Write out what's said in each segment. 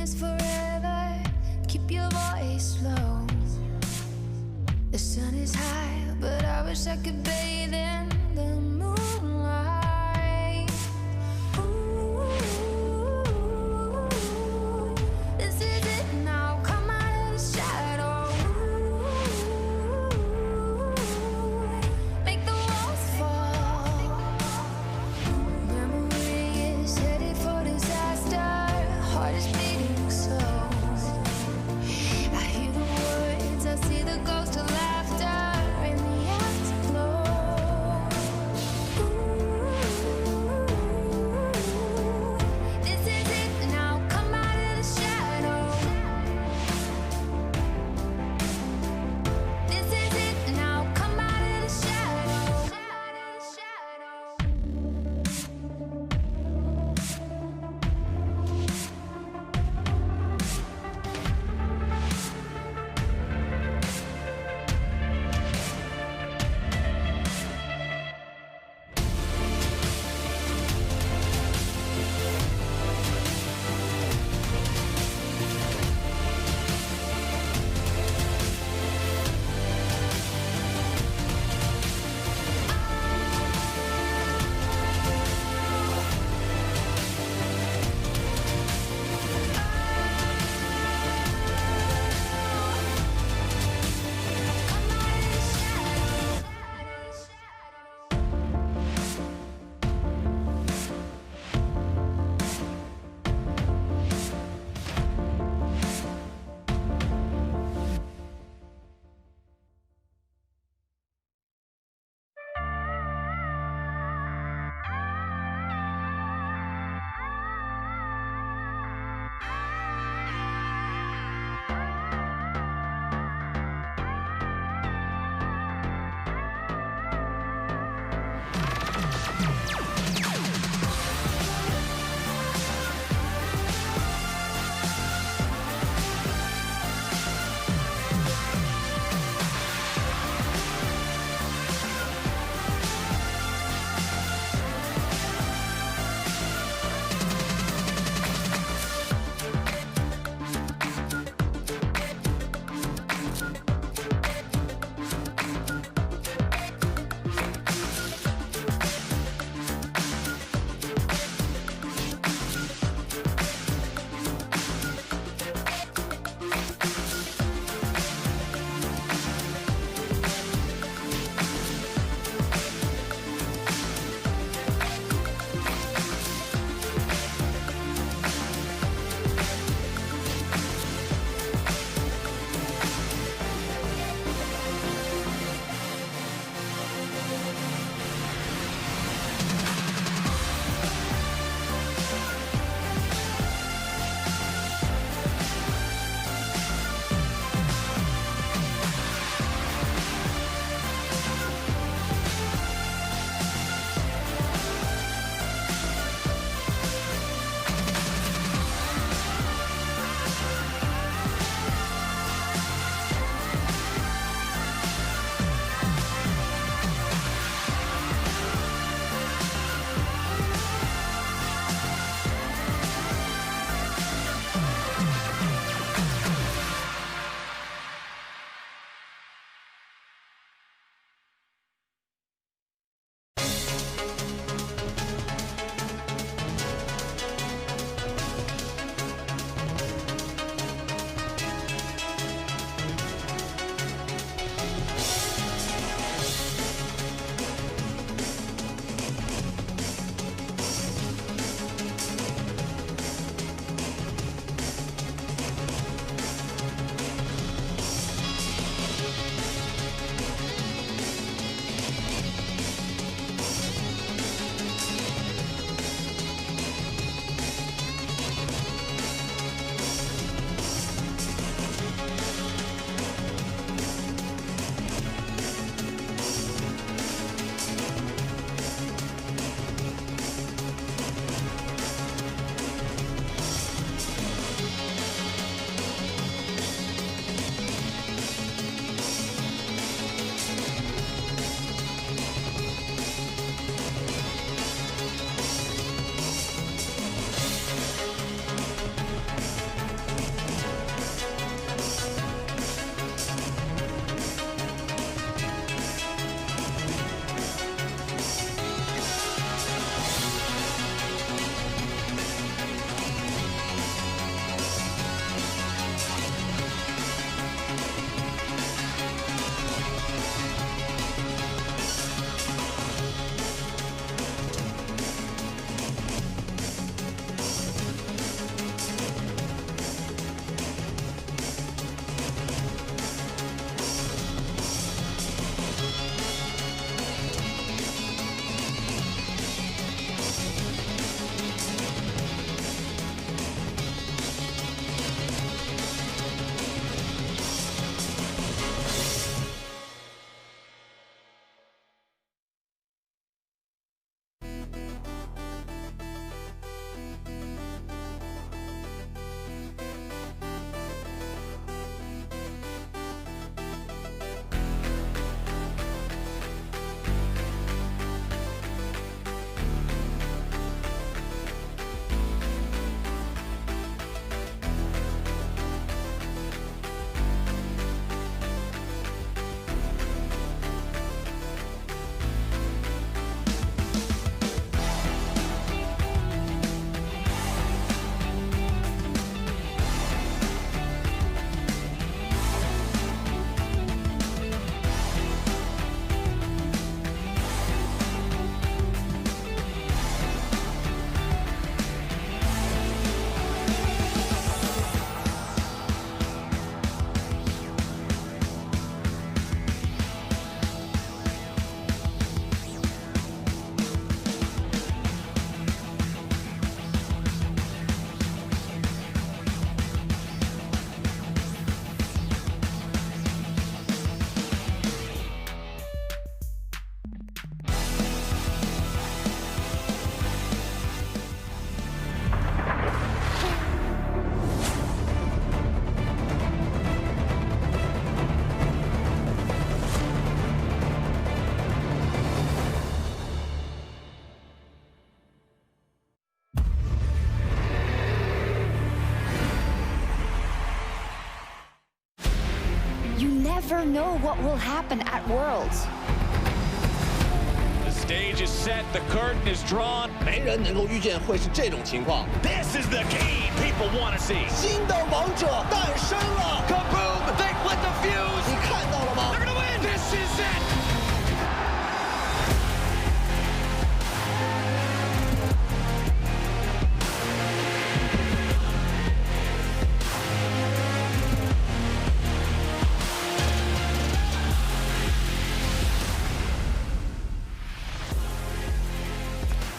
last forever. Keep your voice low. The sun is high, but I wish I could bathe in the moonlight. Ooh, this is it now. Come out of the shadow. Ooh, make the walls fall. Memory is headed for disaster. Heart is beating slow. I hear the words, I see the ghost of laughter in the afterglow. never know what will happen at Worlds. The stage is set, the curtain is drawn. 没人能够预见会是这种情况。 This is the game people want to see. 新的王者诞生了 Kaboom! They've lit the fuse. 你看到了吗 They're gonna win. This is it.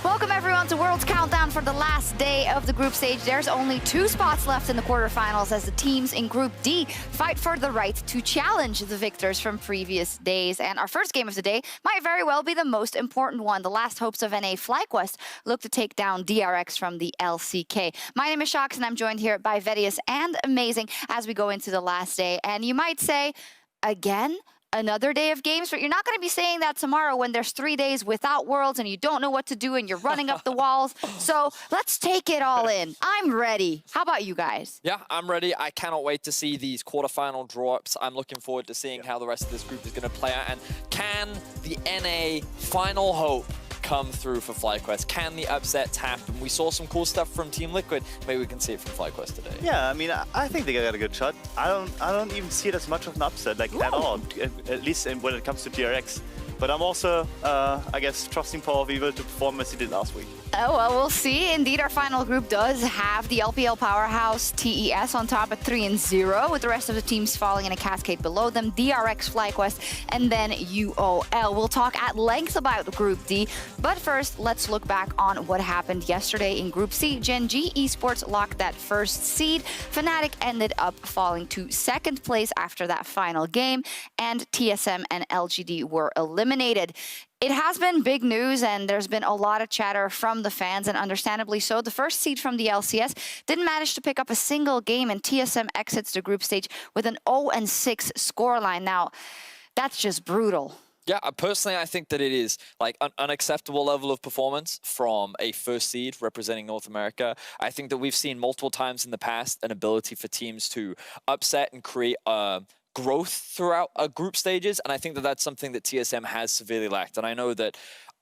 Welcome everyone to World's Countdown for the last day of the group stage. There's only 2 spots left in the quarterfinals as the teams in Group D fight for the right to challenge the victors from previous days. And our first game of the day might very well be the most important one. The last hopes of NA FlyQuest look to take down DRX from the LCK. My name is Shox and I'm joined here by Vedius and Amazing as we go into the last day. And you might say, again? Another day of games, but you're not going to be saying that tomorrow when there's 3 days without Worlds and you don't know what to do and you're running up the walls. So let's take it all in. I'm ready. How about you guys? Yeah, I'm ready. I cannot wait to see these quarterfinal draw-ups. I'm looking forward to seeing how the rest of this group is going to play out. And can the NA final hope come through for FlyQuest? Can the upsets happen? We saw some cool stuff from Team Liquid. Maybe we can see it from FlyQuest today. Yeah, I mean, I think they got a good shot. I don't even see it as much of an upset, like at all. At least when it comes to DRX. But I'm also, I guess, trusting Power of Evil to perform as he did last week. Oh, well, we'll see. Indeed, our final group does have the LPL powerhouse TES on top at 3-0, with the rest of the teams falling in a cascade below them. DRX, FlyQuest, and then UOL. We'll talk at length about Group D, but first, let's look back on what happened yesterday in Group C. Gen G Esports locked that first seed. Fnatic ended up falling to 2nd place after that final game, and TSM and LGD were eliminated. It has been big news, and there's been a lot of chatter from the fans, and understandably so. The first seed from the LCS didn't manage to pick up a single game, and TSM exits the group stage with an 0-6 scoreline. Now, that's just brutal. Yeah, personally, I think that it is like an unacceptable level of performance from a first seed representing North America. I think that we've seen multiple times in the past an ability for teams to upset and create growth throughout group stages, and I think that that's something that TSM has severely lacked. And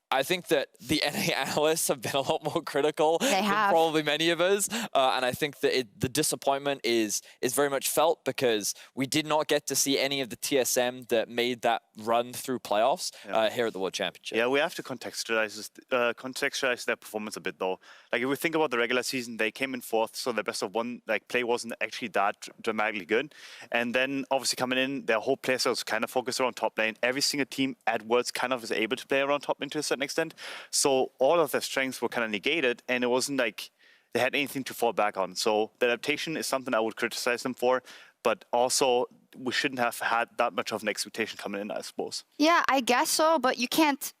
I think that the NA analysts have been a lot more critical than probably many of us, and I think that the disappointment is very much felt because we did not get to see any of the TSM that made that run through playoffs here at the World Championship. Yeah, we have to contextualize their performance a bit, though. Like, if we think about the regular season, they came in 4th, so their best of 1 play wasn't actually that dramatically good. And then, obviously, coming in, their whole play was kind of focused around top lane. Every single team at Worlds kind of is able to play around top lane to a certain extent. So all of their strengths were kind of negated, and it wasn't like they had anything to fall back on. So the adaptation is something I would criticize them for, but also we shouldn't have had that much of an expectation coming in, I suppose. Yeah, I guess so, but you can't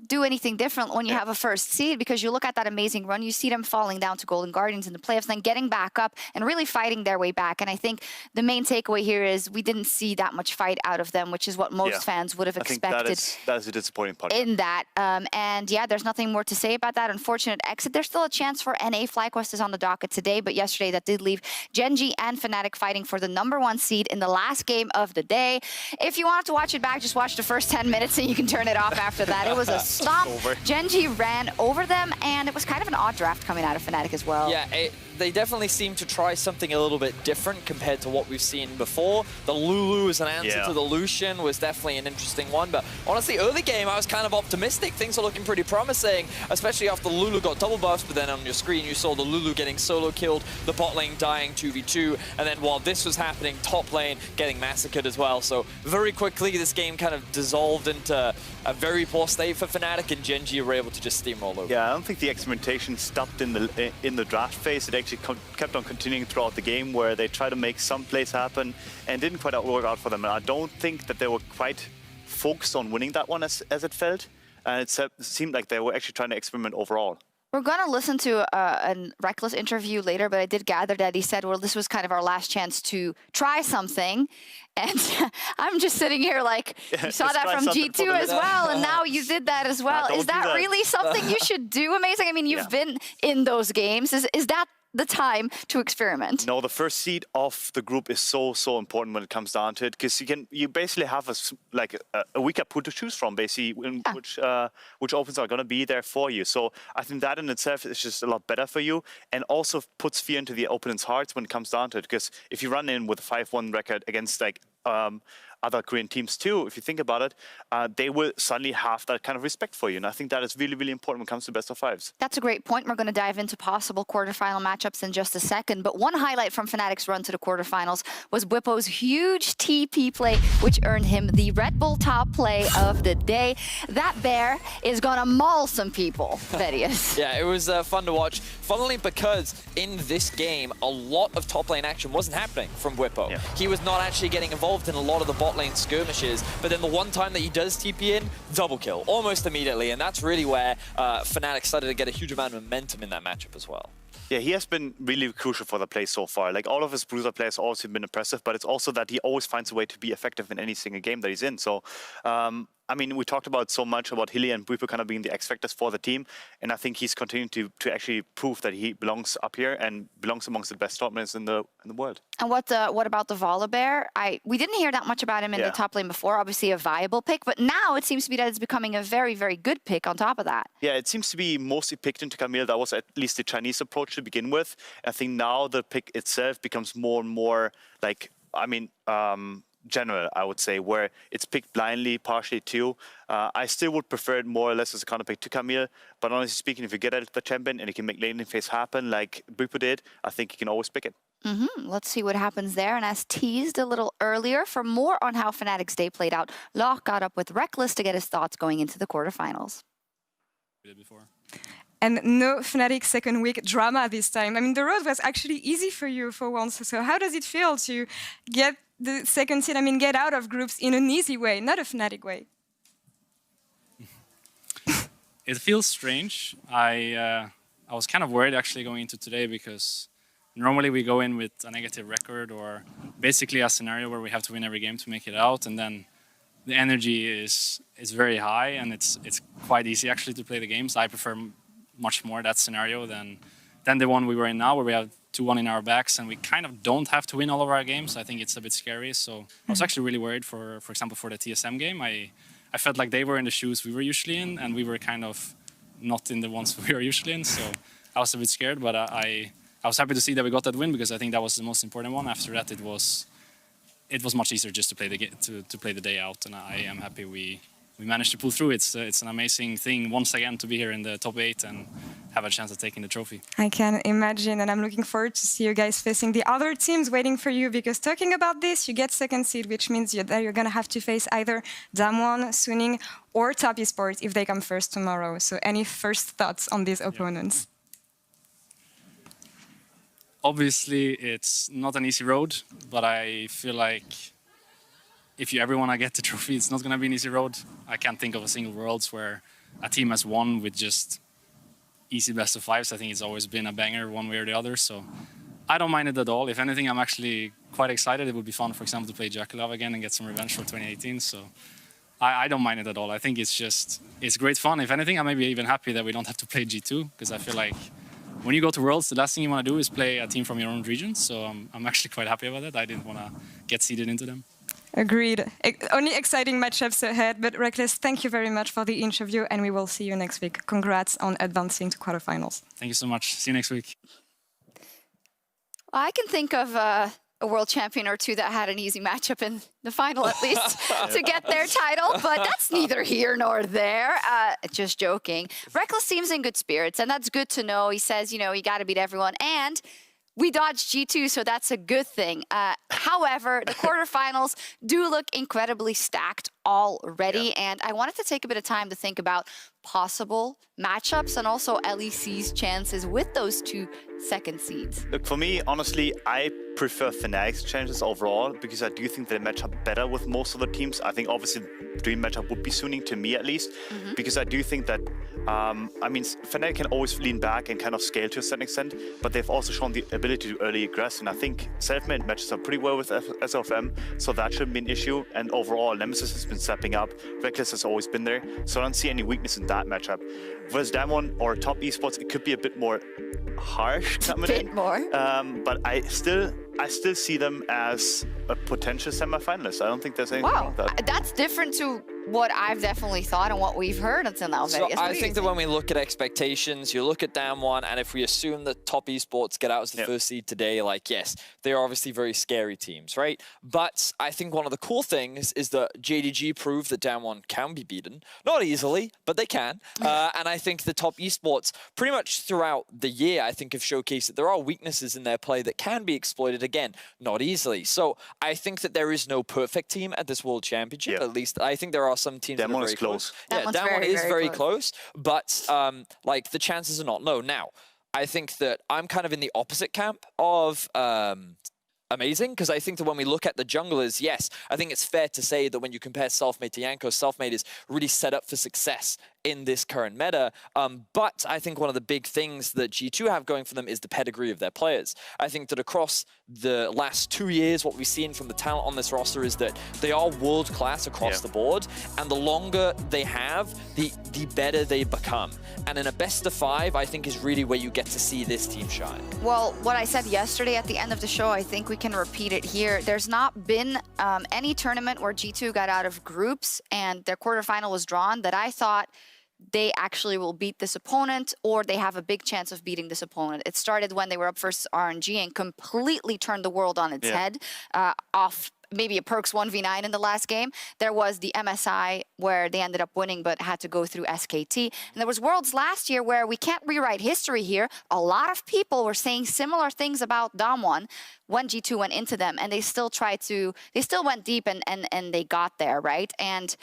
do anything different when you have a first seed, because you look at that amazing run, you see them falling down to Golden Guardians in the playoffs, then getting back up and really fighting their way back. And I think the main takeaway here is we didn't see that much fight out of them, which is what most fans would have expected. That is a disappointing part. In that. And yeah, there's nothing more to say about that unfortunate exit. There's still a chance for NA. FlyQuest is on the docket today, but yesterday that did leave Gen G and Fnatic fighting for the #1 seed in the last game of the day. If you want to watch it back, just watch the first 10 minutes and you can turn it off after that. It was a stomp. Gen G ran over them, and it was kind of an odd draft coming out of Fnatic as well. Yeah, they definitely seem to try something a little bit different compared to what we've seen before. The Lulu as an answer to the Lucian was definitely an interesting one, but honestly, early game, I was kind of optimistic. Things are looking pretty promising, especially after Lulu got double buffs, but then on your screen, you saw the Lulu getting solo killed, the bot lane dying 2v2, and then while this was happening, top lane getting massacred as well. So very quickly, this game kind of dissolved into a very poor state for Fnatic, and Gen G were able to just steamroll over. Yeah, I don't think the experimentation stopped in the draft phase. It actually kept on continuing throughout the game, where they tried to make some plays happen and didn't quite work out for them. And I don't think that they were quite focused on winning that one as it felt. And it seemed like they were actually trying to experiment overall. We're going to listen to a Reckless interview later, but I did gather that he said, well, this was kind of our last chance to try something. And I'm just sitting here like, you saw that from G2 as well, and now you did that as well. Is that really something you should do, Amazing? I mean, you've been in those games. Is that the time to experiment. No, the first seed of the group is so important when it comes down to it, because you basically have a weaker pool to choose from, basically, which opens are going to be there for you. So I think that in itself is just a lot better for you, and also puts fear into the opponent's hearts when it comes down to it. Because if you run in with a 5-1 record against other Korean teams too, if you think about it, they will suddenly have that kind of respect for you. And I think that is really, really important when it comes to best of fives. That's a great point. We're going to dive into possible quarterfinal matchups in just a second. But one highlight from Fnatic's run to the quarterfinals was Bwipo's huge TP play, which earned him the Red Bull top play of the day. That bear is going to maul some people, Vedius. Yeah, it was fun to watch. Funnily, because in this game, a lot of top lane action wasn't happening from Bwipo. Yeah. He was not actually getting involved in a lot of the bot lane skirmishes, but then the one time that he does TP in, double kill, almost immediately, and that's really where Fnatic started to get a huge amount of momentum in that matchup as well. Yeah, he has been really crucial for the play so far. Like, all of his bruiser plays have also been impressive, but it's also that he always finds a way to be effective in any single game that he's in. So, I mean, we talked about so much about Hilly and Bwipo kind of being the X factors for the team, and I think he's continuing to actually prove that he belongs up here and belongs amongst the best top laners in the world. And what about the Volibear? We didn't hear that much about him in the top lane before. Obviously a viable pick, but now it seems to be that it's becoming a very, very good pick on top of that. Yeah, it seems to be mostly picked into Camille. That was at least the Chinese approach to begin with. I think now the pick itself becomes more and more like, I mean, general, I would say, where it's picked blindly, partially too. I still would prefer it more or less as a counter pick to Camille, but honestly speaking, if you get at the champion and you can make laning phase happen like Bwipo did, I think you can always pick it. Let's see what happens there. And as teased a little earlier, for more on how Fnatic's day played out, Locke got up with Reckless to get his thoughts going into the quarterfinals. And no Fnatic second week drama this time. I mean, the road was actually easy for you for once. So how does it feel to get the second seed, I mean, get out of groups in an easy way, not a Fnatic way? It feels strange. I was kind of worried actually going into today, because normally we go in with a negative record or basically a scenario where we have to win every game to make it out, and then the energy is very high, and it's quite easy actually to play the games. I prefer much more that scenario than the one we were in now, where we have 2-1 in our backs and we kind of don't have to win all of our games. I think it's a bit scary. So I was actually really worried for example, for the TSM game. I felt like they were in the shoes we were usually in, and we were kind of not in the ones we were usually in. So I was a bit scared, but I was happy to see that we got that win, because I think that was the most important one. After that, it was much easier just to play the day out, and I am happy we managed to pull through. It's an amazing thing once again to be here in the top 8 and have a chance of taking the trophy. I can imagine, and I'm looking forward to see you guys facing the other teams waiting for you, because talking about this, you get second seed, which means that you're going to have to face either Damwon, Suning, or Top Esports if they come first tomorrow. So any first thoughts on these opponents? Obviously, it's not an easy road, but I feel like if you ever want to get the trophy, it's not going to be an easy road. I can't think of a single Worlds where a team has won with just easy best of fives. I think it's always been a banger one way or the other. So I don't mind it at all. If anything, I'm actually quite excited. It would be fun, for example, to play Jackalav again and get some revenge for 2018. So I don't mind it at all. I think it's great fun. If anything, I may be even happy that we don't have to play G2, because I feel like when you go to Worlds, the last thing you want to do is play a team from your own region. So I'm actually quite happy about that. I didn't want to get seeded into them. Agreed. Only exciting matchups ahead, but Reckless, thank you very much for the interview, and we will see you next week. Congrats on advancing to quarterfinals. Thank you so much. See you next week. Well, I can think of a world champion or two that had an easy matchup in the final, at least, to get their title, but that's neither here nor there. Just joking. Reckless seems in good spirits, and that's good to know. He says, you know, you got to beat everyone, and we dodged G2, so that's a good thing. However, the quarterfinals do look incredibly stacked already, and I wanted to take a bit of time to think about possible matchups and also LEC's chances with those two second seeds. Look, for me, honestly, I prefer Fnatic's chances overall, because I do think they match up better with most of the teams. I think obviously dream matchup would be Suning, to me at least, because I do think that I mean, Fnatic can always lean back and kind of scale to a certain extent, but they've also shown the ability to early aggress, and I think Selfmade matches up pretty well with SFM, so that shouldn't be an issue. And overall, Nemesis has been stepping up, Reckless has always been there, so I don't see any weakness in that matchup. Versus Damwon or top esports, it could be a bit more harsh coming in. More. But I still see them as a potential semi-finalist. I don't think there's anything wrong Wow, with that. that's different to what I've definitely thought and what we've heard until now. So Vegas, what I do you think that when we look at expectations, you look at Damwon, and if we assume that top esports get out as the first seed today, like, yes, they are obviously very scary teams, right? But I think one of the cool things is that JDG proved that Damwon can be beaten. Not easily, but they can. And I think the top esports, pretty much throughout the year, I think have showcased that there are weaknesses in their play that can be exploited, again, not easily. So I think that there is no perfect team at this World Championship. At least I think there are some teams that are very close. Yeah, Damwon is very close, but like the chances are not low. Now, I think that I'm kind of in the opposite camp of amazing, because I think that when we look at the junglers, yes, I think it's fair to say that when you compare Selfmade to Yanko, Selfmade is really set up for success in this current meta. But I think one of the big things that G2 have going for them is the pedigree of their players. I think that across the last 2 years, what we've seen from the talent on this roster is that they are world-class across the board, and the longer they have, the better they become. And in a best of 5, I think is really where you get to see this team shine. Well, what I said yesterday at the end of the show, I think we can repeat it here. There's not been any tournament where G2 got out of groups and their quarterfinal was drawn that I thought they actually will beat this opponent, or they have a big chance of beating this opponent. It started when they were up versus RNG and completely turned the world on its head, off maybe a Perks 1v9 in the last game. There was the MSI where they ended up winning but had to go through SKT. And there was Worlds last year where we can't rewrite history here. A lot of people were saying similar things about Damwon when G2 went into them, and they still went deep and they got there, right? And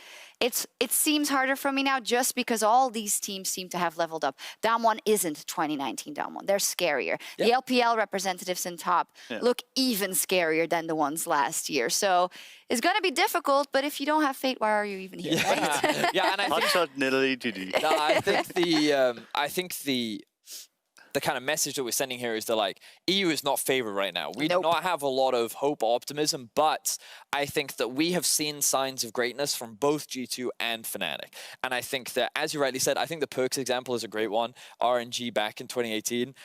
it seems harder for me now just because all these teams seem to have leveled up. Damwon isn't 2019 Damwon. They're scarier. The LPL representatives in top look even scarier than the ones last year. So it's going to be difficult, but if you don't have fate, why are you even here, right? Yeah, and I think the kind of message that we're sending here is that, like, EU is not favored right now. We do not have a lot of hope or optimism, but I think that we have seen signs of greatness from both G2 and Fnatic. And I think that, as you rightly said, I think the Perks example is a great one. RNG back in 2018.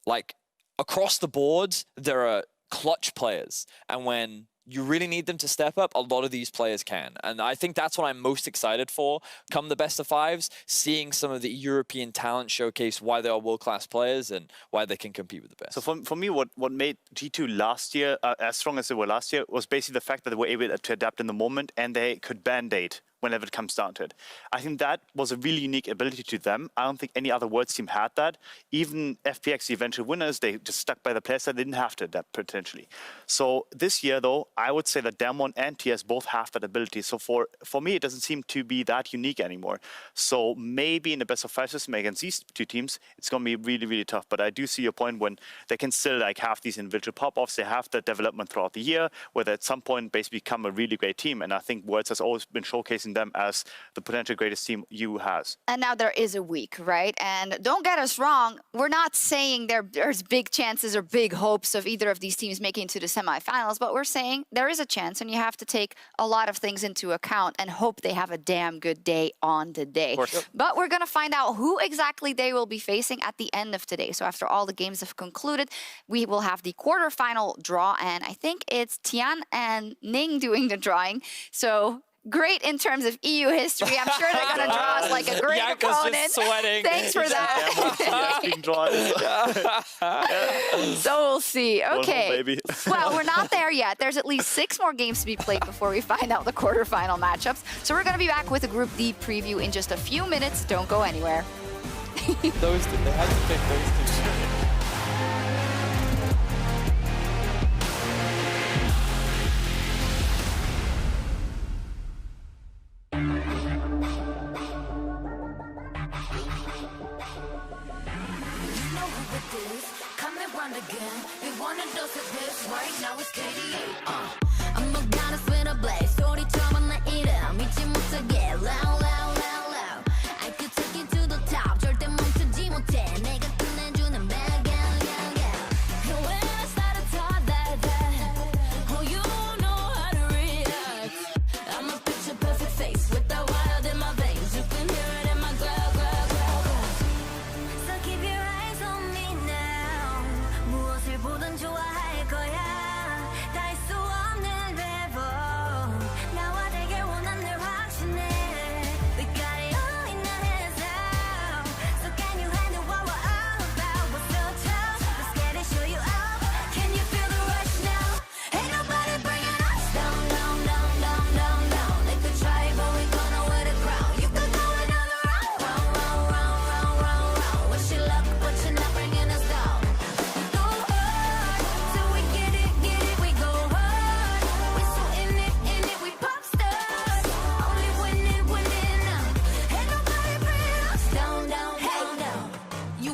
Like, across the board, there are clutch players. And when you really need them to step up, a lot of these players can. And I think that's what I'm most excited for come the best of 5s, seeing some of the European talent showcase why they are world-class players and why they can compete with the best. So for me, what made G2 last year as strong as they were last year was basically the fact that they were able to adapt in the moment and they could band-aid whenever it comes down to it. I think that was a really unique ability to them. I don't think any other Worlds team had that. Even FPX, the eventual winners, they just stuck by the playset. They didn't have to adapt potentially. So this year, though, I would say that Damwon and TS both have that ability. So for me, it doesn't seem to be that unique anymore. So maybe in the best of 5 system against these two teams, it's going to be really, really tough. But I do see your point when they can still like have these individual pop-offs. They have that development throughout the year, where they at some point basically become a really great team. And I think Worlds has always been showcasing them as the potential greatest team EU has. And now there is a week, right? And don't get us wrong, we're not saying there's big chances or big hopes of either of these teams making it to the semifinals, but we're saying there is a chance, and you have to take a lot of things into account and hope they have a damn good day on the day. But we're going to find out who exactly they will be facing at the end of today. So after all the games have concluded, we will have the quarterfinal draw, and I think it's Tian and Ning doing the drawing. So great in terms of EU history. I'm sure they're going to draw us like a great opponent. Just sweating. Thanks for that. So we'll see. Okay. Well, we're not there yet. There's at least 6 more games to be played before we find out the quarterfinal matchups. So we're going to be back with a Group D preview in just a few minutes. Don't go anywhere. Those two, they had to pick those two. Again, we wanna dose of this right now it's KDA. I'm a goddess with a blaze, story trouble 나 이름 잊지 못하게 loud, loud, loud, loud. I could take you to the top, 절대 멈추지 못해. 내가 끝내주는 bag, yeah, yeah, yeah. And when I start to talk like that, oh, you know how to react. I'm a picture perfect face with the wild in my veins. You can hear it in my glove.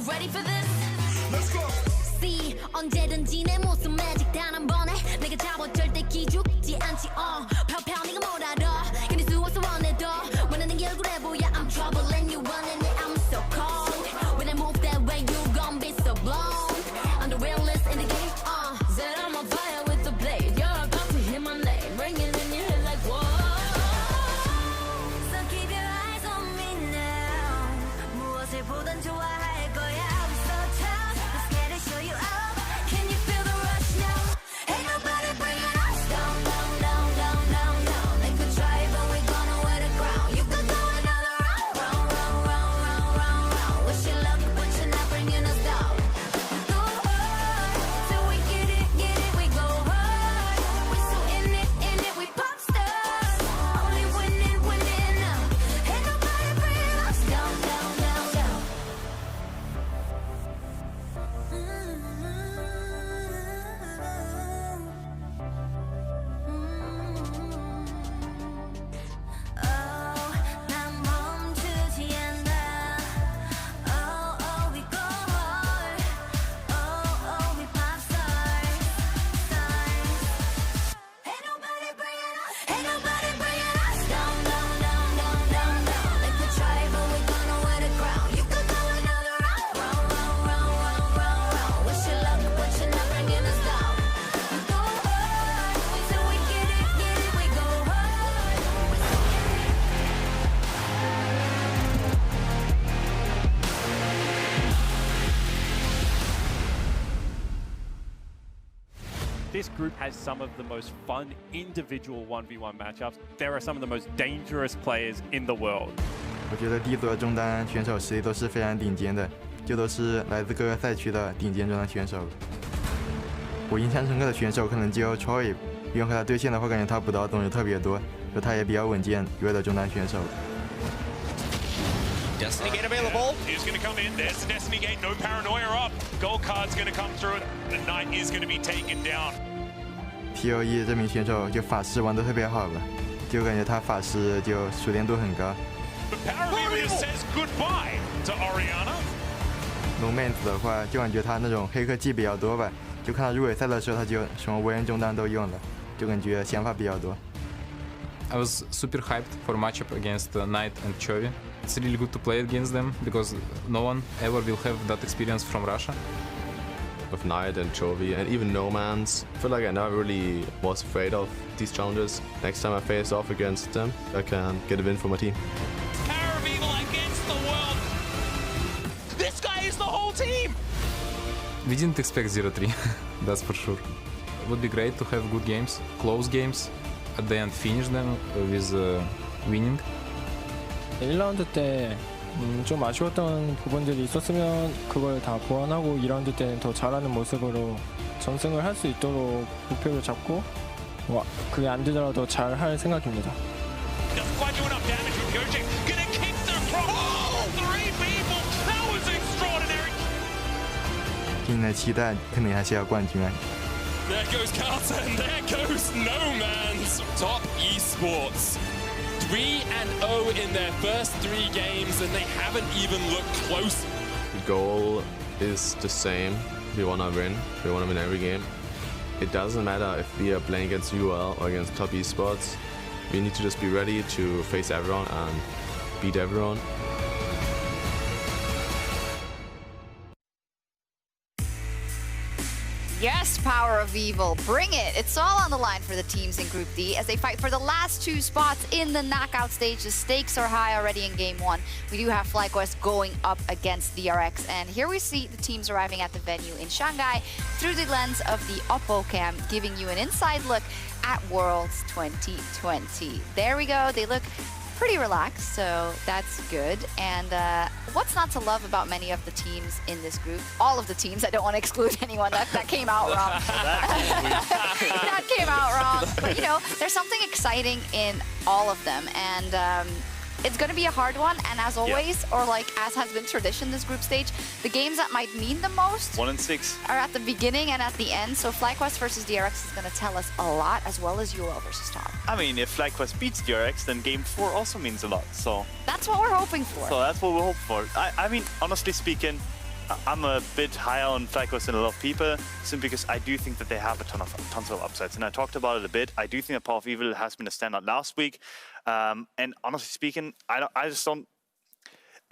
ready for this? Let's go. See, 언제든지 내 모습 매직 단 한 번에 내가 잡아 절대 기죽지 않지. 펴펴 네가 뭘 알아? 견딜 수 없어 원해도 원하는 게 얼굴에 보여. I'm trouble and you running it. I'm so cold. When I move that way, you gon' be so blown. I'm the realest in the game. Said I'm on fire with the blade. You're about to hear my name, ringing in your head like whoa. So keep your eyes on me now. 무엇을 보든 좋아할 거야. I'm so tough. Let's get it, show you up. Can you feel the rush now? Ain't nobody bringing us down, down, down, down, down, down. They could try, but we're gonna wear the crown. You could go another round, round, round, round, round, round, round. Wish you luck, but you're not bringing us down. We go hard, till we get it, we go hard. We so in it, we pop stars. Only winning, winning now. Ain't nobody bringing us down, down, down, down. Oh, 난 멈추지 않아. Oh, we go hard. Oh, we pop stars, stars. Ain't nobody bringing us down, down, down, down, down, down. They could try, but we're gonna wear the crown. You could go another round, round, round, round, round, round, round. Wish you luck, but you're not bringing us down. We go hard, till we get it, we go hard. We so This group has some of the most fun individual 1v1 matchups. There are some of the most dangerous players in the world. 我觉得 D 组的中单选手实力都是非常顶尖的，就都是来自各个赛区的顶尖中单选手。我印象深刻的选手可能就 Troy， 因为和他对线的话，感觉他补刀动作特别多，就他也比较稳健，一位的中单选手。 Destiny Gate available. Who's going to come in? There's the Destiny Gate. No paranoia up. Gold card's going to come through. The Knight is going to be taken down. TOE 这名选手就法师玩得特别好吧，就感觉他法师就熟练度很高。 But Parameter says goodbye to Oriana.龙妹子的话，就感觉他那种黑科技比较多吧，就看他入围赛的时候，他就什么无人中单都用了，就感觉想法比较多。 I was super hyped for matchup against Knight and Chovy. It's really good to play against them because no one ever will have that experience from Russia. With Knight and Chovy and even No Man's, I feel like I never really was afraid of these challenges. Next time I face off against them, I can get a win for my team. Parameter against the world. This guy is the whole team. We didn't expect 0-3, that's for sure. It would be great to have good games, close games, at the end finish them with winning. 1라운드 때 좀 아쉬웠던 부분들이 있었으면 그걸 다 보완하고 2라운드 때는 더 잘하는 모습으로 전승을 할 수 있도록 목표를 잡고 그게 안 되더라도 잘 할 생각입니다. Doesn't quite do enough damage with Gojek. Gonna kick the cross. Oh, 3 people. That was extraordinary. 今年的期待肯定还是要冠军啊。 There goes Carlton. There goes No Man's. Top Esports. 3-0 in their first 3 games, and they haven't even looked close. The goal is the same. We want to win. We want to win every game. It doesn't matter if we are playing against UL or against top esports. We need to just be ready to face everyone and beat everyone. Yes, power of evil. Bring it. It's all on the line for the teams in Group D as they fight for the last 2 spots in the knockout stage. The stakes are high already in Game 1. We do have FLICKR going up against DRX. And here we see the teams arriving at the venue in Shanghai through the lens of the Oppo cam, giving you an inside look at Worlds 2020. There we go. They look pretty relaxed, so that's good. And what's not to love about many of the teams in this group? All of the teams. I don't want to exclude anyone. That came out wrong. That came out wrong. But, you know, there's something exciting in all of them. And it's going to be a hard one. And as always, or like as has been tradition this group stage, the games that might mean the most 1 and 6 are at the beginning and at the end. So FlyQuest versus DRX is going to tell us a lot, as well as UL versus Top. I mean, if FlyQuest beats DRX, then Game 4 also means a lot. So that's what we're hoping for. So that's what we're hoping for. I mean, honestly speaking, I'm a bit higher on FlyQuest than a lot of people, simply because I do think that they have tons of upsides. And I talked about it a bit. I do think that Power of Evil has been a standout last week. And honestly speaking, I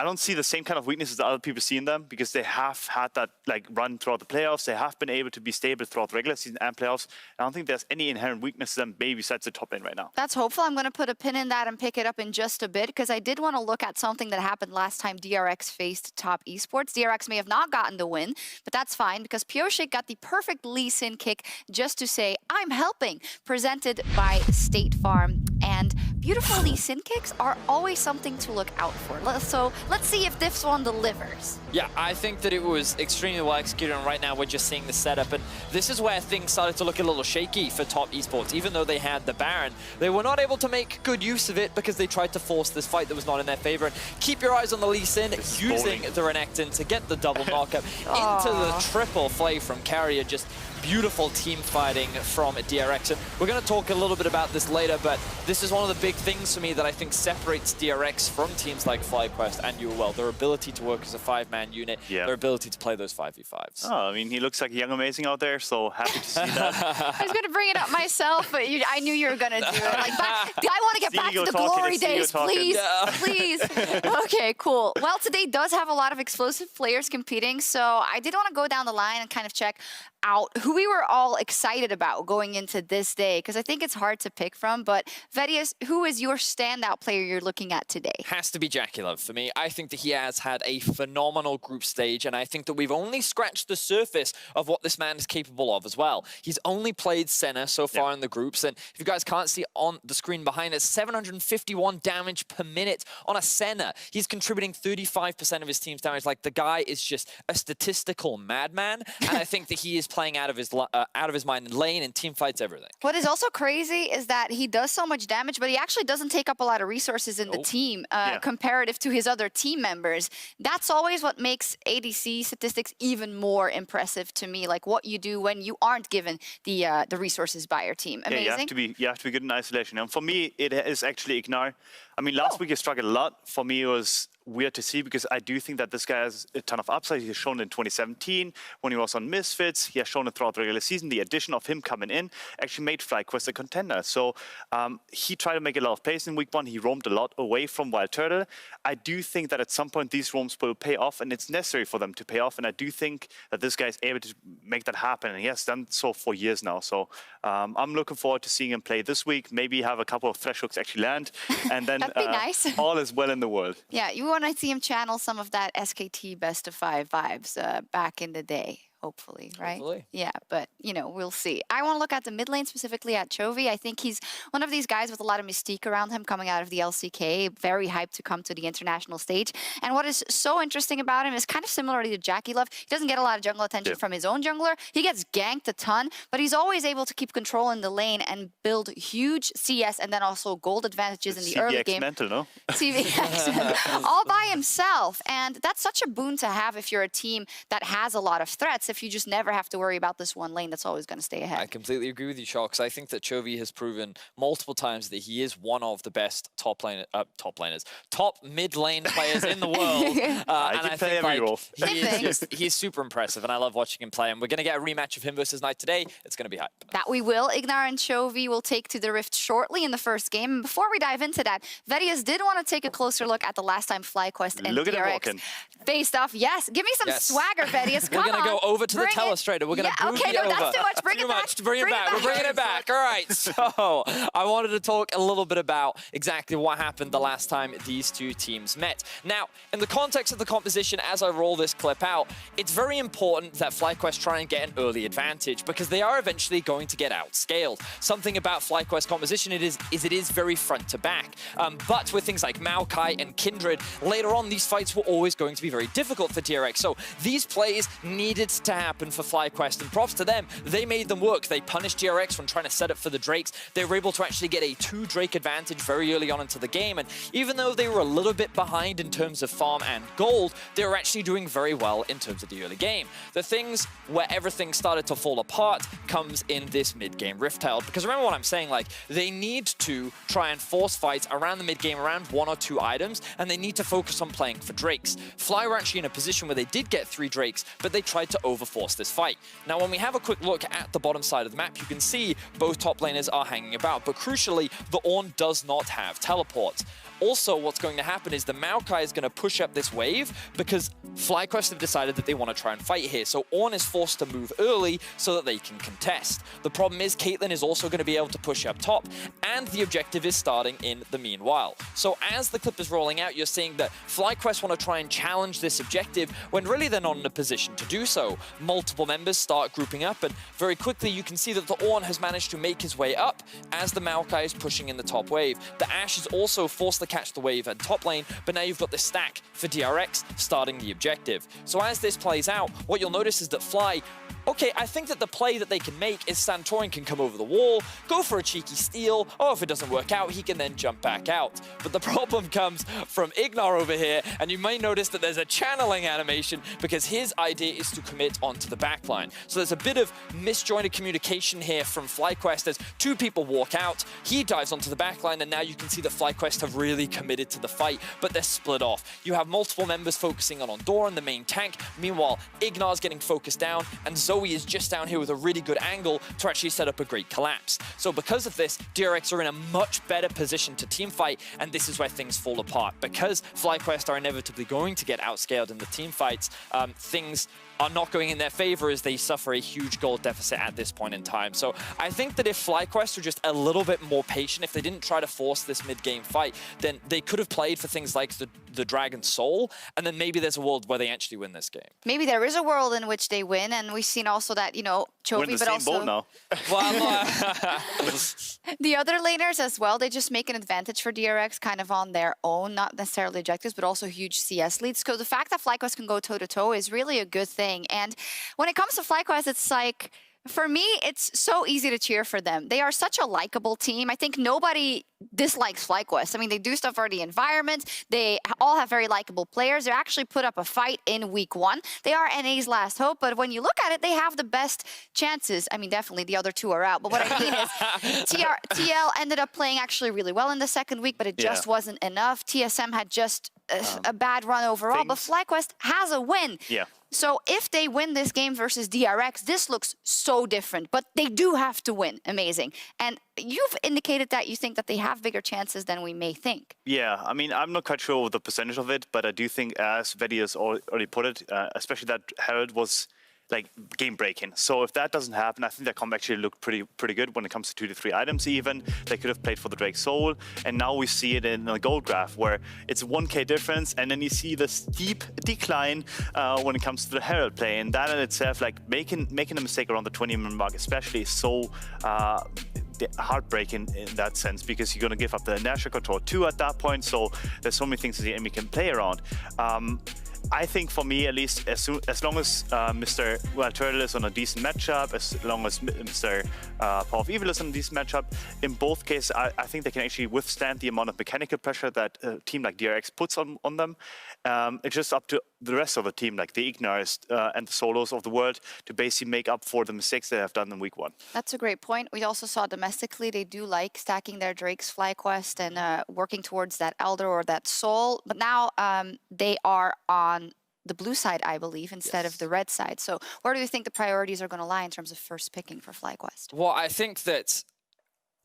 don't see the same kind of weaknesses that other people see in them, because they have had that run throughout the playoffs. They have been able to be stable throughout the regular season and playoffs. I don't think there's any inherent weakness to them, maybe besides the top lane right now. That's hopeful. I'm going to put a pin in that and pick it up in just a bit, because I did want to look at something that happened last time DRX faced Top Esports. DRX may have not gotten the win, but that's fine, because Pioshik got the perfect Lee Sin kick just to say, I'm helping, presented by State Farm. And beautiful Lee Sin kicks are always something to look out for. So let's see if this one delivers. Yeah, I think that it was extremely well executed, and right now we're just seeing the setup, and this is where things started to look a little shaky for Top Esports. Even though they had the Baron, they were not able to make good use of it because they tried to force this fight that was not in their favor. And keep your eyes on the Lee Sin, using the Renekton to get the double knockup into the triple play from Carrier. Just beautiful team fighting from DRX. And we're going to talk a little bit about this later, but this is one of the big things for me that I think separates DRX from teams like FlyQuest and UOL. Their ability to work as a 5-man unit, their ability to play those 5v5s. Oh, I mean, he looks like young amazing out there, so happy to see that. I was going to bring it up myself, but I knew you were going to do it. I want to get back to the glory days, please. Please. Okay, cool. Well, today does have a lot of explosive players competing, so I did want to go down the line and kind of check out who we were all excited about going into this day, because I think it's hard to pick from. But Vedius, who is your standout player you're looking at today? Has to be Jackie Love for me. I think that he has had a phenomenal group stage, and I think that we've only scratched the surface of what this man is capable of as well. He's only played Senna so far in the groups, and if you guys can't see on the screen behind us, 751 damage per minute on a Senna. He's contributing 35% of his team's damage. Like, the guy is just a statistical madman, and I think that he is playing out of his mind in lane and team fights, everything. What is also crazy is that he does so much damage, but he actually doesn't take up a lot of resources in the team comparative to his other team members. That's always what makes ADC statistics even more impressive to me, like what you do when you aren't given the resources by your team. Amazing. Yeah, you have to be good in isolation. And for me, it is actually Ignar. I mean, last week he struggled a lot. For me, it was weird to see, because I do think that this guy has a ton of upside. He has shown in 2017 when he was on Misfits. He has shown it throughout the regular season. The addition of him coming in actually made FlyQuest a contender. So he tried to make a lot of plays in week 1. He roamed a lot away from Wild Turtle. I do think that at some point these roams will pay off, and it's necessary for them to pay off. And I do think that this guy is able to make that happen, and he has done so for years now. So I'm looking forward to seeing him play this week. Maybe have a couple of thresh hooks actually land, and then that'd be nice. All is well in the world. Yeah, you want to see him channel some of that SKT best of 5 vibes back in the day. Hopefully, right? Hopefully. Yeah, but, we'll see. I want to look at the mid lane, specifically at Chovy. I think he's one of these guys with a lot of mystique around him coming out of the LCK, very hyped to come to the international stage. And what is so interesting about him is kind of similar to Jackie Love. He doesn't get a lot of jungle attention from his own jungler. He gets ganked a ton, but he's always able to keep control in the lane and build huge CS and then also gold advantages in the early game. Mental, no? CVX, all by himself. And that's such a boon to have if you're a team that has a lot of threats, if you just never have to worry about this one lane that's always going to stay ahead. I completely agree with you, Sharks. I think that Chovy has proven multiple times that he is one of the best top mid lane players in the world. And I think he's super impressive, and I love watching him play. And we're going to get a rematch of him versus Knight today. It's going to be hype. That we will. Ignar and Chovy will take to the Rift shortly in the first game. And before we dive into that, Vedius did want to take a closer look at the last time FlyQuest and DRX faced off. Yes, give me some swagger, Vedius. Come on. We're going to go over to the telestrator. We're going to boogie okay, no, over. that's too much. Bring it back. Bring it back. We're bringing it back. All right. So I wanted to talk a little bit about exactly what happened the last time these two teams met. Now, in the context of the composition, as I roll this clip out, it's very important that FlyQuest try and get an early advantage, because they are eventually going to get outscaled. Something about FlyQuest composition it is very front to back. But with things like Maokai and Kindred, later on these fights were always going to be very difficult for DRX. So these plays needed to happen for FlyQuest, and props to them. They made them work. They punished DRX when trying to set up for the Drakes. They were able to actually get a 2-Drake advantage very early on into the game, and even though they were a little bit behind in terms of farm and gold, they were actually doing very well in terms of the early game. The things where everything started to fall apart comes in this mid-game Rift-Tailed, because remember what I'm saying, like, they need to try and force fights around the mid-game, around 1 or 2 items, and they need to focus on playing for Drakes. Fly were actually in a position where they did get 3 Drakes, but they tried to overforce this fight. Now, when we have a quick look at the bottom side of the map, you can see both top laners are hanging about, but crucially, the Ornn does not have teleports. Also, what's going to happen is the Maokai is going to push up this wave because FlyQuest have decided that they want to try and fight here. So Ornn is forced to move early so that they can contest. The problem is Caitlyn is also going to be able to push up top, and the objective is starting in the meanwhile. So as the clip is rolling out, you're seeing that FlyQuest want to try and challenge this objective when really they're not in a position to do so. Multiple members start grouping up, and very quickly you can see that the Ornn has managed to make his way up as the Maokai is pushing in the top wave. The Ashe is also forced to catch the wave at top lane, but now you've got the stack for DRX starting the objective. So as this plays out, what you'll notice is that Fly, okay, I think that the play that they can make is Santorin can come over the wall, go for a cheeky steal, or if it doesn't work out, he can then jump back out. But the problem comes from Ignar over here, and you may notice that there's a channeling animation because his idea is to commit onto the backline. So there's a bit of misjointed communication here from FlyQuest as 2 people walk out, he dives onto the backline, and now you can see that FlyQuest have really committed to the fight, but they're split off. You have multiple members focusing on Doran, the main tank. Meanwhile, Ignar's getting focused down, and Zoe is just down here with a really good angle to actually set up a great collapse. So because of this, DRX are in a much better position to teamfight, and this is where things fall apart. Because FlyQuest are inevitably going to get outscaled in the teamfights, things are not going in their favor as they suffer a huge gold deficit at this point in time. So I think that if FlyQuest were just a little bit more patient, if they didn't try to force this mid-game fight, then they could have played for things like the Dragon Soul, and then maybe there's a world where they actually win this game. Maybe there is a world in which they win, and we've seen also that, you know, Chovy, but also now. the other laners as well, they just make an advantage for DRX kind of on their own, not necessarily objectives, but also huge CS leads. So the fact that FlyQuest can go toe-to-toe is really a good thing. And when it comes to FlyQuest, it's like, for me, it's so easy to cheer for them. They are such a likable team. I think nobody dislikes FlyQuest. I mean, they do stuff for the environment. They all have very likable players. They actually put up a fight in week 1. They are NA's last hope, but when you look at it, they have the best chances. I mean, definitely the other 2 are out. But what I mean is TL ended up playing actually really well in the second week, but it just wasn't enough. TSM had just a bad run overall, but FlyQuest has a win. Yeah. So if they win this game versus DRX, this looks so different, but they do have to win. Amazing. And you've indicated that you think that they have bigger chances than we may think. Yeah, I mean, I'm not quite sure of the percentage of it, but I do think, as Vedi has already put it, especially that Herald was like game-breaking. So if that doesn't happen, I think their comp actually looked pretty good when it comes to 2 to 3 items even. They could have played for the Drake Soul, and now we see it in the gold graph where it's 1k difference, and then you see the steep decline when it comes to the Herald play, and that in itself, like making a mistake around the 20-minute mark especially is so heartbreaking in that sense, because you're going to give up the inertia control too at that point. So there's so many things that the enemy can play around. I think for me, at least, as long as Mr. Turtle is on a decent matchup, as long as Mr. Power of Evil is on a decent matchup, in both cases, I think they can actually withstand the amount of mechanical pressure that a team like DRX puts on them. It's just up to the rest of the team, like the Ignars and the Solos of the world, to basically make up for the mistakes they have done in week 1. That's a great point. We also saw domestically, they do like stacking their Drakes, FlyQuest, and working towards that Elder or that Soul. But now they are on the blue side, I believe, instead of the red side. So where do you think the priorities are going to lie in terms of first picking for FlyQuest? Well, I think that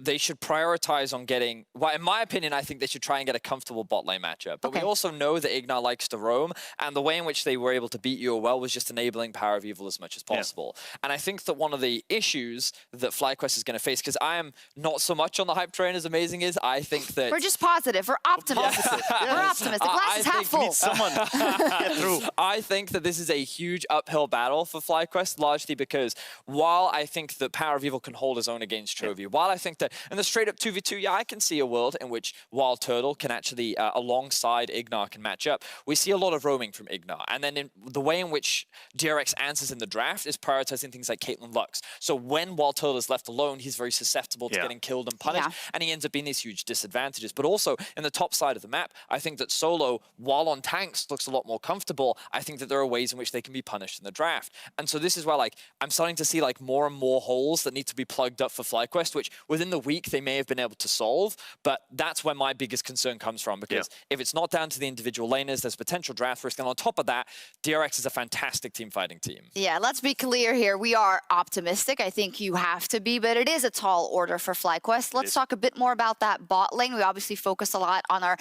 they should prioritize on getting, well, in my opinion, I think they should try and get a comfortable bot lane matchup. But we also know that Ignar likes to roam, and the way in which they were able to beat you well was just enabling Power of Evil as much as possible. And I think that one of the issues that FlyQuest is going to face, because I am not so much on the hype train as Amazing is, I think that... We're just positive. We're optimistic. We're optimistic. The glass is half full. Someone get through. I think that this is a huge uphill battle for FlyQuest, largely because while I think that Power of Evil can hold his own against Chovy, while I think that But in the straight up 2v2, yeah, I can see a world in which Wild Turtle can actually, alongside Ignar, can match up. We see a lot of roaming from Ignar. And then the way in which DRX answers in the draft is prioritizing things like Caitlyn Lux. So when Wild Turtle is left alone, he's very susceptible to getting killed and punished. And he ends up being these huge disadvantages. But also, in the top side of the map, I think that Solo, while on tanks, looks a lot more comfortable. I think that there are ways in which they can be punished in the draft. And so this is where, like, I'm starting to see, like, more and more holes that need to be plugged up for FlyQuest, which within the week they may have been able to solve. But that's where my biggest concern comes from, because if it's not down to the individual laners, there's potential draft risk. And on top of that, DRX is a fantastic team fighting team. Yeah, let's be clear here. We are optimistic. I think you have to be, but it is a tall order for FlyQuest. Let's talk a bit more about that bot lane. We obviously focus a lot on our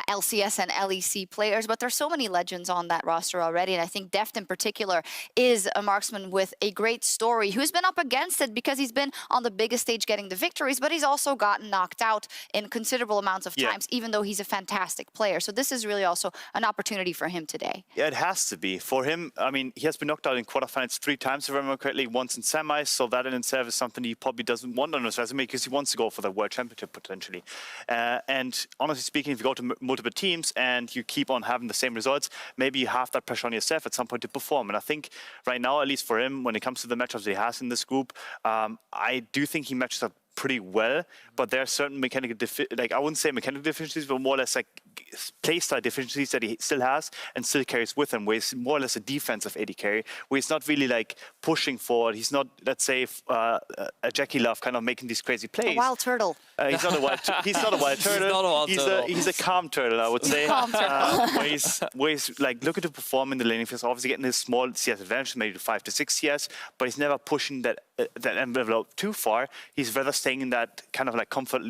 LCS and LEC players, but there's so many legends on that roster already. And I think Deft in particular is a marksman with a great story who's been up against it because he's been on the biggest stage getting the victories, but he's also gotten knocked out in considerable amounts of times, even though he's a fantastic player. So this is really also an opportunity for him today. Yeah, it has to be. For him, I mean, he has been knocked out in quarterfinals 3 times, if I remember correctly, once in semis, so that in itself is something he probably doesn't want on his resume because he wants to go for the World Championship potentially. And honestly speaking, if you go to multiple teams and you keep on having the same results, maybe you have that pressure on yourself at some point to perform. And I think right now, at least for him, when it comes to the matchups he has in this group, I do think he matches up pretty well, but there are certain mechanical I wouldn't say mechanical deficiencies, but more or less like playstyle deficiencies that he still has and still carries with him, where he's more or less a defensive AD carry, where he's not really like pushing forward. He's not, let's say, a Jackie Love kind of making these crazy plays. A wild turtle. He's not a wild. He's not a wild turtle. He's not a wild turtle. He's a calm turtle, I would say. Calm turtle. Where he's like looking to perform in the laning phase, obviously getting his small CS advantage, maybe to 5 to 6 CS, but he's never pushing that envelope too far. He's rather staying in that kind of like comfort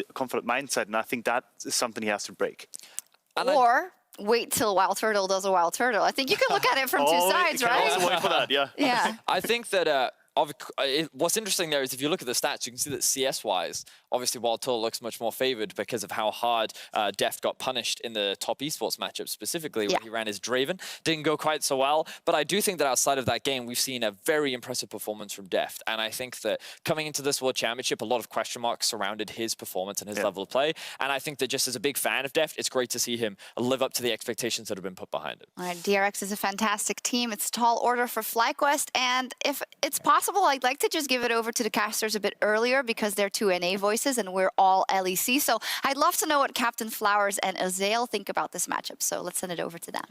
mindset, and I think that is something he has to break. Or wait till Wild Turtle does a Wild Turtle. I think you can look at it from two sides, right? Also wait for that, Yeah. I think that what's interesting there is if you look at the stats, you can see that CS-wise, obviously Wild Turtle looks much more favored because of how hard Deft got punished in the top esports matchup, specifically when he ran his Draven. Didn't go quite so well, but I do think that outside of that game, we've seen a very impressive performance from Deft. And I think that coming into this World Championship, a lot of question marks surrounded his performance and his level of play. And I think that just as a big fan of Deft, it's great to see him live up to the expectations that have been put behind him. All right, DRX is a fantastic team. It's a tall order for FlyQuest, and if it's possible, I'd like to just give it over to the casters a bit earlier because they're 2 NA voices and we're all LEC. So I'd love to know what Captain Flowers and Azael think about this matchup. So let's send it over to them.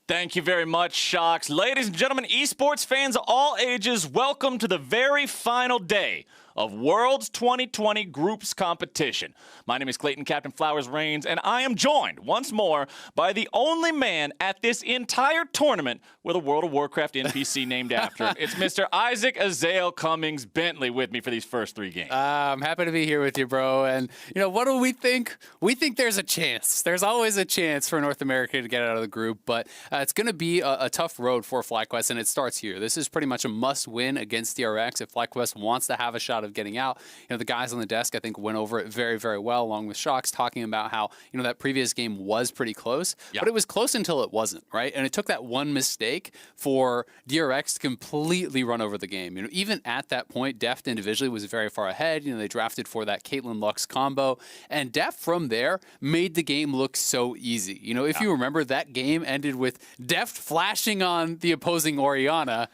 Thank you very much, Shocks. Ladies and gentlemen, esports fans of all ages, welcome to the very final day of Worlds 2020 Groups Competition. My name is Clayton Captain Flowers Reigns, and I am joined once more by the only man at this entire tournament with a World of Warcraft NPC named after him. It's Mr. Isaac Azael Cummings Bentley with me for these first 3 games. I'm happy to be here with you, bro. And, you know, what do we think? We think there's a chance. There's always a chance for North America to get out of the group, but it's going to be a tough road for FlyQuest, and it starts here. This is pretty much a must-win against DRX if FlyQuest wants to have a shot of getting out. You know, the guys on the desk, I think, went over it very, very well, along with Shocks, talking about how, you know, that previous game was pretty close, but it was close until it wasn't, right? And it took that one mistake for DRX to completely run over the game. You know, even at that point, Deft individually was very far ahead. You know, they drafted for that Caitlyn Lux combo, and Deft from there made the game look so easy. You know, if you remember, that game ended with Deft flashing on the opposing Orianna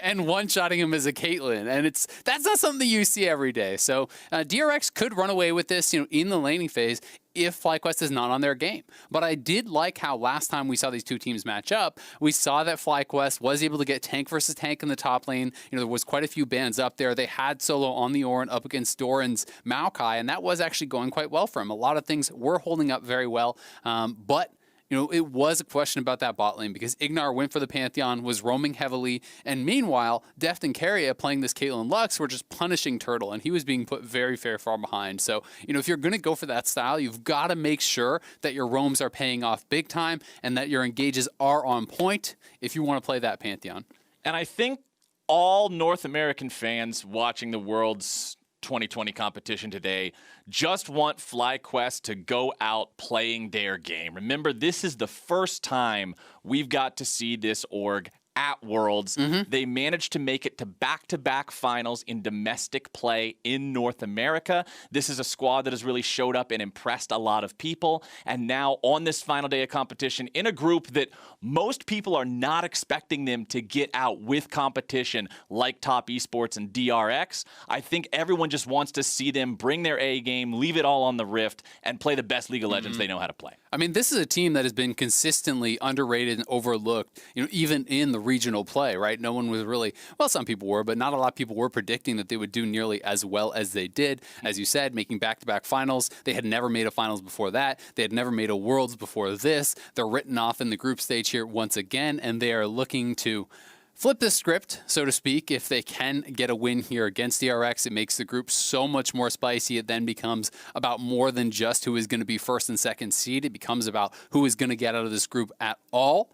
and one-shotting him as a Caitlyn, and that's not something you see every day. So DRX could run away with this, you know, in the laning phase if FlyQuest is not on their game. But I did like how last time we saw these two teams match up, we saw that FlyQuest was able to get tank versus tank in the top lane. You know, there was quite a few bans up there. They had Solo on the Ornn up against Doran's Maokai, and that was actually going quite well for him. A lot of things were holding up very well, but you know, it was a question about that bot lane because Ignar went for the Pantheon, was roaming heavily, and meanwhile, Deft and Keria playing this Caitlyn Lux were just punishing Turtle, and he was being put very, very far behind. So, you know, if you're going to go for that style, you've got to make sure that your roams are paying off big time and that your engages are on point if you want to play that Pantheon. And I think all North American fans watching the World's 2020 competition today just want FlyQuest to go out playing their game. Remember, this is the first time we've got to see this org at Worlds. They managed to make it to back-to-back finals in domestic play in North America. This is a squad that has really showed up and impressed a lot of people. And now on this final day of competition, in a group that most people are not expecting them to get out with competition like Top Esports and DRX, I think everyone just wants to see them bring their A game, leave it all on the Rift, and play the best League of Legends they know how to play. I mean, this is a team that has been consistently underrated and overlooked, even in the regional play, right? No one was really, well, some people were, but not a lot of people were predicting that they would do nearly as well as they did. As you said, making back-to-back finals. They had never made a finals before that. They had never made a Worlds before this. They're written off in the group stage here once again, and they are looking to flip the script, so to speak. If they can get a win here against DRX, it makes the group so much more spicy. It then becomes about more than just who is going to be first and second seed. It becomes about who is going to get out of this group at all.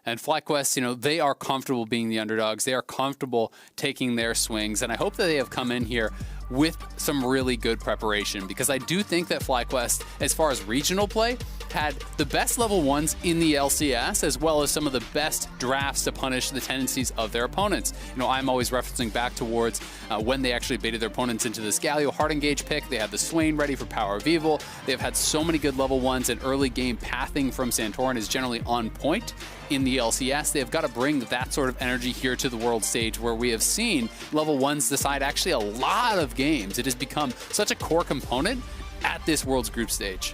And FlyQuest, they are comfortable being the underdogs. They are comfortable taking their swings. And I hope that they have come in here with some really good preparation, because I do think that FlyQuest, as far as regional play, had the best level ones in the LCS, as well as some of the best drafts to punish the tendencies of their opponents. I'm always referencing back towards when they actually baited their opponents into this Galio hard engage pick. They had the Swain ready for Power of Evil. They've had so many good level ones, and early game pathing from Santorin is generally on point in the LCS. They've got to bring that sort of energy here to the world stage, where we have seen level ones decide actually a lot of games. It has become such a core component at this World's group stage.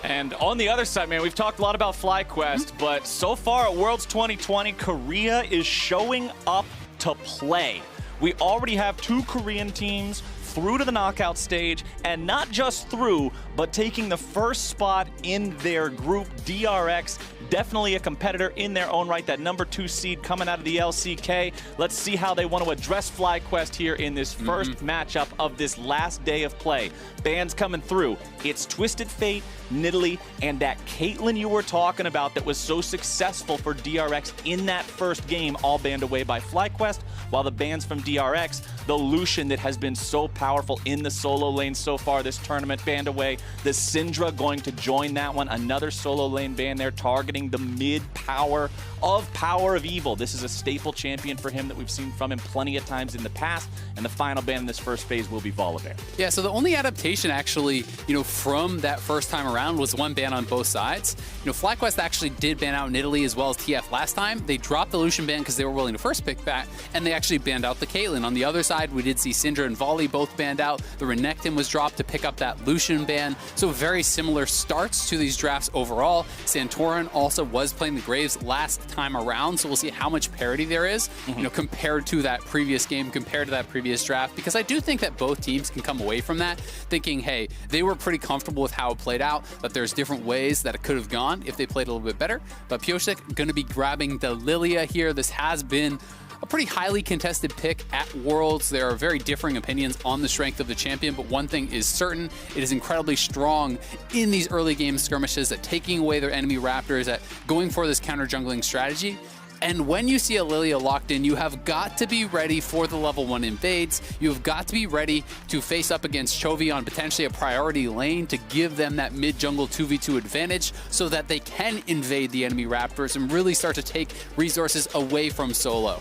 And on the other side, man, we've talked a lot about FlyQuest, but so far at Worlds 2020, Korea is showing up to play. We already have 2 Korean teams through to the knockout stage, and not just through, but taking the first spot in their group. DRX, definitely a competitor in their own right, that number 2 seed coming out of the LCK. Let's see how they want to address FlyQuest here in this first matchup of this last day of play. Bans coming through. It's Twisted Fate, Nidalee, and that Caitlyn you were talking about that was so successful for DRX in that first game, all banned away by FlyQuest, while the bans from DRX, the Lucian that has been so powerful in the solo lane so far this tournament, banned away. The Syndra going to join that one, another solo lane ban there, targeting the mid power of Power of Evil. This is a staple champion for him that we've seen from him plenty of times in the past, and the final ban in this first phase will be Volibear. Yeah, so the only adaptation actually, from that first time around was one ban on both sides. FlyQuest actually did ban out Nidalee as well as TF last time. They dropped the Lucian ban because they were willing to first pick that, and they actually banned out the Caitlyn. On the other side, we did see Syndra and Volley both banned out. The Renekton was dropped to pick up that Lucian ban. So very similar starts to these drafts overall. Santorin also was playing the Graves last time around, so we'll see how much parity there is, compared to that previous game, compared to that previous draft, because I do think that both teams can come away from that thinking, hey, they were pretty comfortable with how it played out, but there's different ways that it could have gone if they played a little bit better. But Pyosik going to be grabbing the Lilia here. This has been a pretty highly contested pick at Worlds. There are very differing opinions on the strength of the champion, but one thing is certain, it is incredibly strong in these early game skirmishes, at taking away their enemy Raptors, at going for this counter jungling strategy. And when you see a Lilia locked in, you have got to be ready for the level 1 invades. You've got to be ready to face up against Chovy on potentially a priority lane to give them that mid-jungle 2v2 advantage so that they can invade the enemy Raptors and really start to take resources away from solo.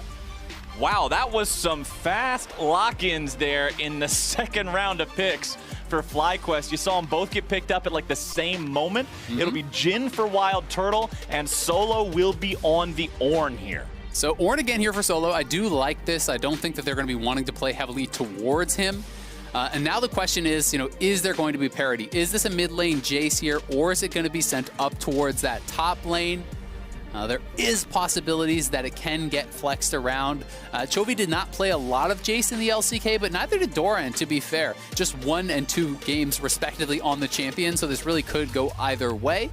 Wow, that was some fast lock-ins there in the second round of picks for FlyQuest. You saw them both get picked up at like the same moment. It'll be Jhin for Wild Turtle, and Solo will be on the Ornn here. So Ornn again here for Solo. I do like this. I don't think that they're going to be wanting to play heavily towards him. And now the question is, is there going to be parity? Is this a mid lane Jace here, or is it going to be sent up towards that top lane? There is possibilities that it can get flexed around. Chovy did not play a lot of Jace in the LCK, but neither did Doran, to be fair. Just 1 and 2 games respectively on the champion, so this really could go either way.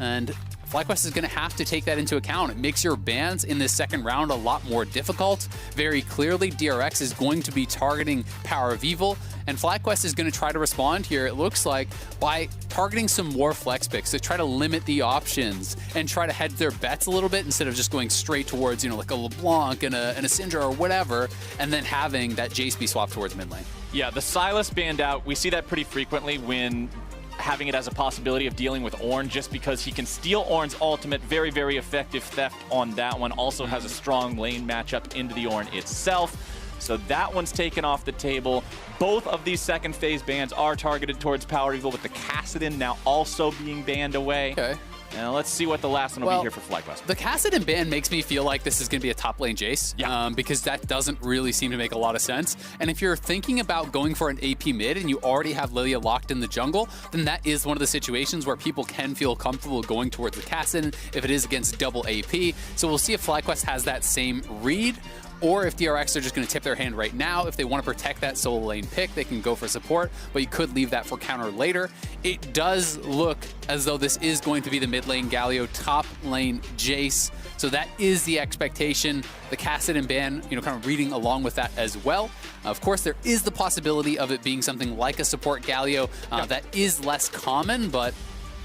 And FlyQuest is going to have to take that into account. It makes your bans in this second round a lot more difficult. Very clearly, DRX is going to be targeting Power of Evil, and FlyQuest is going to try to respond here, it looks like, by targeting some more flex picks to try to limit the options and try to hedge their bets a little bit instead of just going straight towards, like a LeBlanc and a Syndra or whatever, and then having that Jace be swapped towards mid lane. Yeah, the Sylas banned out. We see that pretty frequently when having it as a possibility of dealing with Ornn just because he can steal Ornn's ultimate. Very, very effective theft on that one. Also has a strong lane matchup into the Ornn itself. So that one's taken off the table. Both of these second phase bans are targeted towards Power Evil, with the Kassadin now also being banned away. Okay. Now let's see what the last one will be here for FlyQuest. The Kassadin ban makes me feel like this is going to be a top lane Jace, because that doesn't really seem to make a lot of sense. And if you're thinking about going for an AP mid and you already have Lilia locked in the jungle, then that is one of the situations where people can feel comfortable going towards the Kassadin if it is against double AP. So we'll see if FlyQuest has that same read, or if DRX are just going to tip their hand right now. If they want to protect that solo lane pick, they can go for support, but you could leave that for counter later. It does look as though this is going to be the mid lane Galio, top lane Jace. So that is the expectation. The Kassadin ban, kind of reading along with that as well. Of course, there is the possibility of it being something like a support Galio. That is less common, but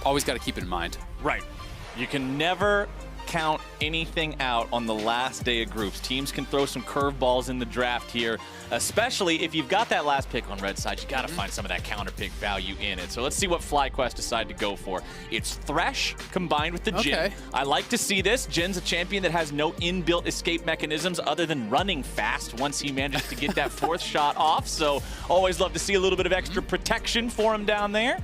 always got to keep it in mind. Right. You can never count anything out on the last day of groups. Teams can throw some curveballs in the draft here, especially if you've got that last pick on red side. You got to find some of that counter pick value in it. So let's see what FlyQuest decide to go for. It's Thresh combined with the Jhin. I like to see this. Jhin's a champion that has no inbuilt escape mechanisms other than running fast once he manages to get that fourth shot off. So always love to see a little bit of extra protection for him down there.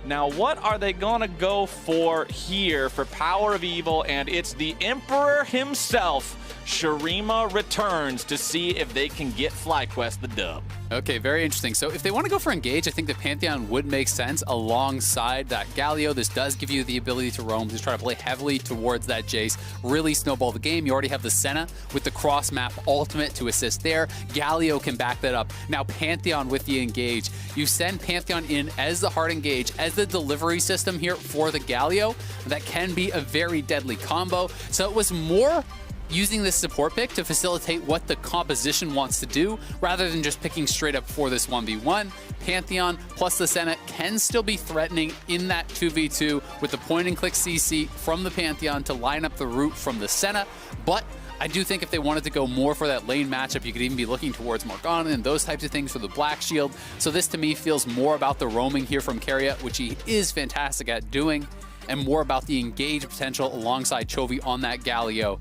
Now, what are they going to go for here for Power of Evil? And it's the Emperor himself. Shurima returns to see if they can get FlyQuest the dub. Okay, very interesting. So if they want to go for Engage, I think the Pantheon would make sense alongside that Galio. This does give you the ability to roam, to try to play heavily towards that Jace, really snowball the game. You already have the Senna with the cross-map ultimate to assist there. Galio can back that up. Now Pantheon with the Engage. You send Pantheon in as the hard Engage, as the delivery system here for the Galio. That can be a very deadly combo. So it was more using this support pick to facilitate what the composition wants to do, rather than just picking straight up for this 1v1. Pantheon plus the Senna can still be threatening in that 2v2 with the point and click CC from the Pantheon to line up the route from the Senna, but I do think if they wanted to go more for that lane matchup, you could even be looking towards Morgana and those types of things for the Black Shield. So this to me feels more about the roaming here from Keria, which he is fantastic at doing, and more about the engage potential alongside Chovy on that Galio.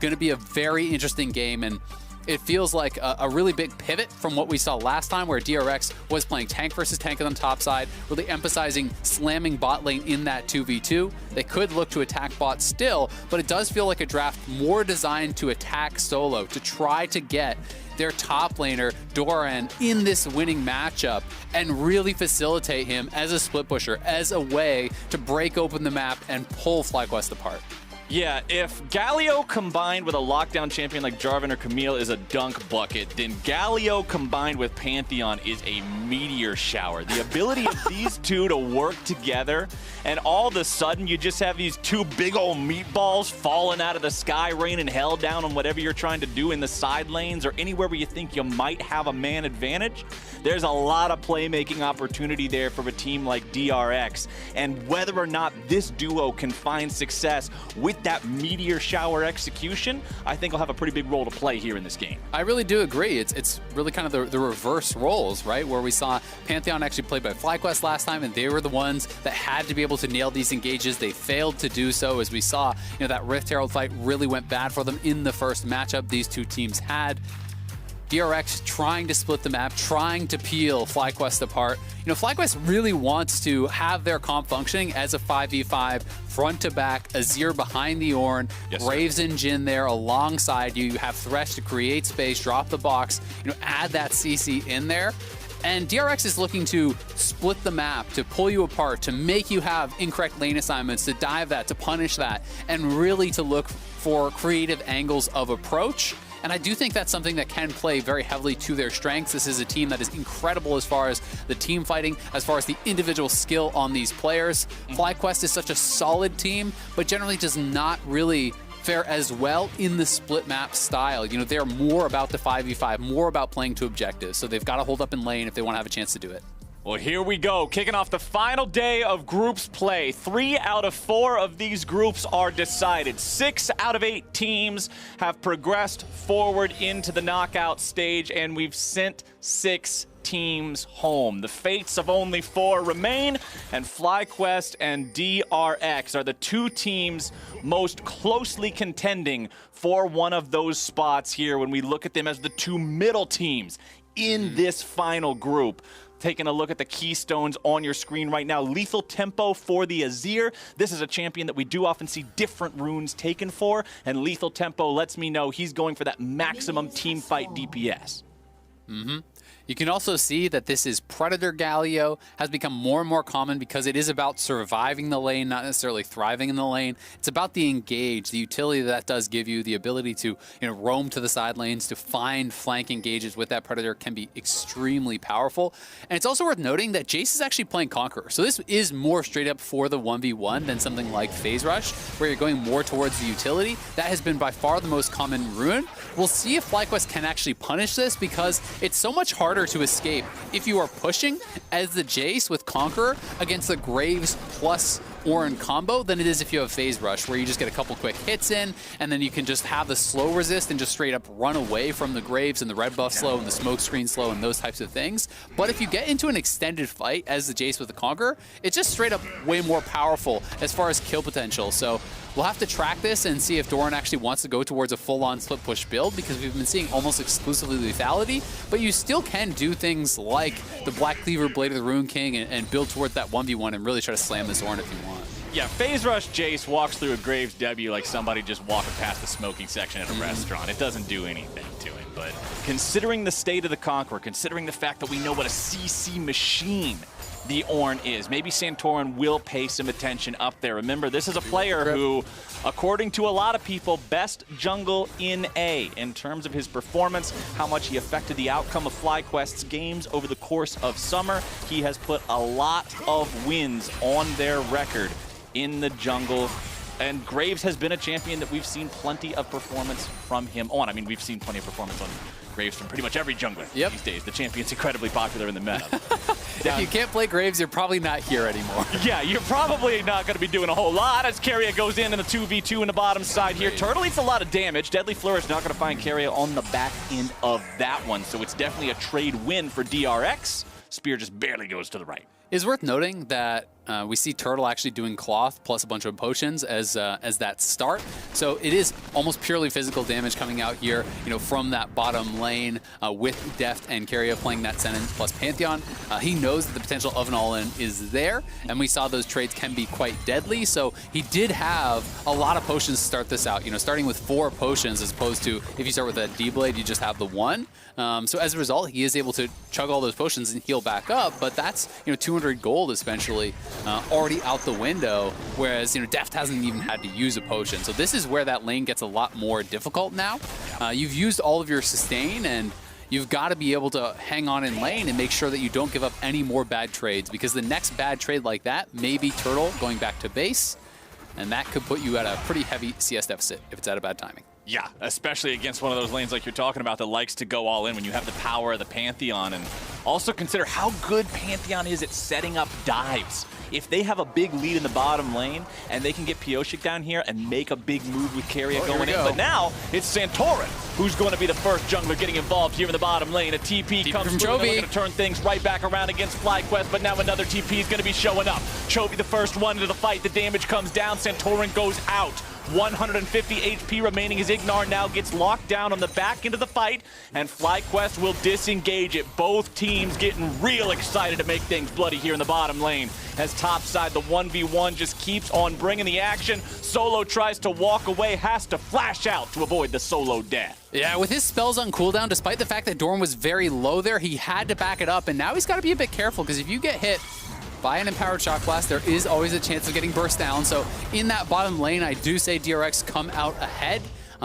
Going to be a very interesting game, and it feels like a really big pivot from what we saw last time, where DRX was playing tank versus tank on the top side, really emphasizing slamming bot lane in that 2v2. They could look to attack bot still, but it does feel like a draft more designed to attack solo, to try to get their top laner, Doran, in this winning matchup and really facilitate him as a split pusher, as a way to break open the map and pull FlyQuest apart. Yeah, if Galio combined with a lockdown champion like Jarvan or Camille is a dunk bucket, then Galio combined with Pantheon is a meteor shower. The ability of these two to work together, and all of a sudden you just have these two big old meatballs falling out of the sky, raining hell down on whatever you're trying to do in the side lanes or anywhere where you think you might have a man advantage. There's a lot of playmaking opportunity there for a team like DRX, and whether or not this duo can find success with that meteor shower execution, I think will have a pretty big role to play here in this game. I really do agree. It's really kind of the reverse roles, right? Where we saw Pantheon actually played by FlyQuest last time, and they were the ones that had to be able to nail these engages. They failed to do so, as we saw, that Rift Herald fight really went bad for them in the first matchup these two teams had. DRX trying to split the map, trying to peel FlyQuest apart. FlyQuest really wants to have their comp functioning as a 5v5, front to back, Azir behind the Ornn, Graves and Jhin there alongside you. You have Thresh to create space, drop the box, add that CC in there. And DRX is looking to split the map, to pull you apart, to make you have incorrect lane assignments, to dive that, to punish that, and really to look for creative angles of approach. And I do think that's something that can play very heavily to their strengths. This is a team that is incredible as far as the team fighting, as far as the individual skill on these players. FlyQuest is such a solid team, but generally does not really fare as well in the split map style. They're more about the 5v5, more about playing to objectives. So they've got to hold up in lane if they want to have a chance to do it. Well, here we go, kicking off the final day of groups play. 3 out of 4 of these groups are decided. 6 out of 8 teams have progressed forward into the knockout stage, and we've sent 6 teams home. The fates of only 4 remain, and FlyQuest and DRX are the 2 teams most closely contending for one of those spots here when we look at them as the 2 middle teams in this final group. Taking a look at the keystones on your screen right now. Lethal Tempo for the Azir. This is a champion that we do often see different runes taken for, and Lethal Tempo lets me know he's going for that maximum team fight DPS. You can also see that this is Predator Galio, has become more and more common because it is about surviving the lane, not necessarily thriving in the lane. It's about the engage, the utility that does give you, the ability to roam to the side lanes, to find flank engages with that Predator can be extremely powerful. And it's also worth noting that Jace is actually playing Conqueror. So this is more straight up for the 1v1 than something like Phase Rush, where you're going more towards the utility. That has been by far the most common rune. We'll see if FlyQuest can actually punish this because it's so much harder to escape if you are pushing as the Jace with Conqueror against the Graves plus Orin combo than it is if you have Phase Rush, where you just get a couple quick hits in, and then you can just have the slow resist and just straight up run away from the Graves and the red buff slow and the smoke screen slow and those types of things. But if you get into an extended fight as the Jace with the Conqueror, it's just straight up way more powerful as far as kill potential. So we'll have to track this and see if Doran actually wants to go towards a full-on split push build, because we've been seeing almost exclusively lethality, but you still can do things like the Black Cleaver, Blade of the Rune King, and build towards that 1v1 and really try to slam this Doran if you want. Yeah, Phase Rush Jace walks through a Graves W like somebody just walking past the smoking section at a restaurant. It doesn't do anything to him, but considering the state of the Conqueror, considering the fact that we know what a CC machine the Ornn is, maybe Santorin will pay some attention up there. Remember, this is a player who, according to a lot of people, best jungle in A in terms of his performance, how much he affected the outcome of FlyQuest's games over the course of summer. He has put a lot of wins on their record in the jungle, and Graves has been a champion that we've seen plenty of performance from him on. I mean, we've seen plenty of performance on Graves from pretty much every jungler these days. The champion's incredibly popular in the meta. If you can't play Graves, you're probably not here anymore. Yeah, you're probably not going to be doing a whole lot as Keria goes in the 2v2 in the bottom side here. Turtle eats a lot of damage. Deadly Flourish not going to find Keria on the back end of that one, so it's definitely a trade win for DRX. Spear just barely goes to the right. It's worth noting that we see Turtle actually doing cloth plus a bunch of potions as that start. So it is almost purely physical damage coming out here, from that bottom lane with Deft and Keria playing that Senin plus Pantheon. He knows that the potential of an all-in is there, and we saw those trades can be quite deadly. So he did have a lot of potions to start this out, starting with 4 potions as opposed to if you start with a D-Blade, you just have the 1. So as a result, he is able to chug all those potions and heal back up, but that's 200 gold essentially already out the window, whereas Deft hasn't even had to use a potion. So this is where that lane gets a lot more difficult now. You've used all of your sustain, and you've got to be able to hang on in lane and make sure that you don't give up any more bad trades, because the next bad trade like that may be Turtle going back to base, and that could put you at a pretty heavy CS deficit if it's at a bad timing. Yeah, especially against one of those lanes like you're talking about that likes to go all in when you have the power of the Pantheon. And also consider how good Pantheon is at setting up dives. If they have a big lead in the bottom lane and they can get Pyosik down here and make a big move with Keria going in. But now it's Santorin who's going to be the first jungler getting involved here in the bottom lane. A TP comes through and they're going to turn things right back around against FlyQuest, but now another TP is going to be showing up. Chovy the first one into the fight. The damage comes down. Santorin goes out. 150 HP remaining as Ignar now gets locked down on the back end of the fight, and FlyQuest will disengage it. Both teams getting real excited to make things bloody here in the bottom lane as topside the 1v1 just keeps on bringing the action. Solo tries to walk away, has to flash out to avoid the solo death. Yeah, with his spells on cooldown, despite the fact that Doran was very low there, he had to back it up, and now he's got to be a bit careful, because if you get hit by an Empowered Shock Blast, there is always a chance of getting burst down. So in that bottom lane, I do say DRX come out ahead.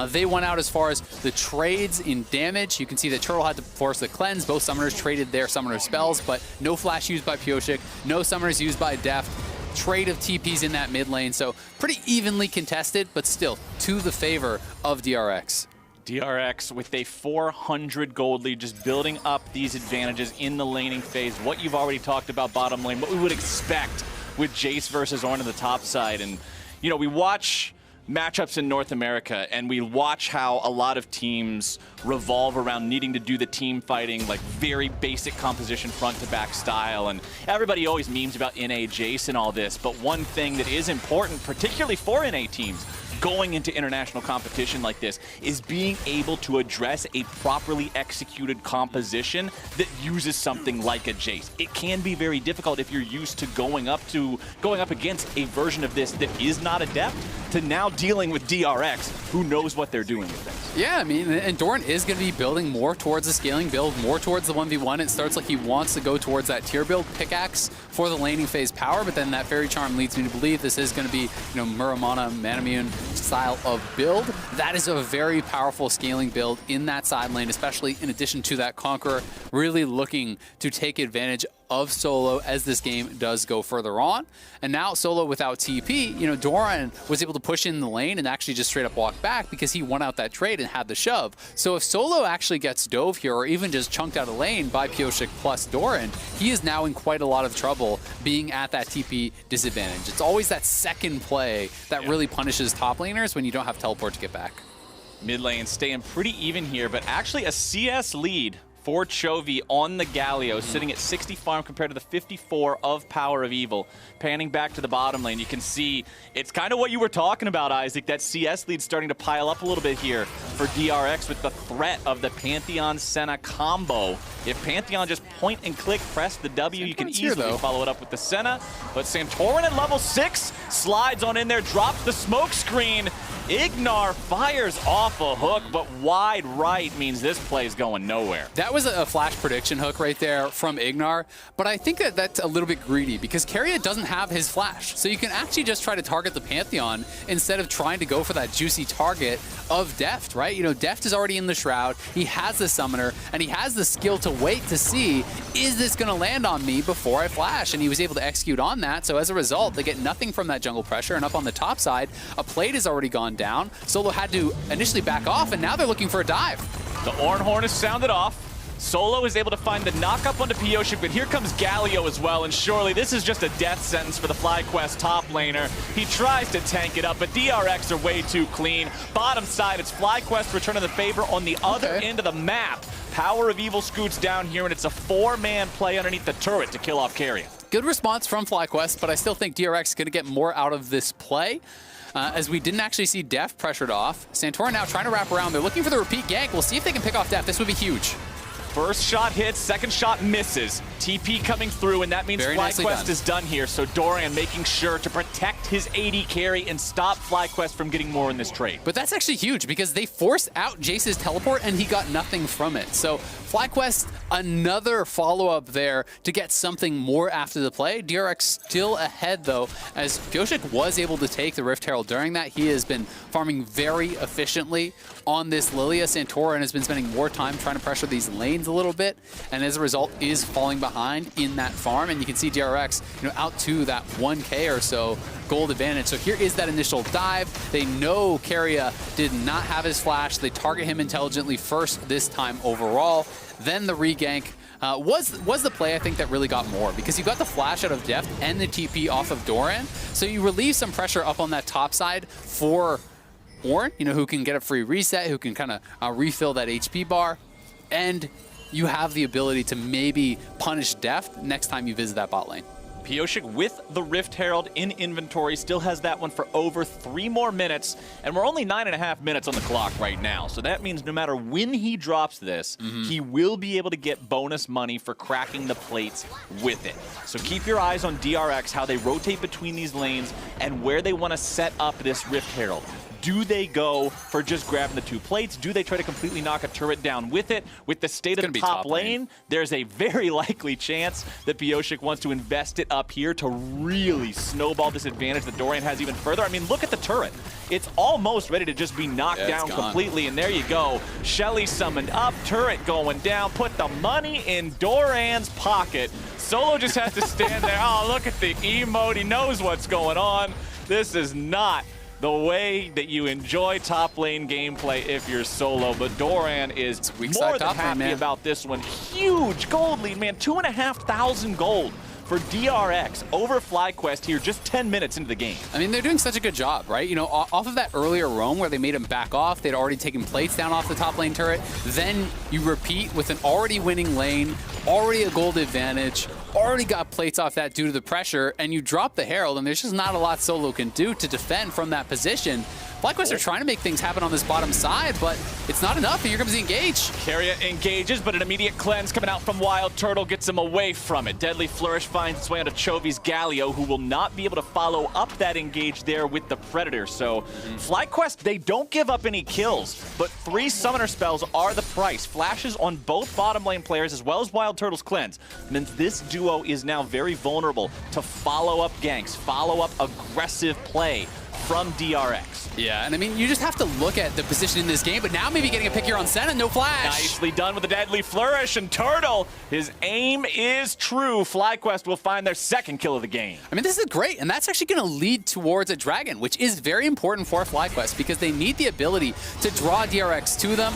They went out as far as the trades in damage. You can see that Turtle had to force the cleanse. Both summoners traded their summoner spells, but no flash used by Pyosik, no summoners used by Deft. Trade of TPs in that mid lane, so pretty evenly contested, but still to the favor of DRX. DRX with a 400 gold lead, just building up these advantages in the laning phase. What you've already talked about bottom lane, what we would expect with Jace versus Ornn on the top side. And, we watch matchups in North America, and we watch how a lot of teams revolve around needing to do the team fighting, like very basic composition front-to-back style, and everybody always memes about NA Jace and all this, but one thing that is important, particularly for NA teams, going into international competition like this, is being able to address a properly executed composition that uses something like a Jace. It can be very difficult if you're used to going up against a version of this that is not adept, to now dealing with DRX, who knows what they're doing with things. Yeah, I mean, and Doran is going to be building more towards the scaling build, more towards the 1v1. It starts like he wants to go towards that tier build pickaxe for the laning phase power, but then that Fairy Charm leads me to believe this is going to be, Muramana, Manamune style of build. That is a very powerful scaling build in that side lane, especially in addition to that Conqueror, really looking to take advantage of Solo as this game does go further on. And now Solo without TP, Doran was able to push in the lane and actually just straight up walk back because he won out that trade and had the shove. So if Solo actually gets dove here or even just chunked out of lane by Pyosik plus Doran, he is now in quite a lot of trouble being at that TP disadvantage. It's always that second play that really punishes top laners when you don't have teleport to get back. Mid lane staying pretty even here, but actually a CS lead for Chovy on the Galio, sitting at 60 farm compared to the 54 of Power of Evil. Panning back to the bottom lane, you can see it's kind of what you were talking about, Isaac. That CS lead starting to pile up a little bit here for DRX with the threat of the Pantheon-Senna combo. If Pantheon just point and click, press the W, you can easily follow it up with the Senna. But Santorin at level 6 slides on in there, drops the smoke screen. Ignar fires off a hook, but wide right means this play is going nowhere. That was a flash prediction hook right there from Ignar, but I think that that's a little bit greedy because Keria doesn't have his flash. So you can actually just try to target the Pantheon instead of trying to go for that juicy target of Deft, right? Deft is already in the Shroud, he has the Summoner, and he has the skill to wait to see, is this gonna land on me before I flash? And he was able to execute on that, so as a result, they get nothing from that jungle pressure, and up on the top side, a plate has already gone down. Solo had to initially back off, and now they're looking for a dive. The Orn Horn is sounded off. Solo is able to find the knock-up onto Pyosik, but here comes Galio as well, and surely this is just a death sentence for the FlyQuest top laner. He tries to tank it up, but DRX are way too clean. Bottom side, it's FlyQuest returning the favor on the other end of the map. Power of Evil scoots down here, and it's a 4-man play underneath the turret to kill off Keria. Good response from FlyQuest, but I still think DRX is going to get more out of this play. As we didn't actually see Deft pressured off. Santorin now trying to wrap around. They're looking for the repeat gank. We'll see if they can pick off Deft. This would be huge. First shot hits, second shot misses. TP coming through, and that means FlyQuest is done here. So Doran making sure to protect his AD carry and stop FlyQuest from getting more in this trade. But that's actually huge because they forced out Jace's teleport and he got nothing from it. So FlyQuest, another follow-up there to get something more after the play. DRX still ahead though, as Pyosik was able to take the Rift Herald during that. He has been farming very efficiently on this Lilia. Santorin has been spending more time trying to pressure these lanes a little bit, and as a result is falling behind in that farm. And you can see DRX out to that 1k or so gold advantage. So here is that initial dive. They know Keria did not have his flash. They target him intelligently first this time overall. Then the regank was the play I think that really got more, because you got the flash out of Deft and the TP off of Doran. So you relieve some pressure up on that top side for Orn, who can get a free reset, who can kind of refill that HP bar. And you have the ability to maybe punish Deft next time you visit that bot lane. Pyosik with the Rift Herald in inventory still has that one for over 3 more minutes, and we're only 9.5 minutes on the clock right now. So that means no matter when he drops this, he will be able to get bonus money for cracking the plates with it. So keep your eyes on DRX, how they rotate between these lanes and where they want to set up this Rift Herald. Do they go for just grabbing the 2 plates? Do they try to completely knock a turret down with it? With the state of the top lane, there's a very likely chance that Pyosik wants to invest it up here to really snowball this advantage that Doran has even further. I mean, look at the turret. It's almost ready to just be knocked down completely, and there you go. Shelly summoned up, turret going down, put the money in Doran's pocket. Solo just has to stand there. Oh, look at the emote. He knows what's going on. This is not the way that you enjoy top lane gameplay if you're Solo, but Doran is more than happy about this one. Huge gold lead, man. 2,500 gold for DRX over FlyQuest here just 10 minutes into the game. I mean, they're doing such a good job, right? You know, off of that earlier roam where they made him back off, they'd already taken plates down off the top lane turret. Then you repeat with an already winning lane, already a gold advantage, already got plates off that due to the pressure, and you drop the Herald, and there's just not a lot Solo can do to defend from that position. FlyQuest are trying to make things happen on this bottom side, but it's not enough. Here comes the engage. Keria engages, but an immediate cleanse coming out from Wild Turtle gets him away from it. Deadly Flourish finds its way onto Chovy's Galio, who will not be able to follow up that engage there with the Predator. So FlyQuest, they don't give up any kills, but 3 summoner spells are the price. Flashes on both bottom lane players as well as Wild Turtle's cleanse means this duo is now very vulnerable to follow up ganks, follow up aggressive play from DRX. Yeah, and I mean, you just have to look at the position in this game, but now maybe getting a pick here on Senna, no flash. Nicely done with the Deadly Flourish, and Turtle, his aim is true. FlyQuest will find their 2nd kill of the game. I mean, this is great, and that's actually going to lead towards a Dragon, which is very important for FlyQuest because they need the ability to draw DRX to them.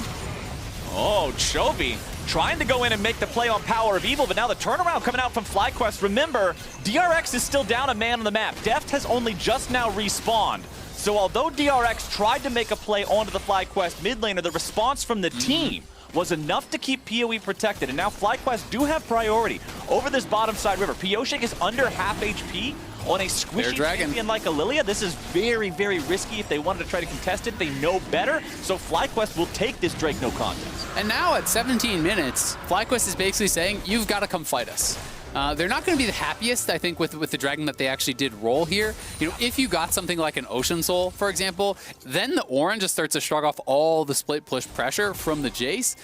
Oh, Chovy trying to go in and make the play on Power of Evil, but now the turnaround coming out from FlyQuest. Remember, DRX is still down a man on the map. Deft has only just now respawned. So although DRX tried to make a play onto the FlyQuest mid laner, the response from the team was enough to keep PoE protected. And now FlyQuest do have priority over this bottom side river. Pyosik is under half HP on a squishy champion like Lilia. This is very, very risky if they wanted to try to contest it. They know better, so FlyQuest will take this Drake no contest. And now at 17 minutes, FlyQuest is basically saying, you've got to come fight us. They're not going to be the happiest, I think, with the Dragon that they actually did roll here. You know, if you got something like an Ocean Soul, for example, then the Orange just starts to shrug off all the split push pressure from the Jace.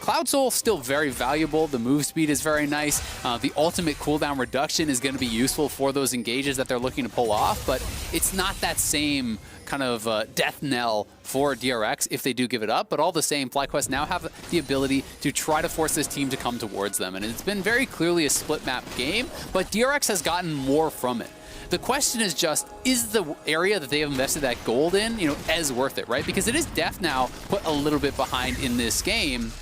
Cloud Soul still very valuable. The move speed is very nice. The ultimate cooldown reduction is going to be useful for those engages that they're looking to pull off, but it's not that same kind of death knell for DRX if they do give it up, but all the same, FlyQuest now have the ability to try to force this team to come towards them, and it's been very clearly a split map game, but DRX has gotten more from it. The question is just, is the area that they have invested that gold in, you know, as worth it, right? Because it is Deft now put a little bit behind in this game,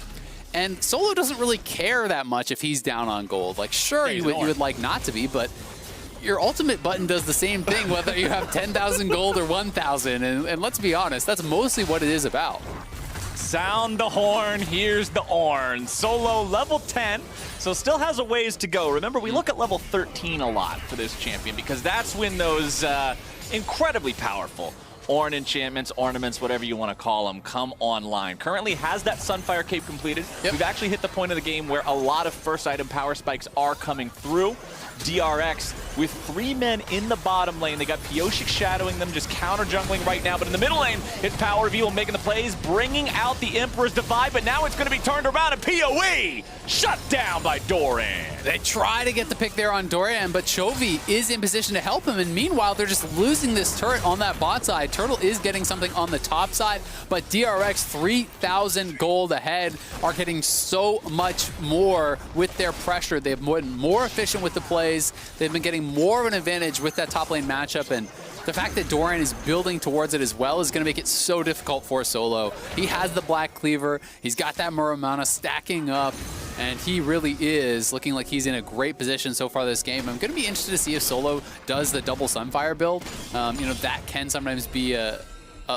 and Solo doesn't really care that much if he's down on gold. Like, sure, you would like not to be, but your ultimate button does the same thing whether you have 10,000 gold or 1,000, and let's be honest, that's mostly what it is about. Sound the horn, here's the Orn. Solo level 10, so still has a ways to go. Remember, we look at level 13 a lot for this champion because that's when those incredibly powerful Orn enchantments, ornaments, whatever you want to call them, come online. Currently has that Sunfire Cape completed. We've actually hit the point of the game where a lot of first item power spikes are coming through. DRX with 3 men in the bottom lane. They got Pyosik shadowing them, just counter jungling right now. But in the middle lane, it's Power of Evil making the plays, bringing out the Emperor's Divide. But now it's going to be turned around, and PoE shut down by Doran. They try to get the pick there on Doran, but Chovy is in position to help him. And meanwhile, they're just losing this turret on that bot side. Turtle is getting something on the top side, but DRX 3,000 gold ahead are getting so much more with their pressure. They've been more efficient with the plays. They've been getting more of an advantage with that top lane matchup, and the fact that Doran is building towards it as well is going to make it so difficult for Solo. He has the Black Cleaver, he's got that Muramana stacking up, and he really is looking like he's in a great position so far this game. I'm going to be interested to see if Solo does the double Sunfire build. You know, that can sometimes be a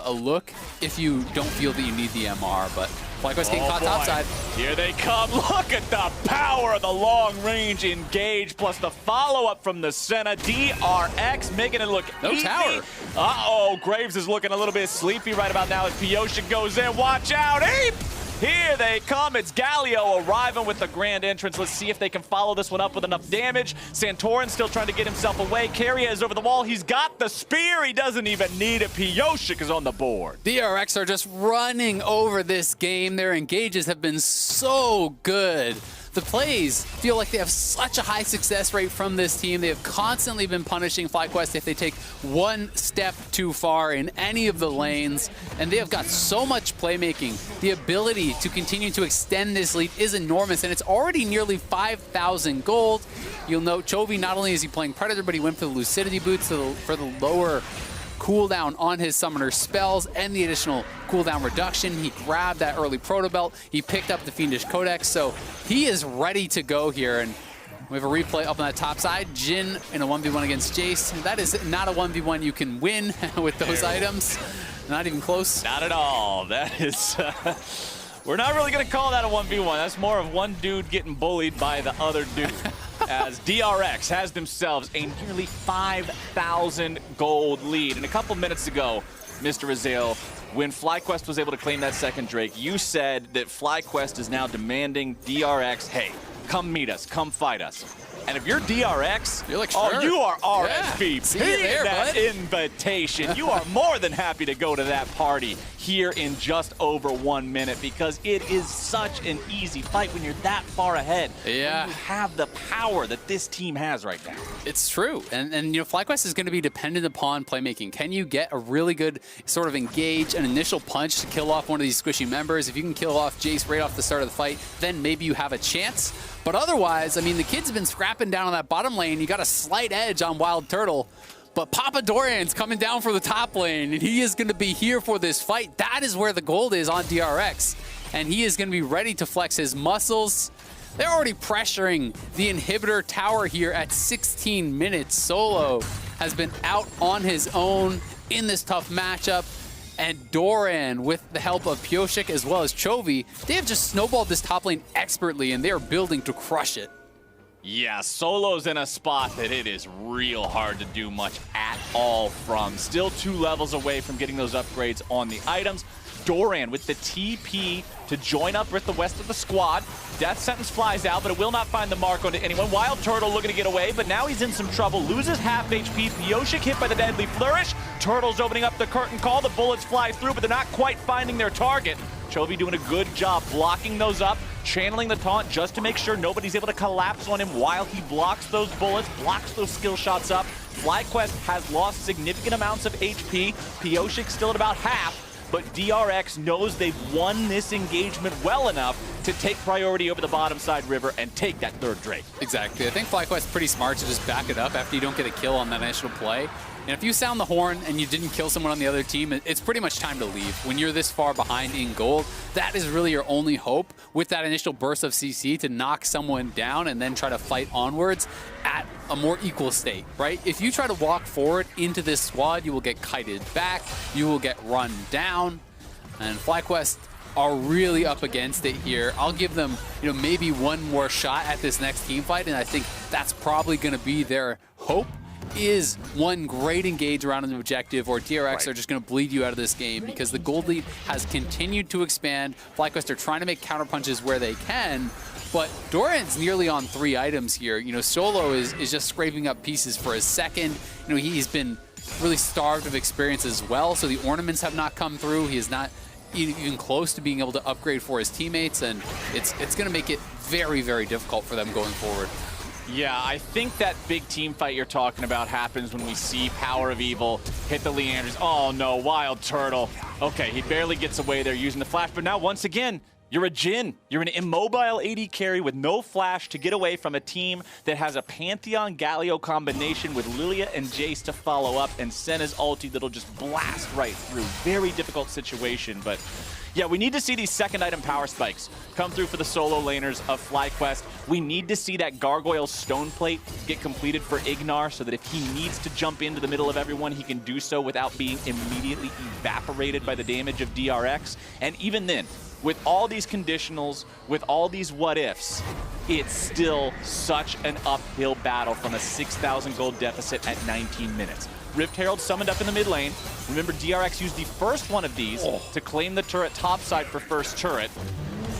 look if you don't feel that you need the MR, but FlyQuest getting caught topside. Here they come. Look at the power of the long-range engage, plus the follow-up from the Senna. DRX making it look easy. Tower. Uh-oh, Graves is looking a little bit sleepy right about now as Pyosik goes in. Watch out, Ape! Here they come. It's Galio arriving with the grand entrance. Let's see if they can follow this one up with enough damage. Santorin still trying to get himself away. Keria is over the wall. He's got the spear. He doesn't even need it. Pyosik is on the board. DRX are just running over this game. Their engages have been so good. The plays feel like they have such a high success rate from this team. They have constantly been punishing FlyQuest if they take one step too far in any of the lanes, and they have got so much playmaking. The ability to continue to extend this lead is enormous, and it's already nearly 5,000 gold. You'll note Chovy, not only is he playing Predator, but he went for the Lucidity Boots for the lower cooldown on his summoner spells and the additional cooldown reduction. He grabbed that early Proto Belt. He picked up the Fiendish Codex, so he is ready to go here. And We have a replay up on that top side. Jin in a 1v1 against Jace. That is not a 1v1 you can win with those items. Not even close. Not at all. That is... we're not really going to call that a 1v1. That's more of one dude getting bullied by the other dude. As DRX has themselves a nearly 5,000 gold lead. And a couple minutes ago, Mr. Raziel, when FlyQuest was able to claim that second Drake, you said that FlyQuest is now demanding DRX, hey, come meet us, come fight us. And if you're DRX, you're like, oh, sure. you are Yeah. RSVP. See you there, that bud. invitation. You are more than happy to go to that party here in just over 1 minute because it is such an easy fight when you're that far ahead. Yeah. When you have the power that this team has right now. It's true. And you know, FlyQuest is going to be dependent upon playmaking. Can you get a really good sort of engage, an initial punch to kill off one of these squishy members? If you can kill off Jace right off the start of the fight, then maybe you have a chance. But otherwise, I mean, the kids have been scrapping down on that bottom lane. You got a slight edge on Wild Turtle. But Papa Dorian's coming down for the top lane, and he is going to be here for this fight. That is where the gold is on DRX. And he is going to be ready to flex his muscles. They're already pressuring the inhibitor tower here at 16 minutes. Solo has been out on his own in this tough matchup. And Doran, with the help of Pioshik as well as Chovy, they have just snowballed this top lane expertly, and they are building to crush it. Yeah, Solo's in a spot that it is real hard to do much at all from. Still 2 levels away from getting those upgrades on the items. Doran with the TP to join up with the rest of the squad. Death Sentence flies out, but it will not find the mark onto anyone. Wild Turtle looking to get away, but now he's in some trouble. Loses half HP. Pioshik hit by the Deadly Flourish. Turtle's opening up the curtain call. The bullets fly through, but they're not quite finding their target. Chovy doing a good job blocking those up, channeling the taunt just to make sure nobody's able to collapse on him while he blocks those bullets, blocks those skill shots up. FlyQuest has lost significant amounts of HP. Pioshik still at about half. But DRX knows they've won this engagement well enough to take priority over the bottom side river and take that third Drake. Exactly. I think FlyQuest's pretty smart to just back it up after you don't get a kill on that initial play. And if you sound the horn and you didn't kill someone on the other team, it's pretty much time to leave. When you're this far behind in gold, that is really your only hope with that initial burst of CC to knock someone down and then try to fight onwards at a more equal state, right? If you try to walk forward into this squad, you will get kited back, you will get run down, and FlyQuest are really up against it here. I'll give them, you know, maybe one more shot at this next team fight, and I think that's probably going to be their hope, is one great engage around an objective, or DRX are just going to bleed you out of this game because the gold lead has continued to expand. FlyQuest are trying to make counterpunches where they can, but Doran's nearly on 3 items here. You know, Solo is just scraping up pieces for his second. You know, he's been really starved of experience as well, so the ornaments have not come through. He is not even close to being able to upgrade for his teammates, and it's going to make it very, very difficult for them going forward. Yeah, I think that big team fight you're talking about happens when we see Power of Evil hit the Leanders. Oh no, Wild Turtle. Okay, he barely gets away there using the flash, but now once again, you're a Jin. You're an immobile AD carry with no flash to get away from a team that has a Pantheon Galio combination with Lilia and Jace to follow up, and Senna's ulti that'll just blast right through. Very difficult situation, but yeah, we need to see these second item power spikes come through for the solo laners of FlyQuest. We need to see that Gargoyle Stone Plate get completed for Ignar so that if he needs to jump into the middle of everyone, he can do so without being immediately evaporated by the damage of DRX. And even then, with all these conditionals, with all these what-ifs, it's still such an uphill battle from a 6,000 gold deficit at 19 minutes. Rift Herald summoned up in the mid lane. Remember, DRX used the first one of these to claim the turret topside for first turret.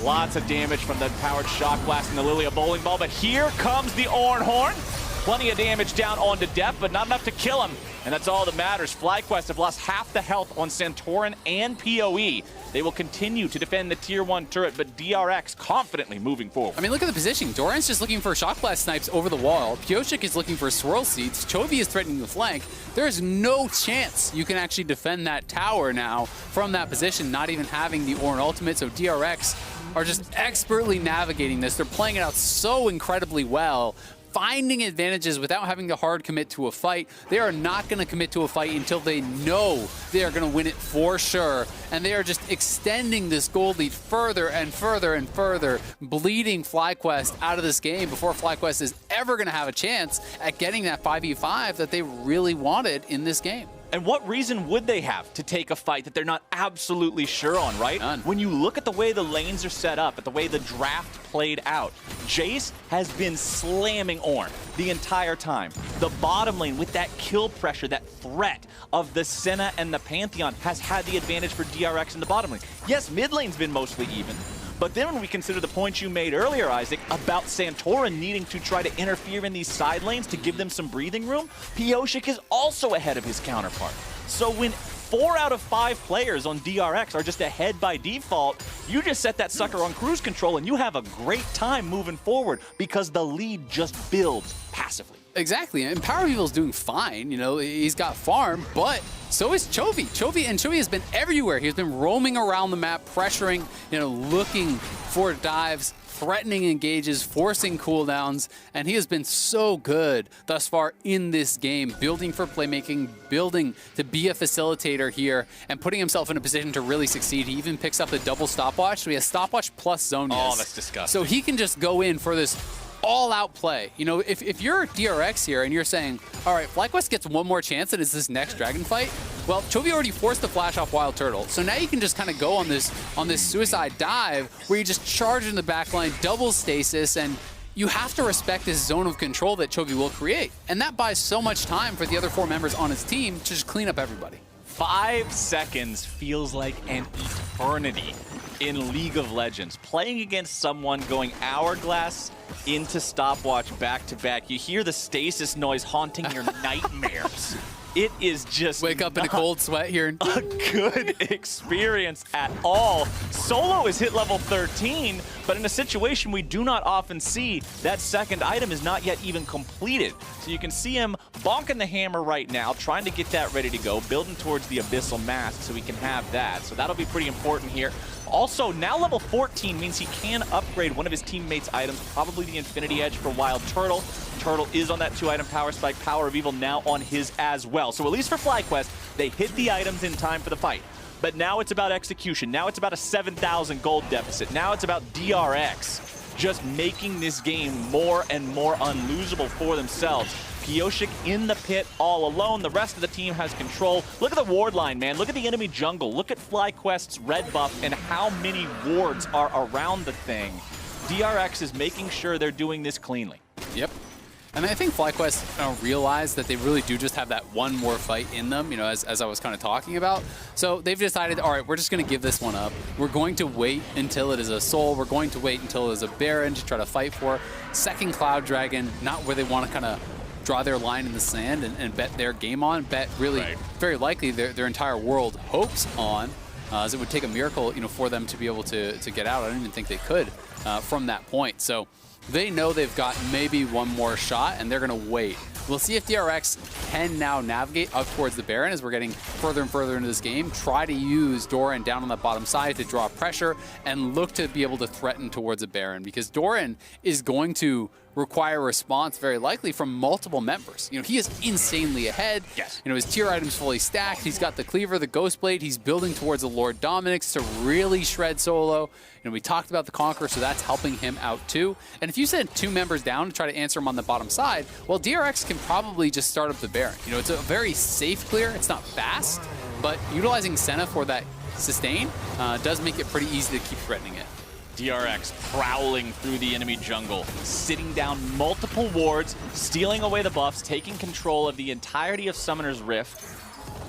Lots of damage from the powered Shock Blast and the Lilia Bowling Ball, but here comes the Ornhorn. Plenty of damage down onto Def, but not enough to kill him. And that's all that matters. FlyQuest have lost half the health on Santorin and PoE. They will continue to defend the Tier 1 turret, but DRX confidently moving forward. I mean, look at the positioning. Doran's just looking for Shock Blast snipes over the wall. Pioshik is looking for swirl seeds. Chovy is threatening the flank. There is no chance you can actually defend that tower now from that position, not even having the Ornn ultimate. So DRX are just expertly navigating this. They're playing it out so incredibly well. finding advantages without having to hard commit to a fight. They are not going to commit to a fight until they know they are going to win it for sure. And they are just extending this gold lead further and further and further, bleeding FlyQuest out of this game before FlyQuest is ever going to have a chance at getting that 5v5 that they really wanted in this game. And what reason would they have to take a fight that they're not absolutely sure on, right? None. When you look at the way the lanes are set up, at the way the draft played out, Jace has been slamming Ornn the entire time. The bottom lane with that kill pressure, that threat of the Senna and the Pantheon has had the advantage for DRX in the bottom lane. Yes, mid lane's been mostly even. But then when we consider the points you made earlier, Isaac, about Santorin needing to try to interfere in these side lanes to give them some breathing room, Pyosik is also ahead of his counterpart. So when 4 out of 5 players on DRX are just ahead by default, you just set that sucker on cruise control and you have a great time moving forward because the lead just builds passively. Exactly, and Power Evil's doing fine. You know, he's got farm, but so is Chovy. Chovy has been everywhere. He's been roaming around the map, pressuring, you know, looking for dives, threatening engages, forcing cooldowns, and he has been so good thus far in this game, building for playmaking, building to be a facilitator here, and putting himself in a position to really succeed. He even picks up the double stopwatch, so he has stopwatch plus Zhonya's. Oh, that's disgusting. So he can just go in for this all-out play. You know, if you're DRX here and you're saying, all right, FlyQuest gets one more chance and it's this next dragon fight, well, Chovy already forced the flash off Wild Turtle, so now you can just kind of go on this suicide dive where you just charge in the backline, double stasis, and you have to respect this zone of control that Chovy will create. And that buys so much time for the other 4 members on his team to just clean up everybody. 5 seconds feels like an eternity in League of Legends. Playing against someone going hourglass into stopwatch back-to-back, you hear the stasis noise haunting your nightmares. It is just wake up in a cold sweat here. A good experience at all. Solo is hit level 13, but in a situation we do not often see, that second item is not yet even completed. So you can see him bonking the hammer right now, trying to get that ready to go, building towards the Abyssal Mask so he can have that. So that'll be pretty important here. Also, now level 14 means he can upgrade one of his teammates' items, probably the Infinity Edge for Wild Turtle. Turtle is on that 2-item power spike. Power of Evil now on his as well. So at least for FlyQuest, they hit the items in time for the fight. But now it's about execution. Now it's about a 7,000 gold deficit. Now it's about DRX just making this game more and more unlosable for themselves. Pyosik in the pit all alone. The rest of the team has control. Look at the ward line, man. Look at the enemy jungle. Look at FlyQuest's red buff and how many wards are around the thing. DRX is making sure they're doing this cleanly. Yep. And I think FlyQuest realized that they really do just have that one more fight in them, you know, as I was kind of talking about. So they've decided, all right, we're just going to give this one up. We're going to wait until it is a soul. We're going to wait until it is a Baron to try to fight for. Second Cloud Dragon, not where they want to kind of draw their line in the sand and bet their game on, bet really very likely their entire world hopes on, as it would take a miracle, you know, for them to be able to get out. I don't even think they could from that point. So they know they've got maybe one more shot, and they're going to wait. We'll see if DRX can now navigate up towards the Baron as we're getting further and further into this game. Try to use Doran down on the bottom side to draw pressure and look to be able to threaten towards a Baron, because Doran is going to require a response very likely from multiple members. You know, he is insanely ahead. Yes. You know, his tier items fully stacked. He's got the Cleaver, the Ghost Blade. He's building towards the Lord Dominic's to really shred Solo. You know, we talked about the Conqueror, so that's helping him out too. And if you send 2 members down to try to answer him on the bottom side, well, DRX can probably just start up the Baron. You know, it's a very safe clear. It's not fast, but utilizing Senna for that sustain does make it pretty easy to keep threatening it. DRX prowling through the enemy jungle, sitting down multiple wards, stealing away the buffs, taking control of the entirety of Summoner's Rift.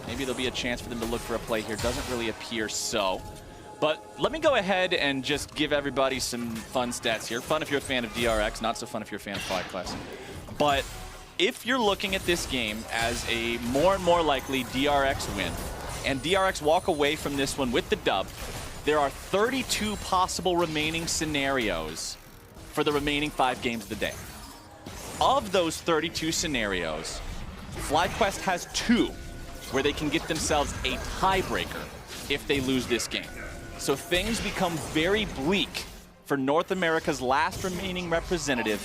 Maybe there'll be a chance for them to look for a play here. Doesn't really appear so. But let me go ahead and just give everybody some fun stats here. Fun if you're a fan of DRX, not so fun if you're a fan of FlyQuest. But if you're looking at this game as a more and more likely DRX win, and DRX walk away from this one with the dub, there are 32 possible remaining scenarios for the remaining 5 games of the day. Of those 32 scenarios, FlyQuest has 2 where they can get themselves a tiebreaker if they lose this game. So things become very bleak for North America's last remaining representative,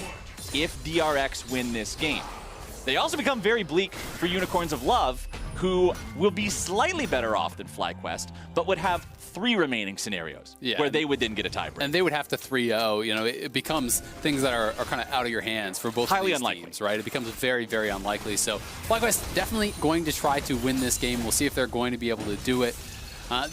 if DRX win this game. They also become very bleak for Unicorns of Love, who will be slightly better off than FlyQuest, but would have 3 remaining scenarios where they would then get a tiebreak. And they would have to 3-0. You know, it becomes things that are kind of out of your hands for both Highly of these unlikely. teams, right? It becomes very, very unlikely. So FlyQuest definitely going to try to win this game. We'll see if they're going to be able to do it.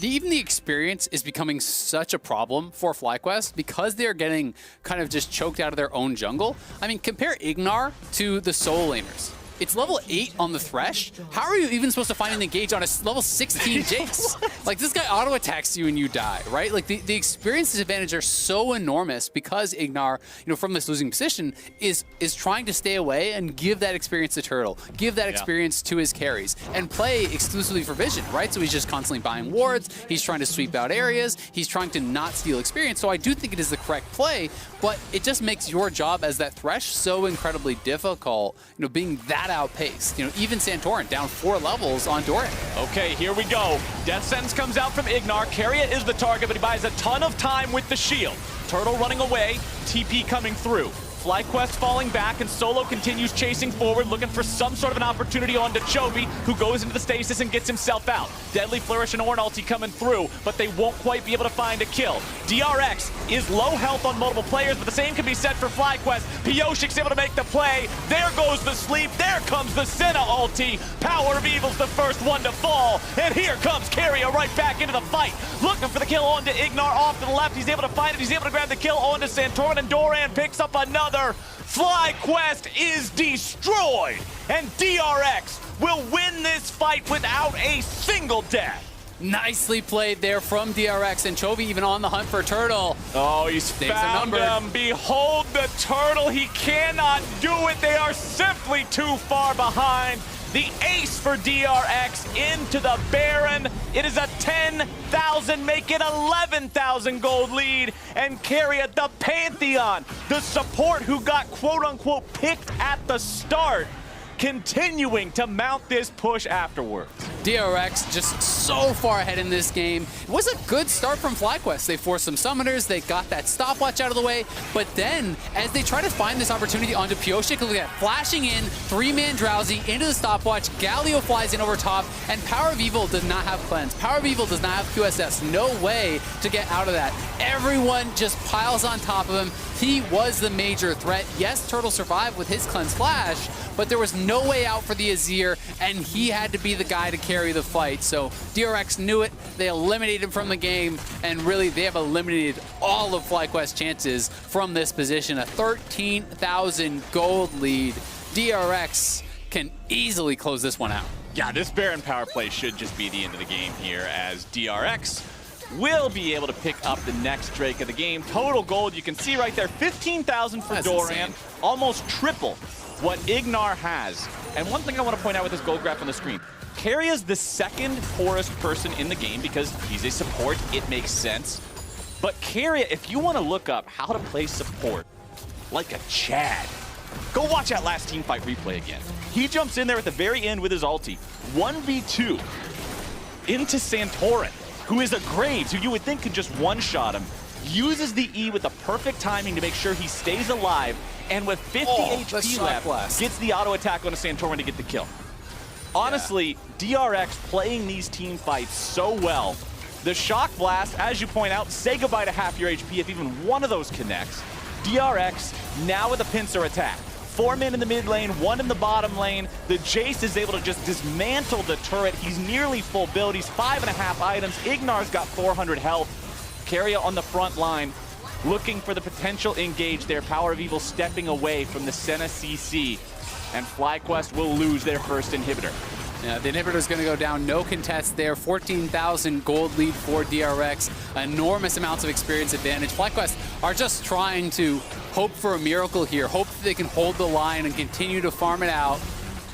Even the experience is becoming such a problem for FlyQuest because they're getting kind of just choked out of their own jungle. I mean, compare Ignar to the solo laners. It's level 8 on the Thresh. How are you even supposed to find an engage on a level 16 Jace? Like, this guy auto-attacks you and you die, right? Like, the experience disadvantage are so enormous because Ignar, you know, from this losing position, is trying to stay away and give that experience to Turtle, give that experience to his carries, and play exclusively for Vision, right? So he's just constantly buying wards, he's trying to sweep out areas, he's trying to not steal experience. So I do think it is the correct play, but it just makes your job as that Thresh so incredibly difficult, you know, being that outpaced. You know, even Santorin down 4 levels on Doran. Okay, here we go. Death Sentence comes out from Ignar. Keria is the target, but he buys a ton of time with the shield. Turtle running away, TP coming through. FlyQuest falling back, and Solo continues chasing forward, looking for some sort of an opportunity onto Chovy, who goes into the stasis and gets himself out. Deadly Flourish and Ornn ulti coming through, but they won't quite be able to find a kill. DRX is low health on multiple players, but the same can be said for FlyQuest. Pioshik's able to make the play. There goes the sleep. There comes the Senna ulti. Power of Evil's the first one to fall, and here comes Keria right back into the fight, looking for the kill onto Ignar off to the left. He's able to find it. He's able to grab the kill onto Santorin, and Doran picks up another. FlyQuest is destroyed, and DRX will win this fight without a single death. Nicely played there from DRX, and Chovy even on the hunt for Turtle. Oh, he's found him. Behold the Turtle. He cannot do it. They are simply too far behind. The ace for DRX into the Baron. It is a 10,000, make it 11,000 gold lead. And Keria, the Pantheon, the support who got quote-unquote picked at the start, continuing to mount this push afterwards. DRX just so far ahead in this game. It was a good start from FlyQuest. They forced some summoners, they got that stopwatch out of the way, but then as they try to find this opportunity onto Pioshik, look at flashing in, 3-man Drowsy into the stopwatch, Galio flies in over top, and Power of Evil does not have cleanse. Power of Evil does not have QSS. No way to get out of that. Everyone just piles on top of him. He was the major threat. Yes, Turtle survived with his cleanse flash, but there was no way out for the Azir, and he had to be the guy to carry the fight. So DRX knew it. They eliminated him from the game, and really they have eliminated all of FlyQuest's chances from this position. A 13,000 gold lead. DRX can easily close this one out. Yeah, this Baron power play should just be the end of the game here, as DRX will be able to pick up the next Drake of the game. Total gold, you can see right there, 15,000 for Doran, insane. Almost triple what Ignar has. And one thing I want to point out with this gold graph on the screen, Keria's the second poorest person in the game because he's a support, it makes sense. But Keria, if you want to look up how to play support like a Chad, go watch that last team fight replay again. He jumps in there at the very end with his ulti, 1v2 into Santorin, who is a Graves, who you would think could just one-shot him, uses the E with the perfect timing to make sure he stays alive, and with 50 HP left, gets the auto attack onto Santorin to get the kill. Honestly, DRX playing these team fights so well. The Shock Blast, as you point out, say goodbye to half your HP if even one of those connects. DRX now with a pincer attack. 4 men in the mid lane, 1 in the bottom lane. The Jace is able to just dismantle the turret. He's nearly full build. He's 5.5 items. Ignar's got 400 health. Keria on the front line, looking for the potential engage there. Power of Evil stepping away from the Senna CC. And FlyQuest will lose their first inhibitor. Yeah, the inhibitor's going to go down, no contest there. 14,000 gold lead for DRX. Enormous amounts of experience advantage. FlyQuest are just trying to hope for a miracle here. Hope that they can hold the line and continue to farm it out.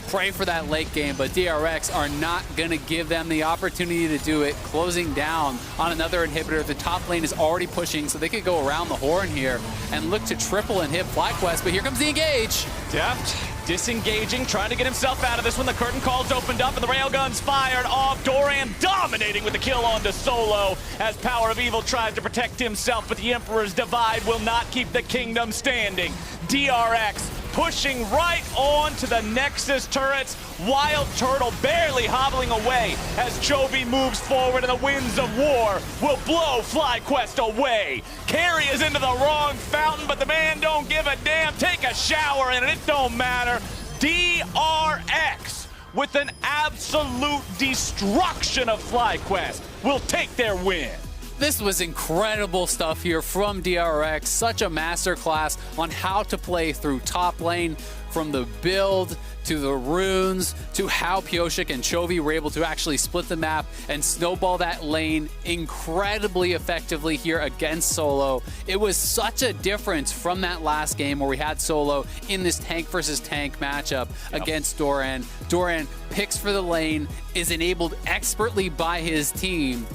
Pray for that late game, but DRX are not going to give them the opportunity to do it. Closing down on another inhibitor. The top lane is already pushing, so they could go around the horn here and look to triple and hit FlyQuest, but here comes the engage. Deft disengaging, trying to get himself out of this one. The curtain calls opened up and the railguns fired off. Doran dominating with the kill onto Solo as Power of Evil tries to protect himself, but the Emperor's Divide will not keep the kingdom standing. DRX pushing right on to the Nexus turrets. Wild Turtle barely hobbling away as Chovy moves forward and the winds of war will blow FlyQuest away. Carry is into the wrong fountain, but the man don't give a damn. Take a shower in it, it don't matter. DRX with an absolute destruction of FlyQuest will take their win. This was incredible stuff here from DRX. Such a masterclass on how to play through top lane, from the build to the runes to how Pyosik and Chovy were able to actually split the map and snowball that lane incredibly effectively here against Solo. It was such a difference from that last game where we had Solo in this tank versus tank matchup against Doran. Doran picks for the lane, is enabled expertly by his team,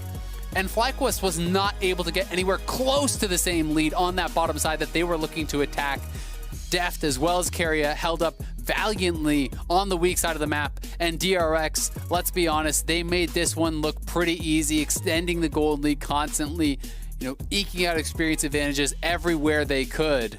and FlyQuest was not able to get anywhere close to the same lead on that bottom side that they were looking to attack. Deft as well as Keria held up valiantly on the weak side of the map, and DRX, let's be honest, they made this one look pretty easy, extending the gold lead constantly, eking out experience advantages everywhere they could.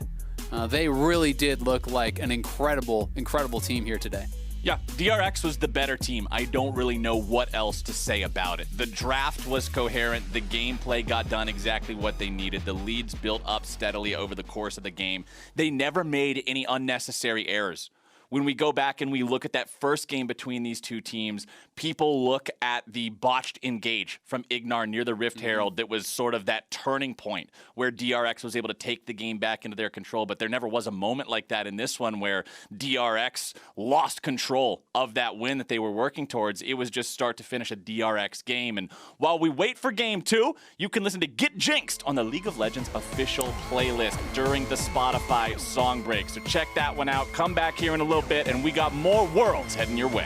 They really did look like an incredible, incredible team here today. Yeah, DRX was the better team. I don't really know what else to say about it. The draft was coherent. The gameplay got done exactly what they needed. The leads built up steadily over the course of the game. They never made any unnecessary errors. When we go back and we look at that first game between these two teams, people look at the botched engage from Ignar near the Rift Herald that was sort of that turning point where DRX was able to take the game back into their control, but there never was a moment like that in this one where DRX lost control of that win that they were working towards. It was just start to finish a DRX game. And while we wait for game 2, you can listen to Get Jinxed on the League of Legends official playlist during the Spotify song break. So check that one out. Come back here in a little bit, and we got more Worlds heading your way.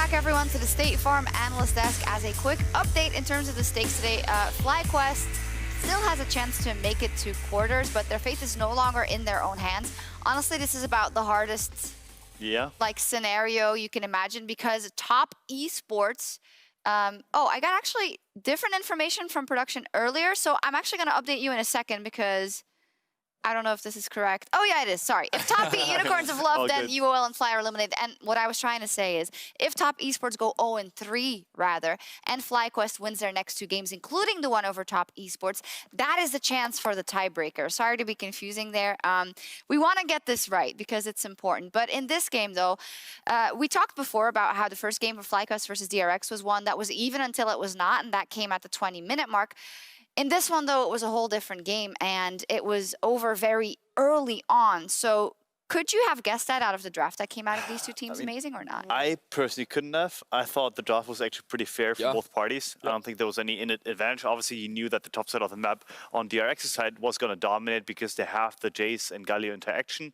back, everyone, to the State Farm Analyst Desk. As a quick update in terms of the stakes today, FlyQuest still has a chance to make it to quarters, but their fate is no longer in their own hands. Honestly, this is about the hardest scenario you can imagine, because top esports. I got actually different information from production earlier, so I'm actually going to update you in a second because I don't know if this is correct. Oh, yeah, it is. Sorry. If top beat Unicorns of Love, then UOL and FLICKR are eliminated. And what I was trying to say is, if top esports go 0-3, rather, and FlyQuest wins their next 2 games, including the one over top esports, that is the chance for the tiebreaker. Sorry to be confusing there. We want to get this right because it's important. But in this game, though, we talked before about how the first game for FlyQuest versus DRX was one that was even until it was not, and that came at the 20-minute mark. In this one, though, it was a whole different game, and it was over very early on. So could you have guessed that out of the draft that came out of these two teams? Amazing or not? I personally couldn't have. I thought the draft was actually pretty fair for both parties. I don't think there was any advantage. Obviously, you knew that the top side of the map on DRX's side was going to dominate because they have the Jace and Galio interaction.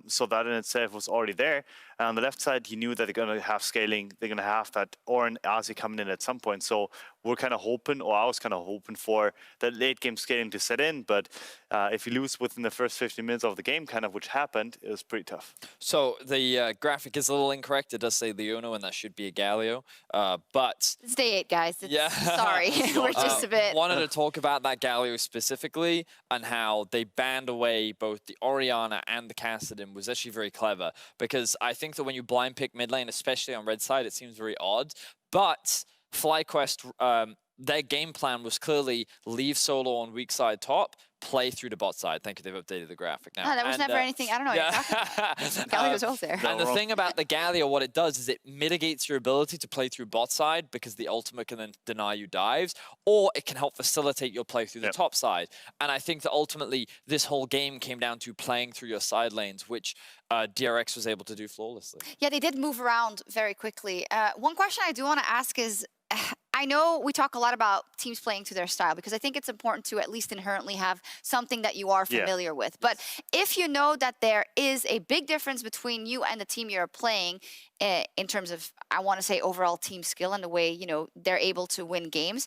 So that in itself was already there. And on the left side, you knew that they're going to have scaling. They're going to have that Oren Azi coming in at some point. So we're kind of hoping, or I was kind of hoping for that late game scaling to set in. But if you lose within the first 15 minutes of the game, kind of which happened, it was pretty tough. So the graphic is a little incorrect. It does say Leono, and that should be a Galio. But it's day 8, guys. Sorry, we're just a bit. Wanted to talk about that Galio specifically and how they banned away both the Orianna and the Kassadin was actually very clever, because I think that when you blind pick mid lane, especially on red side, it seems very odd. But FlyQuest, their game plan was clearly leave solo on weak side top, play through the bot side. Thank you, they've updated the graphic now. That was never anything. I don't know what you're talking about. Galio's also there. And the thing about the Galio, what it does is it mitigates your ability to play through bot side, because the ultimate can then deny you dives, or it can help facilitate your play through the top side. And I think that ultimately this whole game came down to playing through your side lanes, which DRX was able to do flawlessly. Yeah, they did move around very quickly. One question I do want to ask is, I know we talk a lot about teams playing to their style, because I think it's important to at least inherently have something that you are familiar with. But if you know that there is a big difference between you and the team you're playing in terms of, I want to say, overall team skill and the way, you know, they're able to win games,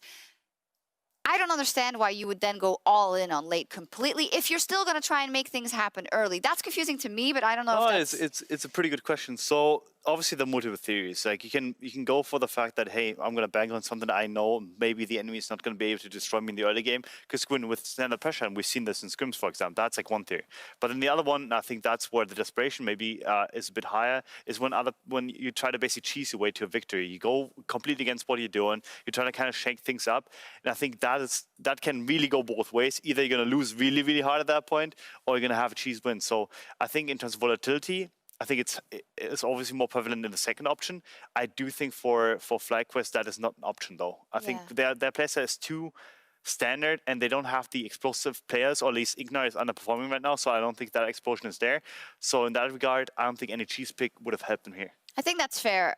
I don't understand why you would then go all in on late completely if you're still going to try and make things happen early. That's confusing to me, but I don't know if that's... It's a pretty good question. So obviously the multiple theories, like you can go for the fact that, hey, I'm going to bank on something that I know maybe the enemy is not going to be able to destroy me in the early game, because when with standard pressure, and we've seen this in scrims, for example, that's like one theory. But then the other one, I think that's where the desperation maybe is a bit higher, is when you try to basically cheese your way to a victory. You go completely against what you're doing. You're trying to kind of shake things up, and I think that can really go both ways. Either you're going to lose really, really hard at that point, or you're going to have a cheese win. So I think in terms of volatility, I think it's obviously more prevalent in the second option. I do think for FlyQuest that is not an option, though. I think their playstyle is too standard, and they don't have the explosive players, or at least Ignar is underperforming right now, so I don't think that explosion is there. So in that regard, I don't think any cheese pick would have helped them here. I think that's fair.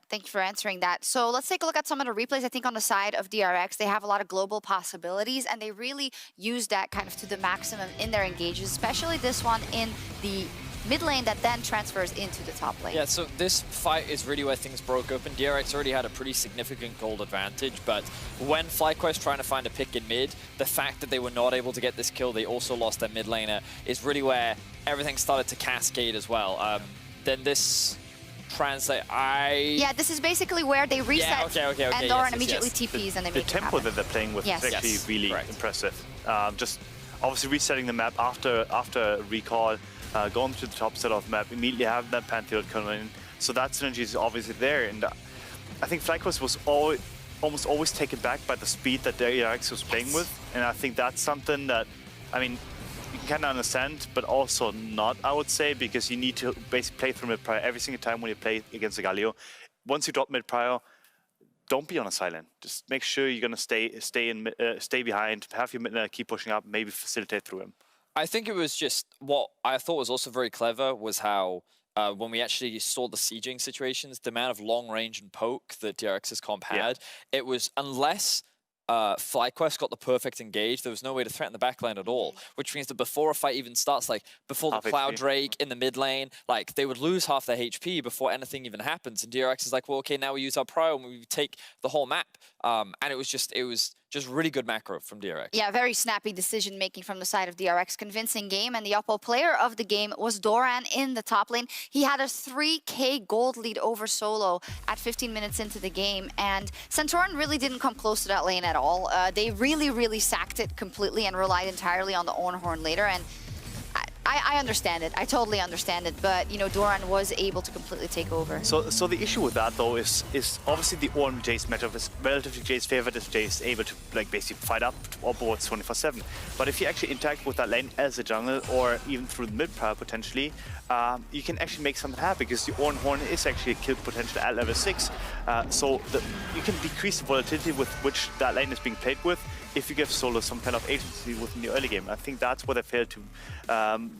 Thank you for answering that. So let's take a look at some of the replays. I think on the side of DRX, they have a lot of global possibilities, and they really use that kind of to the maximum in their engages, especially this one in the mid lane that then transfers into the top lane. Yeah, so this fight is really where things broke open. DRX already had a pretty significant gold advantage, but when FlyQuest trying to find a pick in mid, the fact that they were not able to get this kill, they also lost their mid laner, is really where everything started to cascade as well. Then this translate, Yeah, this is basically where they reset and Doran immediately TPs and they make the tempo that they're playing with is actually really impressive. Just obviously resetting the map after recall, going to the top side of the map, immediately having that Pantheon coming in. So that synergy is obviously there, and I think FlyQuest was almost always taken back by the speed that DRX was playing with, and I think that's something that, I mean, you can kind of understand, but also not, I would say, because you need to basically play through mid-prior every single time when you play against the Galio. Once you drop mid-prior, don't be on a silent. Just make sure you're going to stay behind, have your mid keep pushing up, maybe facilitate through him. I think it was just what I thought was also very clever was how when we actually saw the sieging situations, the amount of long range and poke that DRX's comp had, it was, unless FlyQuest got the perfect engage. There was no way to threaten the backline at all, which means that before a fight even starts, like before the Cloud Drake in the mid lane, like they would lose half their HP before anything even happens. And DRX is like, well, okay, now we use our Pro and we take the whole map. And it was just really good macro from DRX. Yeah, very snappy decision making from the side of DRX. Convincing game, and the Oppo player of the game was Doran in the top lane. He had a 3k gold lead over Solo at 15 minutes into the game, and Centauran really didn't come close to that lane at all. They really sacked it completely and relied entirely on the Ornhorn later, and I understand it. I totally understand it, but you know, Doran was able to completely take over. So the issue with that though is obviously the Ornn Jace matchup is relatively Jace's favorite, as Jace able to like basically fight up all boards 24/7. But if you actually interact with that lane as a jungle or even through the mid power potentially, you can actually make something happen because the Ornhorn is actually a kill potential at level 6. So you can decrease the volatility with which that lane is being played with if you give Solo some kind of agency within the early game. I think that's where they failed to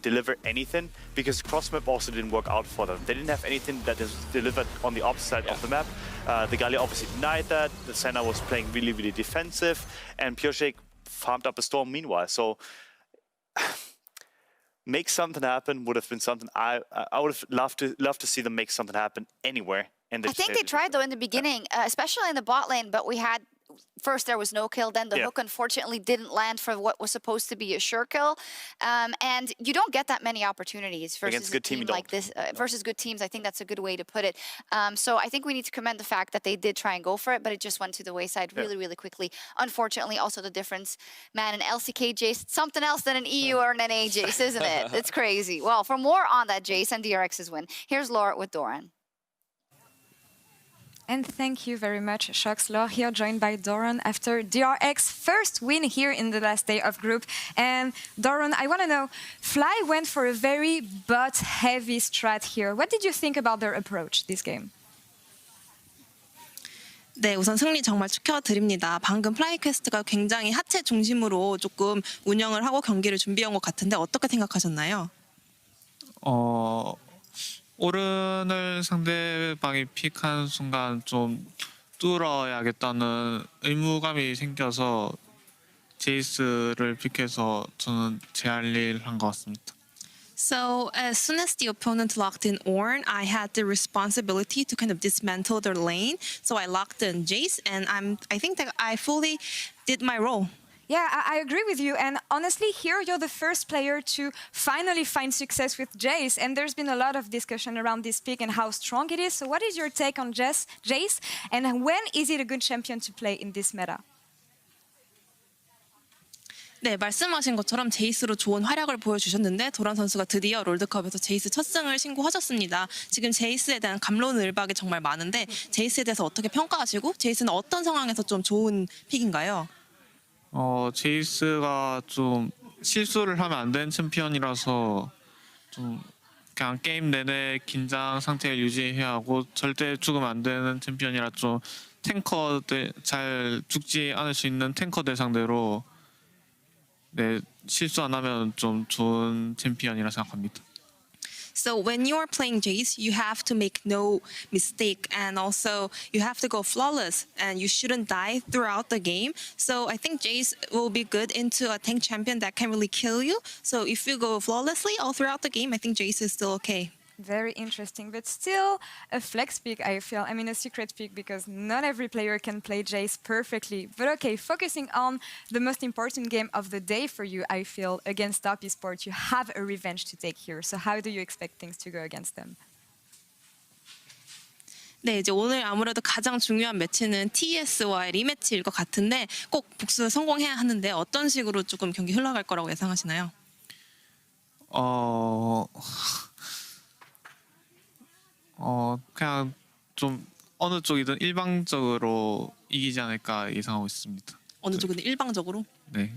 deliver anything, because cross map also didn't work out for them. They didn't have anything that is delivered on the opposite side of the map. The Galio obviously denied that. The Senna was playing really defensive, and PureShake farmed up a storm meanwhile. So make something happen would have been something I would have loved to see them make something happen anywhere. And I think they tried though in the beginning, especially in the bot lane, but we had first there was no kill, then the hook unfortunately didn't land for what was supposed to be a sure kill, and you don't get that many opportunities versus a team like this versus good teams. I think that's a good way to put it. So I think we need to commend the fact that they did try and go for it, but it just went to the wayside really quickly. Unfortunately, also the difference, man, an LCK Jace, something else than an EU or an NA Jace, isn't it? It's crazy. Well, for more on that Jace and DRX's win, here's Laura with Doran. And thank you very much, Shox. Laure here, joined by Doran after DRX's first win here in the last day of group. And Doran, I want to know, Fly went for a very bot-heavy strat here. What did you think about their approach this game? 네, 우선 승리 정말 축하드립니다. 방금 플라이퀘스트가 굉장히 하체 중심으로 조금 운영을 하고 경기를 준비한 것 같은데 어떻게 생각하셨나요? 오른을 상대방이 픽한 순간 좀 뚫어야겠다는 의무감이 생겨서 제이스를 픽해서 저는 제 할 일 한 것 같습니다. So as soon as the opponent locked in Ornn, I had the responsibility to kind of dismantle their lane. So I locked in Jace, and I think that I fully did my role. Yeah, I agree with you. And honestly, here you're the first player to finally find success with Jace. And there's been a lot of discussion around this pick and how strong it is. So what is your take on Jace? And when is it a good champion to play in this meta? 네, 말씀하신 것처럼 제이스로 좋은 활약을 보여주셨는데 도란 선수가 드디어 롤드컵에서 제이스 첫 승을 신고하셨습니다. 지금 제이스에 대한 갑론을박이 정말 많은데 제이스에 대해서 어떻게 평가하시고 제이스는 어떤 상황에서 좀 좋은 픽인가요? 제이스가 좀 실수를 하면 안 되는 챔피언이라서 좀 그냥 게임 내내 긴장 상태를 유지해야 하고 절대 죽으면 안 되는 챔피언이라 좀 탱커들 잘 죽지 않을 수 있는 탱커들 상대로 네, 실수 안 하면 좀 좋은 챔피언이라 생각합니다. So when you are playing Jace, you have to make no mistake, and also you have to go flawless, and you shouldn't die throughout the game. So I think Jace will be good into a tank champion that can really kill you. So if you go flawlessly all throughout the game, I think Jace is still okay. Very interesting, but still a flex pick, I feel. I mean, a secret pick, because not every player can play Jace perfectly. But okay, focusing on the most important game of the day for you, I feel, against Top Esports, you have a revenge to take here. So how do you expect things to go against them? 네, 이제 오늘 아무래도 가장 중요한 매치는 TES와의 리매치일 것 같은데 꼭 복수 성공해야 하는데 어떤 식으로 조금 경기 흘러갈 거라고 예상하시나요? 그냥 좀 어느 쪽이든 일방적으로 이기지 않을까 예상하고 있습니다. 어느 쪽이든 일방적으로? 네.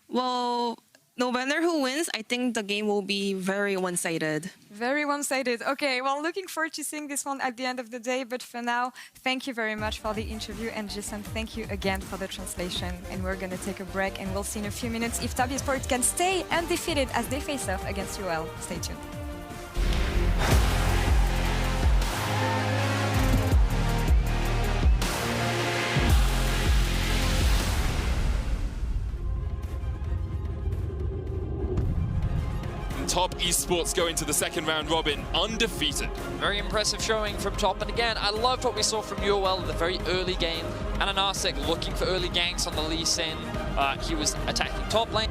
Well, no matter who wins, I think the game will be very one-sided. Very one-sided. Okay, well, looking forward to seeing this one at the end of the day. But for now, thank you very much for the interview. And Jason, thank you again for the translation. And we're going to take a break, and we'll see in a few minutes if Top Esports can stay undefeated as they face off against UL. Stay tuned. Top Esports go into the second round robin undefeated. Very impressive showing from Top. And again, I loved what we saw from UOL in the very early game. Ananasek looking for early ganks on the Lee Sin. He was attacking top lane.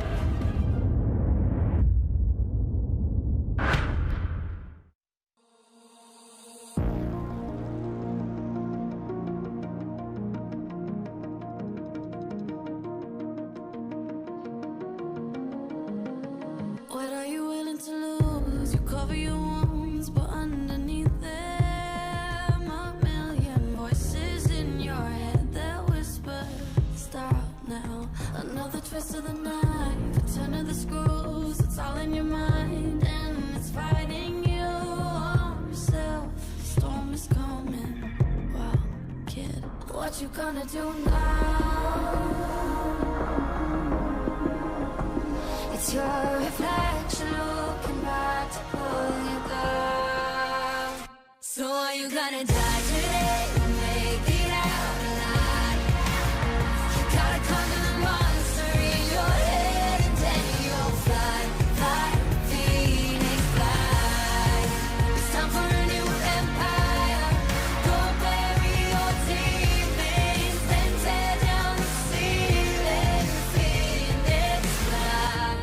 What are you willing to lose? You cover your wounds, but underneath them, a million voices in your head that whisper, stop now. Another twist of the knife, a turn of the screws, it's all in your mind, and it's fighting you on yourself. The storm is coming. Wow, kid, what you gonna do now? It's your reflection looking back to pull you down. So are you gonna die today or make it out alive? You gotta conquer the monster in your head and then you'll fly, fly, Phoenix fly. It's time for a new empire. Go bury your demons, then tear down the ceiling, Phoenix fly.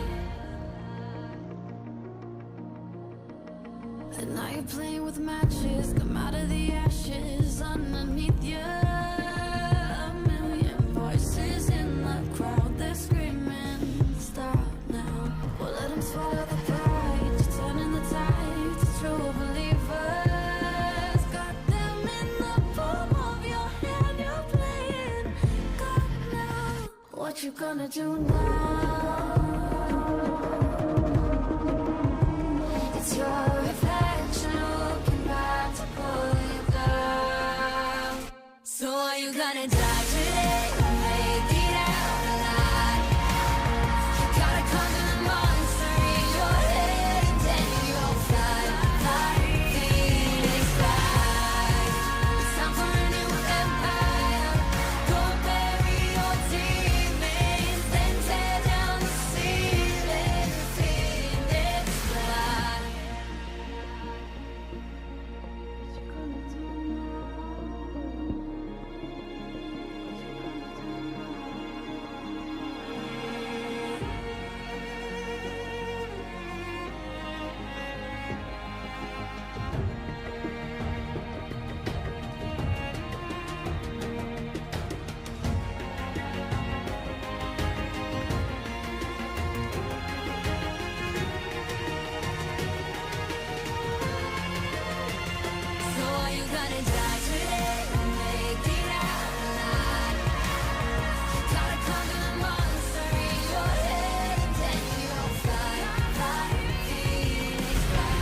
And now you're playing with matches, come out of the ashes underneath you. A million voices in the crowd, they're screaming, stop now. Well, let them swallow the pride, you're turning the tide to true believers. Got them in the palm of your hand, you're playing God now. What you gonna do now? It's your reflection looking back to pull you down. So are you gonna die today or make it out alive? You gotta conquer the monster in your head and then you'll fly, fly, Phoenix fly. It's time for a new empire. Go bury your demons, then tear down the ceiling, Phoenix fly. So are you gonna die today or make it out alive? You gotta conquer the monster in your head and then you'll fly, fly, Phoenix fly.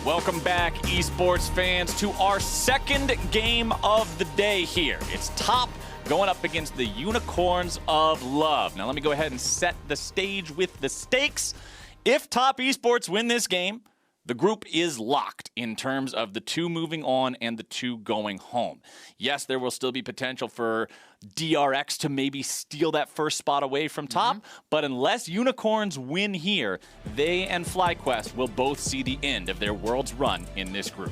Welcome back, esports fans, to our second game of the day here. It's Top going up against the Unicorns of Love. Now, let me go ahead and set the stage with the stakes. If Top Esports win this game, the group is locked in terms of the two moving on and the two going home. Yes, there will still be potential for DRX to maybe steal that first spot away from Top, but unless Unicorns win here, they and FlyQuest will both see the end of their Worlds run in this group.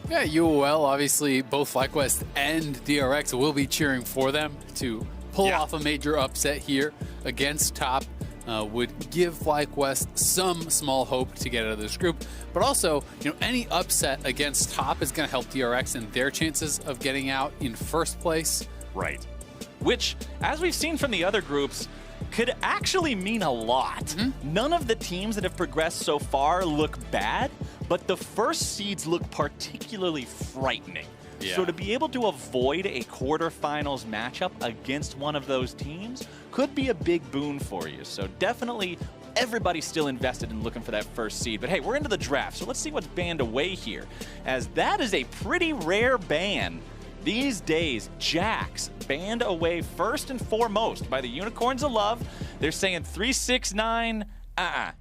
Yeah, UOL, obviously, both FlyQuest and DRX will be cheering for them to pull off a major upset here against Top. Would give FlyQuest some small hope to get out of this group. But also, any upset against Top is going to help DRX in their chances of getting out in first place. Right. Which, as we've seen from the other groups, could actually mean a lot. None of the teams that have progressed so far look bad, but the first seeds look particularly frightening. Yeah. So to be able to avoid a quarterfinals matchup against one of those teams could be a big boon for you. So definitely everybody's still invested in looking for that first seed. But hey, we're into the draft, so let's see what's banned away here, as that is a pretty rare ban. These days, Jax banned away first and foremost by the Unicorns of Love. They're saying 369.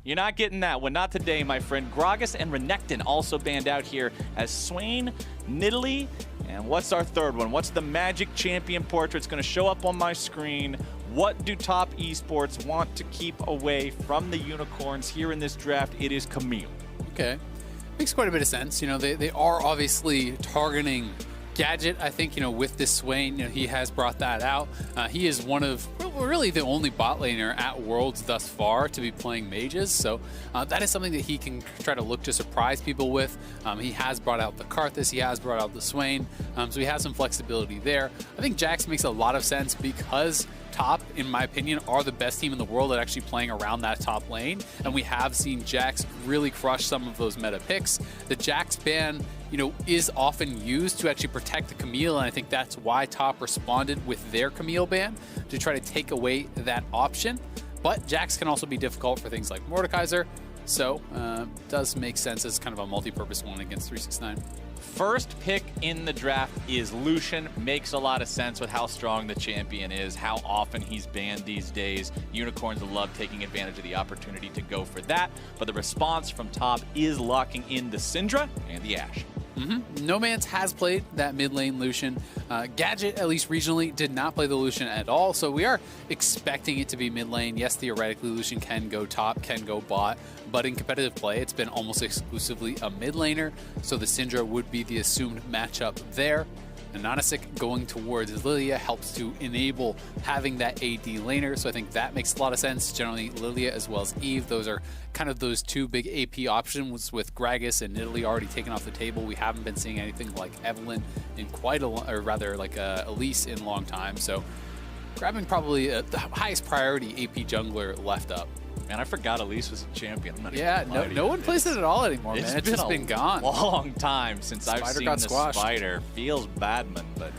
You're not getting that one. Not today, my friend. Gragas and Renekton also banned out here, as Swain, Nidalee, And what's our third one? What's the Magic Champion portrait? It's going to show up on my screen. What do Top Esports want to keep away from the Unicorns here in this draft? It is Camille. Okay. Makes quite a bit of sense. You know, they are obviously targeting Gadget. I think, you know, with this Swain, you know, he has brought that out. He is one of really the only bot laner at Worlds thus far to be playing mages. So that is something that he can try to look to surprise people with. He has brought out the Karthus. He has brought out the Swain. So he has some flexibility there. I think Jax makes a lot of sense because Top, in my opinion, are the best team in the world at actually playing around that top lane. And we have seen Jax really crush some of those meta picks. The Jax ban, you know, is often used to actually protect the Camille, and I think that's why Top responded with their Camille ban, to try to take away that option. But Jax can also be difficult for things like Mordekaiser, so does make sense as kind of a multi-purpose one against 369. First pick in the draft is Lucian. Makes a lot of sense with how strong the champion is, how often he's banned these days. Unicorns love taking advantage of the opportunity to go for that, but the response from Top is locking in the Syndra and the Ashe. No Man's has played that mid lane Lucian. Gadget, at least regionally, did not play the Lucian at all, so we are expecting it to be mid lane. Yes, theoretically, Lucian can go top, can go bot, but in competitive play, it's been almost exclusively a mid laner, so the Syndra would be the assumed matchup there. And Nanasik going towards Lilia helps to enable having that AD laner, so I think that makes a lot of sense. Generally, Lilia as well as Eve, those are kind of those two big AP options, with Gragas and Nidalee already taken off the table. We haven't been seeing anything like Evelynn in quite a long, or rather like Elise in a long time, so grabbing probably the highest priority AP jungler left up. Man, I forgot Elise was a champion. Yeah, no one plays it at all anymore, man. It's just been gone. Long time since I've seen the squashed. Spider. Feels badman, but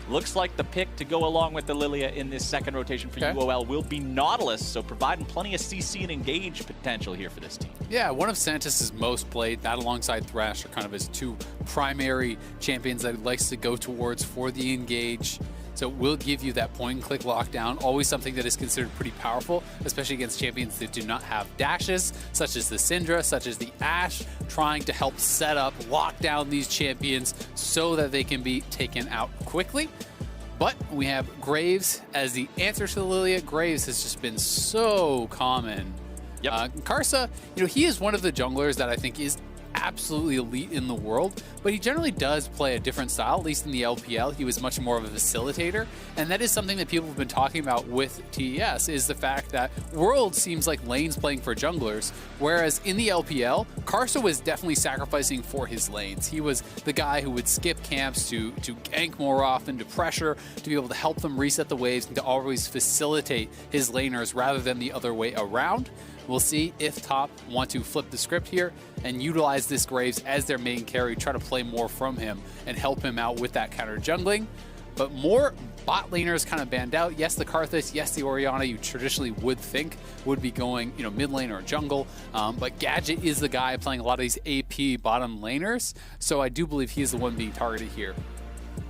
looks like the pick to go along with the Lilia in this second rotation for UOL will be Nautilus, so providing plenty of CC and engage potential here for this team. Yeah, one of Santis's most played, that alongside Thresh are kind of his two primary champions that he likes to go towards for the engage. So it will give you that point-and-click lockdown, always something that is considered pretty powerful, especially against champions that do not have dashes, such as the Syndra, such as the Ashe, trying to help set up, lock down these champions so that they can be taken out quickly. But we have Graves as the answer to the Lilia. Graves has just been so common. Karsa, you know, he is one of the junglers that I think is absolutely elite in the world, but he generally does play a different style, at least in the LPL. He was much more of a facilitator, and that is something that people have been talking about with TES, is the fact that World seems like lanes playing for junglers, whereas in the LPL, Karsa was definitely sacrificing for his lanes. He was the guy who would skip camps to gank more often, to pressure, to be able to help them reset the waves, and to always facilitate his laners rather than the other way around. We'll see if Top want to flip the script here and utilize this Graves as their main carry, try to play more from him and help him out with that counter jungling. But more bot laners kind of banned out. Yes, the Karthus, yes, the Orianna you traditionally would think would be going, you know, mid lane or jungle. But Gadget is the guy playing a lot of these AP bottom laners. So I do believe he is the one being targeted here.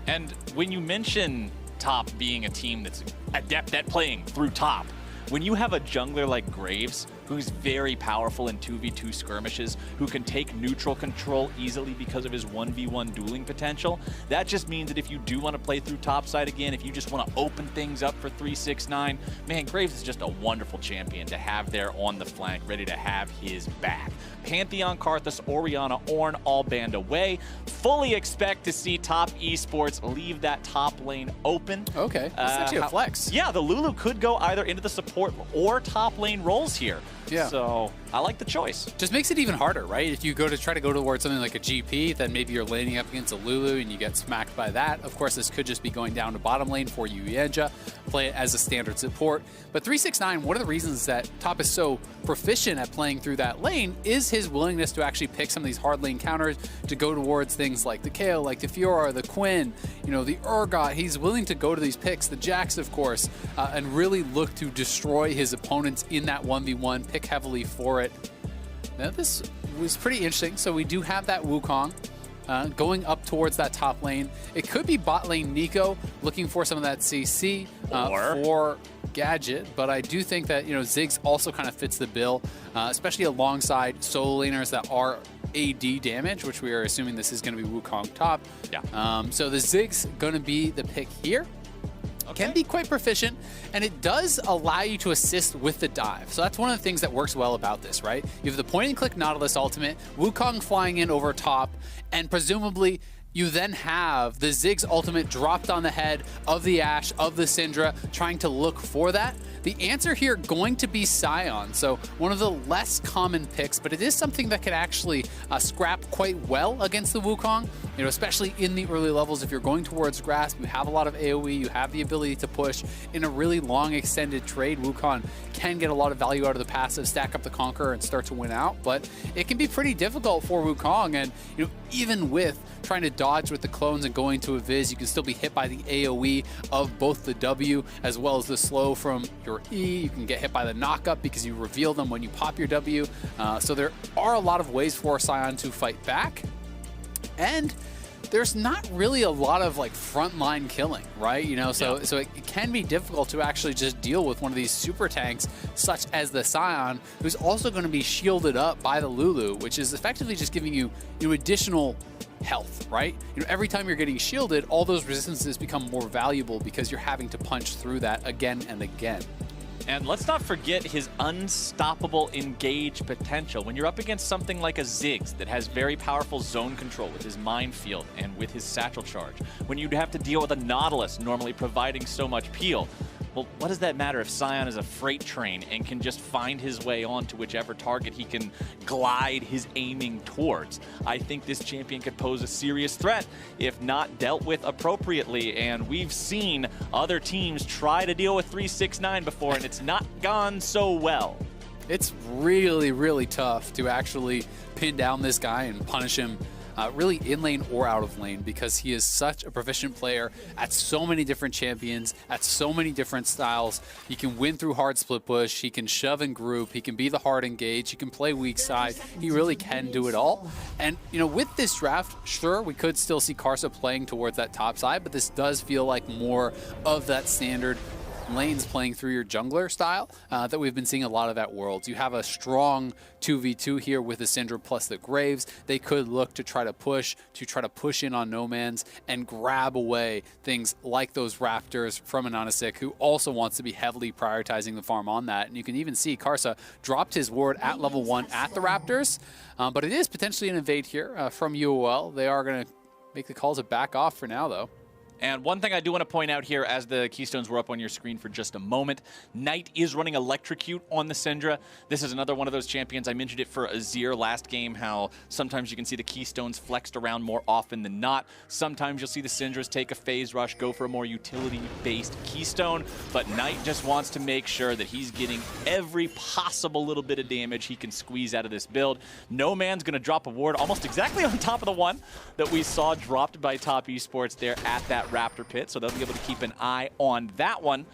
And when you mention Top being a team that's adept at playing through top, when you have a jungler like Graves, who's very powerful in 2v2 skirmishes, who can take neutral control easily because of his 1v1 dueling potential, that just means that if you do want to play through topside again, if you just want to open things up for 369, man, Graves is just a wonderful champion to have there on the flank, ready to have his back. Pantheon, Karthus, Orianna, Ornn all banned away. Fully expect to see Top Esports leave that top lane open. Okay, that's actually a flex. Yeah, the Lulu could go either into the support or top lane roles here. Yeah. So I like the choice. Just makes it even harder, right? If you try to go towards something like a GP, then maybe you're laning up against a Lulu and you get smacked by that. Of course, this could just be going down to bottom lane for you, Yenja. Play it as a standard support. But 369, one of the reasons that Top is so proficient at playing through that lane is his willingness to actually pick some of these hard lane counters to go towards things like the Kayle, like the Fiora, the Quinn, you know, the Urgot. He's willing to go to these picks, the Jax, of course, and really look to destroy his opponents in that 1v1, pick heavily for it. Now, this was pretty interesting. So we do have that Wukong going up towards that top lane. It could be bot lane Nico looking for some of that CC for Gadget, but I do think that, you know, Ziggs also kind of fits the bill, especially alongside solo laners that are AD damage, which we are assuming this is going to be Wukong top. Yeah. So the Zig's going to be the pick here. Can be quite proficient, and it does allow you to assist with the dive. So that's one of the things that works well about this, right? You have the point-and-click Nautilus ultimate, Wukong flying in over top, and presumably you then have the Ziggs ultimate dropped on the head of the Ashe, of the Syndra, trying to look for that. The answer here going to be Scion, so one of the less common picks, but it is something that could actually scrap quite well against the Wukong, especially in the early levels. If you're going towards Grasp, you have a lot of AoE, you have the ability to push. In a really long extended trade, Wukong can get a lot of value out of the passive, stack up the Conqueror, and start to win out, but it can be pretty difficult for Wukong, and even with trying to dodge with the clones and going to a Viz, you can still be hit by the AoE of both the W as well as the slow from your E. You can get hit by the knock-up because you reveal them when you pop your W. So there are a lot of ways for Scion to fight back. And there's not really a lot of frontline killing, right? So it can be difficult to actually just deal with one of these super tanks such as the Scion, who's also going to be shielded up by the Lulu, which is effectively just giving you additional health, right? Every time you're getting shielded, all those resistances become more valuable because you're having to punch through that again and again. And let's not forget his unstoppable engage potential. When you're up against something like a Ziggs that has very powerful zone control with his minefield and with his satchel charge, when you'd have to deal with a Nautilus normally providing so much peel, well, what does that matter if Scion is a freight train and can just find his way on to whichever target he can glide his aiming towards? I think this champion could pose a serious threat if not dealt with appropriately, and we've seen other teams try to deal with 369 before, and it's not gone so well. It's really, really tough to actually pin down this guy and punish him really in lane or out of lane, because he is such a proficient player at so many different champions, at so many different styles. He can win through hard split push, he can shove and group, he can be the hard engage, he can play weak side. He really can do it all. And with this draft, sure, we could still see Karsa playing towards that top side, but this does feel like more of that standard lanes playing through your jungler style that we've been seeing a lot of at Worlds. You have a strong 2v2 here with the Syndra plus the Graves. They could look to try to push in on No Man's and grab away things like those Raptors from Anonasik, who also wants to be heavily prioritizing the farm on that. And you can even see Karsa dropped his ward at level 1 at the Raptors, but it is potentially an invade here from UOL. They are going to make the call to back off for now, though. And one thing I do want to point out here, as the keystones were up on your screen for just a moment, Knight is running Electrocute on the Syndra. This is another one of those champions. I mentioned it for Azir last game, how sometimes you can see the keystones flexed around more often than not. Sometimes you'll see the Syndras take a phase rush, go for a more utility-based keystone, but Knight just wants to make sure that he's getting every possible little bit of damage he can squeeze out of this build. No Man's going to drop a ward almost exactly on top of the one that we saw dropped by Top Esports there at that Raptor pit, so they'll be able to keep an eye on that one.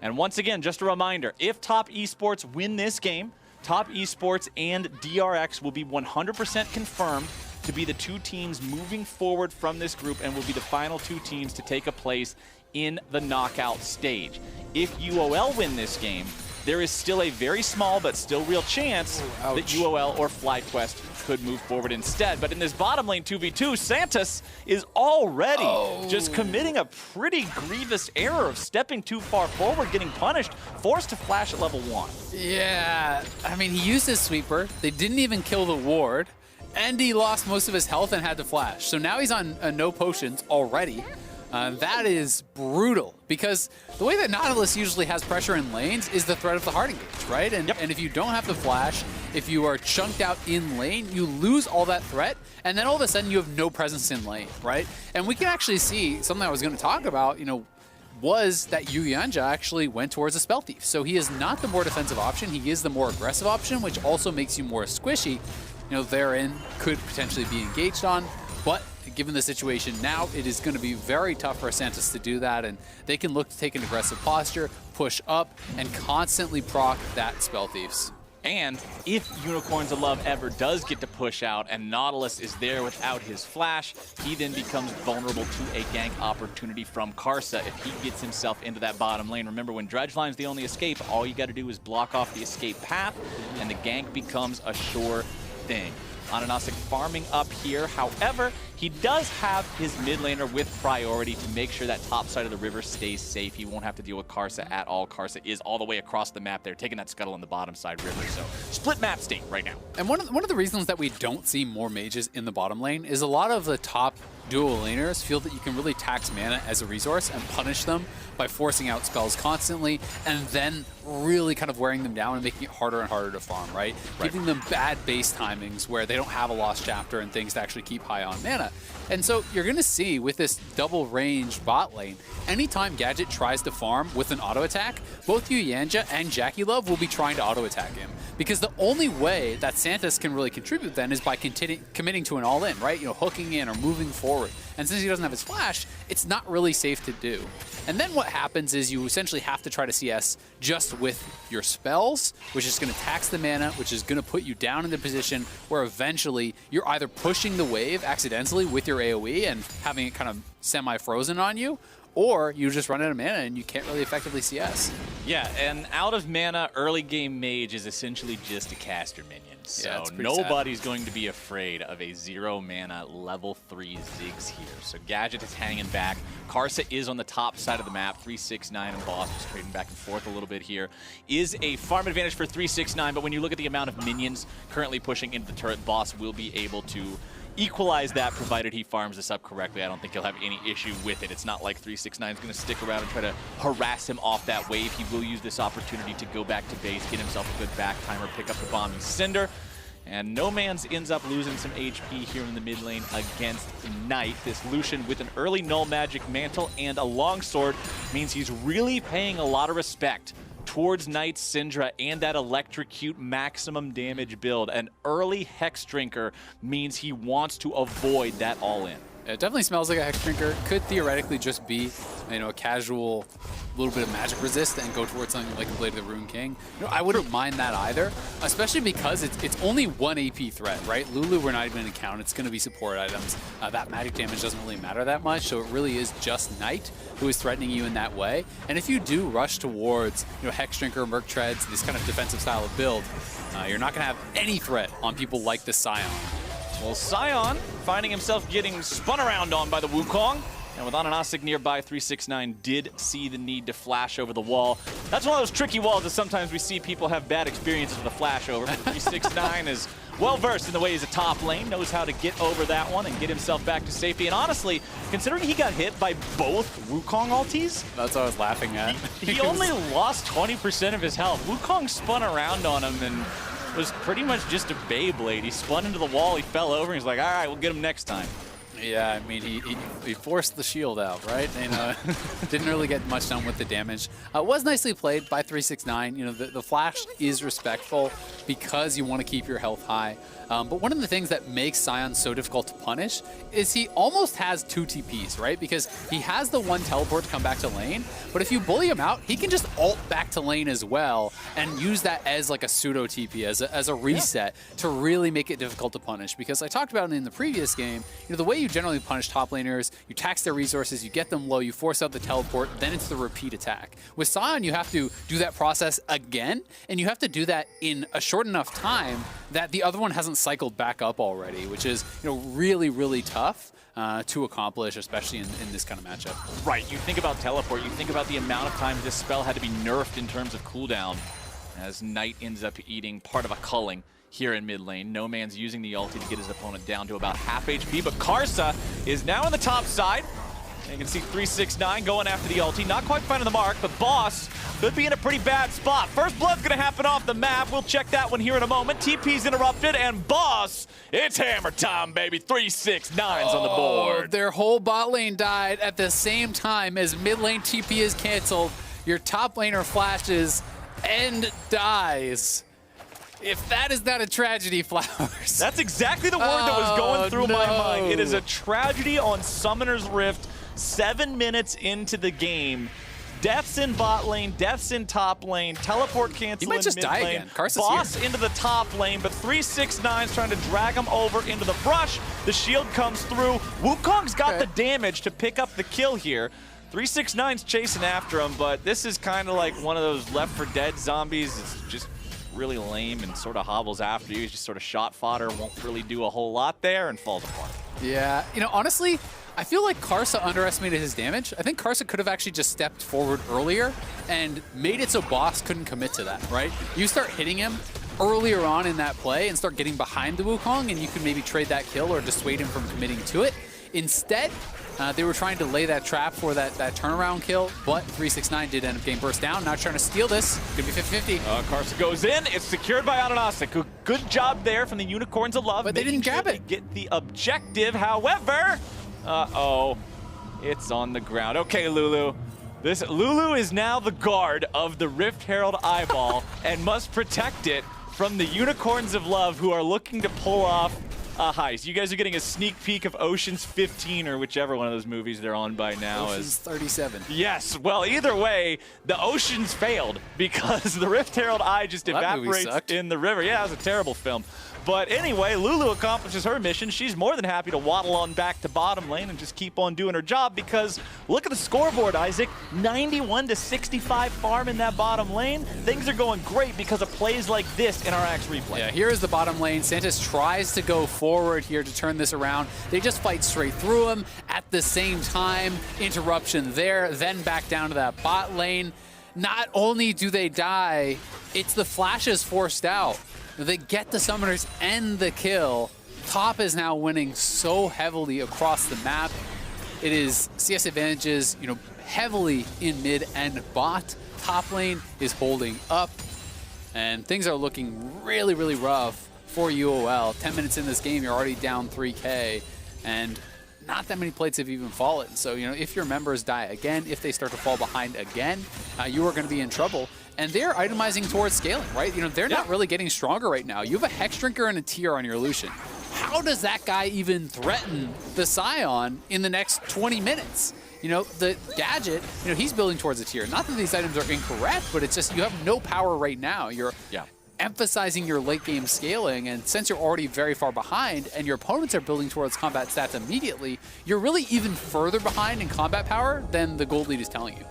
And once again, just a reminder, if Top Esports win this game, Top Esports and DRX will be 100% confirmed to be the two teams moving forward from this group and will be the final two teams to take a place in the knockout stage. If UOL win this game, there is still a very small but still real chance that UOL or FlyQuest could move forward instead. But in this bottom lane 2v2, Santos is already just committing a pretty grievous error of stepping too far forward, getting punished, forced to flash at level 1. Yeah, I mean, he used his sweeper. They didn't even kill the ward, and he lost most of his health and had to flash. So now he's on no potions already. That is brutal, because the way that Nautilus usually has pressure in lanes is the threat of the hard engage, right? And if you don't have the flash, if you are chunked out in lane, you lose all that threat, and then all of a sudden you have no presence in lane, right? And we can actually see something I was going to talk about, was that Yuyanja actually went towards a Spell Thief. So he is not the more defensive option, he is the more aggressive option, which also makes you more squishy. Therein could potentially be engaged on, but given the situation now, it is going to be very tough for Santos to do that, and they can look to take an aggressive posture, push up, and constantly proc that Spell Thieves. And if Unicorns of Love ever does get to push out and Nautilus is there without his flash, he then becomes vulnerable to a gank opportunity from Karsa if he gets himself into that bottom lane. Remember, when Dredgeline's the only escape, all you got to do is block off the escape path, and the gank becomes a sure thing. Ananasik farming up here. However, he does have his mid laner with priority to make sure that top side of the river stays safe. He won't have to deal with Karsa at all. Karsa is all the way across the map there, taking that scuttle on the bottom side river. So split map state right now. And one of the reasons that we don't see more mages in the bottom lane is a lot of the top dual laners feel that you can really tax mana as a resource and punish them by forcing out spells constantly and then really kind of wearing them down and making it harder and harder to farm, right? Giving them bad base timings where they don't have a lost chapter and things to actually keep high on mana. And so you're going to see with this double range bot lane, anytime Gadget tries to farm with an auto attack, both Yuyanja and Jackie Love will be trying to auto attack him. Because the only way that Santis can really contribute then is by committing to an all-in, right? You know, hooking in or moving forward. And since he doesn't have his flash, it's not really safe to do. And then what happens is you essentially have to try to CS just with your spells, which is going to tax the mana, which is going to put you down in the position where eventually you're either pushing the wave accidentally with your AoE and having it kind of semi-frozen on you, or you just run out of mana and you can't really effectively CS. Yeah, and out of mana early game mage is essentially just a caster minion. So nobody's going to be afraid of a 0 mana level 3 Ziggs here. So Gadget is hanging back. Karsa is on the top side of the map. 369 and Boss just trading back and forth a little bit here. Is a farm advantage for 369, but when you look at the amount of minions currently pushing into the turret, Boss will be able to equalize that provided he farms this up correctly. I don't think he'll have any issue with it. It's not like 369 is going to stick around and try to harass him off that wave. He will use this opportunity to go back to base, get himself a good back timer, pick up the bombing Cinder. And No Man's ends up losing some HP here in the mid lane against Knight. This Lucian with an early null magic mantle and a longsword means he's really paying a lot of respect towards Knight's Syndra and that electrocute maximum damage build. An early Hex Drinker means he wants to avoid that all-in. It definitely smells like a Hex Drinker. Could theoretically just be, you know, a casual little bit of magic resist and go towards something like the Blade of the Rune King. You know, I wouldn't mind that either, especially because it's only 1 AP threat, right? Lulu we're not even going to count. It's going to be support items. That magic damage doesn't really matter that much, so it really is just Knight who is threatening you in that way. And if you do rush towards, you know, Hex Drinker, Merc Treads, this kind of defensive style of build, you're not going to have any threat on people like the Scion. Well, Scion finding himself getting spun around on by the Wukong. And with Ananasik nearby, 369 did see the need to flash over the wall. That's one of those tricky walls that sometimes we see people have bad experiences with a flash over. But 369 is well-versed in the way he's a top lane, knows how to get over that one and get himself back to safety. And honestly, considering he got hit by both Wukong ultis, that's what I was laughing at. He only lost 20% of his health. Wukong spun around on him and was pretty much just a Beyblade. He spun into the wall, he fell over, and he's like, all right, we'll get him next time. Yeah, I mean, he forced the shield out, right? And didn't really get much done with the damage. It was nicely played by 369. You know, the flash is respectful because you want to keep your health high. But one of the things that makes Scion so difficult to punish is he almost has 2 TPs, right? Because he has the 1 teleport to come back to lane, but if you bully him out, he can just ult back to lane as well and use that as like a pseudo TP, as a reset to really make it difficult to punish. Because I talked about it in the previous game, you know, the way you generally punish top laners, you tax their resources, you get them low, you force out the teleport, then it's the repeat attack. With Scion, you have to do that process again, and you have to do that in a short enough time that the other one hasn't cycled back up already, which is, you know, really, really tough to accomplish, especially in this kind of matchup. Right, you think about teleport, you think about the amount of time this spell had to be nerfed in terms of cooldown, as Knight ends up eating part of a culling here in mid lane. No Man's using the ulti to get his opponent down to about half HP, but Karsa is now on the top side. And you can see 369 going after the ulti, not quite finding the mark, but Boss could be in a pretty bad spot. First blood's gonna happen off the map. We'll check that one here in a moment. TP's interrupted, and Boss, it's hammer time, baby. 369's on the board. Their whole bot lane died at the same time as mid lane TP is canceled. Your top laner flashes and dies. If that is not a tragedy, Flowers. That's exactly the word that was going through my mind. It is a tragedy on Summoner's Rift. 7 minutes into the game. Deaths in bot lane, deaths in top lane, teleport cancel in mid lane. He might just die again. Karsa's Boss here. into the top lane, but 369's trying to drag him over into the brush. The shield comes through. Wukong's got the damage to pick up the kill here. 369's chasing after him, but this is kind of like one of those Left 4 Dead zombies. It's just really lame and sort of hobbles after you. He's just sort of shot fodder, won't really do a whole lot there, and falls apart. Yeah, you know, honestly, I feel like Karsa underestimated his damage. I think Karsa could have actually just stepped forward earlier and made it so Boss couldn't commit to that, right? You start hitting him earlier on in that play and start getting behind the Wukong, and you can maybe trade that kill or dissuade him from committing to it. Instead, they were trying to lay that trap for that turnaround kill, but 369 did end up getting burst down. Now trying to steal this. Could be 50-50. Karsa goes in. It's secured by Ananasik. Good job there from the Unicorns of Love. But they didn't grab it. Get the objective. However, uh-oh, it's on the ground. Okay, Lulu. Lulu is now the guard of the Rift Herald Eyeball and must protect it from the Unicorns of Love, who are looking to pull off a heist. You guys are getting a sneak peek of Ocean's 15 or whichever one of those movies they're on by now. Ocean's 37. Yes. Well, either way, the Oceans failed because the Rift Herald Eye just evaporates in the river. Yeah, that was a terrible film. But anyway, Lulu accomplishes her mission. She's more than happy to waddle on back to bottom lane and just keep on doing her job because look at the scoreboard, Isaac. 91-65 farm in that bottom lane. Things are going great because of plays like this in our Axe replay. Yeah, here is the bottom lane. Santis tries to go forward here to turn this around. They just fight straight through him. At the same time, interruption there, then back down to that bot lane. Not only do they die, it's the flashes forced out. They get the summoners and the kill. Top is now winning so heavily across the map. It is CS advantages, you know, heavily in mid and bot. Top lane is holding up, and things are looking really, really rough for UOL. 10 minutes in this game, you're already down 3K, and not that many plates have even fallen. So, you know, if your members die again, if they start to fall behind again, you are going to be in trouble. And they're itemizing towards scaling, right? You know, they're not really getting stronger right now. You have a Hex Drinker and a Tier on your Lucian. How does that guy even threaten the Scion in the next 20 minutes? You know, the Gadget, you know, he's building towards a Tier. Not that these items are incorrect, but it's just you have no power right now. You're emphasizing your late game scaling, and since you're already very far behind and your opponents are building towards combat stats immediately, you're really even further behind in combat power than the gold lead is telling you.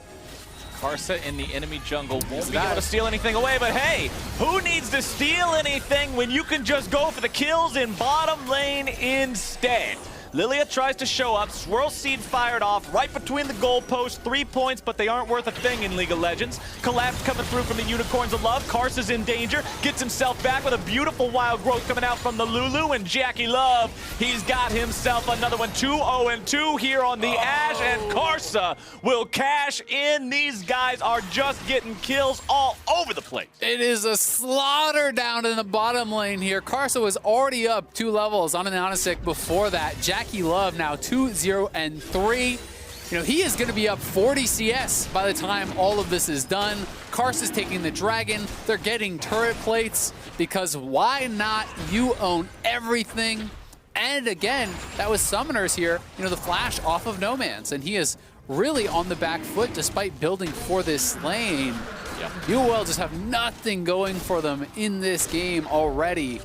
Karsa in the enemy jungle won't be able to steal anything away, but hey, who needs to steal anything when you can just go for the kills in bottom lane instead? Lilia tries to show up, Swirl Seed fired off right between the goalposts, 3 points, but they aren't worth a thing in League of Legends. Collapse coming through from the Unicorns of Love. Karsa's in danger, gets himself back with a beautiful wild growth coming out from the Lulu, and Jackie Love, he's got himself another one. 2-0-2 here on the Ash, and Karsa will cash in. These guys are just getting kills all over the place. It is a slaughter down in the bottom lane here. Karsa was already up 2 levels on an Ananasik before that. Jackie Love now 2-0-3. You know, he is going to be up 40 CS by the time all of this is done. Karsa's taking the Dragon. They're getting turret plates because why not? You own everything. And again, that was Summoners here. You know, the flash off of No Man's, and he is really on the back foot despite building for this lane. UOL just have nothing going for them in this game already.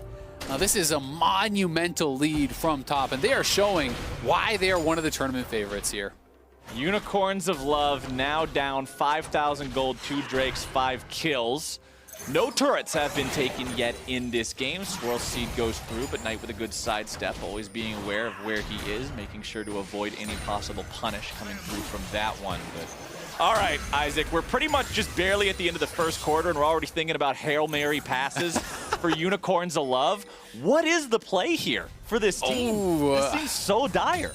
Now, this is a monumental lead from top, and they are showing why they are one of the tournament favorites here. Unicorns of Love now down 5,000 gold, 2 Drakes, 5 kills. No turrets have been taken yet in this game. Swirl Seed goes through, but Knight with a good sidestep, always being aware of where he is, making sure to avoid any possible punish coming through from that one. But all right, Isaac, we're pretty much just barely at the end of the first quarter, and we're already thinking about Hail Mary passes for Unicorns of Love. What is the play here for this team? This seems so dire.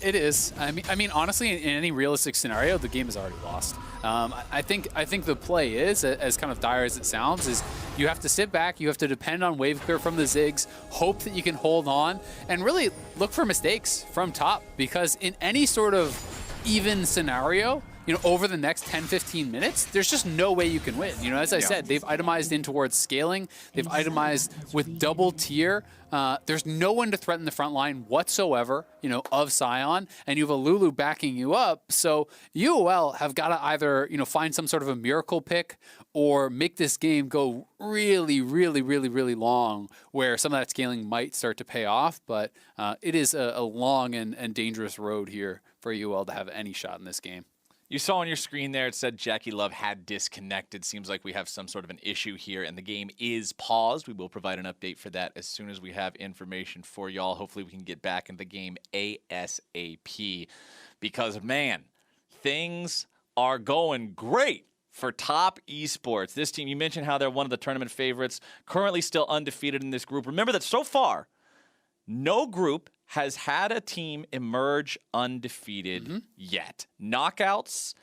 It is. I mean, honestly, in any realistic scenario, the game is already lost. I think the play is, as kind of dire as it sounds, is you have to sit back, you have to depend on wave clear from the Ziggs, hope that you can hold on, and really look for mistakes from top, because in any sort of even scenario, you know, over the next 10-15 minutes, there's just no way you can win. You know, as I said, they've itemized in towards scaling. They've itemized with double tier. There's no one to threaten the front line whatsoever, you know, of Scion, and you have a Lulu backing you up. So UOL have got to either, you know, find some sort of a miracle pick or make this game go really, really, really, really long, where some of that scaling might start to pay off. But it is a long and dangerous road here for UOL to have any shot in this game. You saw on your screen there, it said Jackie Love had disconnected. Seems like we have some sort of an issue here, and the game is paused. We will provide an update for that as soon as we have information for y'all. Hopefully we can get back in the game ASAP because, man, things are going great for Top Esports. This team, you mentioned how they're one of the tournament favorites, currently still undefeated in this group. Remember that so far, no group has had a team emerge undefeated yet. Knockouts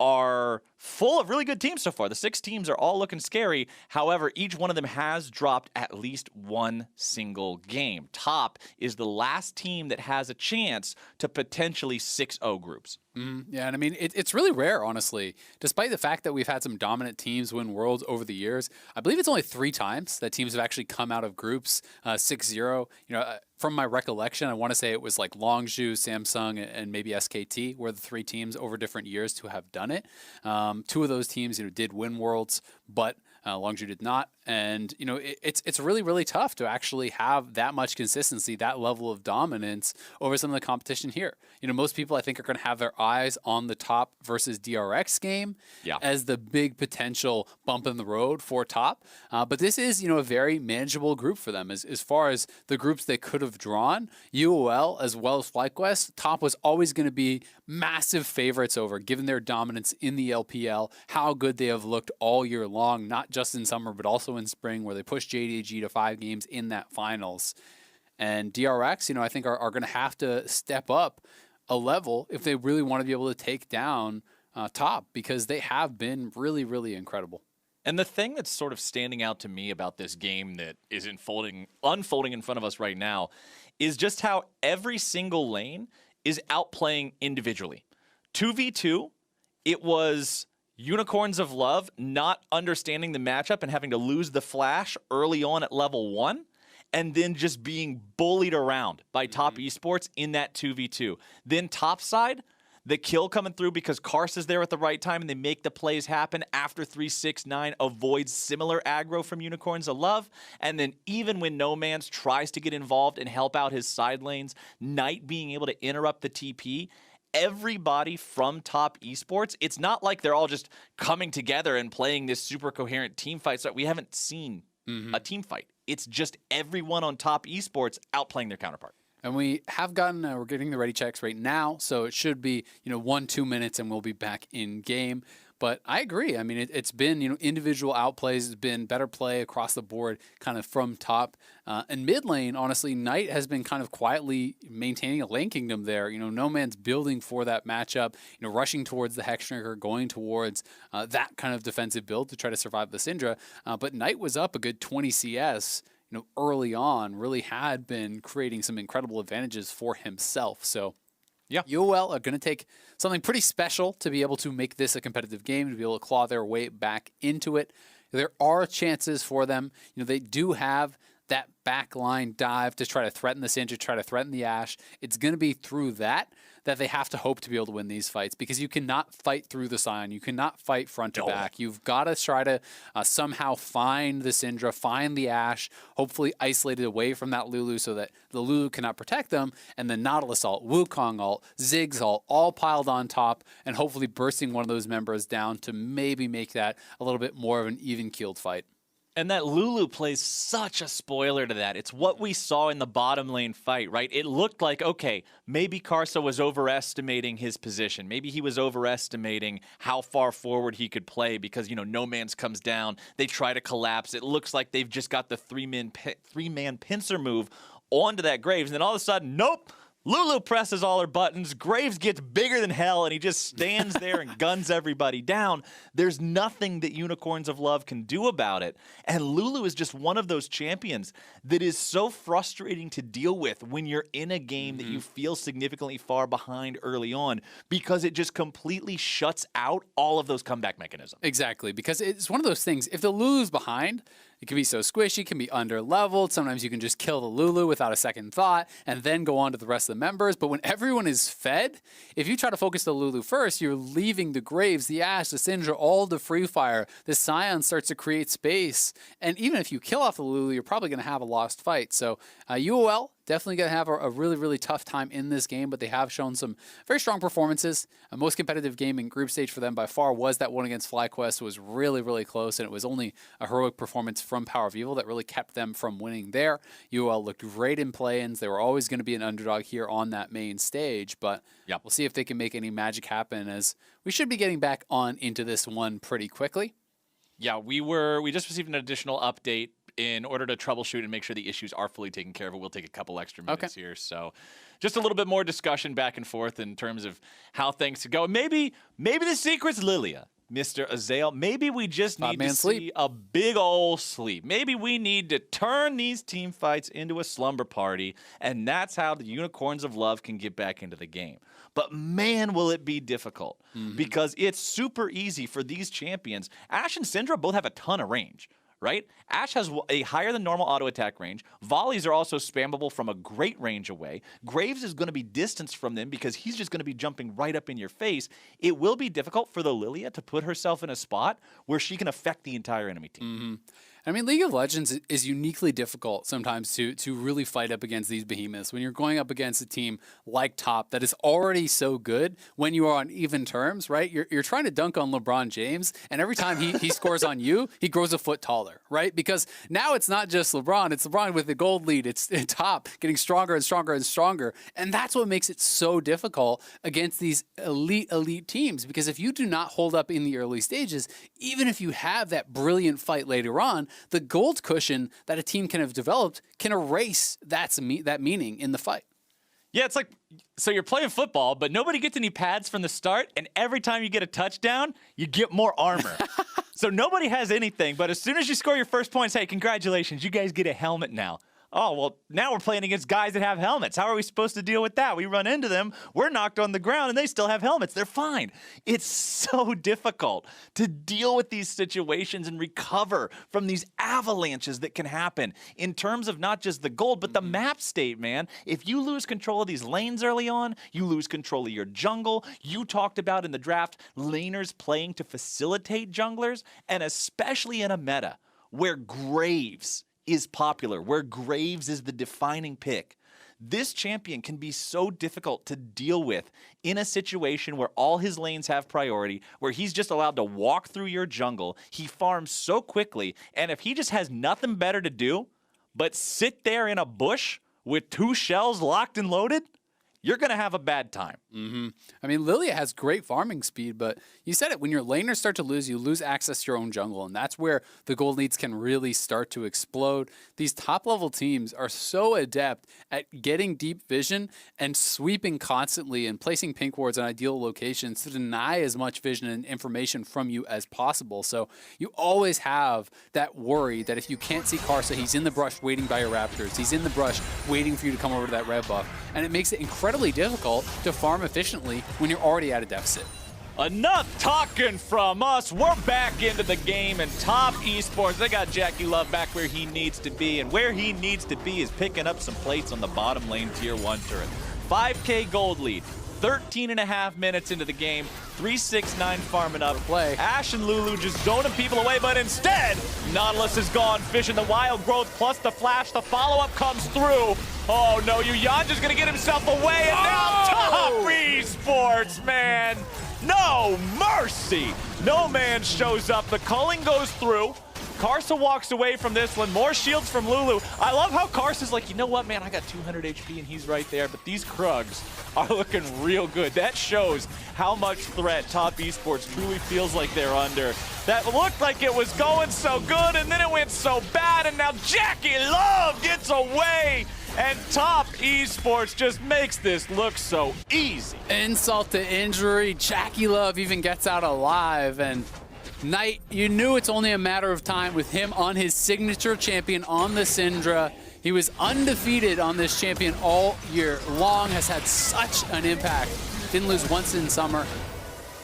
are full of really good teams so far. The 6 teams are all looking scary. However, each one of them has dropped at least one single game. Top is the last team that has a chance to potentially 6-0 groups. Yeah, and I mean, it's really rare, honestly. Despite the fact that we've had some dominant teams win Worlds over the years, I believe it's only 3 times that teams have actually come out of groups 6-0. From my recollection, I want to say it was like Longzhu, Samsung, and maybe SKT were the 3 teams over different years to have done it. 2 of those teams, did win Worlds, but Longzhu did not. And, it's really, really tough to actually have that much consistency, that level of dominance over some of the competition here. Most people, I think, are going to have their eyes on the Top versus DRX game as the big potential bump in the road for Top. But this is, a very manageable group for them. As far as the groups they could have drawn, UOL as well as FlyQuest, Top was always going to be massive favorites over, given their dominance in the LPL, how good they have looked all year long, not just in summer, but also in spring, where they pushed JDG to 5 games in that finals. And DRX, I think are going to have to step up a level if they really want to be able to take down Top, because they have been really, really incredible. And the thing that's sort of standing out to me about this game that is unfolding in front of us right now is just how every single lane is outplaying individually. 2v2, it was Unicorns of Love not understanding the matchup and having to lose the flash early on at level 1, and then just being bullied around by Top Esports in that 2v2. Then top side, the kill coming through because Kars is there at the right time and they make the plays happen after 369 avoids similar aggro from Unicorns of Love. And then even when No Man's tries to get involved and help out his side lanes, Knight being able to interrupt the TP, everybody from Top Esports, it's not like they're all just coming together and playing this super coherent team fight. So we haven't seen a team fight. It's just everyone on Top Esports outplaying their counterpart. And we have gotten, we're getting the ready checks right now, so it should be, 1-2 minutes and we'll be back in game. But I agree. I mean, it's been, individual outplays, it's been better play across the board, kind of from Top. And mid lane, honestly, Knight has been kind of quietly maintaining a lane kingdom there. No Man's building for that matchup, rushing towards the Hextrigger, going towards that kind of defensive build to try to survive the Syndra. But Knight was up a good 20 CS. Early on, really had been creating some incredible advantages for himself. So, yeah, UOL are going to take something pretty special to be able to make this a competitive game, to be able to claw their way back into it. There are chances for them. They do have that backline dive to try to threaten the Syndra, try to threaten the Ashe. It's going to be through that they have to hope to be able to win these fights, because you cannot fight through the Sion. You cannot fight front to back. You've got to try to somehow find the Syndra, find the Ashe, hopefully isolated away from that Lulu so that the Lulu cannot protect them, and the Nautilus ult, Wukong ult, Ziggs ult, all piled on top, and hopefully bursting one of those members down to maybe make that a little bit more of an even-keeled fight. And that Lulu plays such a spoiler to that. It's what we saw in the bottom lane fight, right? It looked like, okay, maybe Karsa was overestimating his position. Maybe he was overestimating how far forward he could play because, No Man's comes down. They try to collapse. It looks like they've just got the three-man pincer move onto that Graves. And then all of a sudden, nope. Lulu presses all her buttons. Graves gets bigger than hell, and he just stands there and guns everybody down. There's nothing that Unicorns of Love can do about it. And Lulu is just one of those champions that is so frustrating to deal with when you're in a game that you feel significantly far behind early on, because it just completely shuts out all of those comeback mechanisms. Exactly, because it's one of those things. If the Lulu's behind, it can be so squishy, can be under-leveled. Sometimes you can just kill the Lulu without a second thought and then go on to the rest of the members. But when everyone is fed, if you try to focus the Lulu first, you're leaving the Graves, the Ashe, the Syndra, all the free fire. The Sion starts to create space. And even if you kill off the Lulu, you're probably going to have a lost fight. So UOL definitely going to have a really, really tough time in this game, but they have shown some very strong performances. A most competitive game in group stage for them by far was that one against FlyQuest. It was really, really close, and it was only a heroic performance from Power of Evil that really kept them from winning there. UOL looked great in play-ins. They were always going to be an underdog here on that main stage, but we'll see if they can make any magic happen, as we should be getting back on into this one pretty quickly. Yeah, we just received an additional update in order to troubleshoot and make sure the issues are fully taken care of. It will take a couple extra minutes here. So just a little bit more discussion back and forth in terms of how things could go. Maybe the secret's Lilia, Mr. Azael. Maybe we just need to see a big old sleep. Maybe we need to turn these team fights into a slumber party, and that's how the Unicorns of Love can get back into the game. But man, will it be difficult, because it's super easy for these champions. Ashe and Syndra both have a ton of range, right? Ashe has a higher than normal auto attack range. Volleys are also spammable from a great range away. Graves is going to be distanced from them because he's just going to be jumping right up in your face. It will be difficult for the Lilia to put herself in a spot where she can affect the entire enemy team. I mean, League of Legends is uniquely difficult sometimes to really fight up against these behemoths. When you're going up against a team like Top that is already so good when you are on even terms, right? You're trying to dunk on LeBron James, and every time he scores on you, he grows a foot taller, right? Because now it's not just LeBron, it's LeBron with the gold lead. It's Top getting stronger and stronger and stronger. And that's what makes it so difficult against these elite teams. Because if you do not hold up in the early stages, even if you have that brilliant fight later on, the gold cushion that a team can have developed can erase that meaning in the fight. Yeah, it's like, so you're playing football, but nobody gets any pads from the start, and every time you get a touchdown, you get more armor. So nobody has anything, but as soon as you score your first points, hey, congratulations, you guys get a helmet now. Oh, well, now we're playing against guys that have helmets. How are we supposed to deal with that? We run into them, we're knocked on the ground, and they still have helmets. They're fine. It's so difficult to deal with these situations and recover from these avalanches that can happen in terms of not just the gold, but the map state, man. If you lose control of these lanes early on, you lose control of your jungle. You talked about in the draft laners playing to facilitate junglers, and especially in a meta where Graves is popular, where Graves is the defining pick. This champion can be so difficult to deal with in a situation where all his lanes have priority, where he's just allowed to walk through your jungle. He farms so quickly, and if he just has nothing better to do but sit there in a bush with 2 shells locked and loaded, you're going to have a bad time. I mean, Lilia has great farming speed, but you said it, when your laners start to lose, you lose access to your own jungle, and that's where the gold leads can really start to explode. These top-level teams are so adept at getting deep vision and sweeping constantly and placing pink wards in ideal locations to deny as much vision and information from you as possible. So you always have that worry that if you can't see Karsa, he's in the brush waiting by your raptors. He's in the brush waiting for you to come over to that red buff, and it makes it incredibly difficult to farm efficiently when you're already at a deficit. Enough talking from us. We're back into the game, and Top Esports, they got Jackie Love back where he needs to be, and where he needs to be is picking up some plates on the bottom lane tier 1 turret. 5K gold lead, 13.5 minutes into the game, 369 farming up. Play. Ashe and Lulu just zoning people away, but instead, Nautilus is gone fishing the wild growth plus the flash. The follow-up comes through. Oh no, Yuyanja's gonna get himself away, and now Top Esports, man. No mercy. No man shows up. The culling goes through. Karsa walks away from this one. More shields from Lulu. I love how Karsa's like, you know what, man, I got 200 HP and he's right there, but these Krugs are looking real good. That shows how much threat Top Esports truly feels like they're under. That looked like it was going so good, and then it went so bad, and now Jackie Love gets away, and Top Esports just makes this look so easy. Insult to injury. Jackie Love even gets out alive, and Knight, you knew it's only a matter of time with him on his signature champion on the Syndra. He was undefeated on this champion all year long, has had such an impact. Didn't lose once in summer.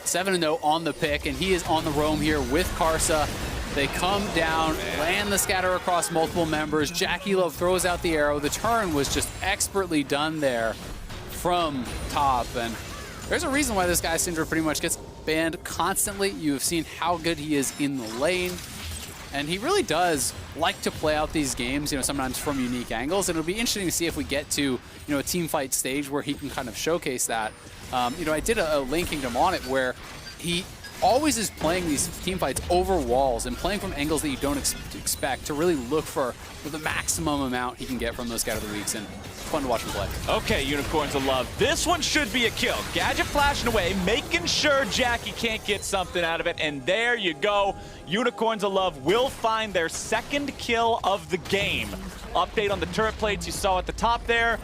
7-0 on the pick, and he is on the roam here with Karsa. They come down, land the scatter across multiple members. Jackie Love throws out the arrow. The turn was just expertly done there from Top, and there's a reason why this guy Syndra pretty much gets banned constantly. You have seen how good he is in the lane. And he really does like to play out these games, sometimes from unique angles. And it'll be interesting to see if we get to, a team fight stage where he can kind of showcase that. I did a Lane Kingdom on it where he always is playing these team fights over walls and playing from angles that you don't expect to really look for the maximum amount he can get from those Scatter the Weeks, and it's fun to watch him play. Okay, Unicorns of Love. This one should be a kill. Gadget flashing away, making sure Jackie can't get something out of it, and there you go. Unicorns of Love will find their second kill of the game. Update on the turret plates you saw at the top there.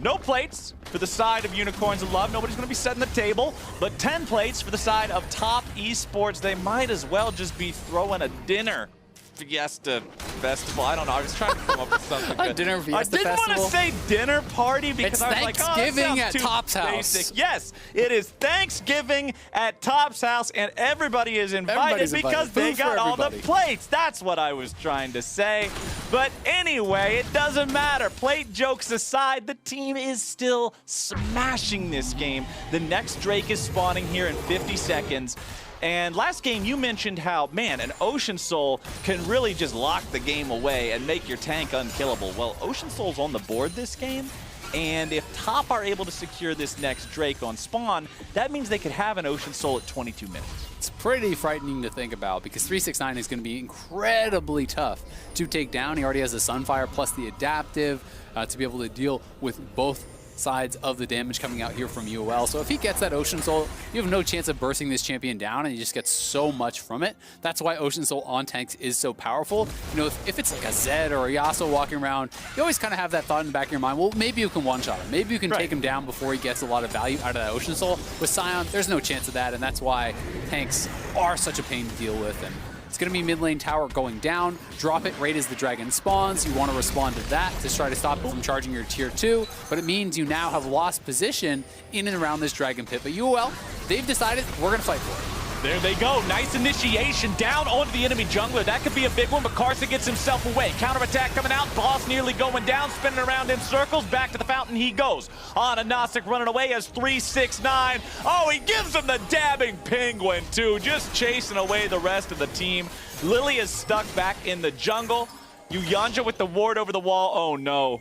No plates for the side of Unicorns of Love. Nobody's going to be setting the table, but 10 plates for the side of Top Esports. They might as well just be throwing a dinner fiesta festival. I don't know. I was trying to come up with something good. A dinner fiesta festival? I didn't want to say dinner party because it's I was like, oh, Thanksgiving at too Top's basic. house. Yes, it is Thanksgiving at Top's house, and everybody is invited because they got all the plates. That's what I was trying to say. But anyway, it doesn't matter. Plate jokes aside, the team is still smashing this game. The next Drake is spawning here in 50 seconds. And last game, you mentioned how, man, an Ocean Soul can really just lock the game away and make your tank unkillable. Well, Ocean Soul's on the board this game, and if Top are able to secure this next Drake on spawn, that means they could have an Ocean Soul at 22 minutes. It's pretty frightening to think about because 369 is going to be incredibly tough to take down. He already has the Sunfire plus the Adaptive to be able to deal with both sides of the damage coming out here from UOL. So if he gets that Ocean Soul, you have no chance of bursting this champion down, and you just get so much from it. That's why Ocean Soul on tanks is so powerful. If it's like a Zed or a Yasuo walking around, you always kind of have that thought in the back of your mind, well, maybe you can one-shot him. Maybe you can take him down before he gets a lot of value out of that Ocean Soul. With Sion, there's no chance of that, and that's why tanks are such a pain to deal with. And it's going to be mid lane tower going down. Drop it right as the dragon spawns. You want to respond to that to try to stop it from charging your tier 2, but it means you now have lost position in and around this dragon pit. But UOL, they've decided we're going to fight for it. There they go. Nice initiation down onto the enemy jungler. That could be a big one, but Karsa gets himself away. Counterattack coming out. Boss nearly going down, spinning around in circles. Back to the fountain he goes. On a Gnostic running away as 369. Oh, he gives him the dabbing penguin, too. Just chasing away the rest of the team. Lily is stuck back in the jungle. Uyanja with the ward over the wall. Oh, no.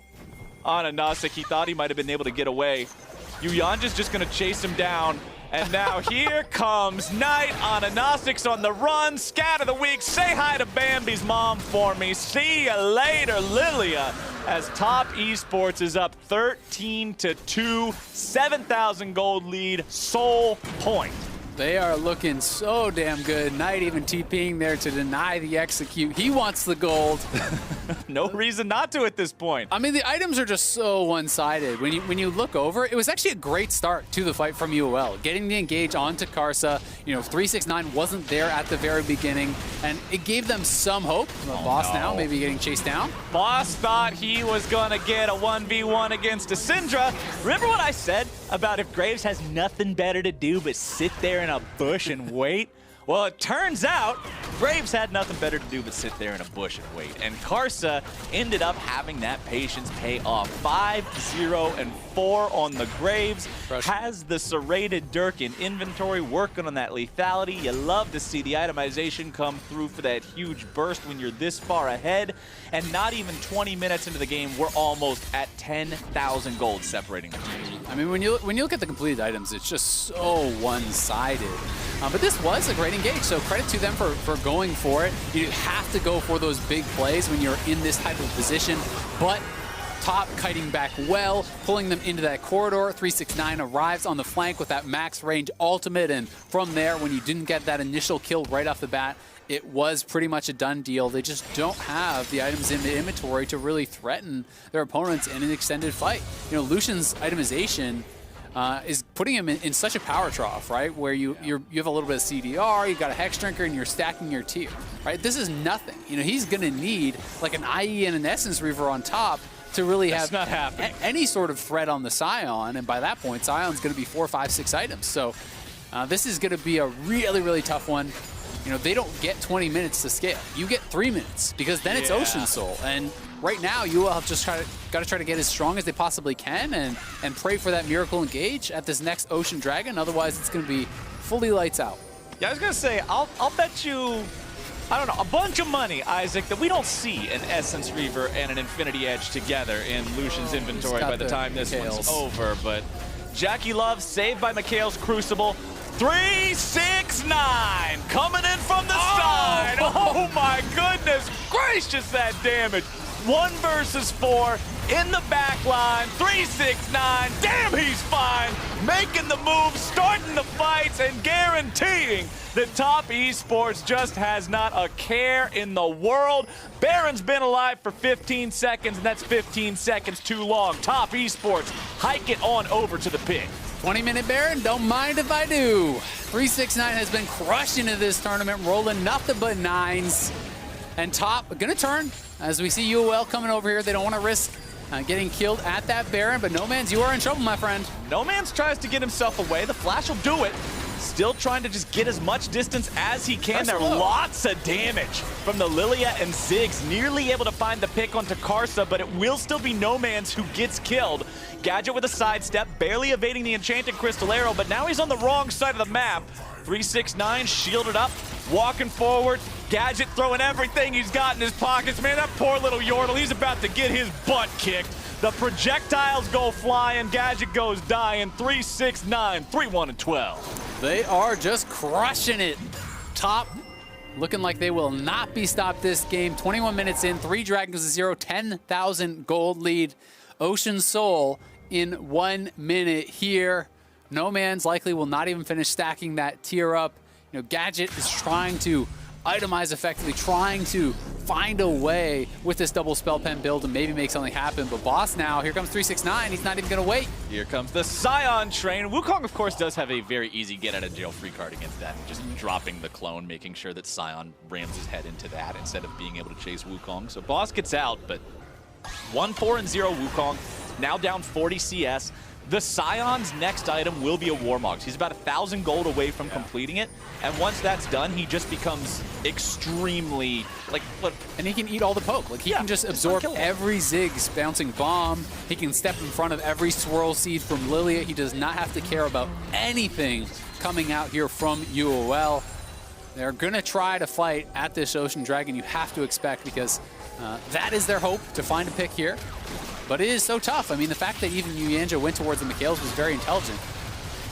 On a Gnostic, he thought he might have been able to get away. Uyanja's just going to chase him down. And now here comes Knight on a Gnostic's on the run. Scatter the Week. Say hi to Bambi's mom for me. See you later, Lilia. As Top Esports is up 13-2, 7,000 gold lead, Soul Point. They are looking so damn good. Knight even TPing there to deny the execute. He wants the gold. No reason not to at this point. I mean, the items are just so one-sided. When you look over, it was actually a great start to the fight from UOL. Getting the engage onto Karsa. 369 wasn't there at the very beginning, and it gave them some hope. Boss now maybe getting chased down. Boss thought he was going to get a 1v1 against a Syndra. Remember what I said about if Graves has nothing better to do but sit there in a bush and wait? Well, it turns out Graves had nothing better to do but sit there in a bush and wait. And Karsa ended up having that patience pay off. 5-0-4 on the Graves. Has the serrated Dirk in inventory, working on that lethality. You love to see the itemization come through for that huge burst when you're this far ahead. And not even 20 minutes into the game, we're almost at 10,000 gold separating the teams. I mean, when you look at the completed items, it's just so one-sided. But this was a great engage, so credit to them for going for it. You have to go for those big plays when you're in this type of position, but Top kiting back well, pulling them into that corridor. 369 arrives on the flank with that max range ultimate, and from there, when you didn't get that initial kill right off the bat, it was pretty much a done deal. They just don't have the items in the inventory to really threaten their opponents in an extended fight. Lucian's itemization is putting him in such a power trough, right? Where you have a little bit of CDR, you got a Hex Drinker, and you're stacking your tier, right? This is nothing. He's gonna need like an IE and an Essence Reaver on top to really have any sort of threat on the Sion, and by that point, Sion's gonna be 4, 5, 6 items. So this is gonna be a really, really tough one. They don't get 20 minutes to scale. You get 3 minutes, because then it's Ocean Soul. And right now, you will have just got to try to get as strong as they possibly can and pray for that miracle engage at this next Ocean Dragon. Otherwise, it's going to be fully lights out. Yeah, I was going to say, I'll bet you I don't know, a bunch of money, Isaac, that we don't see an Essence Reaver and an Infinity Edge together in Lucian's inventory by the time this one's over. But Jackie Love saved by Mikhail's Crucible. 369 coming in from the side. Oh my goodness gracious, that damage. 1 versus 4 in the back line. 369. Damn, he's fine. Making the moves, starting the fights, and guaranteeing that Top Esports just has not a care in the world. Baron's been alive for 15 seconds, and that's 15 seconds too long. Top Esports, hike it on over to the pit. 20-minute Baron, don't mind if I do. 369 has been crushing into this tournament, rolling nothing but 9s. And Top gonna turn as we see UOL coming over here. They don't want to risk getting killed at that Baron, but No Man's, you are in trouble, my friend. No Man's tries to get himself away. The flash will do it. Still trying to just get as much distance as he can. There are lots of damage from the Lilia and Ziggs. Nearly able to find the pick onto Karsa, but it will still be No Man's who gets killed. Gadget with a sidestep, barely evading the Enchanted Crystal Arrow, but now he's on the wrong side of the map. 369 shielded up, walking forward. Gadget throwing everything he's got in his pockets. Man, that poor little Yordle, he's about to get his butt kicked. The projectiles go flying, Gadget goes dying. 369, 3-1-12. They are just crushing it. Top looking like they will not be stopped this game. 21 minutes in, 3 Dragons to 0, 10,000 gold lead. Ocean Soul in 1 minute here. No Man's likely will not even finish stacking that tier up. You know, Gadget is trying to itemize effectively, trying to find a way with this double spell pen build and maybe make something happen. But Boss now, here comes 369. He's not even going to wait. Here comes the Scion train. Wukong, of course, does have a very easy get-out-of-jail-free card against that. Just dropping the clone, making sure that Scion rams his head into that instead of being able to chase Wukong. So Boss gets out, but 1-4-0 Wukong, now down 40 CS. The Scion's next item will be a Warmogs. He's about 1,000 gold away from completing it, and once that's done, he just becomes extremely, like, what? And he can eat all the poke. Like, he can just absorb every Ziggs bouncing bomb. He can step in front of every swirl seed from Lilia. He does not have to care about anything coming out here from UOL. They're gonna try to fight at this Ocean Dragon, you have to expect, because that is their hope to find a pick here. But it is so tough. I mean, the fact that even Yuyanja went towards the Mikhails was very intelligent.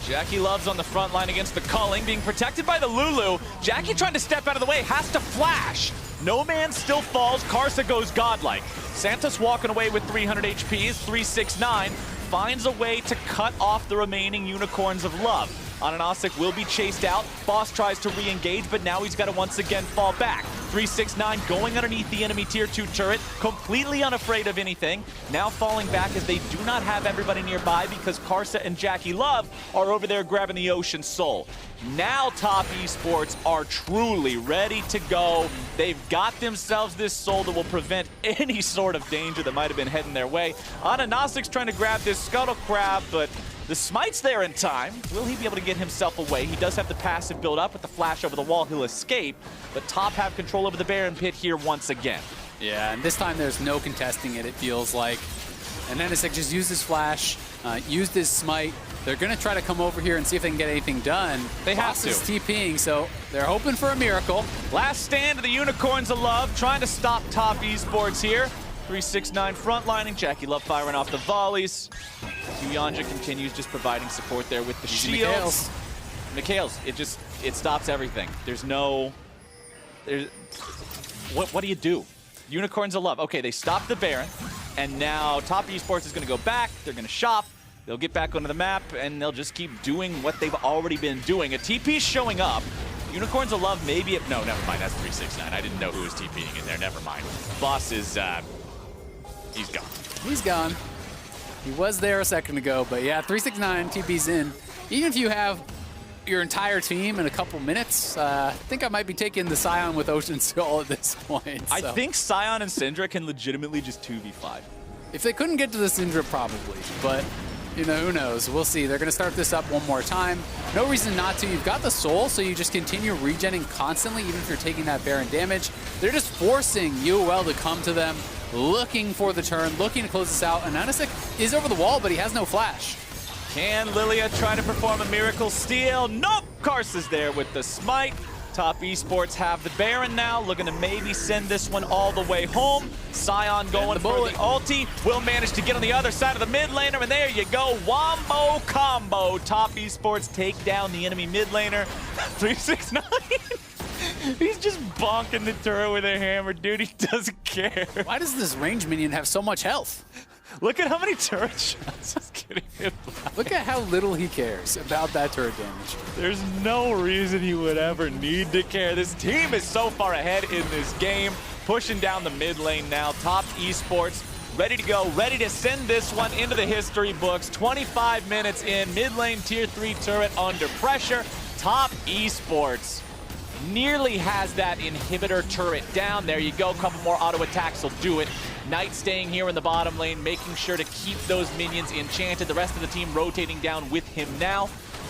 Jackie Love's on the front line against the Culling, being protected by the Lulu. Jackie trying to step out of the way, has to flash. No Man still falls, Karsa goes godlike. Santos walking away with 300 HP, 369, finds a way to cut off the remaining Unicorns of Love. Ananasic will be chased out. Boss tries to re-engage, but now he's got to once again fall back. 369 going underneath the enemy tier 2 turret, completely unafraid of anything. Now falling back as they do not have everybody nearby because Karsa and Jackie Love are over there grabbing the Ocean Soul. Now Top Esports are truly ready to go. They've got themselves this soul that will prevent any sort of danger that might have been heading their way. Ananasic's trying to grab this Scuttle Crab, but the smite's there in time. Will he be able to get himself away? He does have the passive build up with the flash over the wall. He'll escape, but Top have control over the Baron pit here once again. Yeah, and this time there's no contesting it, it feels like. And Ananasic just used his flash, used his smite. They're going to try to come over here and see if they can get anything done. They have to. Boss is TPing, so they're hoping for a miracle. Last stand of the Unicorns of Love, trying to stop Top Esports here. 369 frontlining, Jackie Love firing off the volleys. Yuyanja continues just providing support there with the shields. Mikhails, it stops everything. What do you do? Unicorns of Love. Okay, they stopped the Baron, and now Top Esports is going to go back. They're going to shop. They'll get back onto the map, and they'll just keep doing what they've already been doing. A TP's showing up. Unicorns of Love maybe... No, never mind. That's 369. I didn't know who was TPing in there. Never mind. Boss is... he's gone. He's gone. He was there a second ago, but yeah, 369 TP's in. Even if you have your entire team in a couple minutes, I think I might be taking the Scion with Ocean Soul at this point. So. I think Scion and Syndra can legitimately just 2v5. If they couldn't get to the Syndra, probably, but you know, who knows? We'll see. They're going to start this up one more time. No reason not to. You've got the Soul, so you just continue regenning constantly, even if you're taking that Baron damage. They're just forcing UOL to come to them, looking for the turn, looking to close this out. And Ananasic is over the wall, but he has no flash. Can Lilia try to perform a miracle steal? Nope! Karsa's there with the smite. Top Esports have the Baron now, looking to maybe send this one all the way home. Sion going for the ulti, will manage to get on the other side of the mid laner, and there you go, wombo combo. Top Esports take down the enemy mid laner. 369. He's just bonking the turret with a hammer, dude. He doesn't care. Why does this range minion have so much health? Look at how many turret shots he's getting hit by. Look at how little he cares about that turret damage. There's no reason he would ever need to care. This team is so far ahead in this game. Pushing down the mid lane now. Top Esports ready to go, ready to send this one into the history books. 25 minutes in, mid lane tier 3 turret under pressure. Top Esports nearly has that inhibitor turret down. There you go, a couple more auto attacks will do it. Knight staying here in the bottom lane, making sure to keep those minions enchanted. The rest of the team rotating down with him now.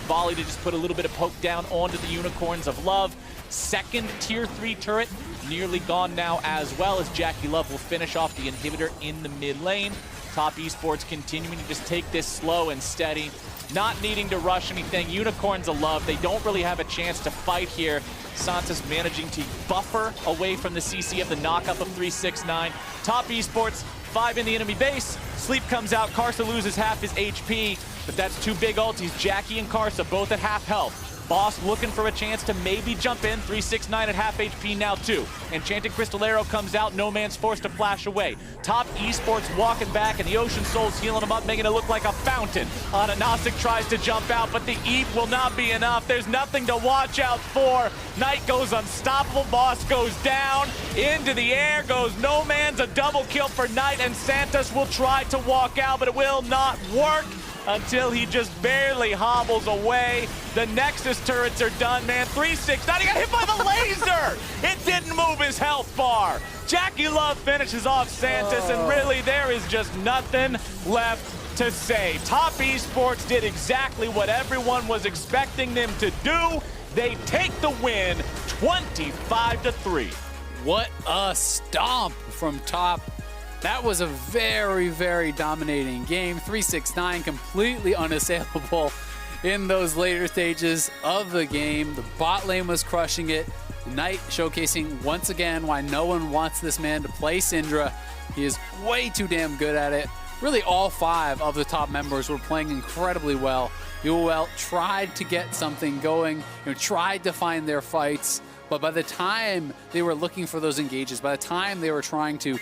Volley to just put a little bit of poke down onto the Unicorns of Love. Second tier 3 turret nearly gone now, as well as Jackie Love will finish off the inhibitor in the mid lane. Top Esports continuing to just take this slow and steady, not needing to rush anything. Unicorns of Love, they don't really have a chance to fight here. Santos managing to buffer away from the CC of the knockup of 369. Top Esports, 5 in the enemy base. Sleep comes out, Karsa loses half his HP, but that's 2 big ultis. Jackie and Karsa both at half health. Boss looking for a chance to maybe jump in. 369 at half HP now too. Enchanted Crystal Arrow comes out. No Man's forced to flash away. Top Esports walking back, and the Ocean Soul's healing him up, making it look like a fountain. Ananasic tries to jump out, but the Eve will not be enough. There's nothing to watch out for. Knight goes unstoppable. Boss goes down. Into the air goes No Man's. A double kill for Knight, and Santos will try to walk out, but it will not work until he just barely hobbles away. The Nexus turrets are done, man. 369, he got hit by the laser! It didn't move his health bar. Jackie Love finishes off Santos, and really there is just nothing left to say. Top Esports did exactly what everyone was expecting them to do. They take the win, 25-3. What a stomp from Top. That was a very, very dominating game. 369 completely unassailable in those later stages of the game. The bot lane was crushing it. Knight showcasing once again why no one wants this man to play Syndra. He is way too damn good at it. Really all 5 of the top members were playing incredibly well. UOL tried to get something going, tried to find their fights, but by the time they were looking for those engages, by the time they were trying to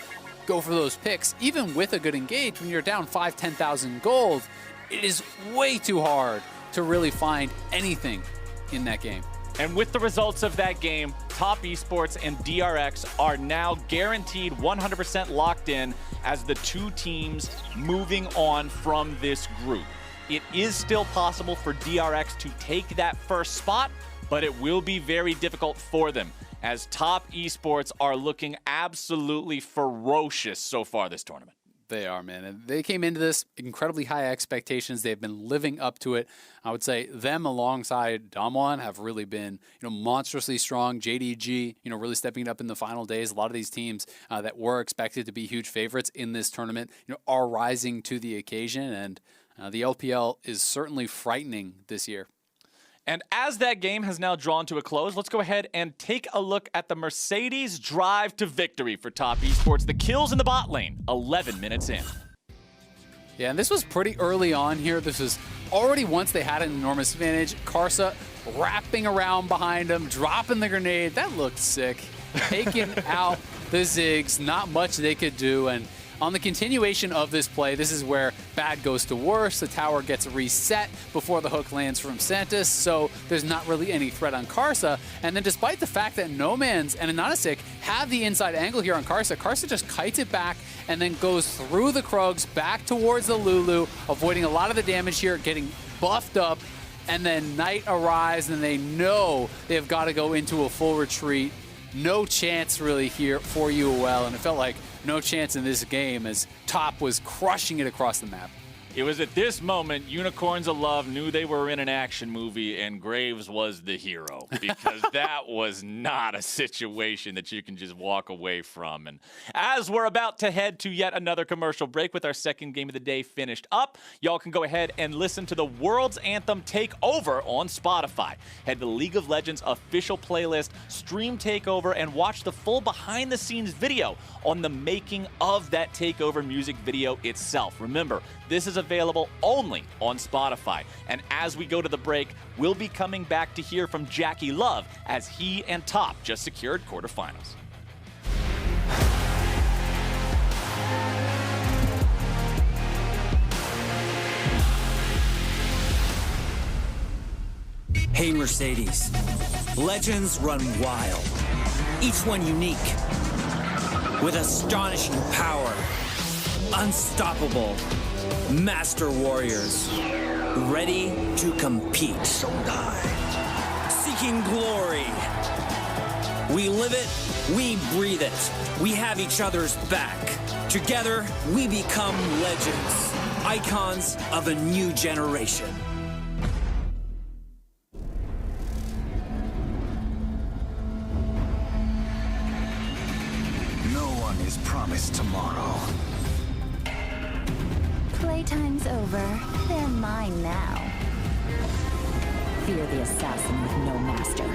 go for those picks, even with a good engage, when you're down 5,000-10,000 gold, it is way too hard to really find anything in that game. And with the results of that game, Top Esports and DRX are now guaranteed 100% locked in as the 2 teams moving on from this group. It is still possible for DRX to take that first spot, but it will be very difficult for them, as Top Esports are looking absolutely ferocious so far this tournament. They are, man. And they came into this incredibly high expectations. They've been living up to it. I would say them alongside Damwon have really been, monstrously strong. JDG, really stepping it up in the final days. A lot of these teams that were expected to be huge favorites in this tournament, are rising to the occasion. And the LPL is certainly frightening this year. And as that game has now drawn to a close, let's go ahead and take a look at the Mercedes drive to victory for Top Esports. The kills in the bot lane, 11 minutes in. Yeah, and this was pretty early on here. This was already once they had an enormous advantage. Karsa wrapping around behind him, dropping the grenade. That looked sick. Taking out the Ziggs, not much they could do. And on the continuation of this play, this is where bad goes to worse. The tower gets reset before the hook lands from Santos, so there's not really any threat on Karsa. And then despite the fact that No Man's and Ananasic have the inside angle here on Karsa, Karsa just kites it back and then goes through the Krugs back towards the Lulu, avoiding a lot of the damage here, getting buffed up. And then Knight arrives, and they know they've got to go into a full retreat. No chance really here for UOL, and it felt like no chance in this game as Top was crushing it across the map. It was at this moment Unicorns of Love knew they were in an action movie and Graves was the hero, because that was not a situation that you can just walk away from. And as we're about to head to yet another commercial break with our second game of the day finished up, y'all can go ahead and listen to the World's Anthem Takeover on Spotify. Head to the League of Legends official playlist, stream Takeover, and watch the full behind-the-scenes video on the making of that Takeover music video itself. Remember, this is available only on Spotify. And as we go to the break, we'll be coming back to hear from Jackie Love as he and Top just secured quarterfinals. Hey Mercedes, legends run wild, each one unique, with astonishing power, unstoppable, master warriors, ready to compete. Seeking glory. We live it, we breathe it, we have each other's back. Together, we become legends, icons of a new generation. Is promised tomorrow. Playtime's over. They're mine now. Fear the assassin with no master.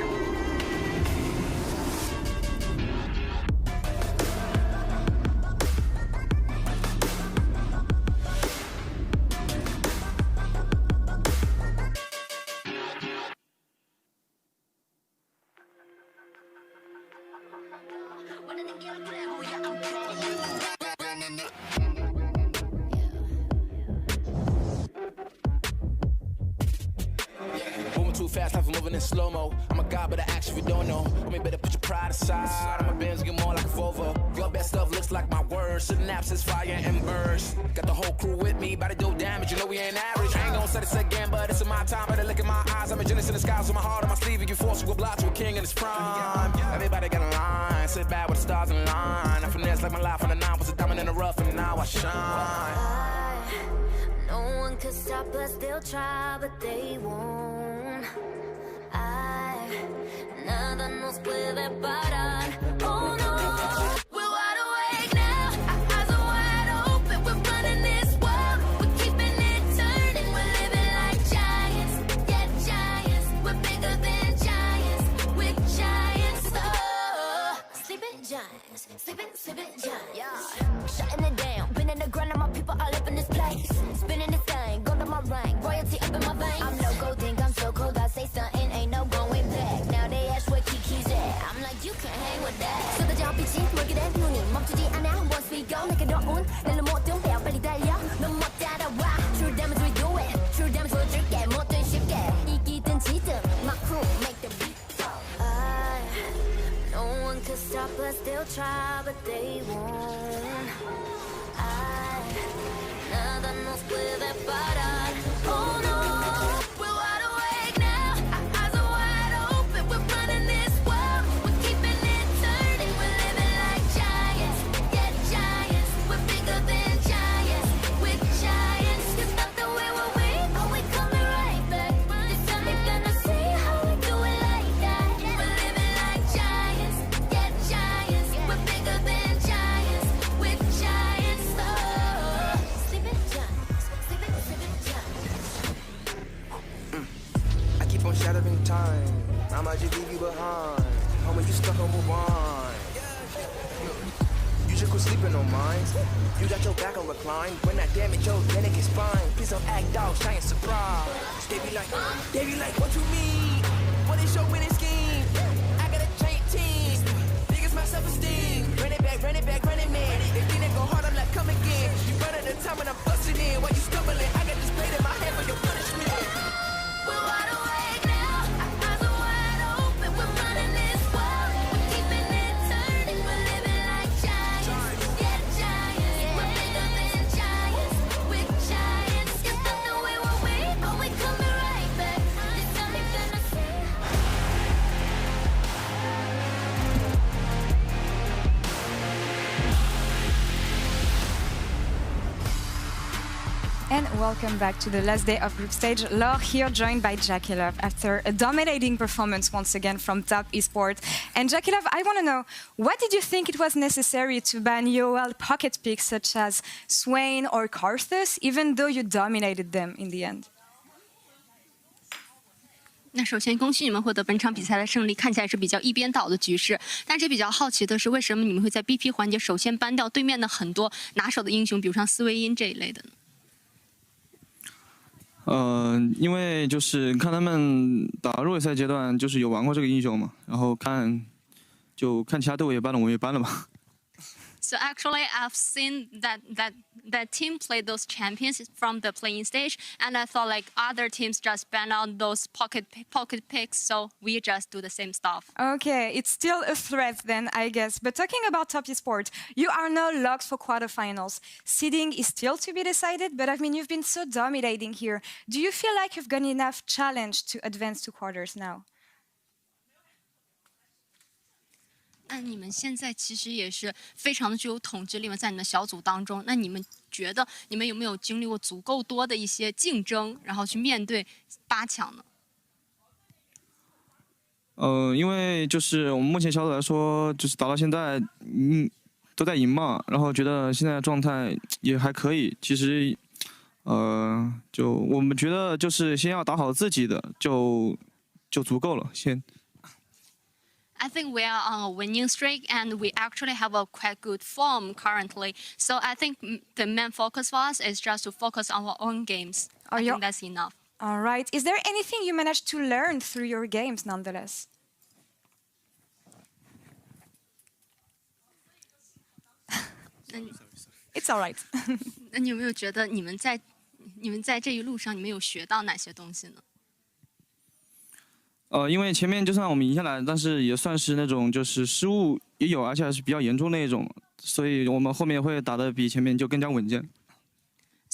Moving too fast, life is moving in slow-mo. I'm a god, but I act if you don't know. Homie, better put your pride aside. I'm a Benz, get more like a Volvo. Your best stuff looks like my words. Synapses, fire, and burst. Got the whole crew with me, about to do damage. You know we ain't average. I ain't gonna say this again, but it's in my time. Better look in my eyes. I'm a genius in the skies with my heart on my sleeve. You force, you will block to a king in his prime. Everybody got a line. Sit back with the stars in line. I finesse like my life on the 9 was a diamond in the rough, and now I shine. No one could stop us, they'll try, but they won't. Nada nos puede parar. Oh no, we're wide awake now. Our eyes are wide open. We're running this world. We're keeping it turning. We're living like giants. Yeah, giants. We're bigger than giants. We're giants. Oh, sleeping giants. Sleeping giants. Yeah, shutting it down. Been in the ground, and my people all up in this place. Spinning this thing, go to my rank. Royalty up in my veins. I'm no gold, think I'm so cold. I say something, ain't no going back. Now they ask where Kiki's at. I'm like, you can't hang with that. 쏟아져 빛이 멀게 된 눈이 멈추지 않아. Once we go, 내게 넣은 날로 모든 배워 빨리 달려. 넌 못 따라와. True damage we do it. True damage 보여줄게. 뭐든 쉽게. 이기든 지든 my crew make the beat. No one could stop us. They'll try, but they won't. Nada nos puede parar. Oh no, we're wide awake now. Our eyes are wide open. We're running this world. We're keeping it turning. We're living like giants. Yeah, giants. We're bigger than giants. We're giants. It's not the way we're weak, but we coming right back. This time you're gonna see how we do it like that. We're living like giants. Yeah, giants. We're bigger than giants. We're giants. Oh, sleeping giants. Sleeping giants. I keep on shattering time. I might just leave you behind. Homie, you stuck on rewind. You should quit sleeping on mine. You got your back on recline. When I damage your neck and spine. Please don't act dog, shy and surprise. They be like, what you mean? What is your winning scheme? I got a giant team. Niggas my self-esteem. Run it back, running man. If they didn't go hard, I'm like, come again. You run at the time and I'm busting in. While you stumbling, I got this blade in my hand for your punishment. We're wide awake now. Our eyes are wide open. We're running this world. We're keeping it turning. We're living like giants. Yeah, giants. We're bigger than giants. We're giants. It's not the way we're weak, but we coming right back. This time you're gonna see. and welcome back to the last day of group stage. Laure here, joined by Jackie Love after a dominating performance once again from Top Esports. And Jackie Love, I want to know, what did you think it was necessary to ban UOL pocket picks such as Swain or Karthus, even though you dominated them in the end? 那首先恭喜你们获得本场比赛的胜利，看起来是比较一边倒的局势。但是比较好奇的是，为什么你们会在 BP 环节首先ban掉对面的很多拿手的英雄，比如像斯维因这一类的呢？因为就是看他们打弱赛阶段，就是有玩过这个英雄嘛，然后看其他队伍也ban了，我也ban了吧。So actually, I've seen that team play those champions from the playing stage, and I thought like other teams just ban out those pocket picks, so we just do the same stuff. Okay, it's still a threat then, I guess. But talking about Top Esports, you are now locked for quarterfinals. Seeding is still to be decided, but I mean, you've been so dominating here. Do you feel like you've got enough challenge to advance to quarters now? 那你们现在其实也是非常的具有统治力嘛，在你的小组当中，那你们觉得你们有没有经历过足够多的一些竞争，然后去面对8强呢？因为就是我们目前小组来说，就是打到现在，都在赢嘛，然后觉得现在的状态也还可以。其实，就我们觉得就是先要打好自己的，就足够了，先。 I think we are on a winning streak and we actually have a quite good form currently. So I think the main focus for us is just to focus on our own games. I think that's enough. All right. Is there anything you managed to learn through your games nonetheless? It's all right. 那你有没有觉得你们在这一路上你们有学到哪些东西呢？ 因为前面就算我们赢下来，但是也算是那种就是失误也有，而且还是比较严重那一种，所以我们后面会打得比前面就更加稳健。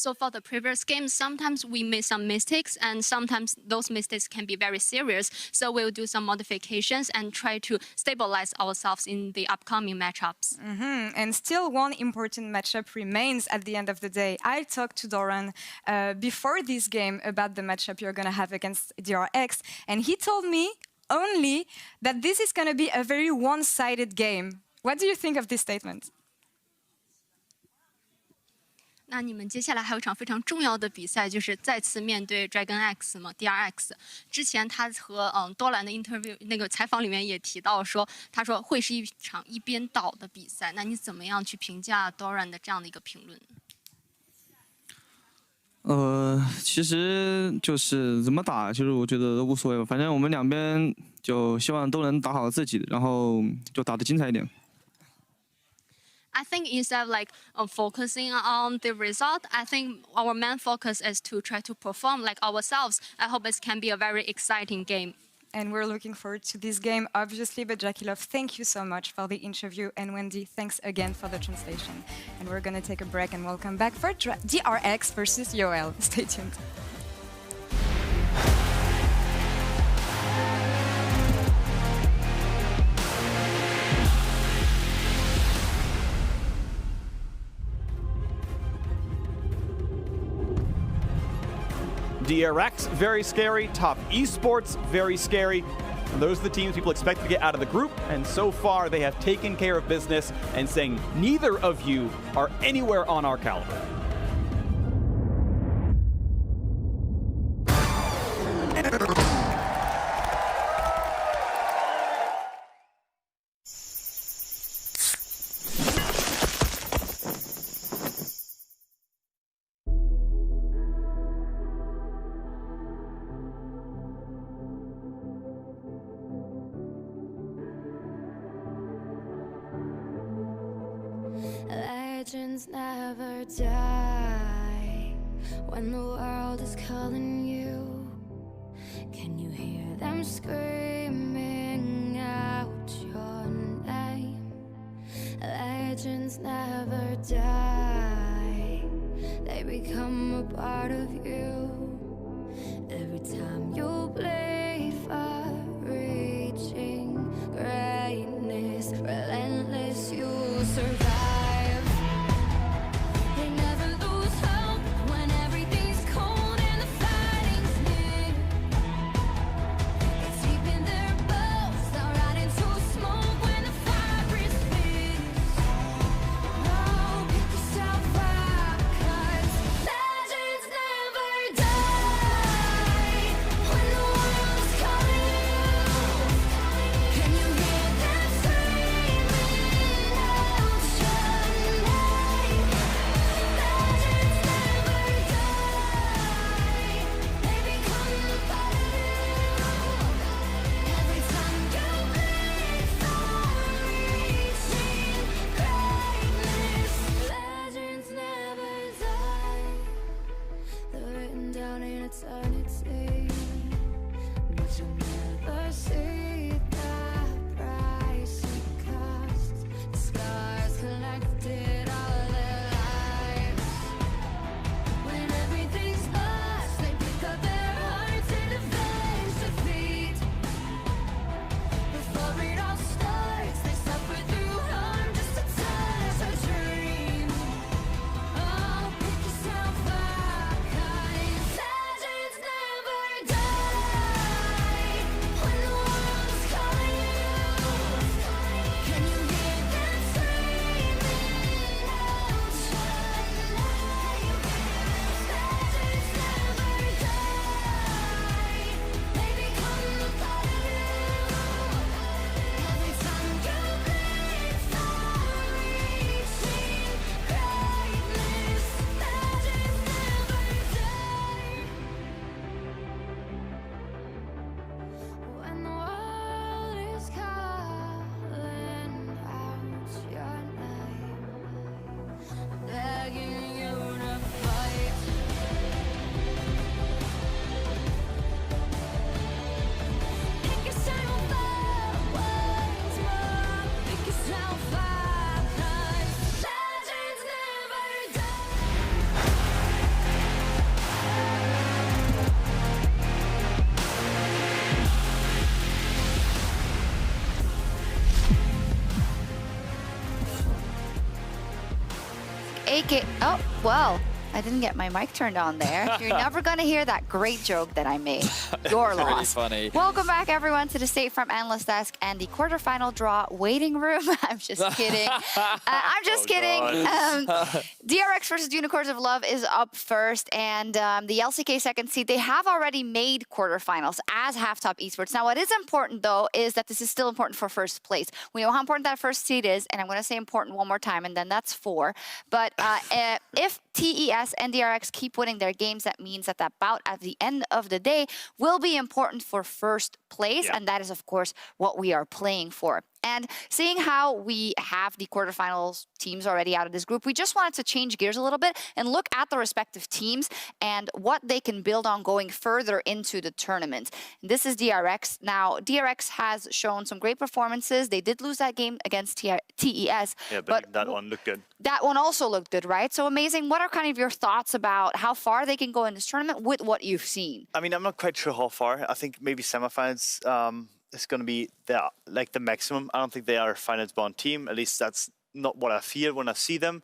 So for the previous games, sometimes we made some mistakes, and sometimes those mistakes can be very serious. So we'll do some modifications and try to stabilize ourselves in the upcoming matchups. And still one important matchup remains at the end of the day. I talked to Doran before this game about the matchup you're going to have against DRX, and he told me only that this is going to be a very one-sided game. What do you think of this statement? 那你们接下来还有一场非常重要的比赛，就是再次面对 Dragon X 嘛 ，DRX。之前他和多兰的 interview 那个采访里面也提到说，他说会是一场一边倒的比赛。那你怎么样去评价 Doran 的这样的一个评论？其实就是怎么打，其实我觉得都无所谓，反正我们两边就希望都能打好自己，然后就打得精彩一点。 I think instead of like focusing on the result, I think our main focus is to try to perform like ourselves. I hope it can be a very exciting game. And we're looking forward to this game, obviously. But Jackie Love, thank you so much for the interview. And Wendy, thanks again for the translation. And we're going to take a break and we'll come back for DRX versus UOL. Stay tuned. DRX, very scary. Top Esports, very scary. And those are the teams people expect to get out of the group, and so far they have taken care of business and saying neither of you are anywhere on our caliber. Legends never die when the world is calling you. Can you hear them screaming out your name? Legends never die, they become a part of you. Every time you play for reaching greatness, relentless, you survive. They never lose hope when everything make it. Oh, well. I didn't get my mic turned on there. You're never going to hear that great joke that I made. Your loss. Really funny. Welcome back, everyone, to the State Farm Analyst Desk and the quarterfinal draw waiting room. I'm just kidding. I'm just kidding. DRX versus Unicorns of Love is up first, and the LCK second seed, they have already made quarterfinals, as have Top Esports. Now, what is important, though, is that this is still important for first place. We know how important that first seed is, and I'm going to say important one more time, and then that's 4. But if TES and DRX keep winning their games, that means that that bout at the end of the day will be important for first place, and that is, of course, what we are playing for. And seeing how we have the quarterfinals teams already out of this group, we just wanted to change gears a little bit and look at the respective teams and what they can build on going further into the tournament. This is DRX. Now, DRX has shown some great performances. They did lose that game against TES. Yeah, but that one looked good. That one also looked good, right? So amazing. What are kind of your thoughts about how far they can go in this tournament with what you've seen? I mean, I'm not quite sure how far. I think maybe semifinals is going to be the maximum. I don't think they are a finals-bound team. At least that's not what I feel when I see them.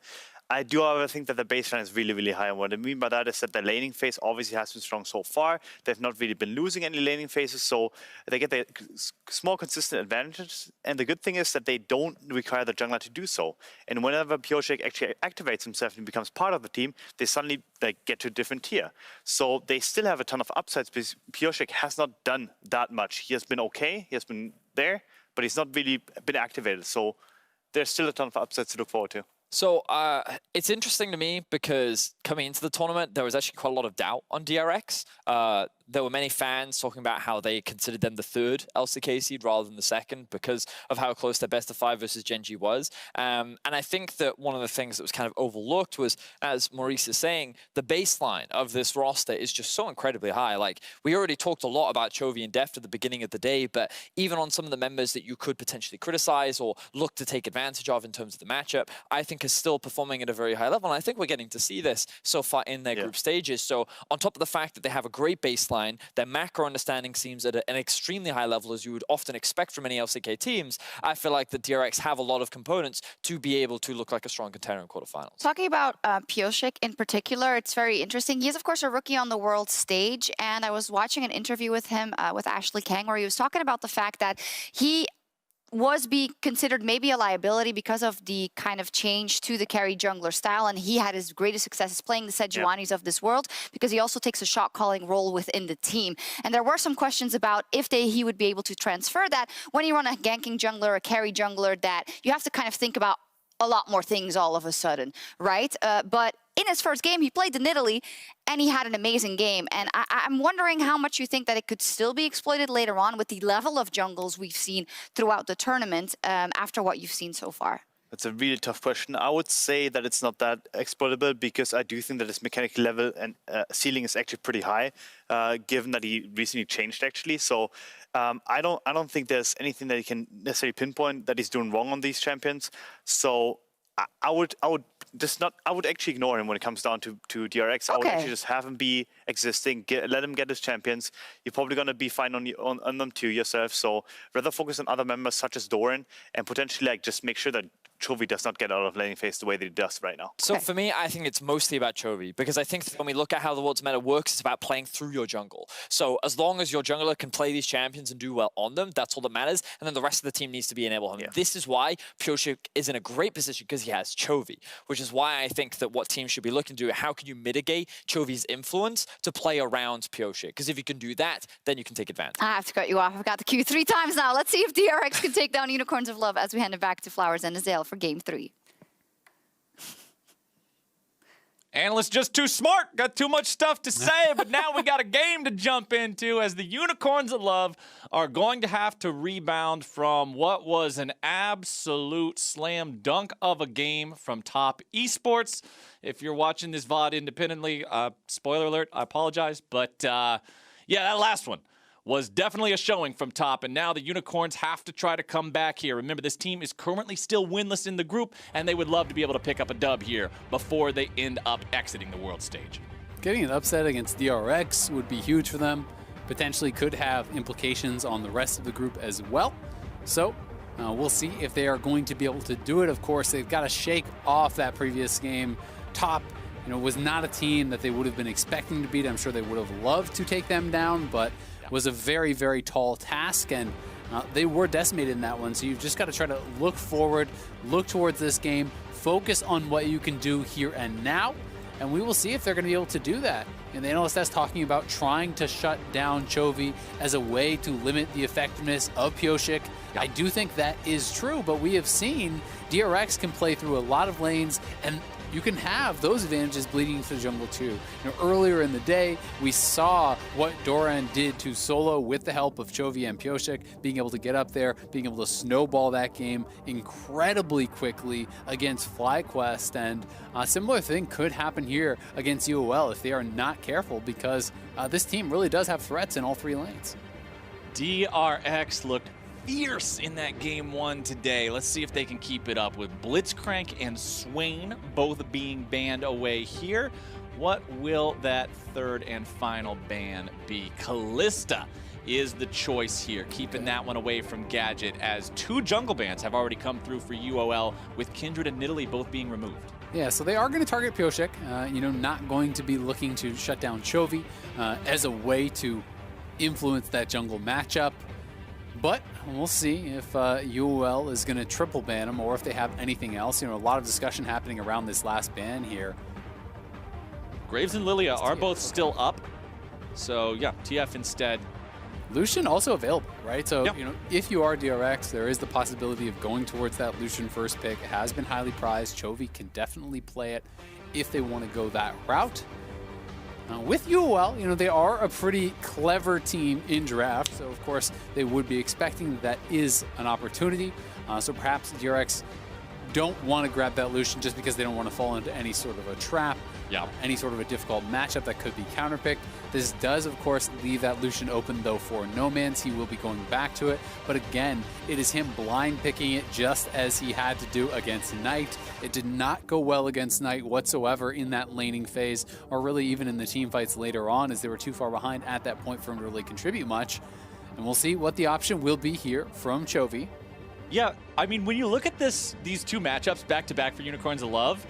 I do, however, think that the baseline is really, really high. And what I mean by that is that the laning phase obviously has been strong so far. They've not really been losing any laning phases, so they get the small, consistent advantages. And the good thing is that they don't require the jungler to do so. And whenever Pioshek actually activates himself and becomes part of the team, they suddenly get to a different tier. So they still have a ton of upsides because Pioshek has not done that much. He has been okay, he has been there, but he's not really been activated. So there's still a ton of upsides to look forward to. So it's interesting to me because coming into the tournament, there was actually quite a lot of doubt on DRX. There were many fans talking about how they considered them the third LCK seed rather than the second because of how close their best of 5 versus Gen.G was. And I think that one of the things that was kind of overlooked was, as Maurice is saying, the baseline of this roster is just so incredibly high. Like, we already talked a lot about Chovy and Deft at the beginning of the day, but even on some of the members that you could potentially criticize or look to take advantage of in terms of the matchup, I think is still performing at a very high level. And I think we're getting to see this so far in their group stages. So on top of the fact that they have a great baseline, their macro understanding seems at an extremely high level, as you would often expect from any LCK teams. I feel like the DRX have a lot of components to be able to look like a strong contender in quarterfinals. Talking about Pioshek in particular, it's very interesting. He is, of course, a rookie on the world stage, and I was watching an interview with him with Ashley Kang where he was talking about the fact that he was being considered maybe a liability because of the kind of change to the carry jungler style, and he had his greatest successes playing the Sejuanis of this world because he also takes a shot calling role within the team. And there were some questions about if he would be able to transfer that when you run a ganking jungler, a carry jungler, that you have to kind of think about a lot more things all of a sudden, right? But in his first game, he played in Italy, and he had an amazing game. And I'm wondering how much you think that it could still be exploited later on with the level of jungles we've seen throughout the tournament after what you've seen so far. That's a really tough question. I would say that it's not that exploitable because I do think that his mechanical level and ceiling is actually pretty high, given that he recently changed actually. So I don't think there's anything that he can necessarily pinpoint that he's doing wrong on these champions. So I would actually ignore him when it comes down to DRX. I would actually just have him be existing, let him get his champions. You're probably going to be fine on them too yourself. So rather focus on other members such as Doran and potentially just make sure that Chovy does not get out of laning phase the way that he does right now. So for me, I think it's mostly about Chovy because I think when we look at how the World's Meta works, it's about playing through your jungle. So as long as your jungler can play these champions and do well on them, that's all that matters. And then the rest of the team needs to be enable him. This is why Pioshek is in a great position because he has Chovy, which is why I think that what teams should be looking to do, how can you mitigate Chovy's influence to play around Pioshek? Because if you can do that, then you can take advantage. I have to cut you off. I've got the cue 3 times now. Let's see if DRX can take down Unicorns of Love as we hand it back to Flowers and Azale for Game 3. Analysts just too smart, got too much stuff to say, but now we got a game to jump into as the Unicorns of Love are going to have to rebound from what was an absolute slam dunk of a game from Top Esports. If you're watching this VOD independently, spoiler alert, I apologize, but yeah, that last one was definitely a showing from Top, and now the Unicorns have to try to come back here. Remember, this team is currently still winless in the group, and they would love to be able to pick up a dub here before they end up exiting the world stage. Getting an upset against DRX would be huge for them. Potentially could have implications on the rest of the group as well. So we'll see if they are going to be able to do it. Of course, they've got to shake off that previous game top, was not a team that they would have been expecting to beat. I'm sure they would have loved to take them down, but was a very, very tall task, and they were decimated in that one. So you've just got to try to look forward, look towards this game, focus on what you can do here and now, and we will see if they're going to be able to do that. And the analyst that's talking about trying to shut down Chovy as a way to limit the effectiveness of Pyosik. I do think that is true, but we have seen DRX can play through a lot of lanes, and you can have those advantages bleeding into the jungle too. Earlier in the day, we saw what Doran did to Solo with the help of Chovy and Pyosik, being able to get up there, being able to snowball that game incredibly quickly against FlyQuest, and a similar thing could happen here against UOL if they are not careful, because this team really does have threats in all 3 lanes. DRX looked fierce in that game 1 today. Let's see if they can keep it up with Blitzcrank and Swain both being banned away here. What will that third and final ban be? Callista is the choice here, keeping that one away from Gadget, as 2 jungle bans have already come through for UOL, with Kindred and Nidalee both being removed. Yeah, so they are going to target Pyosik, not going to be looking to shut down Chovy as a way to influence that jungle matchup. But we'll see if UOL is going to triple ban him or if they have anything else. A lot of discussion happening around this last ban here. Graves and Lilia are both still up. So, yeah, TF instead. Lucian also available, right? So, if you are DRX, there is the possibility of going towards that Lucian first pick. It has been highly prized. Chovy can definitely play it if they want to go that route. With UOL, they are a pretty clever team in draft, so of course they would be expecting that is an opportunity. So perhaps DRX don't want to grab that Lucian just because they don't want to fall into any sort of a trap, any sort of a difficult matchup that could be counterpicked. This does, of course, leave that Lucian open, though, for Nomans. He will be going back to it. But again, it is him blind picking it just as he had to do against Knight. It did not go well against Knight whatsoever in that laning phase, or really even in the team fights later on, as they were too far behind at that point for him to really contribute much. And we'll see what the option will be here from Chovy. Yeah, I mean, when you look at these 2 matchups back-to-back for Unicorns of Love,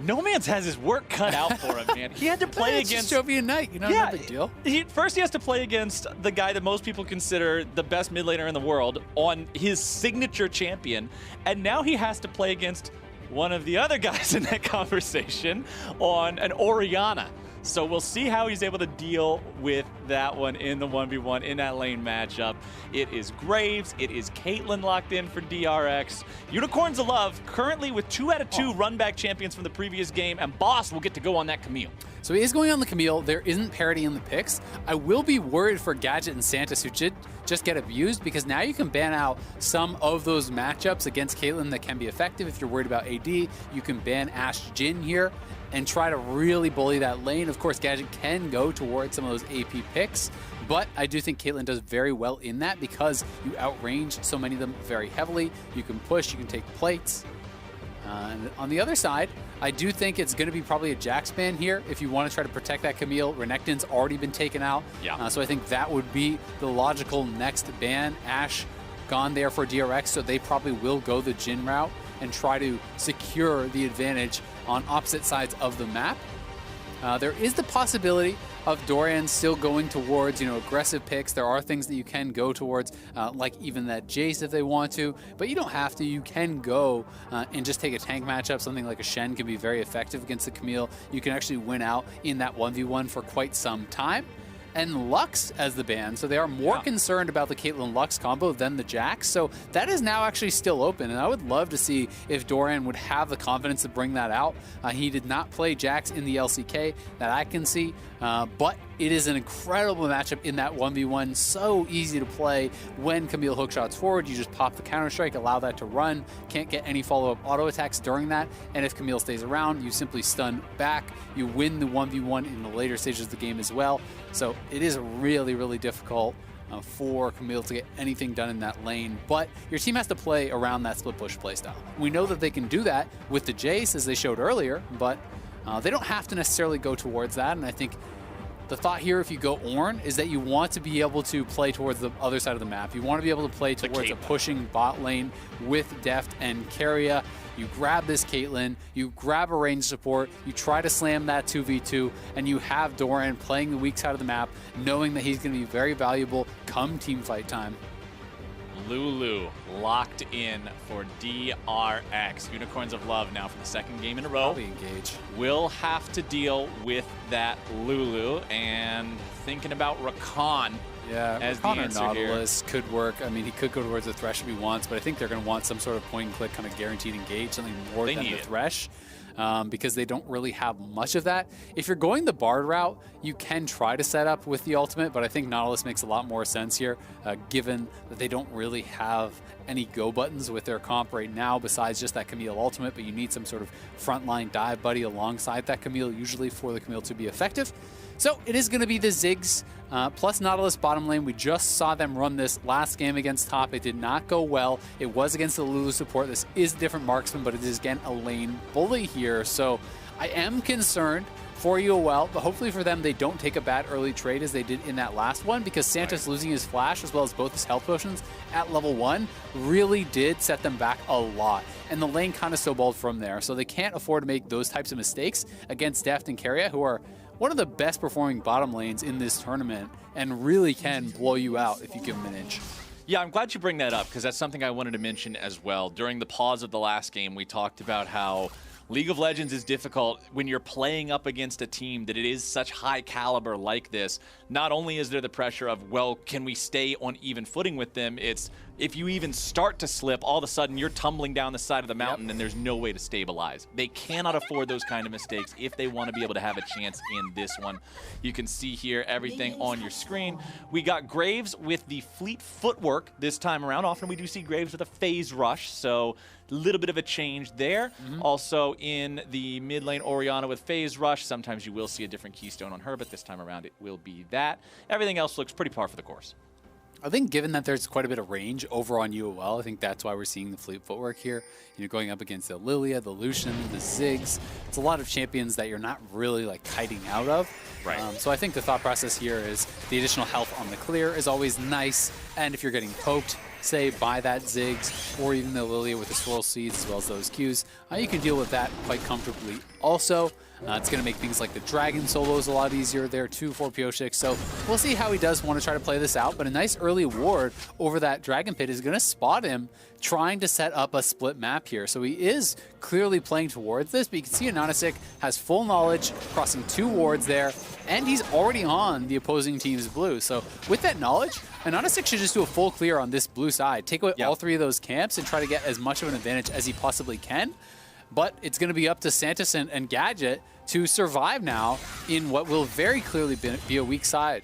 Nomans has his work cut out for him, man. He had to play against Chovy and Knight, no big deal. First he has to play against the guy that most people consider the best mid laner in the world on his signature champion, and now he has to play against one of the other guys in that conversation on an Orianna. So we'll see how he's able to deal with that one in the 1v1 in that lane matchup. It is Graves, it is Caitlyn locked in for DRX. Unicorns of Love currently with 2 out of 2 run-back champions from the previous game, and Boss will get to go on that Camille. So he is going on the Camille. There isn't parity in the picks. I will be worried for Gadget and Santis, who did just get abused, because now you can ban out some of those matchups against Caitlyn that can be effective. If you're worried about AD, you can ban Ashe Jhin here and try to really bully that lane. Of course, Gadget can go towards some of those AP picks, but I do think Caitlyn does very well in that because you outrange so many of them very heavily. You can push, you can take plates. And on the other side, I do think it's going to be probably a Jax ban here if you want to try to protect that Camille. Renekton's already been taken out, so I think that would be the logical next ban. Ashe gone there for DRX, so they probably will go the Jhin route and try to secure the advantage on opposite sides of the map. There is the possibility of Dorian still going towards, aggressive picks. There are things that you can go towards, like even that Jace if they want to, but you don't have to. You can go and just take a tank matchup. Something like a Shen can be very effective against the Camille. You can actually win out in that 1v1 for quite some time. And Lux as the ban, so they are more concerned about the Caitlyn Lux combo than the Jax, so that is now actually still open, and I would love to see if Doran would have the confidence to bring that out. He did not play Jax in the LCK that I can see, but it is an incredible matchup in that 1v1, so easy to play. When Camille hookshots forward, you just pop the Counter-Strike, allow that to run, can't get any follow-up auto attacks during that, and if Camille stays around, you simply stun back, you win the 1v1 in the later stages of the game as well. So it is really, really difficult for Camille to get anything done in that lane, but your team has to play around that split push playstyle. We know that they can do that with the Jace, as they showed earlier, but they don't have to necessarily go towards that, and I think the thought here, if you go Ornn, is that you want to be able to play towards the other side of the map. You want to be able to play towards a pushing bot lane with Deft and Keria. You grab this Caitlyn, you grab a range support, you try to slam that 2v2, and you have Doran playing the weak side of the map, knowing that he's going to be very valuable come team fight time. Lulu locked in for DRX. Unicorns of Love now for the second game in a row. Probably engage. Will have to deal with that Lulu, and thinking about Rakan. Yeah, as Rakan the or answer Nautilus could work. I mean, he could go towards the Thresh if he wants, but I think they're going to want some sort of point and click kind of guaranteed engage, something more than the Thresh. Because they don't really have much of that. If you're going the Bard route, you can try to set up with the ultimate, but I think Nautilus makes a lot more sense here, given that they don't really have any go buttons with their comp right now besides just that Camille ultimate, but you need some sort of frontline dive buddy alongside that Camille, usually for the Camille to be effective. So it is going to be the Ziggs plus Nautilus bottom lane. We just saw them run this last game against top. It did not go well. It was against the Lulu support. This is a different marksman, but it is, again, a lane bully here. So I am concerned for UOL, but hopefully for them, they don't take a bad early trade as they did in that last one, because Santos losing his flash as well as both his health potions at level 1 really did set them back a lot. And the lane kind of snowballed from there. So they can't afford to make those types of mistakes against Deft and Keria, who are one of the best performing bottom lanes in this tournament and really can blow you out if you give them an inch. Yeah, I'm glad you bring that up, because that's something I wanted to mention as well. During the pause of the last game, we talked about how League of Legends is difficult when you're playing up against a team that it is such high caliber like this. Not only is there the pressure of, well, can we stay on even footing with them? It's if you even start to slip, all of a sudden you're tumbling down the side of the mountain and there's no way to stabilize. They cannot afford those kind of mistakes if they want to be able to have a chance in this one. You can see here everything on your screen. We got Graves with the fleet footwork this time around. Often we do see Graves with a phase rush, so a little bit of a change there. Also in the mid lane, Orianna with phase rush. Sometimes you will see a different keystone on her, but this time around it will be that. Everything else looks pretty par for the course. I think given that there's quite a bit of range over on UOL, I think that's why we're seeing the fleet footwork here. You're going up against the Lilia, the Lucian, the Ziggs. It's a lot of champions that you're not really like kiting out of. Right. So I think the thought process here is the additional health on the clear is always nice. And if you're getting poked, say, by that Ziggs or even the Lilia with the Swirl Seeds as well as those Qs, you can deal with that quite comfortably. Also, it's going to make things like the Dragon solos a lot easier there too for Pyosik. So we'll see how he does want to try to play this out. But a nice early ward over that Dragon Pit is going to spot him trying to set up a split map here. So he is clearly playing towards this, but you can see Anonysik has full knowledge, crossing 2 wards there, and he's already on the opposing team's blue. So with that knowledge, Anonysik should just do a full clear on this blue side, take away all 3 of those camps and try to get as much of an advantage as he possibly can. But it's going to be up to Santos and Gadget to survive now in what will very clearly be a weak side.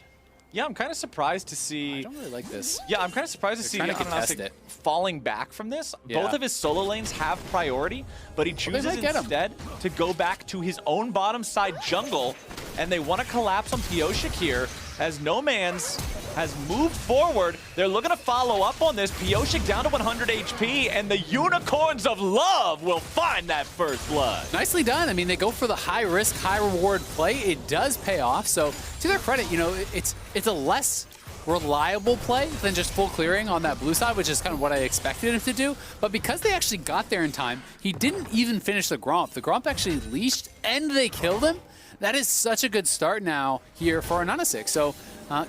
Yeah, I'm kind of surprised to see... I don't really like this. Yeah, I'm kind of surprised to see Anonysik falling back from this. Yeah. Both of his solo lanes have priority, but he chooses instead to go back to his own bottom side jungle, and they want to collapse on Pyosik here as No Man's has moved forward. They're looking to follow up on this. Pyosik down to 100 HP, and the Unicorns of Love will find that first blood. Nicely done. I mean, they go for the high risk, high reward play. It does pay off. So to their credit, you know, it's a less reliable play than just full clearing on that blue side, which is kind of what I expected him to do. But because they actually got there in time, he didn't even finish the Gromp. The Gromp actually leashed and they killed him. That is such a good start now here for Anonysik. So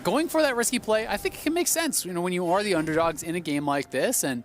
going for that risky play, I think it can make sense. You know, when you are the underdogs in a game like this, and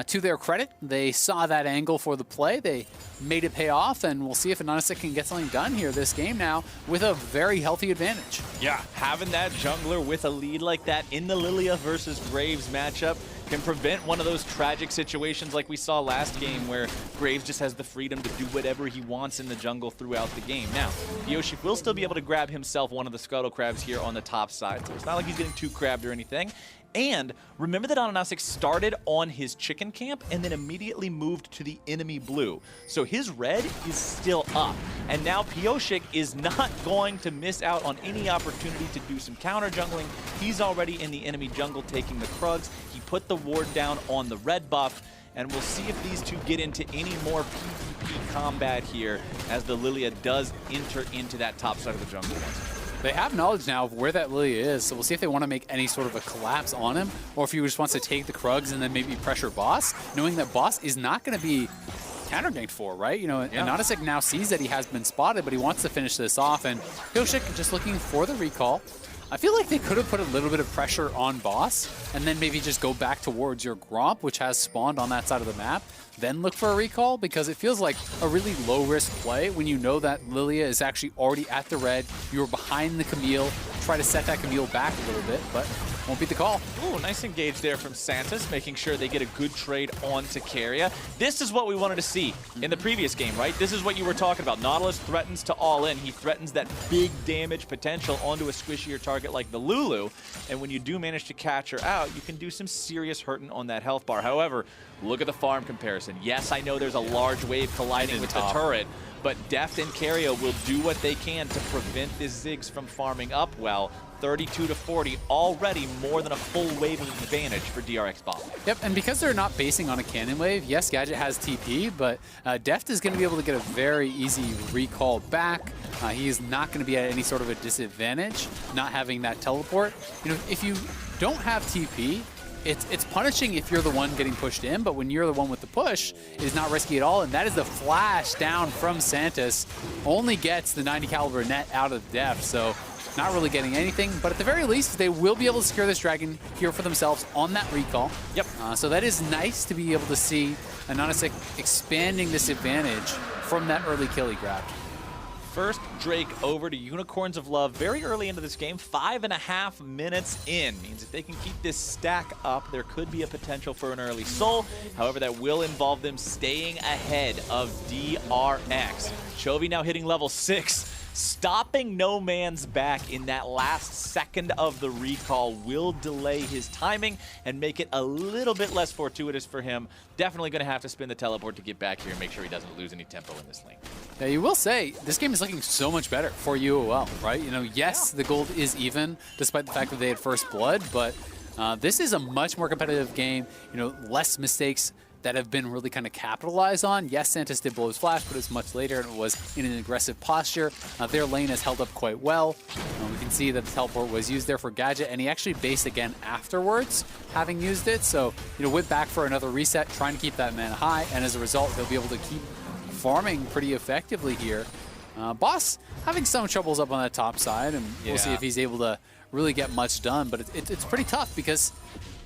to their credit, they saw that angle for the play. They made it pay off, and we'll see if Anonysik can get something done here this game now with a very healthy advantage. Yeah, having that jungler with a lead like that in the Lilia versus Graves matchup can prevent one of those tragic situations like we saw last game where Graves just has the freedom to do whatever he wants in the jungle throughout the game. Now, Pyosik will still be able to grab himself one of the Scuttle Crabs here on the top side, so it's not like he's getting too crabbed or anything. And remember that Anonysik started on his chicken camp and then immediately moved to the enemy blue. So his red is still up. And now Pyosik is not going to miss out on any opportunity to do some counter jungling. He's already in the enemy jungle taking the Krugs. He put the ward down on the red buff. And we'll see if these two get into any more PvP combat here as the Lilia does enter into that top side of the jungle once. they have knowledge now of where that Lilia is, so we'll see if they want to make any sort of a collapse on him, or if he just wants to take the Krugs and then maybe pressure Boss, knowing that Boss is not going to be counter-ganked for, right? You know, and Anasik now sees that he has been spotted, but he wants to finish this off, and Yoshik just looking for the recall. I feel like they could have put a little bit of pressure on Boss, and then maybe just go back towards your Gromp, which has spawned on that side of the map, then look for a recall, because it feels like a really low-risk play when you know that Lilia is actually already at the red, you're behind the Camille, try to set that Camille back a little bit, but won't be the call. Ooh, nice engage there from Santos, making sure they get a good trade onto Keria. This is what we wanted to see in the previous game, right? This is what you were talking about. Nautilus threatens to all in. He threatens that big damage potential onto a squishier target like the Lulu. And when you do manage to catch her out, you can do some serious hurting on that health bar. However, look at the farm comparison. Yes, I know there's a large wave colliding with the turret, but Deft and Keria will do what they can to prevent this Ziggs from farming up well. 32-40, already more than a full wave of advantage for DRX Bomb. Yep, and because they're not basing on a cannon wave, yes, Gadget has TP, but Deft is going to be able to get a very easy recall back. He is not going to be at any sort of a disadvantage, not having that teleport. You know, if you don't have TP, it's punishing if you're the one getting pushed in, but when you're the one with the push, it is not risky at all, and that is the flash down from Santos. Only gets the 90 caliber net out of Deft, so not really getting anything, but at the very least, they will be able to secure this Dragon here for themselves on that recall. Yep. So that is nice to be able to see Anonasik expanding this advantage from that early kill he grabbed. First Drake over to Unicorns of Love very early into this game, 5.5 minutes in. Means if they can keep this stack up, there could be a potential for an early soul. However, that will involve them staying ahead of DRX. Chovy now hitting level 6. Stopping No Man's back in that last second of the recall will delay his timing and make it a little bit less fortuitous for him. Definitely going to have to spin the teleport to get back here and make sure he doesn't lose any tempo in this lane. Yeah, you will say, this game is looking so much better for UOL, right? You know, yes, the gold is even, despite the fact that they had first blood, but this is a much more competitive game, you know, less mistakes that have been really kind of capitalized on. Yes, Santos did blow his flash, but it's much later and it was in an aggressive posture. Their lane has held up quite well. We can see that the teleport was used there for Gadget, and he actually based again afterwards, having used it. So, you know, went back for another reset, trying to keep that mana high, and as a result, they'll be able to keep farming pretty effectively here. Boss having some troubles up on that top side, and we'll see if he's able to really get much done, but it's pretty tough because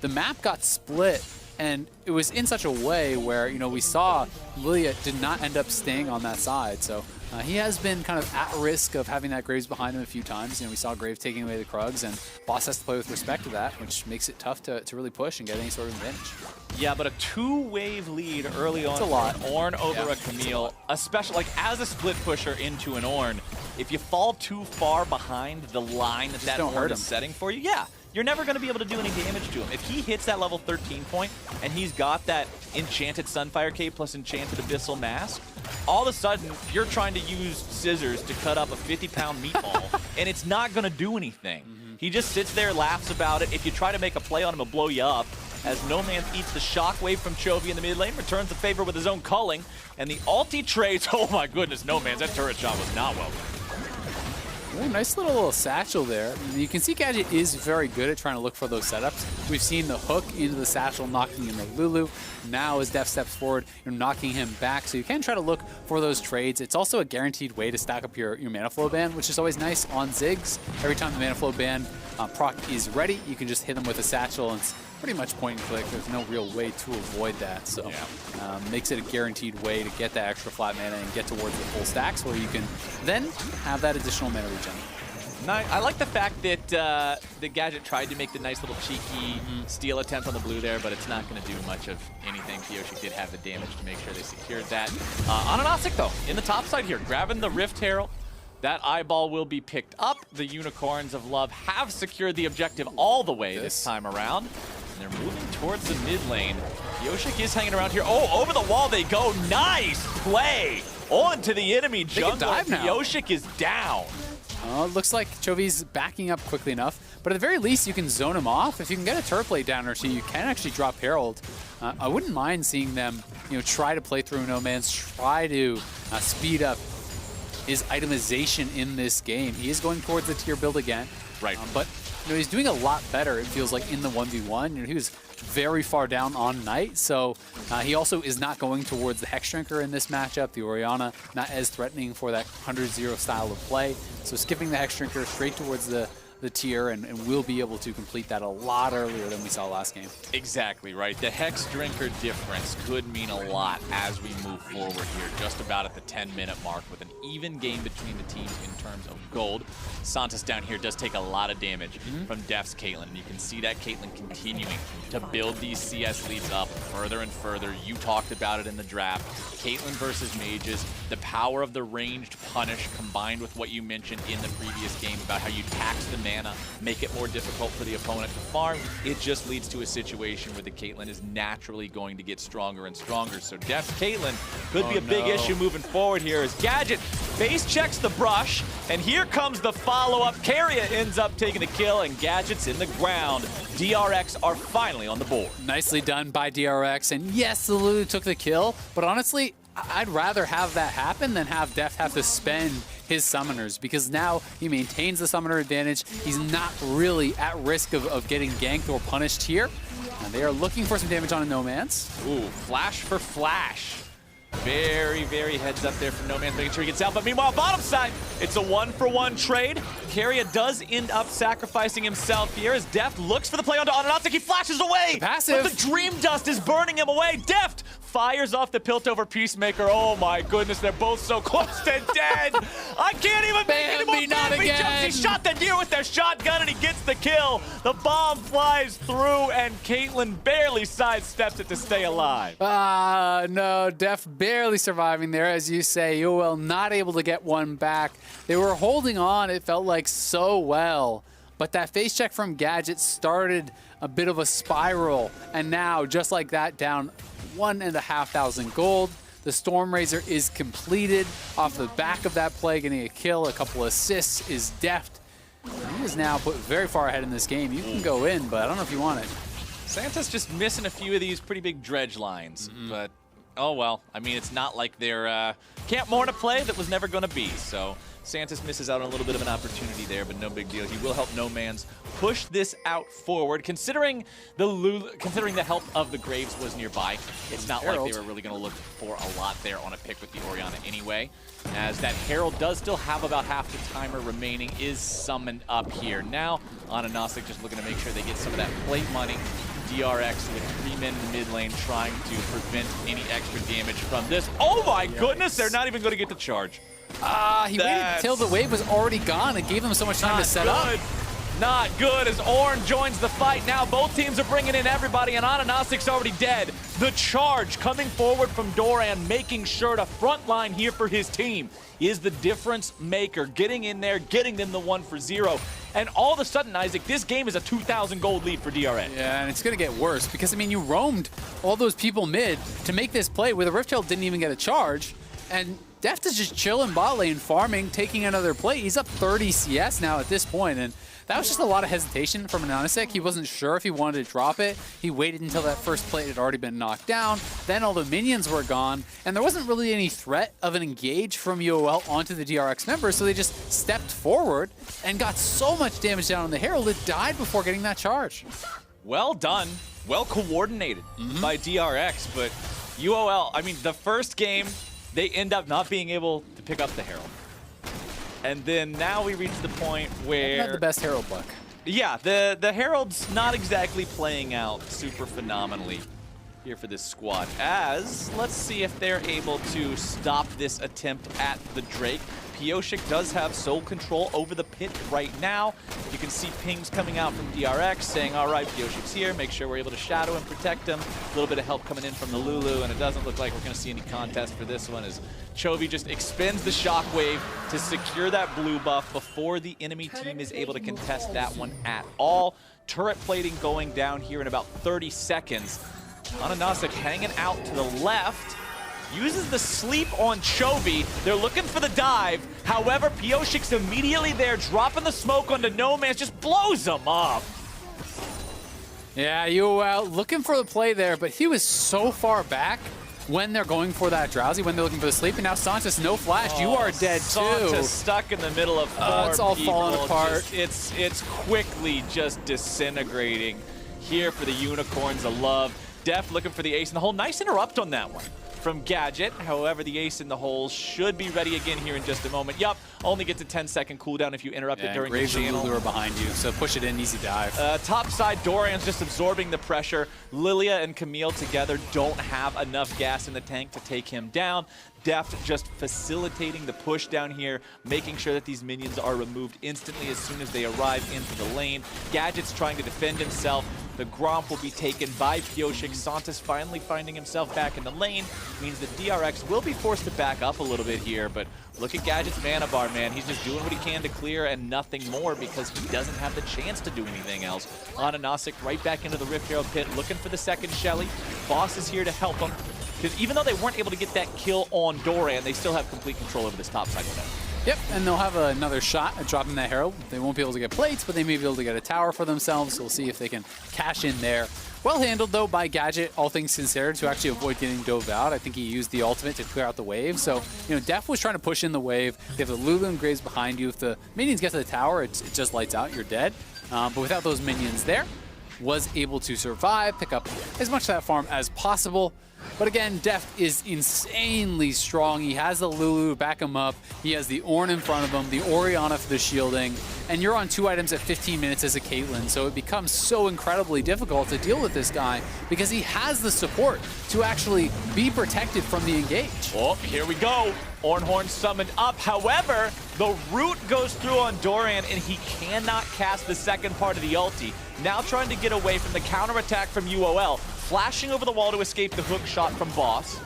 the map got split. And it was in such a way where, you know, we saw Lilia did not end up staying on that side. So he has been kind of at risk of having that Graves behind him a few times. You know, we saw Graves taking away the Krugs, and Boss has to play with respect to that, which makes it tough to really push and get any sort of advantage. Yeah, but a 2-wave lead early on for an Ornn over a Camille, especially like as a split pusher into an Ornn, if you fall too far behind the line that Ornn is setting for you, you're never going to be able to do any damage to him. If he hits that level 13 point and he's got that Enchanted Sunfire Cape plus Enchanted Abyssal Mask, all of a sudden you're trying to use scissors to cut up a 50-pound meatball and it's not going to do anything. He just sits there, laughs about it. If you try to make a play on him, he'll blow you up. As No Man eats the shockwave from Chovy in the mid lane, returns the favor with his own culling, and the ulti trades. Oh my goodness, No Man's, that turret shot was not welcome. Ooh, nice little satchel there. You can see Gadget is very good at trying to look for those setups. We've seen the hook into the satchel knocking in the Lulu. Now as Deft steps forward, you're knocking him back. So you can try to look for those trades. It's also a guaranteed way to stack up your mana flow ban, which is always nice on Ziggs. Every time the mana flow ban proc is ready, you can just hit them with a satchel, and it's pretty much point and click. There's no real way to avoid that. So makes it a guaranteed way to get that extra flat mana and get towards the full stacks where you can then have that additional mana regen. I like the fact that the Gadget tried to make the nice little cheeky steal attempt on the blue there, but it's not going to do much of anything. Yoshi did have the damage to make sure they secured that. Anonasik, though, in the top side here, grabbing the Rift Herald. That eyeball will be picked up. The Unicorns of Love have secured the objective all the way this time around. And they're moving towards the mid lane. Yoshik is hanging around here. Oh, over the wall they go. Nice play onto the enemy jungle. Yoshik is down. It looks like Chovy's backing up quickly enough, but at the very least you can zone him off. If you can get a turret plate down or two, you can actually drop Herald. I wouldn't mind seeing them, you know, try to play through No Man's, try to speed up his itemization in this game. He is going towards the tier build again. Right. But he's doing a lot better, it feels like, in the 1v1. He was very far down on Knight, so he also is not going towards the Hexdrinker in this matchup. The Orianna not as threatening for that 100-0 style of play. So skipping the Hexdrinker straight towards the tier, and we'll be able to complete that a lot earlier than we saw last game. Exactly, right. The Hex Drinker difference could mean a lot as we move forward here, just about at the 10-minute mark with an even game between the teams in terms of gold. Santos down here does take a lot of damage from Def's Caitlyn, and you can see that Caitlyn continuing to build these CS leads up further and further. You talked about it in the draft. Caitlyn versus mages, the power of the ranged punish combined with what you mentioned in the previous game about how you tax the mana, make it more difficult for the opponent to farm, it just leads to a situation where the Caitlyn is naturally going to get stronger and stronger. So Def's Caitlyn could be a big issue moving forward here as Gadget face checks the brush, and here comes the follow-up. Keria ends up taking the kill, and Gadget's in the ground. DRX are finally on the board. Nicely done by DRX, and yes, the Lulu took the kill, but honestly, I'd rather have that happen than have Def have to spend his summoners, because now he maintains the summoner advantage. He's not really at risk of getting ganked or punished here. And they are looking for some damage on a No Man's. Ooh, flash for flash. Very, very heads up there from No Man's, making sure he gets out. But meanwhile, bottom side, it's a 1-for-1 trade. Keria does end up sacrificing himself here as Deft looks for the play onto Ananastic. He flashes away. Passive. But the Dream Dust is burning him away. Deft fires off the Piltover Peacemaker. Oh my goodness, they're both so close to dead. I can't even make any more damage. He shot the deer with their shotgun and he gets the kill. The bomb flies through and Caitlyn barely sidesteps it to stay alive. No, Def barely surviving there, as you say. UOL not able to get one back. They were holding on, it felt like, so well. But that face check from Gadget started a bit of a spiral. And now, just like that, down 1,500 gold. The Stormrazor is completed off the back of that play, getting a kill, a couple assists, is Deft. He is now put very far ahead in this game. You can go in, but I don't know if you want it. Santa's just missing a few of these pretty big dredge lines, but oh well. I mean, it's not like they're Camp Morna play that was never going to be, so Santos misses out on a little bit of an opportunity there, but no big deal. He will help No Man's push this out forward. Considering the help of the Graves was nearby, it's not like they were really going to look for a lot there on a pick with the Orianna anyway, as that Herald does still have about half the timer remaining, is summoned up here. Now, Ananastic just looking to make sure they get some of that plate money. DRX with 3 men in the mid lane trying to prevent any extra damage from this. Oh my goodness, they're not even going to get the charge. He waited until the wave was already gone and gave them so much time to set up. Not good as Ornn joins the fight. Now both teams are bringing in everybody, and Ananastic's already dead. The charge coming forward from Doran, making sure to frontline here for his team, is the difference maker. Getting in there, getting them the 1-for-0. And all of a sudden, Isaac, this game is a 2,000 gold lead for DRX. Yeah, and it's going to get worse because, I mean, you roamed all those people mid to make this play where the Rift Herald didn't even get a charge. And Deft is just chilling bot lane, farming, taking another play. He's up 30 CS now at this point, and that was just a lot of hesitation from Ananastic. He wasn't sure if he wanted to drop it. He waited until that first plate had already been knocked down. Then all the minions were gone, and there wasn't really any threat of an engage from UOL onto the DRX members, so they just stepped forward and got so much damage down on the Herald, it died before getting that charge. Well done. Well coordinated by DRX, but UOL, I mean, the first game, they end up not being able to pick up the Herald. And then now we reach the point where... Not the best Herald luck. Yeah, the Herald's not exactly playing out super phenomenally here for this squad. As, let's see if they're able to stop this attempt at the Drake. Pioshik does have sole control over the pit right now. You can see pings coming out from DRX saying, all right, Pioshik's here, make sure we're able to shadow and protect him. A little bit of help coming in from the Lulu, and it doesn't look like we're going to see any contest for this one as Chovy just expends the shockwave to secure that blue buff before the enemy team is able to contest that one at all. Turret plating going down here in about 30 seconds. Ananastic hanging out to the left. Uses the sleep on Chovy. They're looking for the dive. However, Pioshik's immediately there, dropping the smoke onto No Man's, just blows him up. Yeah, you looking for the play there, but he was so far back when they're going for that drowsy, when they're looking for the sleep. And now Santos, no flash. You are dead too. Santos stuck in the middle of four it's all people. falling apart. It's quickly just disintegrating here for the Unicorns of Love. Def looking for the ace in the hole. Nice interrupt on that one from Gadget. However, the ace in the hole should be ready again here in just a moment. Yup, only gets a 10-second cooldown if you interrupt it during the Graves and channel. Lulu are behind you, so push it in, easy dive. Top side, Dorian's just absorbing the pressure. Lilia and Camille together don't have enough gas in the tank to take him down. Deft just facilitating the push down here, making sure that these minions are removed instantly as soon as they arrive into the lane. Gadget's trying to defend himself. The Gromp will be taken by Pioshik. Santos finally finding himself back in the lane. Means that DRX will be forced to back up a little bit here, but look at Gadget's mana bar, man. He's just doing what he can to clear and nothing more because he doesn't have the chance to do anything else. Ananasic right back into the Rift Arrow pit, looking for the second Shelly. Boss is here to help him. Because even though they weren't able to get that kill on Doran, they still have complete control over this top side of it. Yep, and they'll have another shot at dropping that Herald. They won't be able to get plates, but they may be able to get a tower for themselves. So we'll see if they can cash in there. Well handled, though, by Gadget, all things considered, to actually avoid getting dove out. I think he used the ultimate to clear out the wave. So, you know, Def was trying to push in the wave. They have the Lulu and Graves behind you. If the minions get to the tower, it just lights out. You're dead. But without those minions there, was able to survive, pick up as much of that farm as possible. But again, Deft is insanely strong. He has the Lulu to back him up. He has the Ornn in front of him, the Orianna for the shielding. And you're on 2 items at 15 minutes as a Caitlyn, so it becomes so incredibly difficult to deal with this guy because he has the support to actually be protected from the engage. Oh, here we go. Ornhorn summoned up. However, the root goes through on Doran, and he cannot cast the second part of the ulti. Now trying to get away from the counterattack from UOL. Flashing over the wall to escape the hook shot from Boss.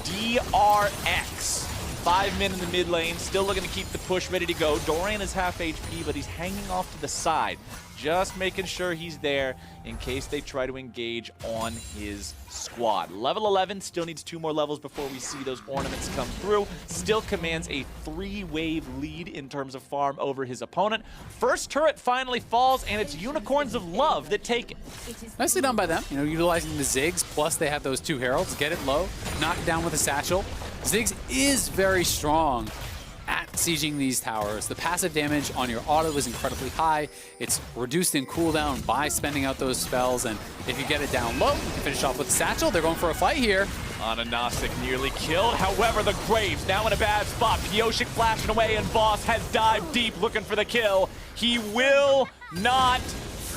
DRX. 5 men in the mid lane, still looking to keep the push ready to go. Doran is half HP, but he's hanging off to the side. Just making sure he's there in case they try to engage on his squad. Level 11 still needs 2 more levels before we see those ornaments come through. Still commands a 3-wave lead in terms of farm over his opponent. First turret finally falls, and it's Unicorns of Love that take it. Nicely done by them, you know, utilizing the Ziggs, plus they have those 2 Heralds. Get it low, knock it down with a satchel. Ziggs is very strong at sieging these towers. The passive damage on your auto is incredibly high. It's reduced in cooldown by spending out those spells, and if you get it down low, you can finish off with the satchel. They're going for a fight here. Ananasic nearly killed. However, the Graves now in a bad spot. Pioshik flashing away, and Boss has dived deep looking for the kill. He will not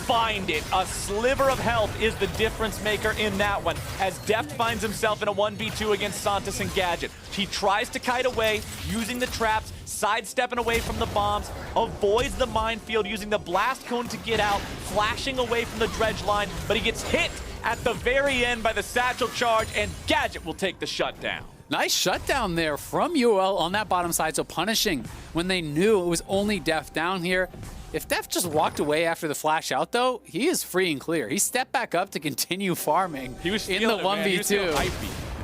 find it. A sliver of health is the difference maker in that one, as Deft finds himself in a 1v2 against Santos and Gadget. He tries to kite away, using the traps, sidestepping away from the bombs, avoids the minefield, using the blast cone to get out, flashing away from the dredge line, but he gets hit at the very end by the satchel charge, and Gadget will take the shutdown. Nice shutdown there from UL on that bottom side, so punishing when they knew it was only Deft down here. If Def just walked away after the flash out, though, he is free and clear. He stepped back up to continue farming in the 1v2.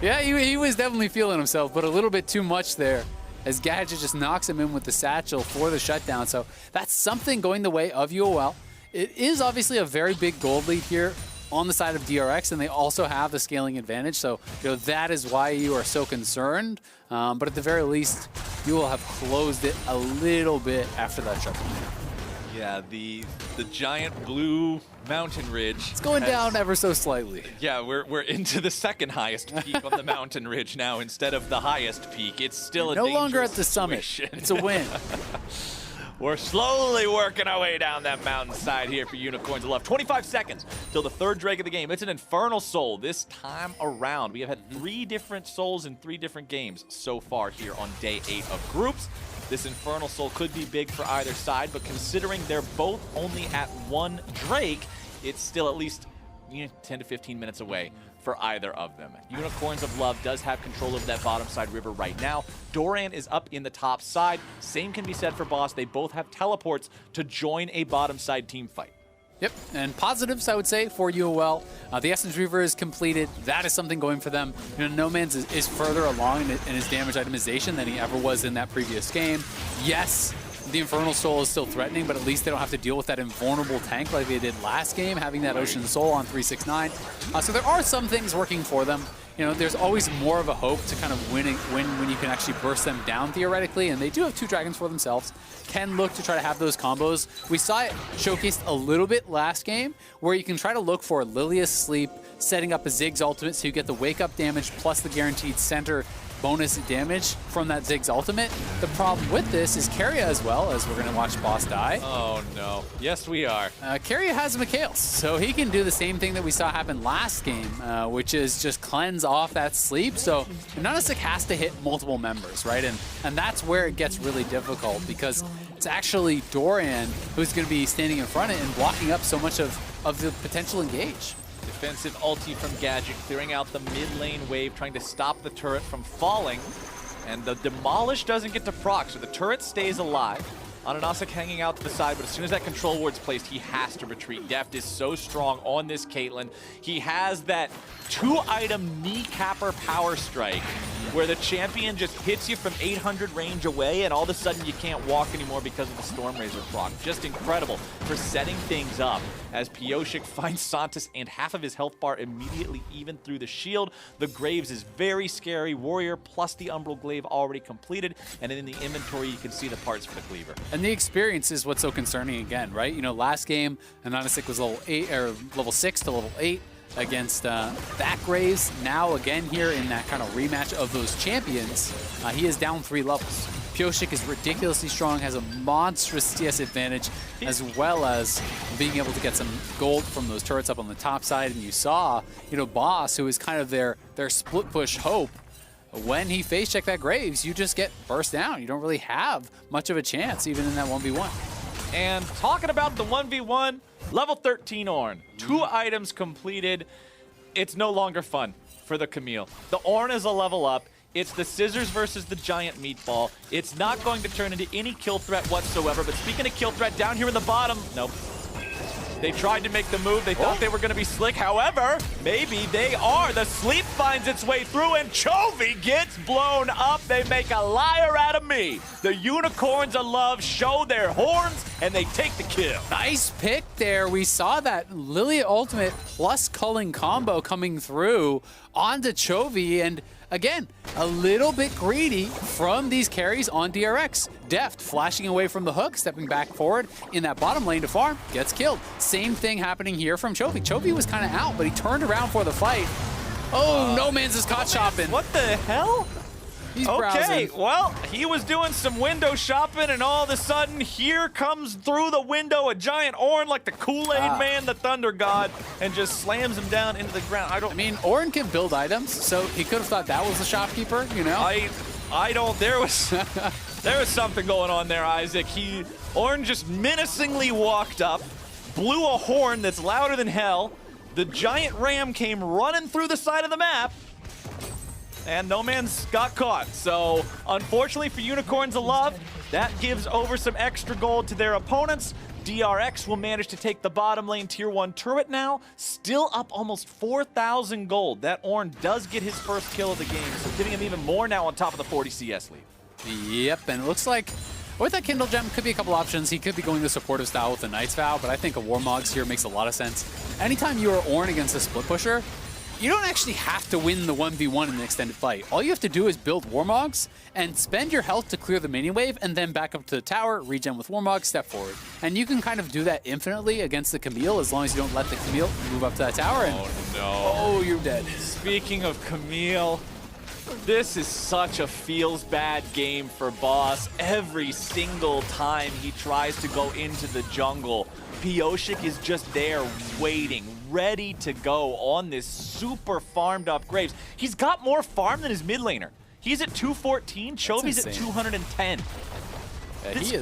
Yeah, he was definitely feeling himself, but a little bit too much there as Gadget just knocks him in with the satchel for the shutdown. So that's something going the way of UOL. It is obviously a very big gold lead here on the side of DRX, and they also have the scaling advantage. So, you know, that is why you are so concerned. But at the very least, you will have closed it a little bit after that shutdown. Yeah, the giant blue mountain ridge. It's going down ever so slightly. Yeah, we're into the second highest peak on the mountain ridge now instead of the highest peak. It's still no longer at the summit. It's a win. We're slowly working our way down that mountainside here for Unicorns of Love. 25 seconds till the 3rd Drake of the game. It's an Infernal Soul this time around. We have had 3 different souls in 3 different games so far here on day 8 of groups. This Infernal Soul could be big for either side, but considering they're both only at 1 Drake, it's still at least 10 to 15 minutes away for either of them. Unicorns of Love does have control of that bottom side river right now. Doran is up in the top side. Same can be said for Boss. They both have teleports to join a bottom side team fight. Yep, and positives, I would say, for UOL. The Essence Reaver is completed. That is something going for them. You know, Noman's is further along in his damage itemization than he ever was in that previous game. Yes, the Infernal Soul is still threatening, but at least they don't have to deal with that invulnerable tank like they did last game, having that Ocean Soul on 369. So there are some things working for them. You know, there's always more of a hope to kind of win when you can actually burst them down theoretically, and they do have 2 dragons for themselves. Can look to try to have those combos. We saw it showcased a little bit last game, where you can try to look for Lilia's Sleep, setting up a Ziggs ultimate so you get the wake up damage plus the guaranteed center bonus damage from that Ziggs ultimate. The problem with this is Keria as well, as we're going to watch Boss die. Oh no. Yes, we are. Keria has Mikhails, so he can do the same thing that we saw happen last game, which is just cleanse off that sleep. So Nanasik has to hit multiple members, right? And that's where it gets really difficult, because it's actually Doran who's going to be standing in front of it and blocking up so much of the potential engage. Defensive ulti from Gadget, clearing out the mid lane wave, trying to stop the turret from falling. And the Demolish doesn't get to proc, so the turret stays alive. Ananasik hanging out to the side, but as soon as that control ward's placed, he has to retreat. Deft is so strong on this Caitlyn. He has that 2-item kneecapper power strike, where the champion just hits you from 800 range away, and all of a sudden you can't walk anymore because of the Stormrazor proc. Just incredible for setting things up, as Pyosik finds Santos and half of his health bar immediately even through the shield. The Graves is very scary. Warrior plus the Umbral Glaive already completed, and in the inventory you can see the parts for the Cleaver. And the experience is what's so concerning again, right? You know, last game, Ananasik was level 6 to level 8 against that Graves. Now again here in that kind of rematch of those champions, he is down 3 levels. Pyosik is ridiculously strong, has a monstrous CS advantage, as well as being able to get some gold from those turrets up on the top side. And you saw, you know, Boss, who is kind of their split push hope, when he face checked that Graves, you just get burst down. You don't really have much of a chance, even in that 1v1. And talking about the 1v1, level 13 Ornn. 2 items completed. It's no longer fun for the Camille. The Ornn is a level up. It's the scissors versus the giant meatball. It's not going to turn into any kill threat whatsoever. But speaking of kill threat, down here in the bottom, nope. They tried to make the move. They thought they were going to be slick. However, maybe they are. The sleep finds its way through, and Chovy gets blown up. They make a liar out of me. The Unicorns of Love show their horns, and they take the kill. Nice pick there. We saw that Lilia ultimate plus culling combo coming through onto Chovy, and again, a little bit greedy from these carries on DRX. Deft flashing away from the hook, stepping back forward in that bottom lane to farm, gets killed. Same thing happening here from Chovy. Chovy was kind of out, but he turned around for the fight. Oh, No Man's is caught shopping. What the hell? He's okay, browsing. well, he was doing some window shopping, and all of a sudden, here comes through the window a giant Ornn like the Kool-Aid Man, the Thunder God, and just slams him down into the ground. I mean, Ornn can build items, so he could have thought that was the shopkeeper, you know? I don't, there was something going on there, Isaac. Ornn just menacingly walked up, blew a horn that's louder than hell. The giant ram came running through the side of the map, and No Man's got caught. So, unfortunately for Unicorns of Love, that gives over some extra gold to their opponents. DRX will manage to take the bottom lane tier 1 turret now, still up almost 4,000 gold. That Ornn does get his first kill of the game, so giving him even more now on top of the 40 CS lead. Yep, and it looks like with that Kindle Gem, could be a couple options. He could be going the supportive style with the Knight's Vow, but I think a Warmogs here makes a lot of sense. Anytime you are Ornn against a split pusher, you don't actually have to win the 1v1 in the extended fight. All you have to do is build Warmogs and spend your health to clear the minion wave, and then back up to the tower, regen with Warmogs, step forward. And you can kind of do that infinitely against the Camille, as long as you don't let the Camille move up to that tower. And, oh, you're dead. Speaking of Camille, this is such a feels bad game for Boss. Every single time he tries to go into the jungle, Pyosik is just there waiting, ready to go on this super farmed up Graves. He's got more farm than his mid laner. He's at 214, Chovy's at 210. He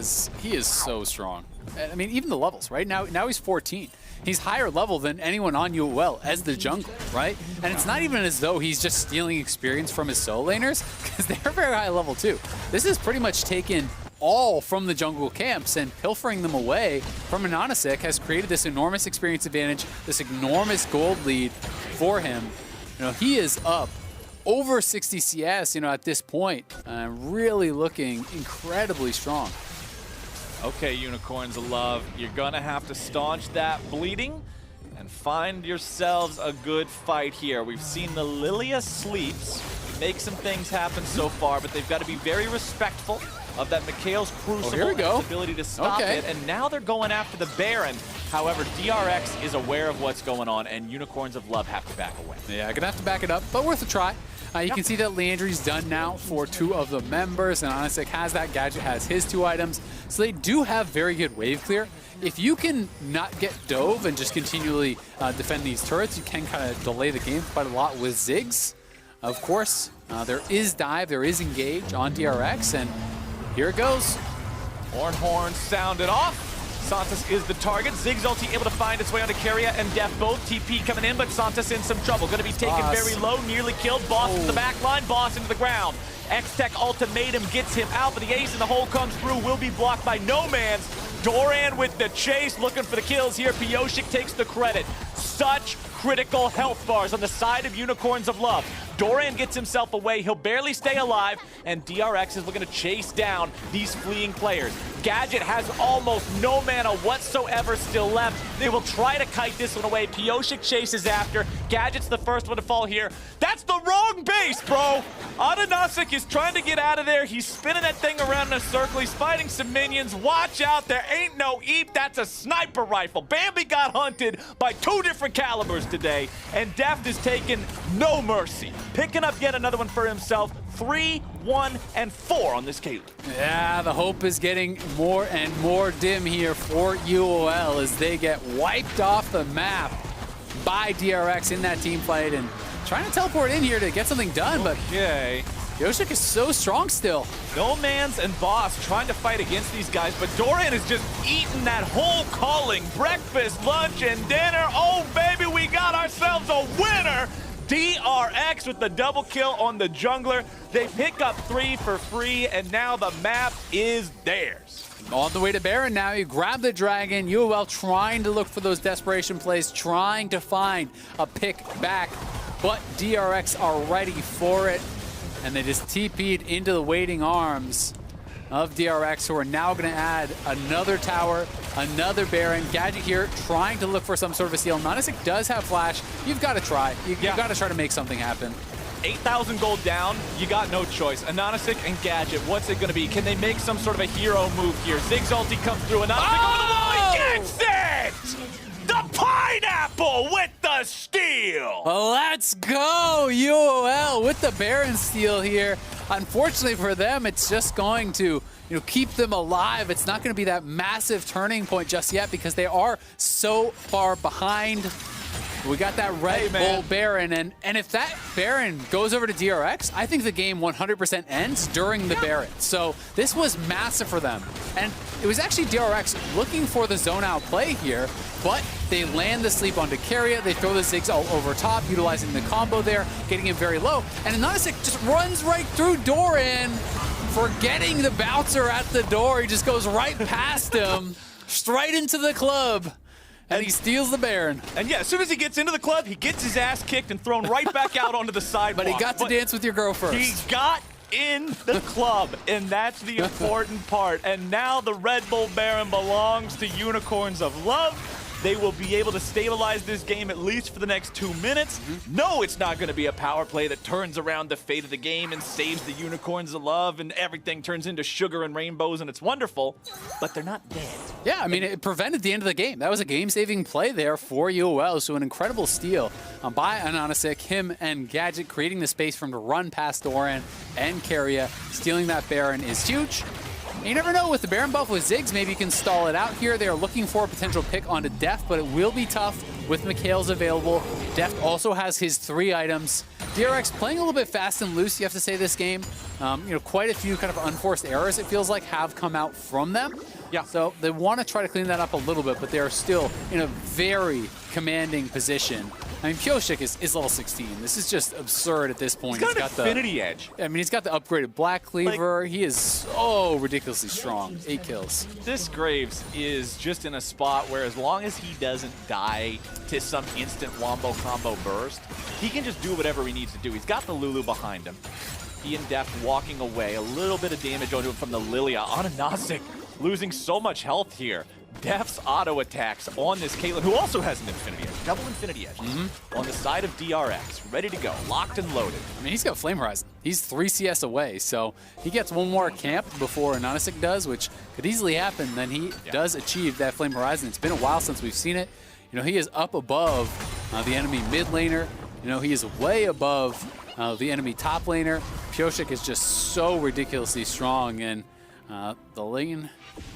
is so strong. I mean, even the levels, right? Now he's 14. He's higher level than anyone on UOL as the jungle, right? And it's not even as though he's just stealing experience from his solo laners, because they're very high level too. This is pretty much taken all from the jungle camps, and pilfering them away from Ananasik has created this enormous experience advantage, this enormous gold lead for him. You know, he is up over 60 CS, you know, at this point, really looking incredibly strong. Okay, Unicorns of Love, you're gonna have to staunch that bleeding and find yourselves a good fight here. We've seen the Lilia sleeps make some things happen so far, but they've got to be very respectful of that Mikhail's Crucible here we and go. his ability to stop Okay. it, and now they're going after the Baron. However, DRX is aware of what's going on, and Unicorns of Love have to back away. Yeah, gonna have to back it up, but worth a try. You can see that Leandry's done now for 2 of the members, and Anasik has that. Gadget has his 2 items, so they do have very good wave clear. If you can not get dove and just continually defend these turrets, you can kind of delay the game quite a lot with Ziggs. Of course, there is dive, there is engage on DRX, and here it goes. Horn sounded off. Santos is the target. Ziggs ulti able to find its way onto Keria and Def both. TP coming in, but Santos in some trouble. Going to be taken very low, nearly killed. Boss to the back line, Boss into the ground. X-Tech ultimatum gets him out, but the ace in the hole comes through, will be blocked by No Man's. Doran with the chase, looking for the kills here. Pioshik takes the credit. Such critical health bars on the side of Unicorns of Love. Doran gets himself away, he'll barely stay alive, and DRX is looking to chase down these fleeing players. Gadget has almost no mana whatsoever still left. They will try to kite this one away. Pioshik chases after. Gadget's the first one to fall here. That's the wrong base, bro! Ananasik is trying to get out of there. He's spinning that thing around in a circle. He's fighting some minions. Watch out, there ain't no Eep. That's a sniper rifle. Bambi got hunted by 2 different calibers today, and Deft is taking no mercy. Picking up yet another one for himself. 3, 1, and 4 on this Caitlyn. Yeah, the hope is getting more and more dim here for UOL as they get wiped off the map by DRX in that team fight, and trying to teleport in here to get something done, but Yoshik is so strong still. No Man's and Boss trying to fight against these guys, but Dorian is just eating that whole calling. Breakfast, lunch, and dinner. Oh, baby, we got ourselves a winner. DRX with the double kill on the jungler. They pick up 3 for free, and now the map is theirs. On the way to Baron now, you grab the dragon. UOL trying to look for those desperation plays, trying to find a pick back, but DRX are ready for it, and they just TP'd into the waiting arms of DRX, who are now going to add another tower, another Baron. Gadget here trying to look for some sort of a steal. Nanasik does have flash. You've got to try. You've got to try to make something happen. 8,000 gold down, you got no choice. Ananasik and Gadget, what's it going to be? Can they make some sort of a hero move here? Ziggs ulti comes through, Ananasik over the wall, he gets it! The pineapple with the steal! Let's go, UOL with the Baron steal here. Unfortunately for them, it's just going to keep them alive. It's not going to be that massive turning point just yet because they are so far behind. We got that Red Bull Baron, and if that Baron goes over to DRX, I think the game 100% ends during the Baron. So this was massive for them. And it was actually DRX looking for the zone out play here, but they land the sleep onto Keria. They throw the Ziggs all over top, utilizing the combo there, getting him very low. And Ananasik just runs right through Doran, forgetting the bouncer at the door. He just goes right past him, straight into the club. And he steals the Baron. And yeah, as soon as he gets into the club, he gets his ass kicked and thrown right back out onto the sidewalk. But he got to dance with your girl first. He got in the club, and that's the important part. And now the Red Bull Baron belongs to Unicorns of Love. They will be able to stabilize this game at least for the next 2 minutes. No, it's not going to be a power play that turns around the fate of the game and saves the Unicorns of Love and everything turns into sugar and rainbows and it's wonderful, but they're not dead. Yeah, I mean, it prevented the end of the game. That was a game-saving play there for UOL, so an incredible steal by Ananasik, him and Gadget creating the space for him to run past Doran and Keria. Stealing that Baron is huge. You never know, with the Baron buff with Ziggs, maybe you can stall it out here. They are looking for a potential pick onto Deft, but it will be tough with Mikhail's available. Deft also has his 3 items. DRX playing a little bit fast and loose, you have to say, this game. Quite a few kind of unforced errors, it feels like, have come out from them. Yeah. So they want to try to clean that up a little bit, but they're still in a very commanding position. I mean, Pioshik is level 16. This is just absurd at this point. He's got an Infinity Edge. I mean, he's got the upgraded Black Cleaver. He is so ridiculously strong. 8 kills. This Graves is just in a spot where as long as he doesn't die to some instant wombo combo burst, he can just do whatever he needs to do. He's got the Lulu behind him. He and Deft walking away. A little bit of damage onto him from the Lilia. Ananasik losing so much health here. Def's auto attacks on this Caitlyn, who also has an Infinity Edge, double Infinity Edge, on the side of DRX, ready to go, locked and loaded. I mean, he's got Flame Horizon. He's 3 CS away, so he gets one more camp before Anonisic does, which could easily happen. Then he does achieve that Flame Horizon. It's been a while since we've seen it. You know, he is up above the enemy mid laner. You know, he is way above the enemy top laner. Pyosik is just so ridiculously strong, and the lane,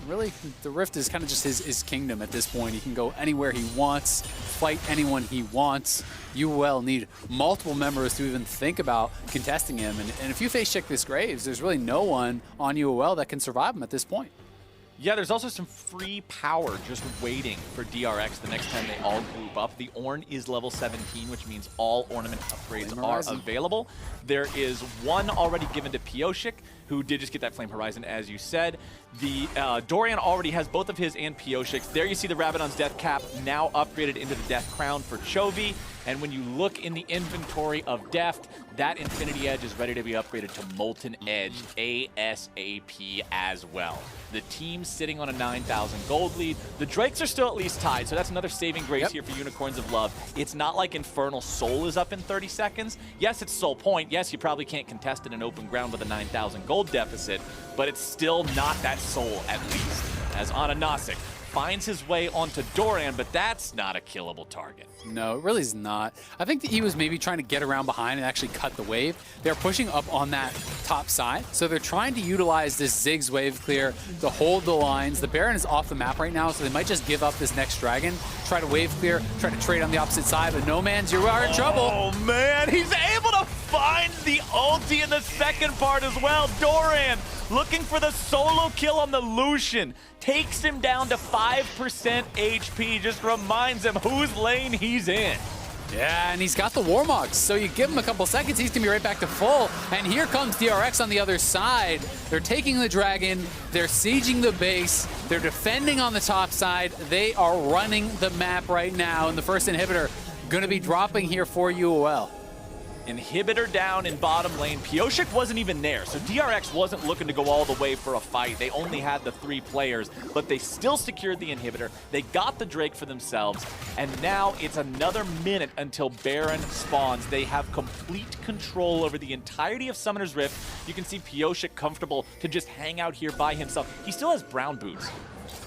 really, the Rift is kind of just his kingdom at this point. He can go anywhere he wants, fight anyone he wants. UOL need multiple members to even think about contesting him. And if you face check this Graves, there's really no one on UOL that can survive him at this point. Yeah, there's also some free power just waiting for DRX the next time they all group up. The Ornn is level 17, which means all ornament upgrades are available. There is one already given to Pyosik, who did just get that Flame Horizon, as you said. The Dorian already has both of his and Pyosik's. There you see the Rabadon's Death Cap now upgraded into the Death Crown for Chovy. And when you look in the inventory of Deft, that Infinity Edge is ready to be upgraded to Molten Edge ASAP as well. The team sitting on a 9,000 gold lead. The Drakes are still at least tied, so that's another saving grace here for Unicorns of Love. It's not like Infernal Soul is up in 30 seconds. Yes, it's Soul Point. Yes, you probably can't contest it in open ground with a 9,000 gold deficit, but it's still not that Soul, at least, as Anonisic finds his way onto Doran, but that's not a killable target. No, it really is not. I think that he was maybe trying to get around behind and actually cut the wave. They're pushing up on that top side, so they're trying to utilize this Ziggs wave clear to hold the lines. The Baron is off the map right now, so they might just give up this next dragon, try to wave clear, try to trade on the opposite side, but no man's, you are in trouble. Oh man, he's able to find the ulti in the second part as well. Doran looking for the solo kill on the Lucian. Takes him down to 5% HP, just reminds him whose lane he's in. Yeah, and he's got the Warmogs, so you give him a couple seconds, he's gonna be right back to full. And here comes DRX on the other side. They're taking the dragon, they're sieging the base, they're defending on the top side. They are running the map right now, and the first inhibitor gonna be dropping here for UOL. Inhibitor down in bottom lane. Pyosik wasn't even there, so DRX wasn't looking to go all the way for a fight. They only had the 3 players, but they still secured the inhibitor. They got the Drake for themselves, and now it's another minute until Baron spawns. They have complete control over the entirety of Summoner's Rift. You can see Pyosik comfortable to just hang out here by himself. He still has brown boots.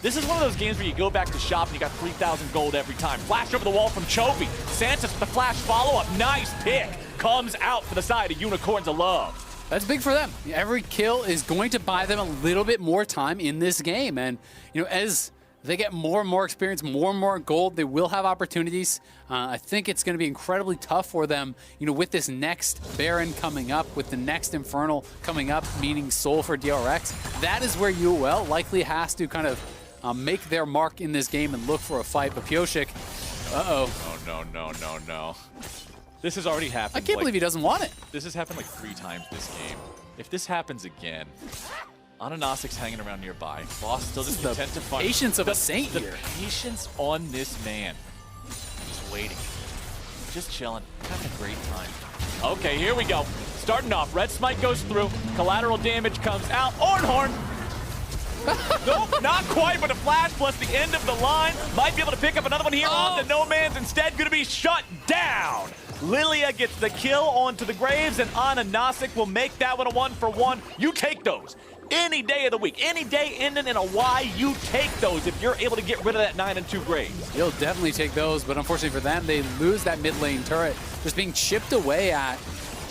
This is one of those games where you go back to shop and you got 3,000 gold every time. Flash over the wall from Chovy. Santos with the flash follow-up. Nice pick. Comes out for the side of Unicorns of Love. That's big for them. Every kill is going to buy them a little bit more time in this game. And, you know, as they get more and more experience, more and more gold, they will have opportunities. I think it's going to be incredibly tough for them, you know, with this next Baron coming up, with the next Infernal coming up, meaning Soul for DRX. That is where UOL likely has to kind of make their mark in this game and look for a fight. But Pyosik, Oh, no. This has already happened. I can't believe he doesn't want it. This has happened like 3 times this game. If this happens again, Anonasik's hanging around nearby. Boss still just content to find patience of a saint here. The patience on this man. Just waiting. Just chilling. Having a great time. Okay, here we go. Starting off. Red Smite goes through. Collateral damage comes out. Ornhorn! Nope, not quite, but a flash plus the end of the line. Might be able to pick up another one here on the No Man's. Instead, going to be shut down. Lilia gets the kill onto the Graves, and Anonisic will make that one a 1-for-1. You take those. Any day of the week, any day ending in a Y, you take those if you're able to get rid of that 9-2 Graves. You'll definitely take those, but unfortunately for them, they lose that mid lane turret. Just being chipped away at.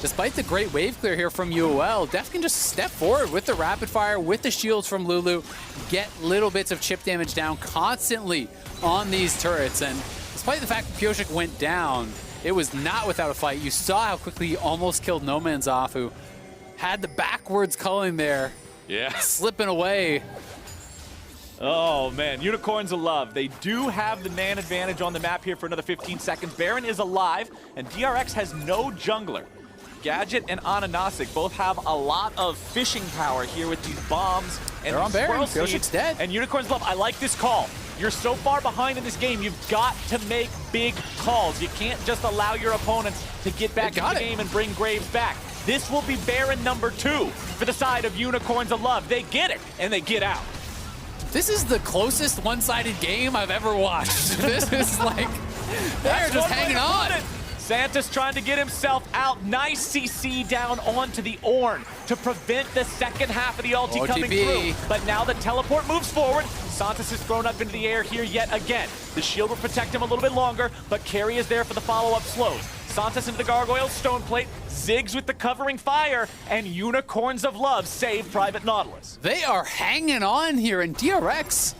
Despite the great wave clear here from UOL, Def can just step forward with the rapid fire, with the shields from Lulu, get little bits of chip damage down constantly on these turrets. And despite the fact that Pyosik went down, it was not without a fight. You saw how quickly he almost killed No Man's off, who had the backwards culling there. Yeah. Slipping away. Oh, man. Unicorns of Love. They do have the man advantage on the map here for another 15 seconds. Baron is alive, and DRX has no jungler. Gadget and Anonisic both have a lot of fishing power here with these bombs. And they're on Baron. Squirrel Pyosik's Seeds. dead. And Unicorns Love, I like this call. You're so far behind in this game, you've got to make big calls. You can't just allow your opponents to get back into the game and bring Graves back. This will be Baron number 2 for the side of Unicorns of Love. They get it, and they get out. This is the closest one-sided game I've ever watched. This is like, they're just hanging on. Santos trying to get himself out. Nice CC down onto the Ornn to prevent the second half of the ulti coming through. But now the teleport moves forward. Santos is thrown up into the air here yet again. The shield will protect him a little bit longer, but Carry is there for the follow-up slows. Santos into the Gargoyle Stone Plate, Ziggs with the covering fire, and Unicorns of Love save Private Nautilus. They are hanging on here, and DRX,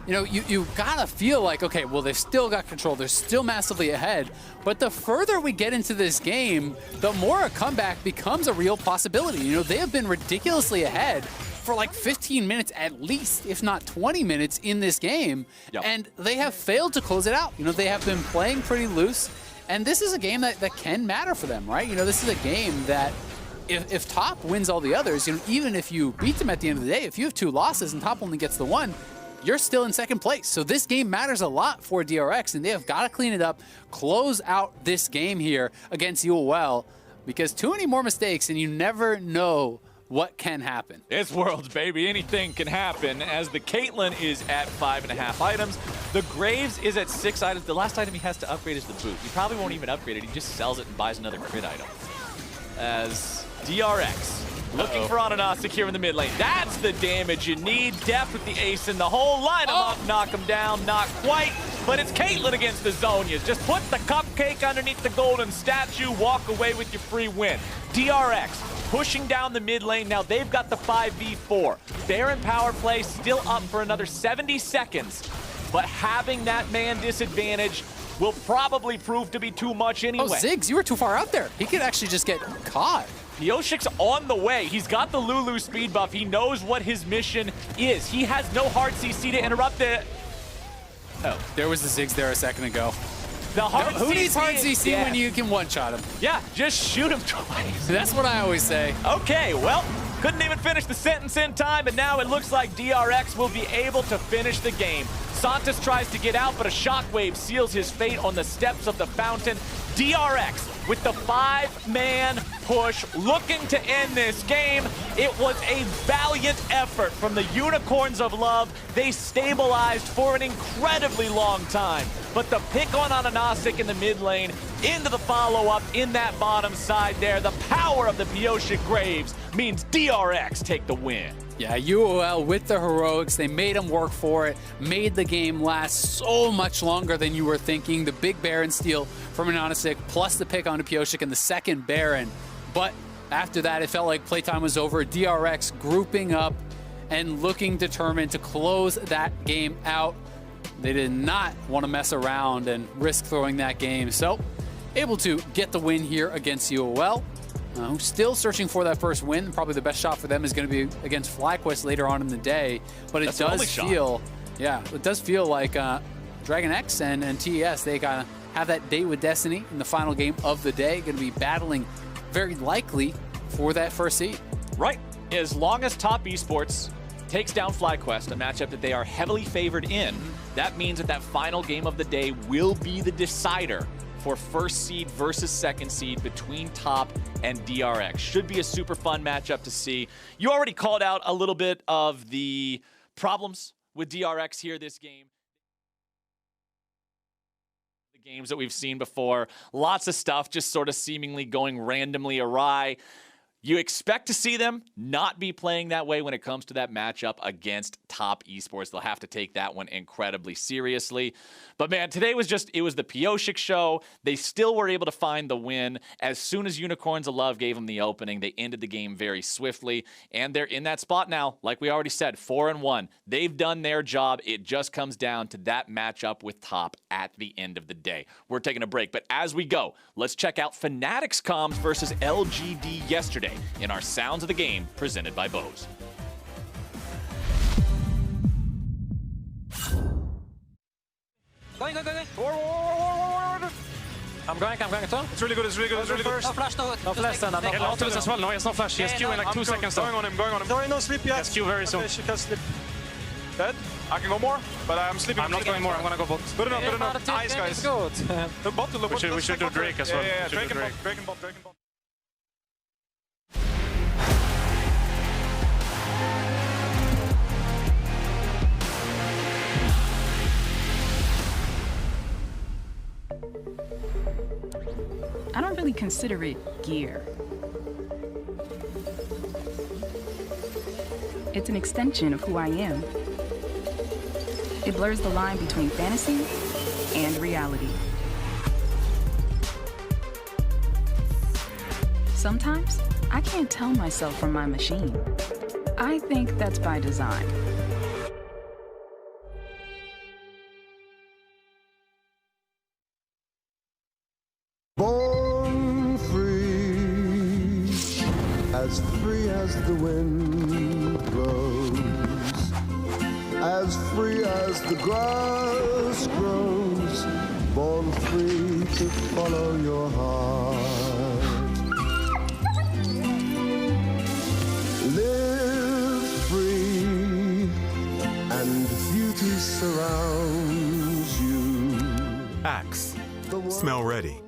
you know, you gotta feel like, okay, well, they've still got control. They're still massively ahead. But the further we get into this game, the more a comeback becomes a real possibility. You know, they have been ridiculously ahead for like 15 minutes at least, if not 20 minutes in this game. And they have failed to close it out. You know, they have been playing pretty loose. And this is a game that can matter for them, right? You know, this is a game that if Top wins all the others, you know, even if you beat them at the end of the day, if you have 2 losses and Top only gets the 1, you're still in second place. So this game matters a lot for DRX, and they have got to clean it up, close out this game here against UOL, because too many more mistakes and you never know what can happen. It's Worlds, baby. Anything can happen as the Caitlyn is at 5.5 items. The Graves is at 6 items. The last item he has to upgrade is the boot. He probably won't even upgrade it. He just sells it and buys another crit item. As DRX looking for Ananasik here in the mid lane. That's the damage you need. Deft with the ace in the hole. Line him up, knock him down. Not quite, but it's Caitlyn against the Zonias. Just put the cupcake underneath the golden statue. Walk away with your free win. DRX pushing down the mid lane. Now they've got the 5v4. Baron power play still up for another 70 seconds. But having that man disadvantage will probably prove to be too much anyway. Oh, Ziggs, you were too far out there. He could actually just get caught. Pioshik's on the way. He's got the Lulu speed buff. He knows what his mission is. He has no hard CC to interrupt it. Oh, there was the Ziggs there a second ago. The hard Who CC needs hard CC when you can one-shot him? Yeah, just shoot him twice. That's what I always say. Okay, well, couldn't even finish the sentence in time, and now it looks like DRX will be able to finish the game. Santos tries to get out, but a shockwave seals his fate on the steps of the fountain. DRX with the 5-man push, looking to end this game. It was a valiant effort from the Unicorns of Love. They stabilized for an incredibly long time. But the pick on Ananasik in the mid lane, into the follow-up in that bottom side there, the power of the Pioshik Graves means DRX take the win. Yeah, UOL with the heroics, they made them work for it, made the game last so much longer than you were thinking. The big Baron steal from Ananasik, plus the pick onto Pioshik and the second Baron. But after that, it felt like playtime was over. DRX grouping up and looking determined to close that game out. They did not want to mess around and risk throwing that game. So, able to get the win here against UOL. Who's still searching for that first win. Probably the best shot for them is going to be against FlyQuest later on in the day. But it does feel, it does feel like Dragon X and TES, they kind of have that date with Destiny in the final game of the day. Going to be battling very likely for that first seed. Right. As long as Top Esports takes down FlyQuest, a matchup that they are heavily favored in, that means that that final game of the day will be the decider for first seed versus second seed between Top and DRX. Should be a super fun matchup to see. You already called out a little bit of the problems with DRX here this game. The games that we've seen before. Lots of stuff just sort of seemingly going randomly awry. You expect to see them not be playing that way when it comes to that matchup against Top Esports. They'll have to take that one incredibly seriously. But man, today was it was the Pioshik show. They still were able to find the win. As soon as Unicorns of Love gave them the opening, they ended the game very swiftly. And they're in that spot now, like we already said, 4-1. They've done their job. It just comes down to that matchup with Top at the end of the day. We're taking a break, but as we go, let's check out Fnatic's comms versus LGD yesterday in our Sounds of the Game presented by Bose. Going. Forward. I'm going too. It's really good, it's really good. No flash, no flash, no Ultimate as well, no, he has no flash. He has Q in like 2 seconds though. Going on him. Sorry, no sleep yet. He has Q very soon. She can sleep. Dead? I can go more, but I'm sleeping. I'm not going more, I'm gonna go bot. Good enough. Nice, guys. Look bot, look bot. We should do Drake as well. Yeah, Drake and bot. I don't really consider it gear. It's an extension of who I am. It blurs the line between fantasy and reality. Sometimes, I can't tell myself from my machine. I think that's by design. Born free as the wind blows, as free as the grass grows, born free to follow your heart. Live free and beauty surrounds you. Axe. Smell ready.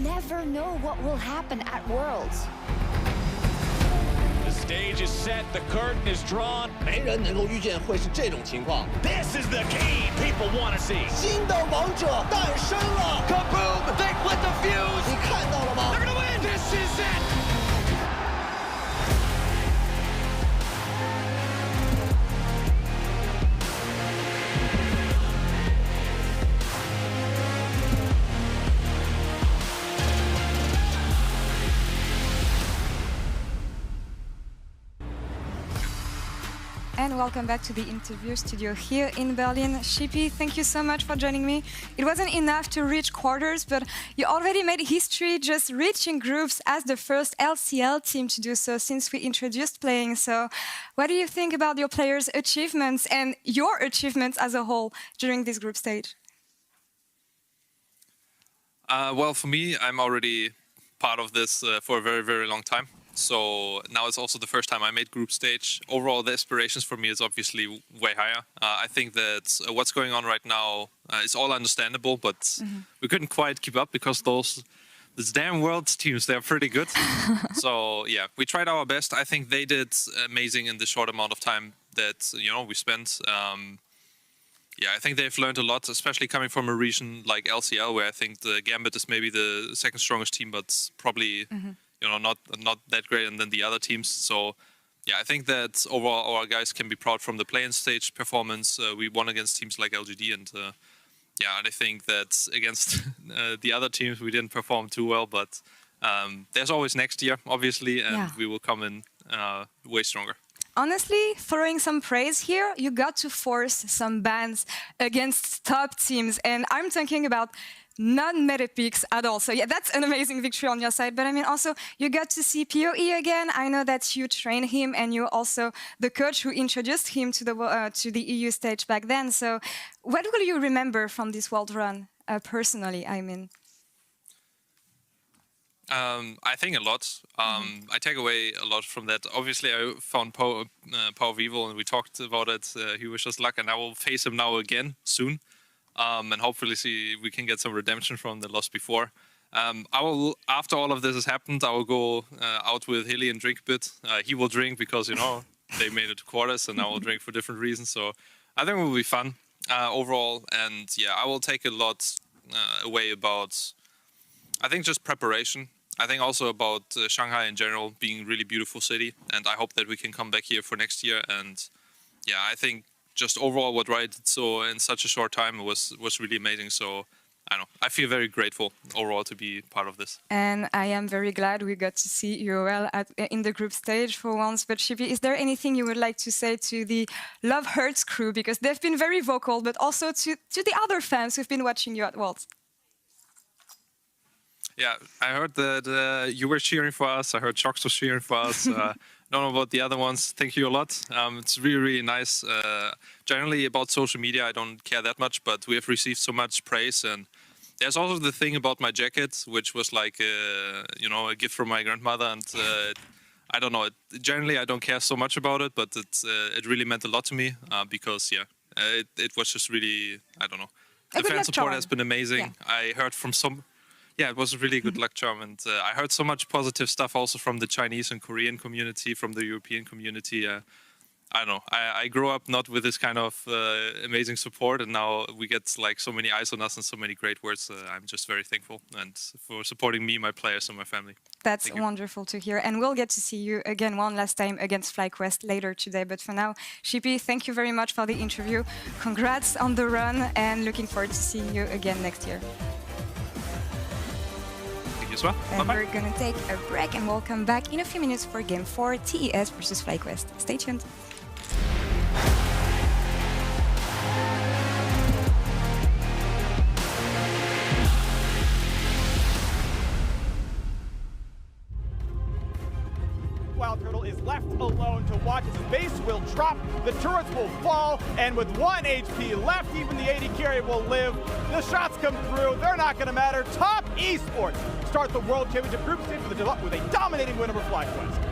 Never know what will happen at Worlds. The stage is set, the curtain is drawn. 没人能够预见会是这种情况。 This is the key people want to see. 新的王者诞生了 Kaboom! They lit the fuse. 你看到了吗 They're gonna win. This is it. And welcome back to the interview studio here in Berlin. Shippy, thank you so much for joining me. It wasn't enough to reach quarters, but you already made history just reaching groups as the first LCL team to do so since we introduced playing. So what do you think about your players' achievements and your achievements as a whole during this group stage? Well, for me, I'm already part of this for a very, very long time. So now it's also the first time I made group stage. Overall, the aspirations for me is obviously way higher. I think that what's going on right now is all understandable, but we couldn't quite keep up because these damn Worlds teams, they're pretty good. So yeah, we tried our best. I think they did amazing in the short amount of time that we spent. Yeah, I think they've learned a lot, especially coming from a region like LCL, where I think the Gambit is maybe the second strongest team, but probably not that great, and then the other teams. So yeah, I think that overall our guys can be proud from the play-in stage performance. We won against teams like LGD, and yeah, and I think that against the other teams we didn't perform too well, but there's always next year, obviously, and we will come in way stronger. Honestly, throwing some praise here, you got to force some bans against top teams. And I'm talking about non-meta picks at all. So yeah, that's an amazing victory on your side. But I mean, also, you got to see PoE again. I know that you trained him and you're also the coach who introduced him to the EU stage back then. So what will you remember from this world run, personally, I mean? I think a lot. I take away a lot from that. Obviously, I found Power Vivo, and we talked about it. He was just luck, and I will face him now again soon, and hopefully see we can get some redemption from the loss before. I will, after all of this has happened, I will go out with Hilly and drink a bit. He will drink because they made it to quarters, and I will drink for different reasons. So I think it will be fun overall, and yeah, I will take a lot away about. I think just preparation. I think also about Shanghai in general being a really beautiful city, and I hope that we can come back here for next year. And yeah, I think just overall what Riot did so in such a short time was really amazing. So I don't know, I feel very grateful overall to be part of this. And I am very glad we got to see UOL in the group stage for once. But Shippy, is there anything you would like to say to the Love Hurts crew? Because they've been very vocal, but also to the other fans who've been watching you at Worlds. Yeah, I heard that you were cheering for us. I heard Chox was cheering for us. Don't know about the other ones. Thank you a lot. It's really, really nice. Generally, about social media, I don't care that much, but we have received so much praise. And there's also the thing about my jacket, which was like, a gift from my grandmother. And I don't know. Generally, I don't care so much about it, but it really meant a lot to me because, yeah, it was just really, I don't know. The fan support has been amazing. Yeah. I heard from some. Yeah, it was a really good luck charm, and I heard so much positive stuff also from the Chinese and Korean community, from the European community. I don't know. I grew up not with this kind of amazing support, and now we get like so many eyes on us and so many great words. I'm just very thankful, and for supporting me, my players, and my family. That's wonderful to hear, and we'll get to see you again one last time against FlyQuest later today. But for now, Shippy, thank you very much for the interview. Congrats on the run, and looking forward to seeing you again next year. Well. And we're going to take a break and we'll come back in a few minutes for Game 4, TES versus FlyQuest. Stay tuned. Wild Turtle is left alone to watch as his base will drop, the turrets will fall, and with 1 HP left, even the AD carry will live. The shots come through, they're not going to matter. Top Esports start the World Championship group stage with a dominating win over FlyQuest.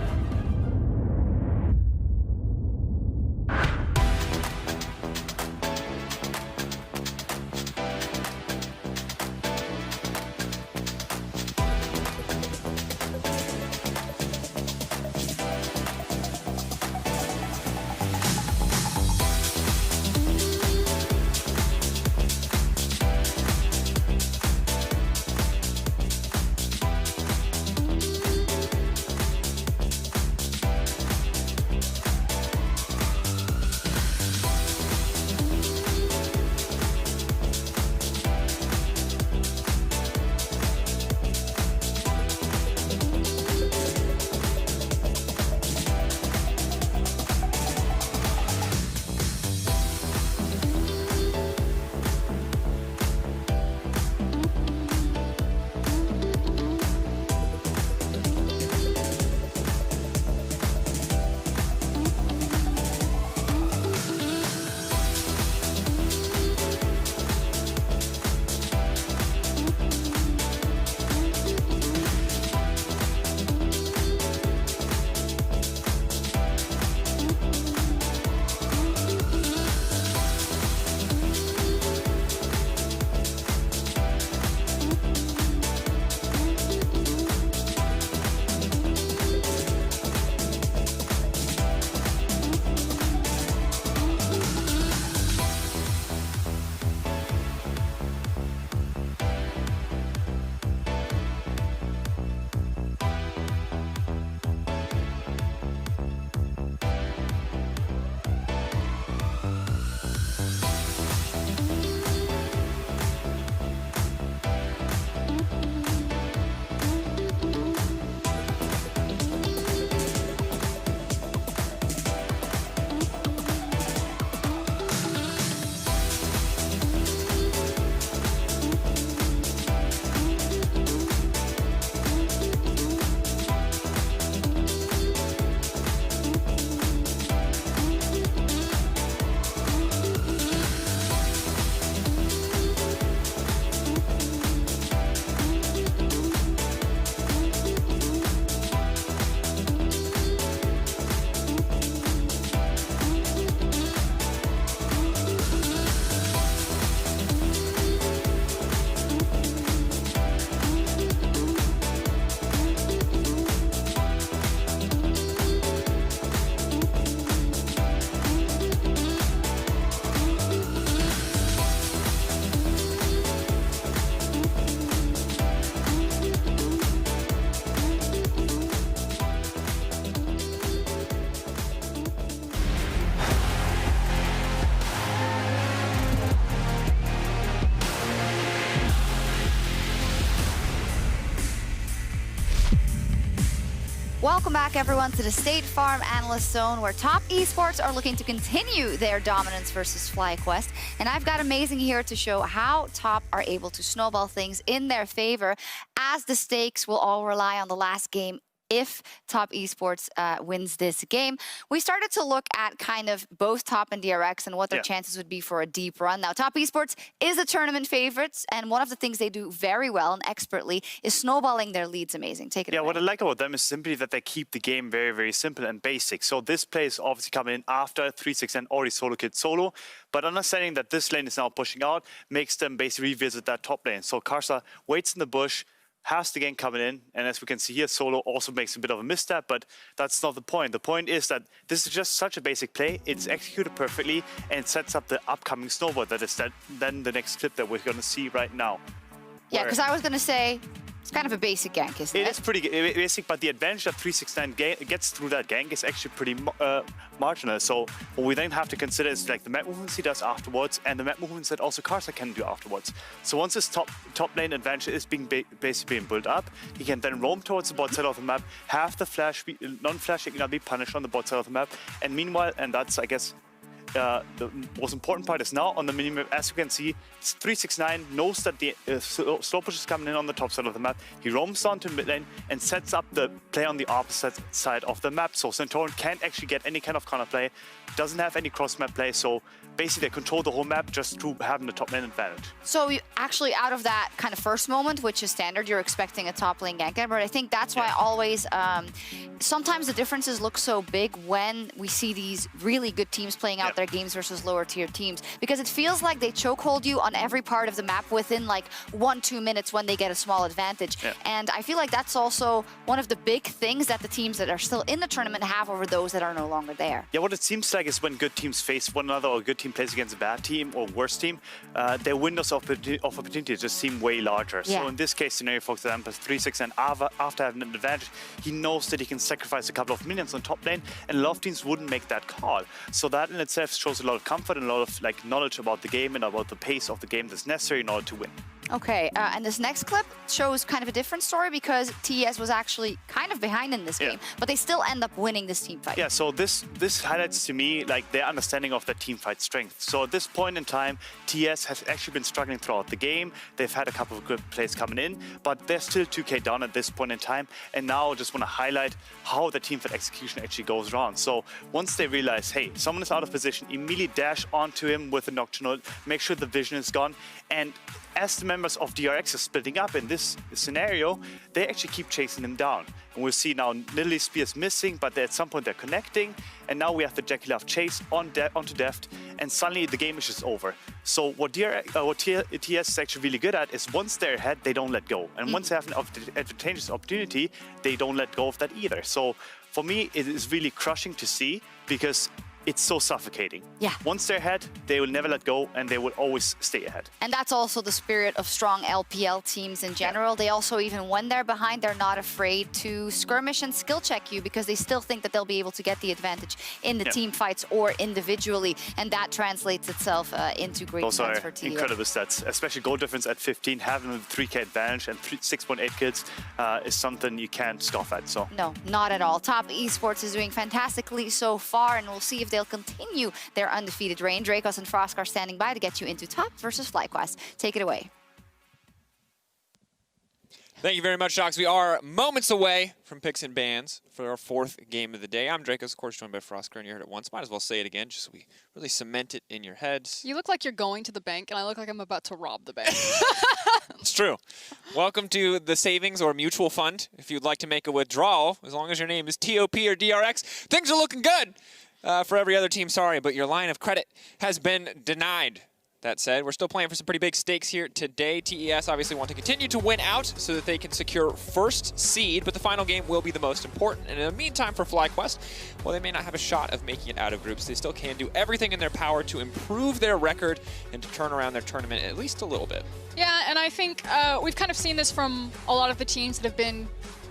Welcome back, everyone, to the State Farm Analyst Zone, where top esports are looking to continue their dominance versus FlyQuest. And I've got Amazing here to show how top are able to snowball things in their favor, as the stakes will all rely on the last game if top esports wins this game. We started to look at kind of both top and DRX and what their chances would be for a deep run. Now, top esports is the tournament favorites, and one of the things they do very well and expertly is snowballing their leads. Amazing. Take it away. What I like about them is simply that they keep the game very, very simple and basic. So this play is obviously coming in after 369 already solo killed solo, but understanding that this lane is now pushing out makes them basically revisit that top lane. So Karsa waits in the bush, has the gank coming in, and as we can see here, solo also makes a bit of a misstep, but that's not the point. The point is that this is just such a basic play. It's executed perfectly, and it sets up the upcoming snowball that is then the next clip that we're going to see right now. Yeah, because I was going to say, it's kind of a basic gank, isn't it? It is pretty basic, but the advantage that 369 gets through that gank is actually pretty marginal. So what we then have to consider is like the map movements he does afterwards, and the map movements that also Karsa can do afterwards. So once his top lane advantage is being basically being built up, he can then roam towards the bot side of the map, have the flash, non-flash signal be punished on the bot side of the map, and meanwhile, and that's I guess the most important part is now on the minimap. As you can see, 369 knows that the slow push is coming in on the top side of the map. He roams down to mid lane and sets up the play on the opposite side of the map. So Centauran can't actually get any kind of counter play, doesn't have any cross map play. So basically they control the whole map just through having the top lane advantage. So actually out of that kind of first moment, which is standard, you're expecting a top lane gank. But I think that's why always, sometimes the differences look so big when we see these really good teams playing out their games versus lower tier teams, because it feels like they chokehold you on every part of the map within like 1-2 minutes when they get a small advantage. And I feel like that's also one of the big things that the teams that are still in the tournament have over those that are no longer there. Yeah, what it seems like is when good teams face one another, or a good team plays against a bad team or worse team, their windows of opportunity just seem way larger. So in this case scenario, for example, 369 after having an advantage, he knows that he can sacrifice a couple of minions on top lane, and a lot of teams wouldn't make that call. So that in itself shows a lot of comfort and a lot of like knowledge about the game and about the pace of the game that's necessary in order to win. Okay, and this next clip shows kind of a different story, because TES was actually kind of behind in this game, but they still end up winning this team fight. Yeah, so this highlights to me like their understanding of their team fight strength. So at this point in time, TES has actually been struggling throughout the game. They've had a couple of good plays coming in, but they're still 2k down at this point in time. And now I just want to highlight how the team fight execution actually goes around. So once they realize, hey, someone is out of position, immediately dash onto him with a Nocturnal, make sure the vision is gone, and as the members of DRX are splitting up in this scenario, they actually keep chasing them down. And we'll see now Lily Spear's missing, but at some point they're connecting. And now we have the Jackie Love chase onto Deft, and suddenly the game is just over. So what TS is actually really good at is once they're ahead, they don't let go. And once they have an advantageous opportunity, they don't let go of that either. So for me, it is really crushing to see, because it's so suffocating. Yeah. Once they're ahead, they will never let go, and they will always stay ahead. And that's also the spirit of strong LPL teams in general. They also, even when they're behind, they're not afraid to skirmish and skill check you, because they still think that they'll be able to get the advantage in the team fights or individually. And that translates itself into great points for TES. Incredible stats, especially goal difference at 15, having a 3k advantage and 6.8 kills is something you can't scoff at. So no, not at all. Top Esports is doing fantastically so far, and we'll see if they'll continue their undefeated reign. Dracos and FLICKR standing by to get you into top versus FlyQuest. Take it away. Thank you very much, Docs. We are moments away from picks and bans for our fourth game of the day. I'm Dracos, of course, joined by FLICKR, and you heard it once. Might as well say it again, just so we really cement it in your heads. You look like you're going to the bank, and I look like I'm about to rob the bank. It's true. Welcome to the savings or mutual fund. If you'd like to make a withdrawal, as long as your name is TOP or DRX, things are looking good. For every other team, sorry, but your line of credit has been denied. That said, we're still playing for some pretty big stakes here today. TES obviously want to continue to win out so that they can secure first seed, but the final game will be the most important. And in the meantime, for FlyQuest, while they may not have a shot of making it out of groups, they still can do everything in their power to improve their record and to turn around their tournament at least a little bit. Yeah, and I think we've kind of seen this from a lot of the teams that have been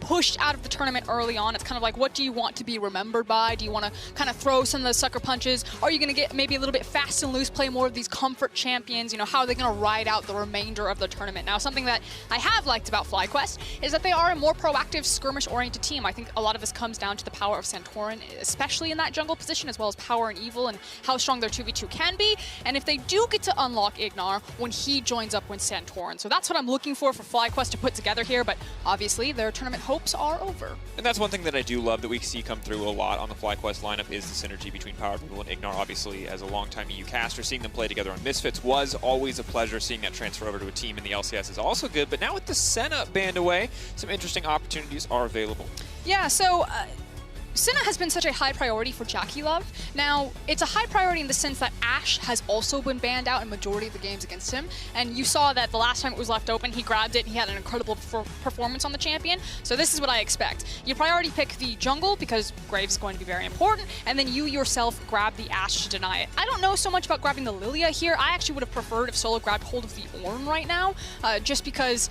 pushed out of the tournament early on. It's kind of like, what do you want to be remembered by? Do you want to kind of throw some of those sucker punches? Are you going to get maybe a little bit fast and loose, play more of these comfort champions? You know, how are they going to ride out the remainder of the tournament? Now, something that I have liked about FlyQuest is that they are a more proactive, skirmish-oriented team. I think a lot of this comes down to the power of Santorin, especially in that jungle position, as well as Power and Evil and how strong their 2v2 can be. And if they do get to unlock Ignar when he joins up with Santorin. So that's what I'm looking for FlyQuest to put together here, but obviously their tournament hopes are over. And that's one thing that I do love that we see come through a lot on the FlyQuest lineup is the synergy between Power of Evil and Ignar. Obviously, as a longtime EU caster, seeing them play together on Misfits was always a pleasure. Seeing that transfer over to a team in the LCS is also good, but now with the Senna banned away, some interesting opportunities are available. Yeah, so Senna has been such a high priority for Jackie Love. Now, it's a high priority in the sense that Ashe has also been banned out in majority of the games against him, and you saw that the last time it was left open, he grabbed it and he had an incredible performance on the champion. So this is what I expect. You priority pick the jungle because Graves is going to be very important, and then you yourself grab the Ashe to deny it. I don't know so much about grabbing the Lilia here. I actually would have preferred if Solo grabbed hold of the Ornn right now, just because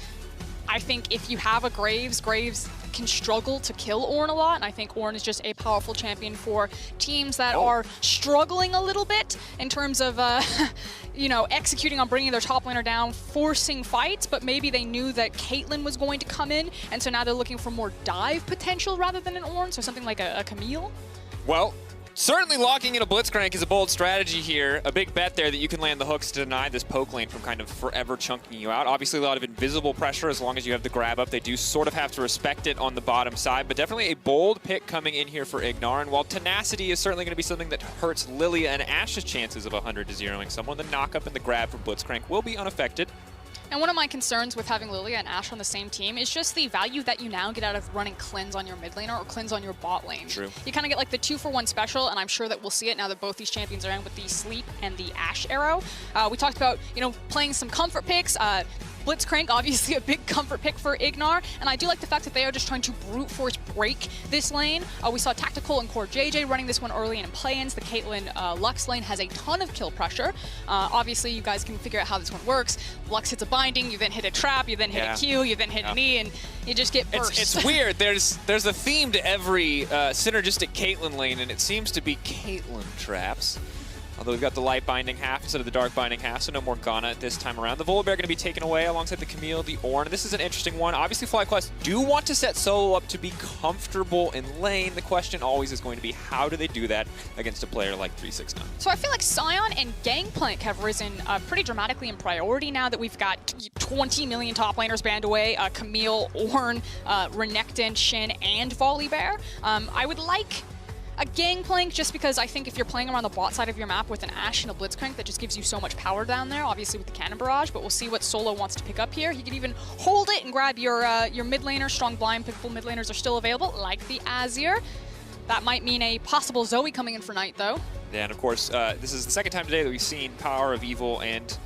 I think if you have a Graves can struggle to kill Ornn a lot, and I think Ornn is just a powerful champion for teams that are struggling a little bit in terms of, you know, executing on bringing their top laner down, forcing fights, but maybe they knew that Caitlyn was going to come in, and so now they're looking for more dive potential rather than an Ornn, so something like a Camille. Well, certainly locking in a Blitzcrank is a bold strategy here. A big bet there that you can land the hooks to deny this poke lane from kind of forever chunking you out. Obviously, a lot of invisible pressure as long as you have the grab up. They do sort of have to respect it on the bottom side, but definitely a bold pick coming in here for Ignar. And while tenacity is certainly going to be something that hurts Lilia and Ashe's chances of 100 to 0ing someone, the knock-up and the grab from Blitzcrank will be unaffected. And one of my concerns with having Lilia and Ashe on the same team is just the value that you now get out of running Cleanse on your mid laner or Cleanse on your bot lane. True. You kind of get like the 2-for-1 special, and I'm sure that we'll see it now that both these champions are in with the Sleep and the Ashe arrow. We talked about, you know, playing some comfort picks. Blitzcrank, obviously a big comfort pick for Ignar, and I do like the fact that they are just trying to brute force break this lane. We saw Tactical and Core JJ running this one early in play-ins. The Caitlyn Lux lane has a ton of kill pressure. Obviously, you guys can figure out how this one works. Lux hits a binding, you then hit a trap, you then hit a Q, you then hit an E, and you just get burst. It's weird. There's a theme to every synergistic Caitlyn lane, and it seems to be Caitlyn traps. Although we've got the light binding half instead of the dark binding half, so no more Ghana at this time around. The Volibear going to be taken away alongside the Camille, the Ornn. This is an interesting one. Obviously, FlyQuest do want to set Solo up to be comfortable in lane. The question always is going to be, how do they do that against a player like 369? So I feel like Sion and Gangplank have risen pretty dramatically in priority now that we've got 20 million top laners banned away. Camille, Ornn, Renekton, Shin, and Volibear. I would like a Gangplank, just because I think if you're playing around the bot side of your map with an Ashe and a Blitzcrank, that just gives you so much power down there, obviously with the Cannon Barrage, but we'll see what Solo wants to pick up here. He can even hold it and grab your mid laner. Strong blind pickable mid laners are still available, like the Azir. That might mean a possible Zoe coming in for Knight, though. Yeah, and of course, this is the second time today that we've seen Power of Evil and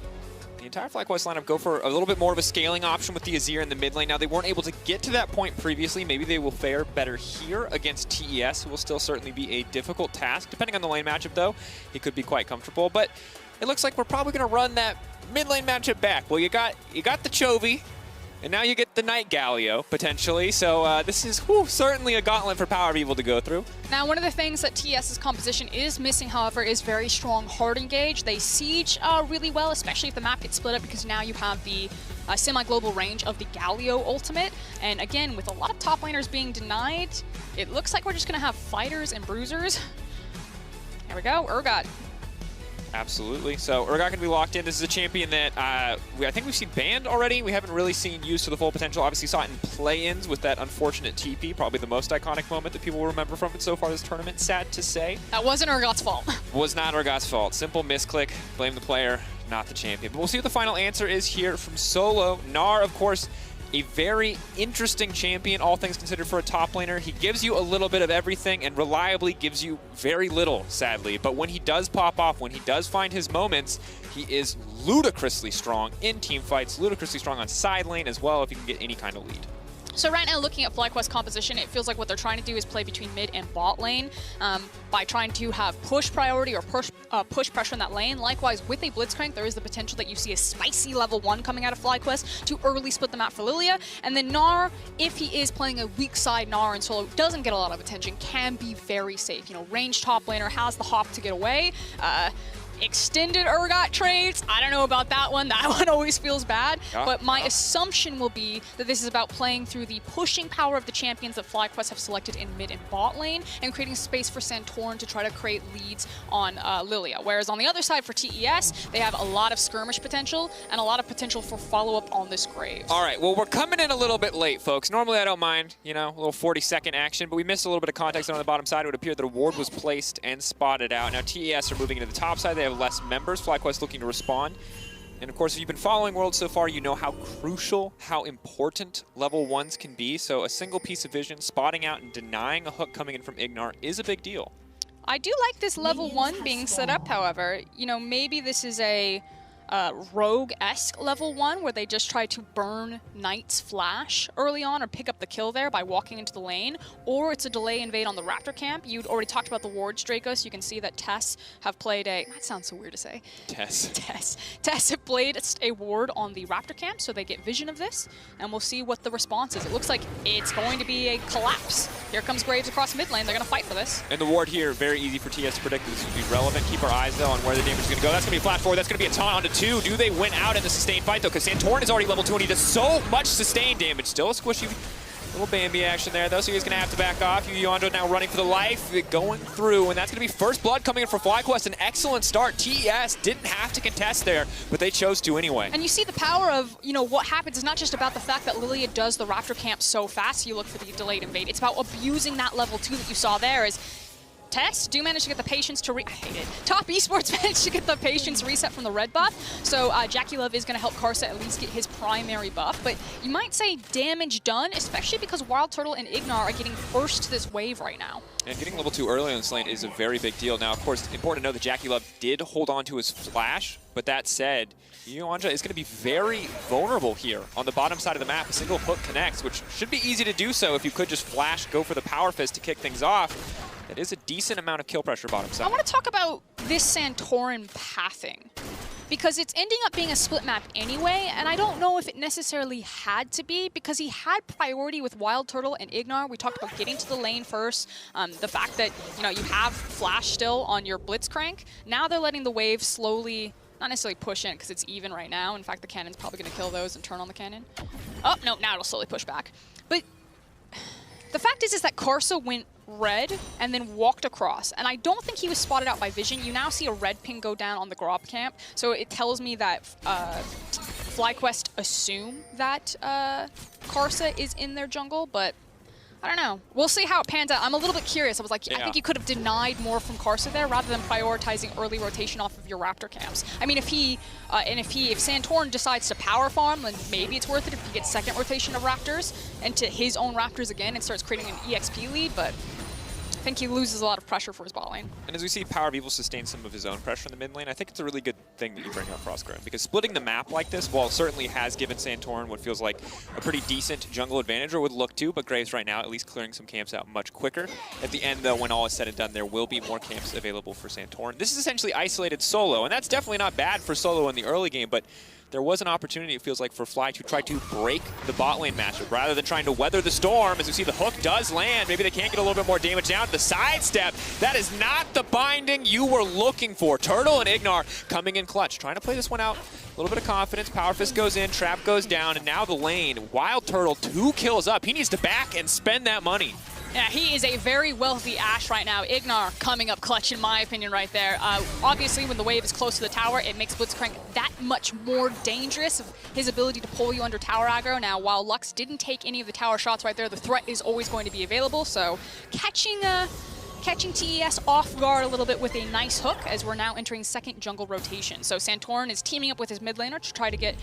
the entire FlyQuest lineup go for a little bit more of a scaling option with the Azir in the mid lane. Now, they weren't able to get to that point previously. Maybe they will fare better here against TES, who will still certainly be a difficult task. Depending on the lane matchup, though, he could be quite comfortable. But it looks like we're probably going to run that mid lane matchup back. Well, you got the Chovy, and now you get the Knight Galio, potentially. So this is certainly a gauntlet for Power of Evil to go through. Now, one of the things that TS's composition is missing, however, is very strong hard engage. They siege really well, especially if the map gets split up, because now you have the semi-global range of the Galio ultimate. And again, with a lot of top laners being denied, it looks like we're just going to have fighters and bruisers. There we go, Urgot. Absolutely. So Urgot can be locked in. This is a champion that I think we've seen banned already. We haven't really seen used to the full potential. Obviously saw it in play-ins with that unfortunate TP, probably the most iconic moment that people will remember from it so far this tournament. Sad to say. That wasn't Urgot's fault. Was not Urgot's fault. Simple misclick. Blame the player, not the champion. But we'll see what the final answer is here from Solo. Gnar, of course, a very interesting champion, all things considered, for a top laner. He gives you a little bit of everything and reliably gives you very little, sadly. But when he does pop off, when he does find his moments, he is ludicrously strong in team fights, ludicrously strong on side lane as well if he can get any kind of lead. So right now, looking at FlyQuest composition, it feels like what they're trying to do is play between mid and bot lane by trying to have push priority or push pressure in that lane. Likewise, with a Blitzcrank, there is the potential that you see a spicy level 1 coming out of FlyQuest to early split the map for Lilia. And then Gnar, if he is playing a weak side Gnar and solo, doesn't get a lot of attention, can be very safe. You know, range top laner, has the hop to get away. Extended Urgot trades, I don't know about that one. That one always feels bad. But my assumption will be that this is about playing through the pushing power of the champions that FlyQuest have selected in mid and bot lane and creating space for Santorin to try to create leads on Lilia. Whereas on the other side for TES, they have a lot of skirmish potential and a lot of potential for follow-up on this Graves. All right, well, we're coming in a little bit late, folks. Normally, I don't mind, you know, a little 40-second action, but we missed a little bit of context on the bottom side. It would appear that a ward was placed and spotted out. Now, TES are moving into the top side. They have less members. FlyQuest looking to respond. And of course, if you've been following Worlds so far, you know how crucial, how important level 1s can be. So a single piece of vision, spotting out and denying a hook coming in from Ignar is a big deal. I do like this level 1 being set up, however. You know, maybe this is a rogue-esque level 1 where they just try to burn Knight's flash early on or pick up the kill there by walking into the lane, or it's a delay invade on the Raptor camp. You'd already talked about the wards, Draco, so you can see that Tess have played a... That sounds so weird to say. Tess have played a ward on the Raptor camp, so they get vision of this, and we'll see what the response is. It looks like it's going to be a collapse. Here comes Graves across mid lane. They're going to fight for this. And the ward here, very easy for TS to predict. This would be relevant. Keep our eyes, though, on where the damage is going to go. That's going to be a flash forward. That's going to be a taunt onto 2. Do they win out in the sustained fight, though? Because Santorin is already level 2, and he does so much sustained damage. Still a squishy little Bambi action there, though, so he's going to have to back off. Yonjo now running for the life, going through, and that's going to be first blood coming in for FlyQuest. An excellent start. TES didn't have to contest there, but they chose to anyway. And you see the power of, you know, what happens is not just about the fact that Lilia does the Raptor camp so fast, you look for the delayed invade. It's about abusing that level 2 that you saw there. Is Tess do manage to get the patience to I hate it. Top Esports managed to get the patience reset from the red buff, so Jackie Love is going to help Karsa at least get his primary buff, but you might say damage done, especially because Wild Turtle and Ignar are getting first to this wave right now. And getting level 2 early on this lane is a very big deal. Now, of course, it's important to know that Jackie Love did hold on to his flash, but that said, Yonjo is going to be very vulnerable here on the bottom side of the map. A single hook connects, which should be easy to do so if you could just flash, go for the power fist to kick things off. That is a decent amount of kill pressure bottom side. I want to talk about this Santorin pathing, because it's ending up being a split map anyway, and I don't know if it necessarily had to be, because he had priority with Wild Turtle and Ignar. We talked about getting to the lane first, the fact that, you know, you have flash still on your Blitzcrank. Now they're letting the wave slowly, not necessarily push in, because it's even right now. In fact, the cannon's probably going to kill those and turn on the cannon. Oh, no, now it'll slowly push back. But the fact is that Karsa went red and then walked across, and I don't think he was spotted out by vision. You now see a red ping go down on the Grob camp, so it tells me that FlyQuest assume that Karsa is in their jungle, but I don't know. We'll see how it pans out. I'm a little bit curious. I was like, I think you could have denied more from Karsa there rather than prioritizing early rotation off of your Raptor camps. I mean, if Santorin decides to power farm, then maybe it's worth it if he gets second rotation of Raptors into his own Raptors again and starts creating an EXP lead, but I think he loses a lot of pressure for his bot lane. And as we see Power of Evil sustain some of his own pressure in the mid lane, I think it's a really good thing that you bring up FrostGrim, because splitting the map like this, while it certainly has given Santorin what feels like a pretty decent jungle advantage, or would look to, but Graves right now at least clearing some camps out much quicker. At the end, though, when all is said and done, there will be more camps available for Santorin. This is essentially isolated solo, and that's definitely not bad for solo in the early game, but there was an opportunity, it feels like, for Fly to try to break the bot lane matchup rather than trying to weather the storm. As we see, the hook does land. Maybe they can get a little bit more damage down. The sidestep, that is not the binding you were looking for. Turtle and Ignar coming in clutch, trying to play this one out. A little bit of confidence. Power Fist goes in, Trap goes down, and now the lane. Wild Turtle, 2 kills up. He needs to back and spend that money. Yeah, he is a very wealthy Ashe right now. Ignar coming up clutch, in my opinion, right there. Obviously, when the wave is close to the tower, it makes Blitzcrank that much more dangerous of his ability to pull you under tower aggro. Now, while Lux didn't take any of the tower shots right there, the threat is always going to be available. So catching TES off guard a little bit with a nice hook, as we're now entering second jungle rotation. So Santorin is teaming up with his mid laner to try to get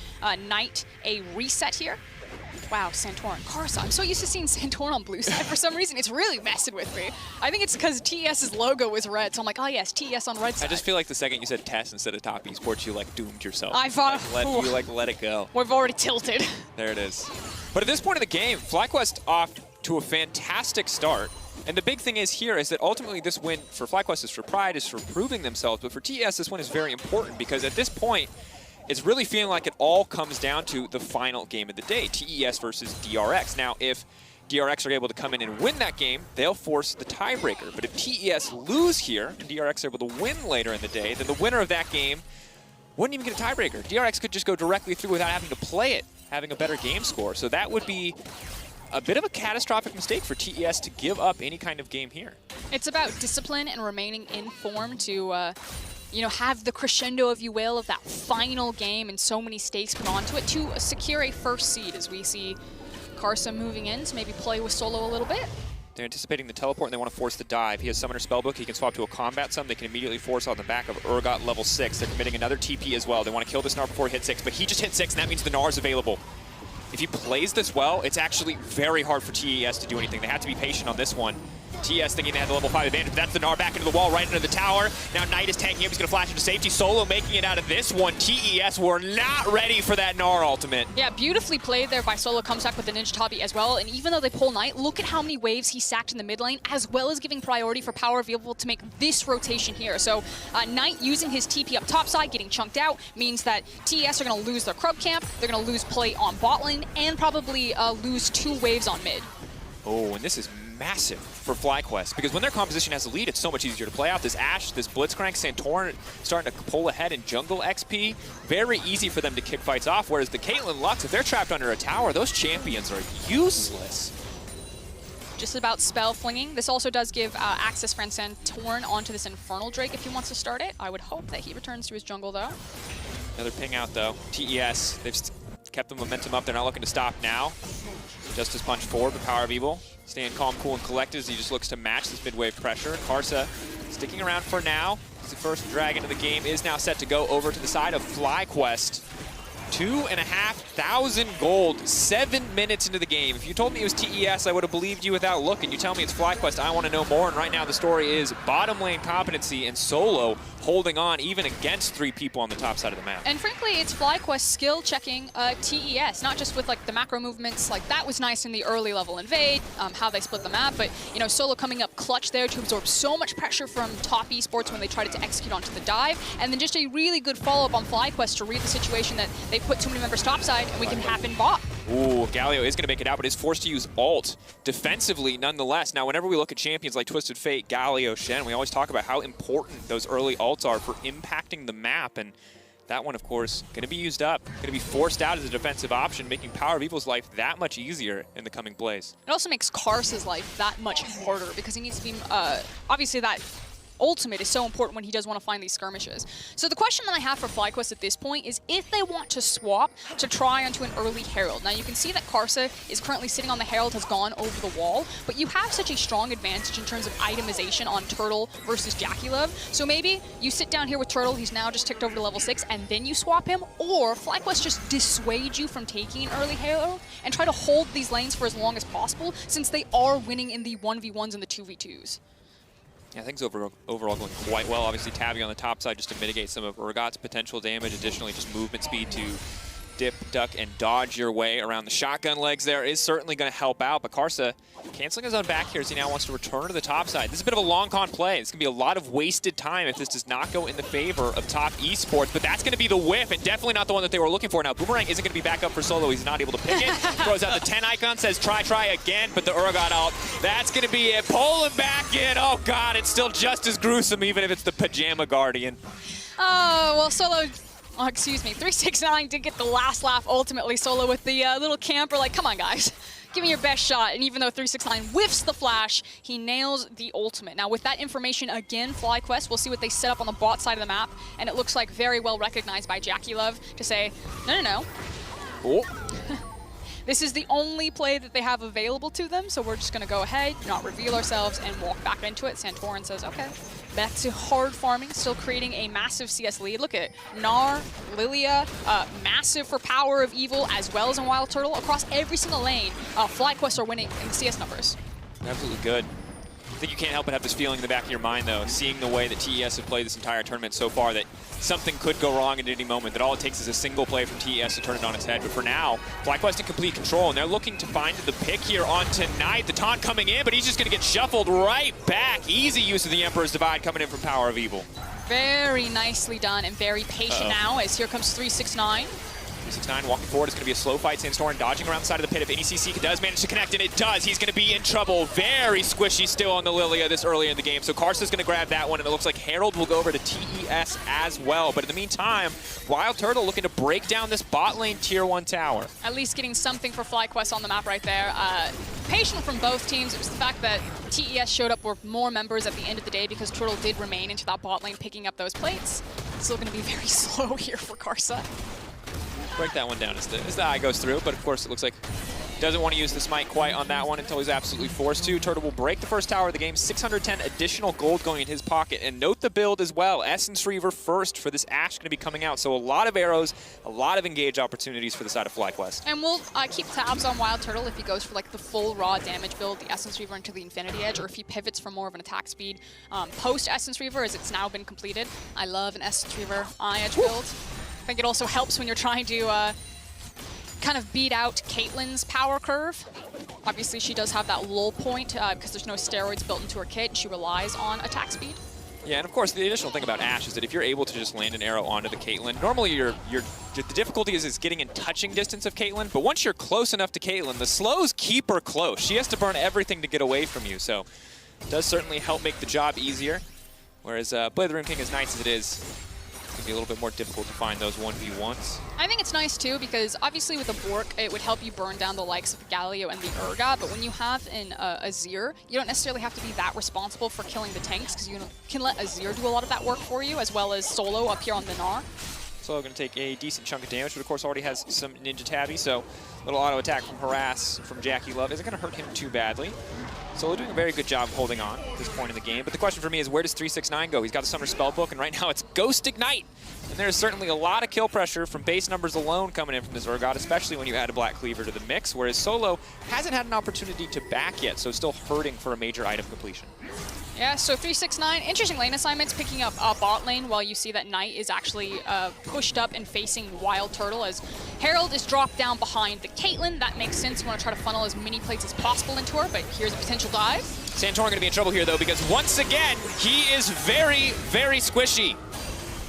Knight a reset here. Wow, Santorin. Karsa. I'm so used to seeing Santorin on blue side for some reason. It's really messing with me. I think it's because TES's logo was red, so I'm like, oh yes, TES on red side. I just feel like the second you said Tess instead of Top Esports, you like doomed yourself. I thought you let it go. We've already tilted. There it is. But at this point in the game, FlyQuest off to a fantastic start. And the big thing is here is that ultimately this win for FlyQuest is for pride, is for proving themselves. But for TES, this one is very important because at this point, it's really feeling like it all comes down to the final game of the day, TES versus DRX. Now, if DRX are able to come in and win that game, they'll force the tiebreaker. But if TES lose here and DRX are able to win later in the day, then the winner of that game wouldn't even get a tiebreaker. DRX could just go directly through without having to play it, having a better game score. So that would be a bit of a catastrophic mistake for TES to give up any kind of game here. It's about discipline and remaining in form to you know, have the crescendo, if you will, of that final game and so many stakes put onto it to secure a first seed as we see Karsa moving in to maybe play with Solo a little bit. They're anticipating the teleport and they want to force the dive. He has Summoner Spellbook. He can swap to a combat sum. They can immediately force on the back of Urgot level 6. They're committing another TP as well. They want to kill this Gnar before he hits 6, but he just hit 6 and that means the Gnar is available. If he plays this well, it's actually very hard for TES to do anything. They have to be patient on this one. TES thinking they had the level 5 advantage, but that's the Gnar back into the wall, right into the tower. Now Knight is tanking him, he's gonna flash into safety. Solo making it out of this one. TES were not ready for that Gnar ultimate. Yeah, beautifully played there by Solo. Comes back with the Ninja Tabi as well, and even though they pull Knight, look at how many waves he sacked in the mid lane, as well as giving priority for Power of Evil to make this rotation here. So Knight using his TP up top side, getting chunked out, means that TES are gonna lose their Krub camp, they're gonna lose play on bot lane, and probably lose 2 waves on mid. Oh, and this is massive for FlyQuest, because when their composition has a lead, it's so much easier to play out. This Ashe, this Blitzcrank, Santorin starting to pull ahead in jungle XP. Very easy for them to kick fights off, whereas the Caitlyn Lux, if they're trapped under a tower, those champions are useless. Just about spell flinging. This also does give access for Santorin onto this Infernal Drake if he wants to start it. I would hope that he returns to his jungle, though. Another ping out, though. TES, they've kept the momentum up. They're not looking to stop now. Justice Punch forward, the Power of Evil. Staying calm, cool, and collected as he just looks to match this mid-wave pressure. Karsa sticking around for now. The first dragon of the game is now set to go over to the side of FlyQuest. 2,500 gold, 7 minutes into the game. If you told me it was TES, I would have believed you without looking. You tell me it's FlyQuest, I want to know more. And right now the story is bottom lane competency and Solo holding on even against 3 people on the top side of the map. And frankly, it's FlyQuest skill checking TES, not just with like the macro movements. Like that was nice in the early level invade, how they split the map, but you know, Solo coming up clutch there to absorb so much pressure from top esports when they tried to execute onto the dive, and then just a really good follow-up on FlyQuest to read the situation that they put too many members topside and we can happen bot. Ooh, Galio is going to make it out, but is forced to use ult defensively nonetheless. Now, whenever we look at champions like Twisted Fate, Galio, Shen, we always talk about how important those early ults are for impacting the map, and that one, of course, going to be used up, going to be forced out as a defensive option, making Power of Evil's life that much easier in the coming plays. It also makes Karsa's life that much harder because he needs to be, obviously that ultimate is so important when he does want to find these skirmishes. So the question that I have for FlyQuest at this point is if they want to swap to try onto an early Herald. Now you can see that Karsa is currently sitting on the Herald, has gone over the wall, but you have such a strong advantage in terms of itemization on Turtle versus JackeyLove. So maybe you sit down here with Turtle, he's now just ticked over to level 6, and then you swap him, or FlyQuest just dissuade you from taking an early Herald and try to hold these lanes for as long as possible since they are winning in the 1v1s and the 2v2s. Yeah, things overall going quite well. Obviously, Tabi on the top side just to mitigate some of Urgot's potential damage. Additionally, just movement speed to dip, duck, and dodge your way around the shotgun legs there is certainly going to help out. But Karsa canceling his own back here as he now wants to return to the top side. This is a bit of a long con play. It's going to be a lot of wasted time if this does not go in the favor of top esports. But that's going to be the whiff, and definitely not the one that they were looking for. Now, Boomerang isn't going to be back up for Solo. He's not able to pick it. Throws out the 10 icon, says try again, but the Urgot ult. That's going to be it. Pull him back in. Oh, God, it's still just as gruesome, even if it's the Pajama Guardian. Oh, well, Solo... Oh, excuse me, 369 did get the last laugh ultimately. Solo with the little camper, like, come on, guys. Give me your best shot. And even though 369 whiffs the flash, he nails the ultimate. Now, with that information, again, FlyQuest, we'll see what they set up on the bot side of the map. And it looks like very well recognized by JackeyLove to say, no. Oh. This is the only play that they have available to them, so we're just going to go ahead, not reveal ourselves, and walk back into it. Santorin says, okay. Back to hard farming, still creating a massive CS lead. Look at Gnar, Lilia, massive for Power of Evil, as well as in Wild Turtle. Across every single lane, FlyQuest are winning in the CS numbers. Absolutely good. I think you can't help but have this feeling in the back of your mind, though, seeing the way that TES have played this entire tournament so far, that something could go wrong at any moment, that all it takes is a single play from TES to turn it on its head. But for now, FlyQuest in complete control, and they're looking to find the pick here on tonight. The taunt coming in, but he's just going to get shuffled right back. Easy use of the Emperor's Divide coming in from Power of Evil. Very nicely done and very patient now, as here comes 369. 369 walking forward. It's going to be a slow fight. Sandstorm dodging around the side of the pit. If NECC does manage to connect, and it does, he's going to be in trouble. Very squishy still on the Lilia this early in the game. So Karsa's going to grab that one, and it looks like Herald will go over to TES as well. But in the meantime, Wild Turtle looking to break down this bot lane tier 1 tower. At least getting something for FlyQuest on the map right there. Patient from both teams. It was the fact that TES showed up with more members at the end of the day because Turtle did remain into that bot lane picking up those plates. Still going to be very slow here for Karsa. Break that one down as the eye goes through, but of course it looks like doesn't want to use the smite quite on that one until he's absolutely forced to. Turtle will break the first tower of the game, 610 additional gold going in his pocket, and note the build as well. Essence Reaver first for this Ashe going to be coming out, so a lot of arrows, a lot of engage opportunities for the side of FlyQuest. And we'll keep tabs on Wild Turtle if he goes for like the full raw damage build, the Essence Reaver into the Infinity Edge, or if he pivots for more of an attack speed post Essence Reaver, as it's now been completed. I love an Essence Reaver Eye Edge build. I think it also helps when you're trying to kind of beat out Caitlyn's power curve. Obviously, she does have that lull point because there's no steroids built into her kit. She relies on attack speed. Yeah, and of course, the additional thing about Ashe is that if you're able to just land an arrow onto the Caitlyn, normally the difficulty is getting in touching distance of Caitlyn, but once you're close enough to Caitlyn, the slows keep her close. She has to burn everything to get away from you, so it does certainly help make the job easier. Whereas Blade of the Rune King, as nice as it is, it's going to be a little bit more difficult to find those 1v1s. I think it's nice too because obviously with a Bork, it would help you burn down the likes of the Galio and the Urgot, but when you have an Azir, you don't necessarily have to be that responsible for killing the tanks because you can let Azir do a lot of that work for you, as well as Solo up here on the Gnar. Solo going to take a decent chunk of damage, but of course already has some Ninja Tabby, so a little auto attack from Harass from Jackie Love isn't going to hurt him too badly. Solo doing a very good job holding on at this point in the game, but the question for me is where does 369 go? He's got the Summer Spellbook, and right now it's Ghost Ignite. And there's certainly a lot of kill pressure from base numbers alone coming in from this Urgot, especially when you add a Black Cleaver to the mix, whereas Solo hasn't had an opportunity to back yet, so still hurting for a major item completion. Yeah, so 369, interesting lane assignments, picking up bot lane while you see that Knight is actually pushed up and facing Wild Turtle as Herald is dropped down behind the Caitlyn. That makes sense. You want to try to funnel as many plates as possible into her, but here's a potential dive. Santorin going to be in trouble here, though, because once again, he is very, very squishy.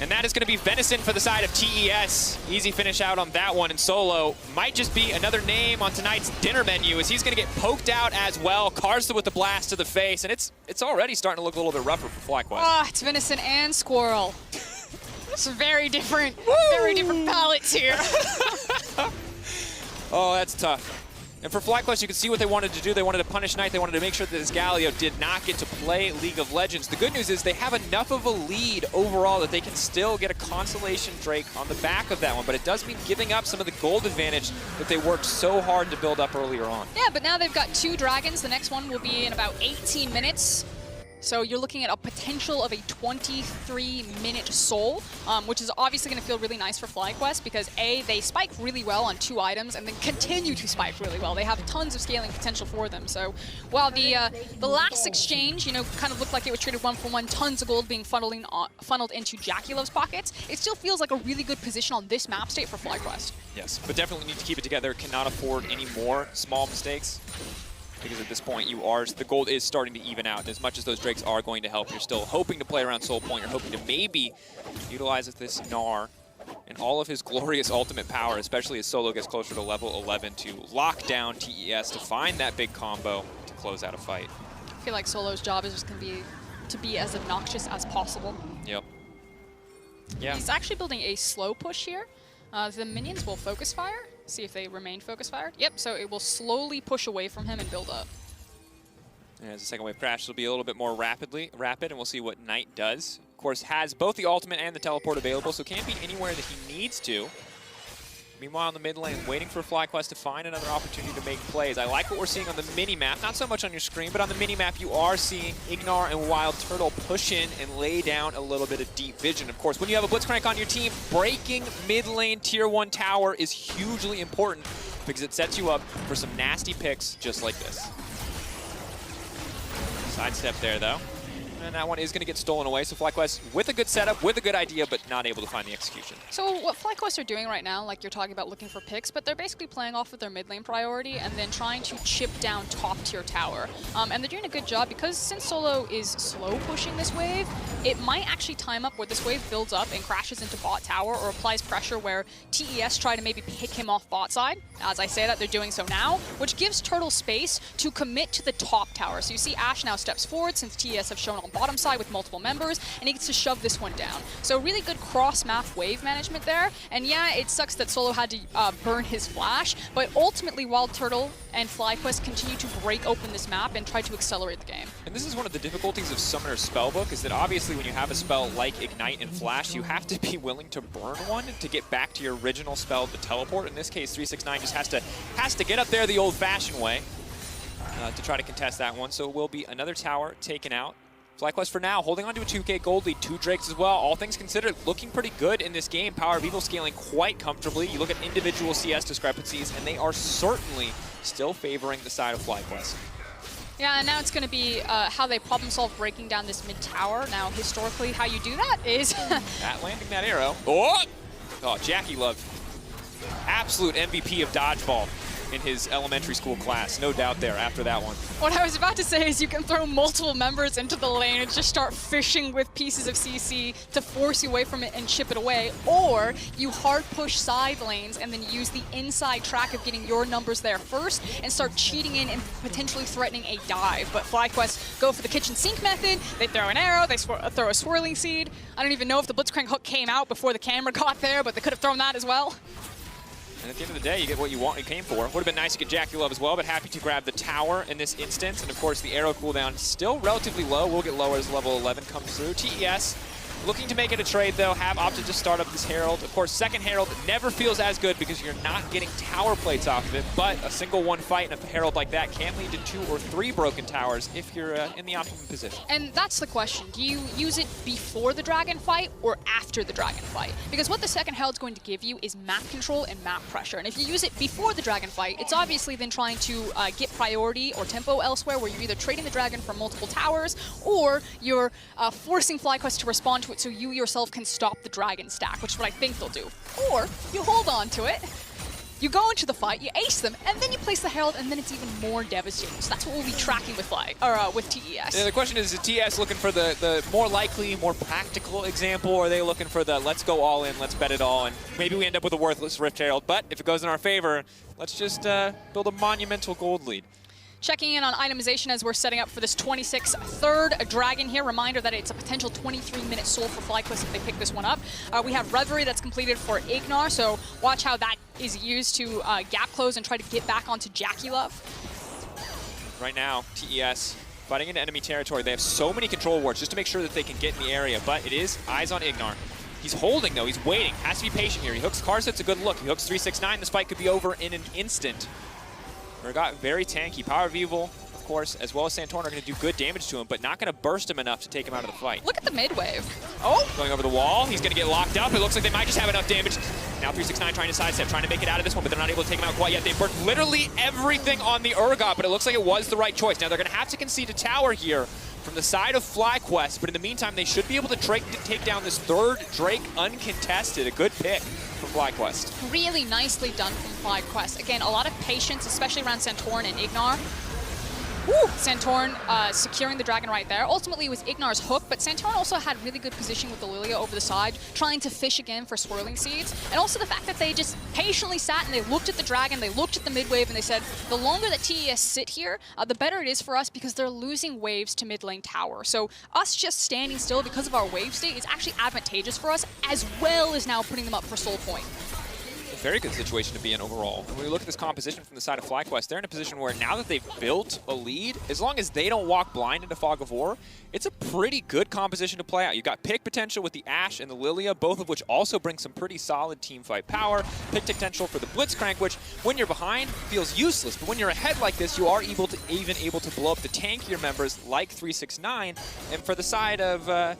And that is going to be Venison for the side of TES. Easy finish out on that one, and Solo might just be another name on tonight's dinner menu as he's going to get poked out as well. Karsa with the blast to the face, and it's already starting to look a little bit rougher for FlyQuest. Ah, it's Venison and Squirrel. It's very different palettes here. Oh, that's tough. And for FlyQuest, you can see what they wanted to do. They wanted to punish Knight. They wanted to make sure that this Galio did not get to play League of Legends. The good news is they have enough of a lead overall that they can still get a Constellation Drake on the back of that one. But it does mean giving up some of the gold advantage that they worked so hard to build up earlier on. Yeah, but now they've got 2 dragons. The next one will be in about 18 minutes. So you're looking at a potential of a 23-minute soul, which is obviously going to feel really nice for FlyQuest because A, they spike really well on 2 items and then continue to spike really well. They have tons of scaling potential for them. So while the last exchange, you know, kind of looked like it was traded 1-for-1, tons of gold being funneled into Jackie Love's pockets, it still feels like a really good position on this map state for FlyQuest. Yes, but definitely need to keep it together. Cannot afford any more small mistakes, because at this point the gold is starting to even out. And as much as those Drakes are going to help, you're still hoping to play around Soul Point. You're hoping to maybe utilize this Gnar and all of his glorious ultimate power, especially as Solo gets closer to level 11, to lock down TES, to find that big combo to close out a fight. I feel like Solo's job is just going to be as obnoxious as possible. Yep. Yeah. He's actually building a slow push here. The minions will focus fire. See if they remain focus fired. Yep, so it will slowly push away from him and build up. And as the second wave crashes, it'll be a little bit more rapid, and we'll see what Knight does. Of course, has both the ultimate and the teleport available, so can't be anywhere that he needs to. Meanwhile, in the mid lane, waiting for FlyQuest to find another opportunity to make plays. I like what we're seeing on the mini-map, not so much on your screen, but on the mini-map you are seeing Ignar and Wild Turtle push in and lay down a little bit of deep vision. Of course, when you have a Blitzcrank on your team, breaking mid lane tier 1 tower is hugely important because it sets you up for some nasty picks just like this. Sidestep there, though. And that one is going to get stolen away. So FlyQuest with a good setup, with a good idea, but not able to find the execution. So what FlyQuest are doing right now, like you're talking about looking for picks, but they're basically playing off of their mid lane priority and then trying to chip down top tier tower. And they're doing a good job because since Solo is slow pushing this wave, it might actually time up where this wave builds up and crashes into bot tower or applies pressure where TES try to maybe pick him off bot side. As I say that, they're doing so now, which gives Turtle space to commit to the top tower. So you see Ashe now steps forward since TES have shown on bottom side with multiple members, and he gets to shove this one down. So really good cross-map wave management there. And yeah, it sucks that Solo had to burn his flash, but ultimately Wild Turtle and FlyQuest continue to break open this map and try to accelerate the game. And this is one of the difficulties of Summoner's Spellbook, is that obviously when you have a spell like Ignite and Flash, you have to be willing to burn one to get back to your original spell to teleport. In this case, 369 just has to get up there the old-fashioned way to try to contest that one. So it will be another tower taken out. FlyQuest for now, holding on to a 2K gold lead, 2 Drakes as well. All things considered, looking pretty good in this game. Power of Evil scaling quite comfortably. You look at individual CS discrepancies, and they are certainly still favoring the side of FlyQuest. Yeah, and now it's going to be how they problem solve breaking down this mid tower. Now, historically, how you do that is... That landing that arrow. Oh, Jackie Love. Absolute MVP of dodgeball in his elementary school class. No doubt there after that one. What I was about to say is you can throw multiple members into the lane and just start fishing with pieces of CC to force you away from it and chip it away, or you hard push side lanes and then use the inside track of getting your numbers there first and start cheating in and potentially threatening a dive. But FlyQuest go for the kitchen sink method. They throw an arrow, they throw a swirling seed. I don't even know if the Blitzcrank hook came out before the camera got there, but they could have thrown that as well. And at the end of the day, you get what you came for. Would have been nice to get Jackie Love as well, but happy to grab the tower in this instance. And of course, the arrow cooldown still relatively low. Will get lower as level 11 comes through. TES looking to make it a trade, though. Have opted to start up this Herald. Of course, second Herald never feels as good because you're not getting tower plates off of it, but a single one fight in a Herald like that can lead to 2 or 3 broken towers if you're in the optimum position. And that's the question. Do you use it before the dragon fight or after the dragon fight? Because what the second Herald's going to give you is map control and map pressure. And if you use it before the dragon fight, it's obviously then trying to get priority or tempo elsewhere, where you're either trading the dragon for multiple towers or you're forcing FlyQuest to respond to it so you yourself can stop the dragon stack, which is what I think they'll do. Or you hold on to it, you go into the fight, you ace them, and then you place the Herald, and then it's even more devastating. So that's what we'll be tracking with with TES. Yeah, the question is TES looking for the more likely, more practical example, or are they looking for the let's go all in, let's bet it all, and maybe we end up with a worthless Rift Herald, but if it goes in our favor, let's just build a monumental gold lead. Checking in on itemization as we're setting up for this 26th third dragon here. Reminder that it's a potential 23-minute soul for FlyQuest if they pick this one up. We have Reverie that's completed for Ignar, so watch how that is used to gap close and try to get back onto Jackie Love. Right now, TES fighting into enemy territory. They have so many control wards just to make sure that they can get in the area, but it is eyes on Ignar. He's holding, though. He's waiting. Has to be patient here. He hooks Karset's a good look. He hooks 369. This fight could be over in an instant. Got very tanky. Power of Evil, of course, as well as Santorn are going to do good damage to him, but not going to burst him enough to take him out of the fight. Look at the mid wave. Oh! Going over the wall. He's going to get locked up. It looks like they might just have enough damage. Now 369 trying to sidestep, trying to make it out of this one, but they're not able to take him out quite yet. They burned literally everything on the Urgot, but it looks like it was the right choice. Now they're going to have to concede a tower here from the side of FlyQuest, but in the meantime, they should be able to take down this third Drake uncontested. A good pick from FlyQuest. Really nicely done from FlyQuest. Again, a lot of patience, especially around Santorn and Ignar. Woo! Santorn securing the dragon right there. Ultimately, it was Ignar's hook, but Santorn also had really good position with the Lilia over the side, trying to fish again for swirling seeds. And also the fact that they just patiently sat and they looked at the dragon, they looked at the mid wave, and they said, the longer that TES sit here, the better it is for us because they're losing waves to mid lane tower. So us just standing still because of our wave state is actually advantageous for us, as well as now putting them up for soul point. Very good situation to be in overall. And when we look at this composition from the side of FlyQuest, they're in a position where now that they've built a lead, as long as they don't walk blind into Fog of War, it's a pretty good composition to play out. You've got pick potential with the Ashe and the Lilia, both of which also bring some pretty solid team fight power. Pick potential for the Blitzcrank, which when you're behind feels useless, but when you're ahead like this, you are able to blow up the tankier members like 369. And for the side of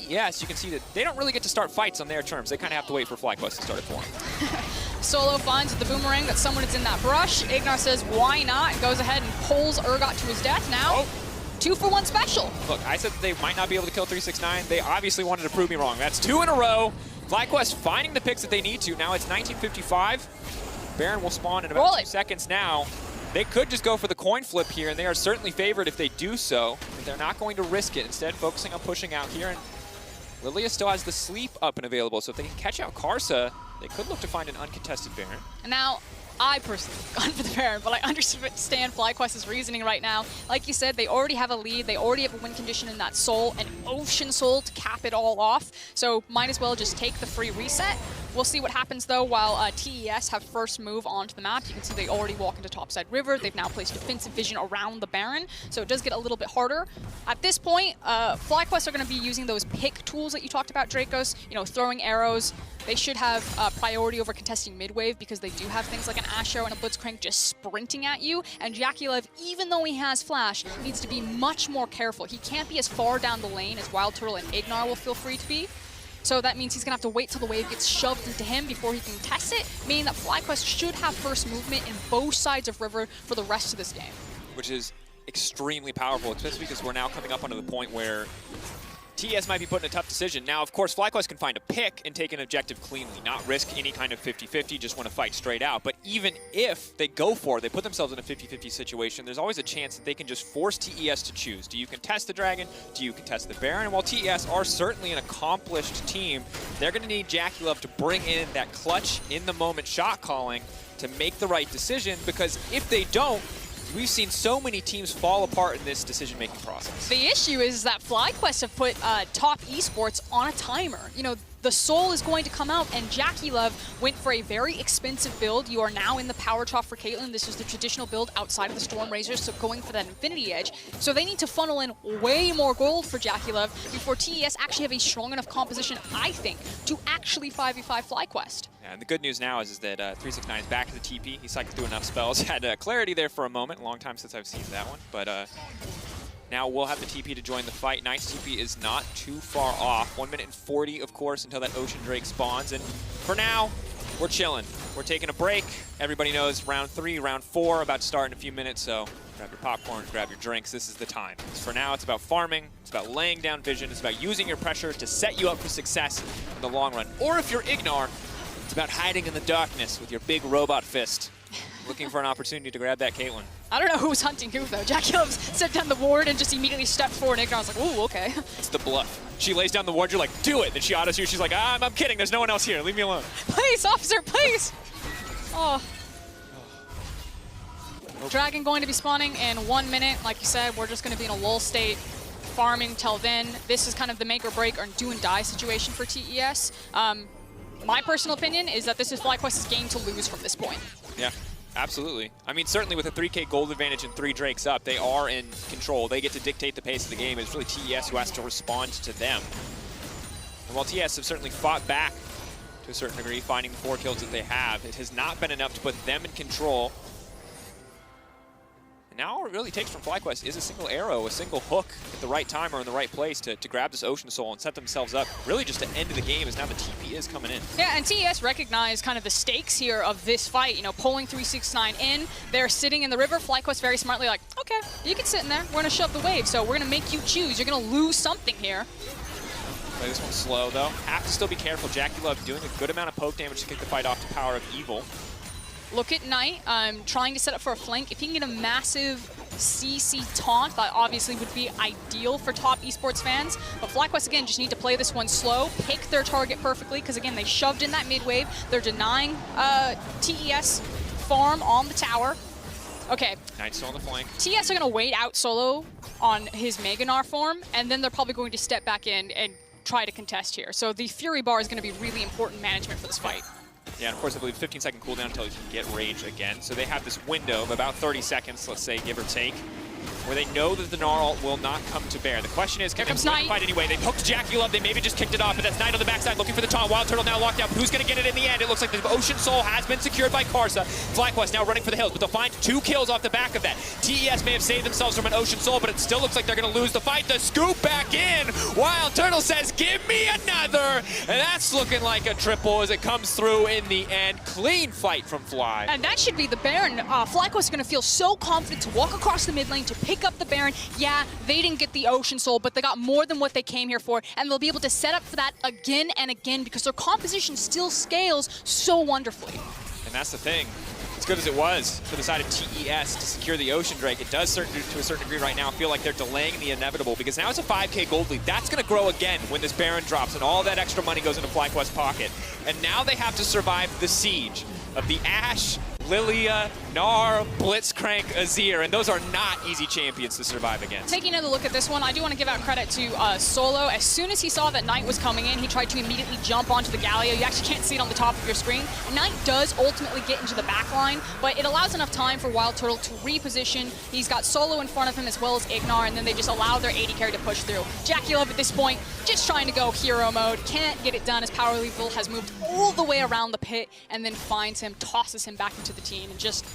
yes, you can see that they don't really get to start fights on their terms. They kind of have to wait for FlyQuest to start it for them. Solo finds the boomerang that someone is in that brush. Ignar says, why not? And goes ahead and pulls Urgot to his death now. 2-for-1 special. Look, I said that they might not be able to kill 369. They obviously wanted to prove me wrong. That's 2 in a row. FlyQuest finding the picks that they need to. Now it's 1955. Baron will spawn in about 2 seconds now. They could just go for the coin flip here, and they are certainly favored if they do so. But they're not going to risk it. Instead, focusing on pushing out here. And Lilia still has the sleep up and available, so if they can catch out Karsa, they could look to find an uncontested Baron. And now, I personally have gone for the Baron, but I understand FlyQuest's reasoning right now. Like you said, they already have a lead. They already have a win condition in that Soul, an Ocean Soul to cap it all off. So might as well just take the free reset. We'll see what happens, though, while TES have first move onto the map. You can see they already walk into topside river. They've now placed defensive vision around the Baron, so it does get a little bit harder. At this point, FlyQuest are going to be using those pick tools that you talked about, Dracos, you know, throwing arrows. They should have priority over contesting mid-wave because they do have things like an Asho and a Blitzcrank just sprinting at you. And Jakulev, even though he has Flash, needs to be much more careful. He can't be as far down the lane as Wild Turtle and Ignar will feel free to be. So that means he's going to have to wait till the wave gets shoved into him before he can test it, meaning that FlyQuest should have first movement in both sides of River for the rest of this game. Which is extremely powerful, especially because we're now coming up onto the point where TES might be put in a tough decision. Now, of course, FlyQuest can find a pick and take an objective cleanly, not risk any kind of 50-50, just want to fight straight out. But even if they go for it, they put themselves in a 50-50 situation, there's always a chance that they can just force TES to choose. Do you contest the Dragon? Do you contest the Baron? And while TES are certainly an accomplished team, they're going to need Jakulev to bring in that clutch, in-the-moment shot calling to make the right decision, because if they don't, we've seen so many teams fall apart in this decision-making process. The issue is that FlyQuest have put top esports on a timer. You know, the Soul is going to come out, and Jakulev went for a very expensive build. You are now in the Power Trough for Caitlyn. This is the traditional build outside of the Storm Razors, so going for that Infinity Edge. So they need to funnel in way more gold for Jakulev before TES actually have a strong enough composition, I think, to actually 5v5 FlyQuest. Yeah, and the good news now is that 369 is back to the TP. He cycled through enough spells. Had clarity there for a moment. A long time since I've seen that one. But now we'll have the TP to join the fight. Knight's TP is not too far off. 1 minute and 40, of course, until that Ocean Drake spawns. And for now, we're chilling. We're taking a break. Everybody knows round 3, round 4 about to start in a few minutes. So grab your popcorn, grab your drinks. This is the time. For now, it's about farming. It's about laying down vision. It's about using your pressure to set you up for success in the long run. Or if you're Ignar, it's about hiding in the darkness with your big robot fist, looking for an opportunity to grab that Caitlyn. I don't know who was hunting who, though. Jakulev set down the ward and just immediately stepped forward, and Ignar was like, ooh, okay. It's the bluff. She lays down the ward, you're like, do it. Then she autos you, she's like, I'm kidding, there's no one else here, leave me alone. Please, officer, please. Oh. Dragon going to be spawning in 1 minute. Like you said, we're just going to be in a lull state, farming till then. This is kind of the make or break or do and die situation for TES. My personal opinion is that this is FlyQuest's game to lose from this point. Yeah, absolutely. I mean, certainly with a 3K gold advantage and 3 Drakes up, they are in control. They get to dictate the pace of the game. It's really TES who has to respond to them. And while TES have certainly fought back to a certain degree, finding the 4 kills that they have, it has not been enough to put them in control. And now all it really takes from FlyQuest is a single arrow, a single hook at the right time or in the right place to grab this Ocean Soul and set themselves up really just to end the game, as now the TP is coming in. Yeah, and TES recognize kind of the stakes here of this fight. You know, pulling 369 in, they're sitting in the river. FlyQuest very smartly like, okay, you can sit in there. We're going to shove the wave, so we're going to make you choose. You're going to lose something here. Play this one slow, though. Have to still be careful. Jakulev doing a good amount of poke damage to kick the fight off to Power of Evil. Look at Knight, trying to set up for a flank. If he can get a massive CC taunt, that obviously would be ideal for top esports fans. But FlyQuest, again, just need to play this one slow, pick their target perfectly, because, again, they shoved in that mid wave. They're denying TES farm on the tower. Okay. Knight still on the flank. TES are going to wait out solo on his Meganar form, and then they're probably going to step back in and try to contest here. So the Fury Bar is going to be really important management for this fight. Yeah, and of course, I believe 15-second cooldown until you can get rage again. So they have this window of about 30 seconds, let's say, give or take, where they know that the Gnar ult will not come to bear. The question is, can they fight anyway? They hooked Jakulev, they maybe just kicked it off, but that's Knight on the backside looking for the taunt. Wild Turtle now locked out, but who's going to get it in the end? It looks like the Ocean Soul has been secured by Karsa. FlyQuest now running for the hills, but they'll find 2 kills off the back of that. TES may have saved themselves from an Ocean Soul, but it still looks like they're going to lose the fight. The scoop back in! Wild Turtle says, give me another! And that's looking like a triple as it comes through in the end. Clean fight from Fly. And that should be the Baron. FlyQuest is going to feel so confident to walk across the mid lane, to to pick up the Baron. Yeah, they didn't get the Ocean Soul, but they got more than what they came here for, and they'll be able to set up for that again and again because their composition still scales so wonderfully. And that's the thing. As good as it was for the side of TES to secure the Ocean Drake, it does to a certain degree right now feel like they're delaying the inevitable because now it's a 5K gold lead. That's going to grow again when this Baron drops and all that extra money goes into FlyQuest's pocket. And now they have to survive the siege of the Ashe, Lilia, Gnar, Blitzcrank, Azir, and those are not easy champions to survive against. Taking another look at this one, I do want to give out credit to Solo. As soon as he saw that Knight was coming in, he tried to immediately jump onto the Galio. You actually can't see it on the top of your screen. Knight does ultimately get into the back line, but it allows enough time for Wild Turtle to reposition. He's got Solo in front of him as well as Ignar, and then they just allow their AD carry to push through. JackeyLove at this point, just trying to go hero mode. Can't get it done as Power Lethal has moved all the way around the pit and then finds him, tosses him back into the team, and just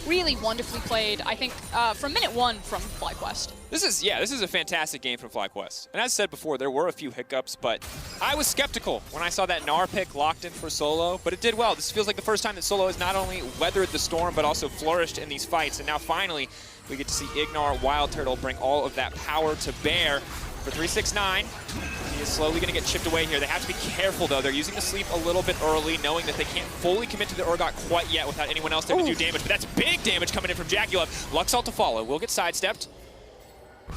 really wonderfully played, I think, from minute one from FlyQuest. This is a fantastic game from FlyQuest. And as I said before, there were a few hiccups, but I was skeptical when I saw that Gnar pick locked in for Solo, but it did well. This feels like the first time that Solo has not only weathered the storm, but also flourished in these fights. And now finally, we get to see Ignar, Wild Turtle bring all of that power to bear for 369. He is slowly going to get chipped away here. They have to be careful, though. They're using the sleep a little bit early, knowing that they can't fully commit to the Urgot quite yet without anyone else there to do damage. But that's big damage coming in from JackeyLove. Luxalt to follow. Will get sidestepped.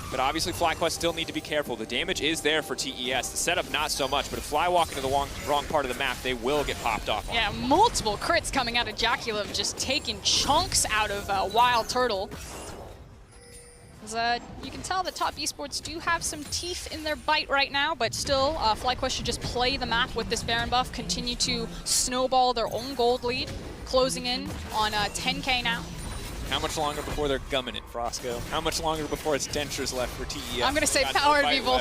But obviously, FlyQuest still need to be careful. The damage is there for TES. The setup, not so much. But if Fly walk into the wrong part of the map, they will get popped off on. Yeah, multiple crits coming out of JackeyLove, just taking chunks out of Wild Turtle. You can tell that Top Esports do have some teeth in their bite right now, but still, FlyQuest should just play the map with this Baron buff, continue to snowball their own gold lead, closing in on 10K now. How much longer before they're gumming it, Frosco? How much longer before it's dentures left for TES? I'm going to say Power of Evil,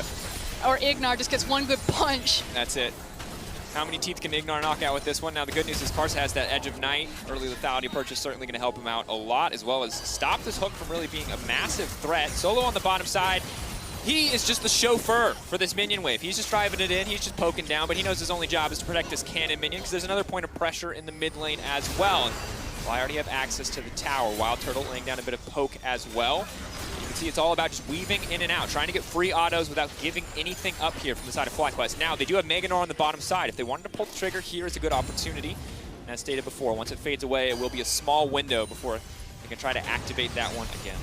or Ignar just gets one good punch. That's it. How many teeth can Ignar knock out with this one? Now, the good news is Karsa has that Edge of Night. Early lethality purchase certainly going to help him out a lot, as well as stop this hook from really being a massive threat. Solo on the bottom side. He is just the chauffeur for this minion wave. He's just driving it in. He's just poking down, but he knows his only job is to protect this cannon minion because there's another point of pressure in the mid lane as well. And I already have access to the tower. Wild Turtle laying down a bit of poke as well. You can see it's all about just weaving in and out, trying to get free autos without giving anything up here from the side of FlyQuest. Now, they do have Mega Gnar on the bottom side. If they wanted to pull the trigger, here is a good opportunity. And as stated before, once it fades away, it will be a small window before they can try to activate that one again.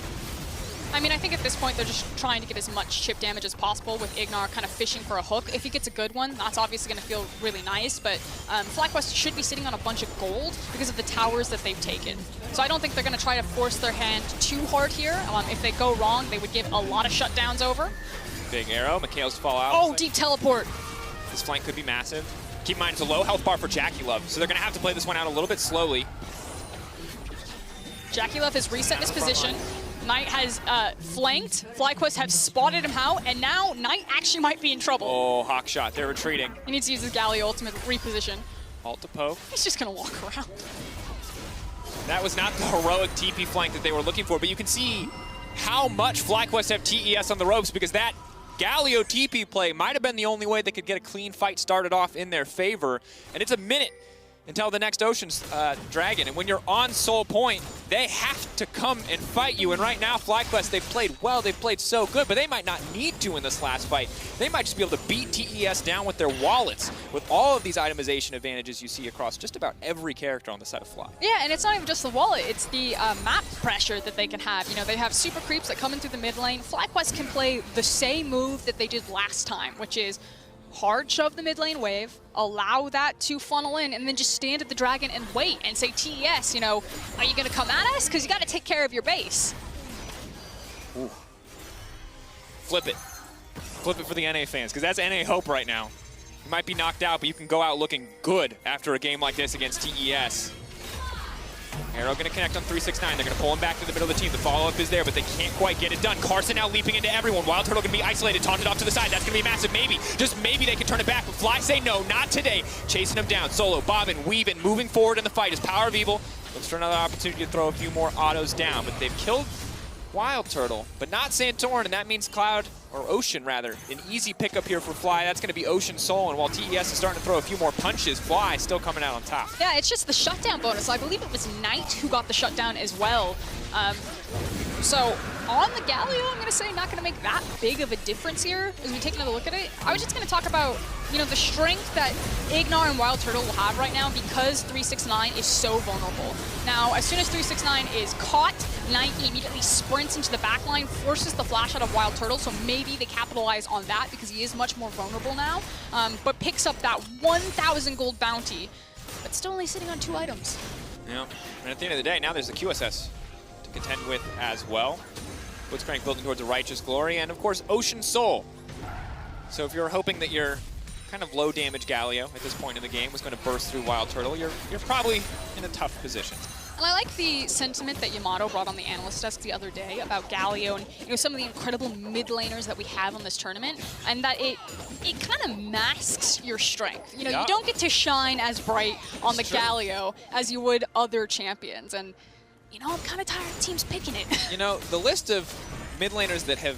I mean, I think at this point they're just trying to get as much chip damage as possible with Ignar kind of fishing for a hook. If he gets a good one, that's obviously going to feel really nice, but FlyQuest should be sitting on a bunch of gold because of the towers that they've taken. So I don't think they're going to try to force their hand too hard here. If they go wrong, they would give a lot of shutdowns over. Big arrow, Mikhail's to fall out. Oh, deep teleport. This flank could be massive. Keep in mind, it's a low health bar for JackeyLove, so they're going to have to play this one out a little bit slowly. JackeyLove has reset his position. Knight has flanked, FlyQuest have spotted him out, and now Knight actually might be in trouble. Oh, hawk shot, they're retreating. He needs to use his Galio ultimate reposition. Alt to poke. He's just gonna walk around. That was not the heroic TP flank that they were looking for, but you can see how much FlyQuest have TES on the ropes because that Galio TP play might have been the only way they could get a clean fight started off in their favor, and it's a minute until the next Ocean's Dragon. And when you're on Soul Point, they have to come and fight you. And right now, FlyQuest, they've played well, they've played so good, but they might not need to in this last fight. They might just be able to beat TES down with their wallets, with all of these itemization advantages you see across just about every character on the side of Fly. Yeah, and it's not even just the wallet, it's the map pressure that they can have. You know, they have super creeps that come in through the mid lane. FlyQuest can play the same move that they did last time, which is hard shove the mid lane wave, allow that to funnel in, and then just stand at the dragon and wait and say, TES, you know, are you going to come at us? Because you got to take care of your base. Ooh. Flip it. Flip it for the NA fans, because that's NA hope right now. You might be knocked out, but you can go out looking good after a game like this against TES. Arrow going to connect on 369. They're going to pull him back to the middle of the team. The follow-up is there, but they can't quite get it done. Karsa now leaping into everyone. Wild Turtle going to be isolated, taunted off to the side. That's going to be massive. Maybe, just maybe they can turn it back. But Fly say no, not today. Chasing him down. Solo, bobbing, weaving, moving forward in the fight. His Power of Evil looks for another opportunity to throw a few more autos down. But they've killed Wild Turtle, but not Santorin, and that means Cloud, or Ocean rather. An easy pickup here for Fly. That's going to be Ocean Soul, and while TES is starting to throw a few more punches, Fly still coming out on top. Yeah, it's just the shutdown bonus. I believe it was Knight who got the shutdown as well. So on the Galio, I'm going to say not going to make that big of a difference here as we take another look at it. I was just going to talk about, you know, the strength that Ignar and Wild Turtle will have right now because 369 is so vulnerable. Now, as soon as 369 is caught, Nike immediately sprints into the backline, forces the flash out of Wild Turtle, so maybe they capitalize on that because he is much more vulnerable now, but picks up that 1,000 gold bounty, but still only sitting on 2 items. Yeah, and at the end of the day, now there's the QSS to contend with as well. Blitzcrank building towards a Righteous Glory, and of course, Ocean Soul. So if you're hoping that your kind of low damage Galio at this point in the game was going to burst through Wild Turtle, you're probably in a tough position. And I like the sentiment that Yamato brought on the analyst desk the other day about Galio and, you know, some of the incredible mid laners that we have on this tournament, and that it kind of masks your strength. You know, you don't get to shine as bright on the Galio as you would other champions, and you know, I'm kind of tired of teams picking it. You know, the list of mid laners that have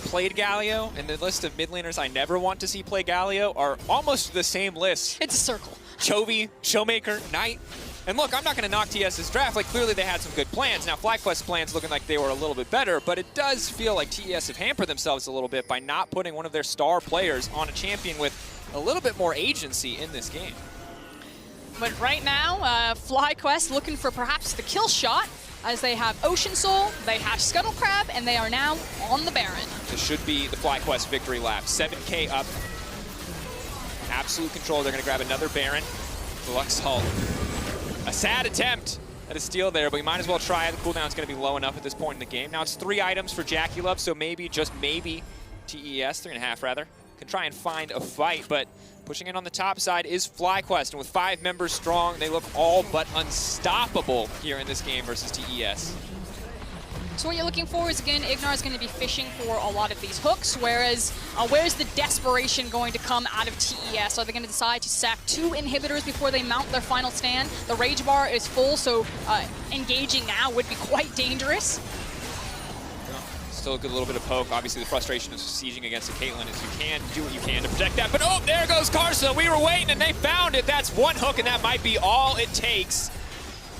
played Galio and the list of mid laners I never want to see play Galio are almost the same list. It's a circle. Chovy, Showmaker, Knight. And look, I'm not going to knock TES's draft. Like, clearly they had some good plans. Now, FlyQuest's plans looking like they were a little bit better, but it does feel like TES have hampered themselves a little bit by not putting one of their star players on a champion with a little bit more agency in this game. But right now, FlyQuest looking for perhaps the kill shot, as they have Ocean Soul, they have Scuttle Crab, and they are now on the Baron. This should be the FlyQuest victory lap. 7K up. Absolute control. They're going to grab another Baron. Luxhalt. A sad attempt at a steal there, but you might as well try it. The cooldown's going to be low enough at this point in the game. Now it's 3 items for JackeyLove, so maybe, just maybe, TES, 3.5 rather, can try and find a fight, but pushing in on the top side is FlyQuest, and with 5 members strong, they look all but unstoppable here in this game versus TES. So what you're looking for is, again, Ignar is going to be fishing for a lot of these hooks, whereas where's the desperation going to come out of TES? Are they going to decide to sack 2 inhibitors before they mount their final stand? The rage bar is full, so engaging now would be quite dangerous. Still a good little bit of poke. Obviously, the frustration of sieging against a Caitlyn is you can do what you can to protect that. But oh, there goes Karsa. We were waiting, and they found it. That's 1 hook, and that might be all it takes.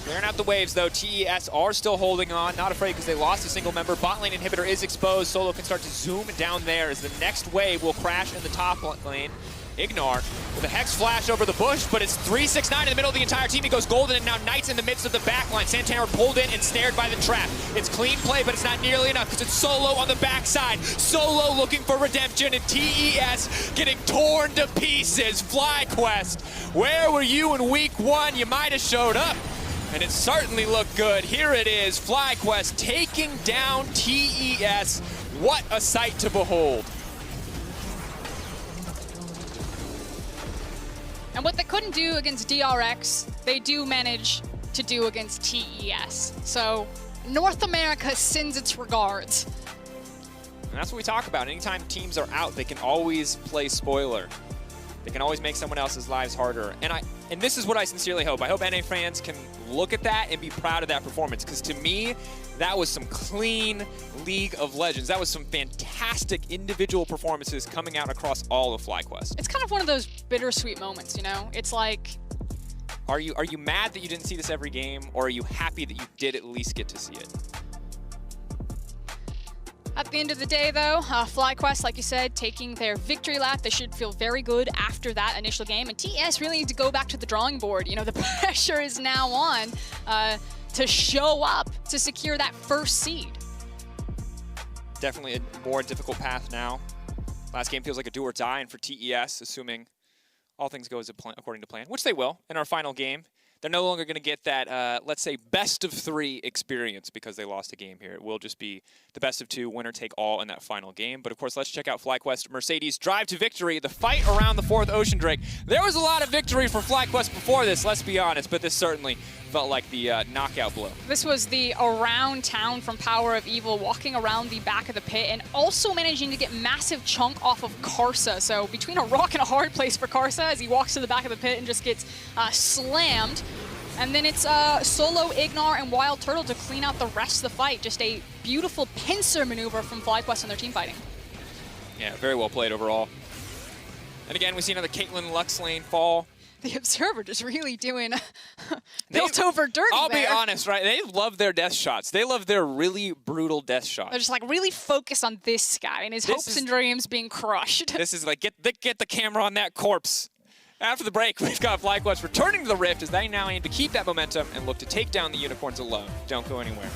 Clearing out the waves, though. TES are still holding on. Not afraid because they lost a single member. Bot lane inhibitor is exposed. Solo can start to zoom down there as the next wave will crash in the top lane. Ignar with a Hex flash over the bush, but it's 369 in the middle of the entire team. He goes golden, and now Knight's in the midst of the backline. Santana pulled in and snared by the trap. It's clean play, but it's not nearly enough because it's Solo on the backside. Solo looking for redemption, and TES getting torn to pieces. FlyQuest, where were you in week 1? You might have showed up. And it certainly looked good. Here it is, FlyQuest taking down TES. What a sight to behold. And what they couldn't do against DRX, they do manage to do against TES. So North America sends its regards. And that's what we talk about. Anytime teams are out, they can always play spoiler. They can always make someone else's lives harder. And this is what I sincerely hope. I hope NA fans can look at that and be proud of that performance, because to me, that was some clean League of Legends. That was some fantastic individual performances coming out across all of FlyQuest. It's kind of one of those bittersweet moments, you know? It's like... Are you mad that you didn't see this every game, or are you happy that you did at least get to see it? At the end of the day, though, FlyQuest, like you said, taking their victory lap. They should feel very good after that initial game. And TES really need to go back to the drawing board. You know, the pressure is now on to show up to secure that first seed. Definitely a more difficult path now. Last game feels like a do or die, and for TES, assuming all things go as according to plan, which they will in our final game. They're no longer going to get that, let's say, best of 3 experience because they lost a game here. It will just be the best of 2, winner take all in that final game. But of course, let's check out FlyQuest Mercedes' drive to victory, the fight around the 4th Ocean Drake. There was a lot of victory for FlyQuest before this, let's be honest, but this certainly felt like the knockout blow. This was the around town from Power of Evil, walking around the back of the pit and also managing to get massive chunk off of Karsa. So between a rock and a hard place for Karsa as he walks to the back of the pit and just gets slammed. And then it's Solo, Ignar, and Wild Turtle to clean out the rest of the fight. Just a beautiful pincer maneuver from FlyQuest and their team fighting. Yeah, very well played overall. And again, we see another Caitlyn Lux lane fall. the Observer just really doing built over dirty. I'll be there. honest, right? They love their death shots. They love their really brutal death shots. They're just like really focused on this guy and his hopes and dreams being crushed. This is like, get the camera on that corpse. After the break, we've got FlyQuest returning to the Rift as they now aim to keep that momentum and look to take down the Unicorns alone. Don't go anywhere.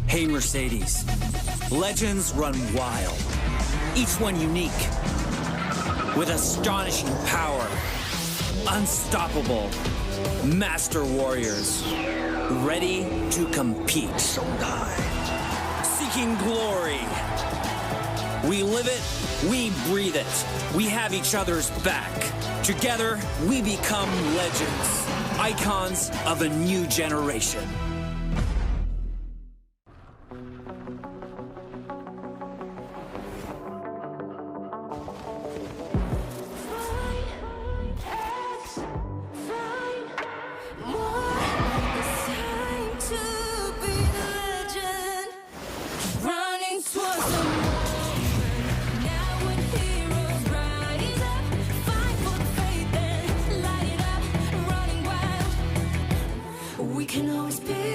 Hey Mercedes, legends run wild, each one unique, with astonishing power, unstoppable, master warriors, ready to compete, seeking glory. We live it, we breathe it, we have each other's back. Together, we become legends, icons of a new generation. We can always be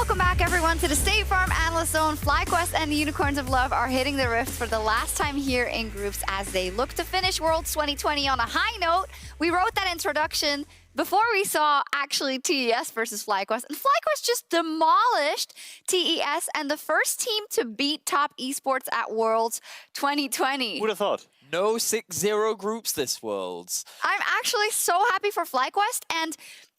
Welcome back, everyone, to the State Farm Analyst Zone. FlyQuest and the Unicorns of Love are hitting the rift for the last time here in groups as they look to finish Worlds 2020 on a high note. We wrote that introduction before we saw actually TES versus FlyQuest, and FlyQuest just demolished TES and the first team to beat top esports at Worlds 2020. Who'd have thought? No 6-0 groups this Worlds. I'm actually so happy for FlyQuest, and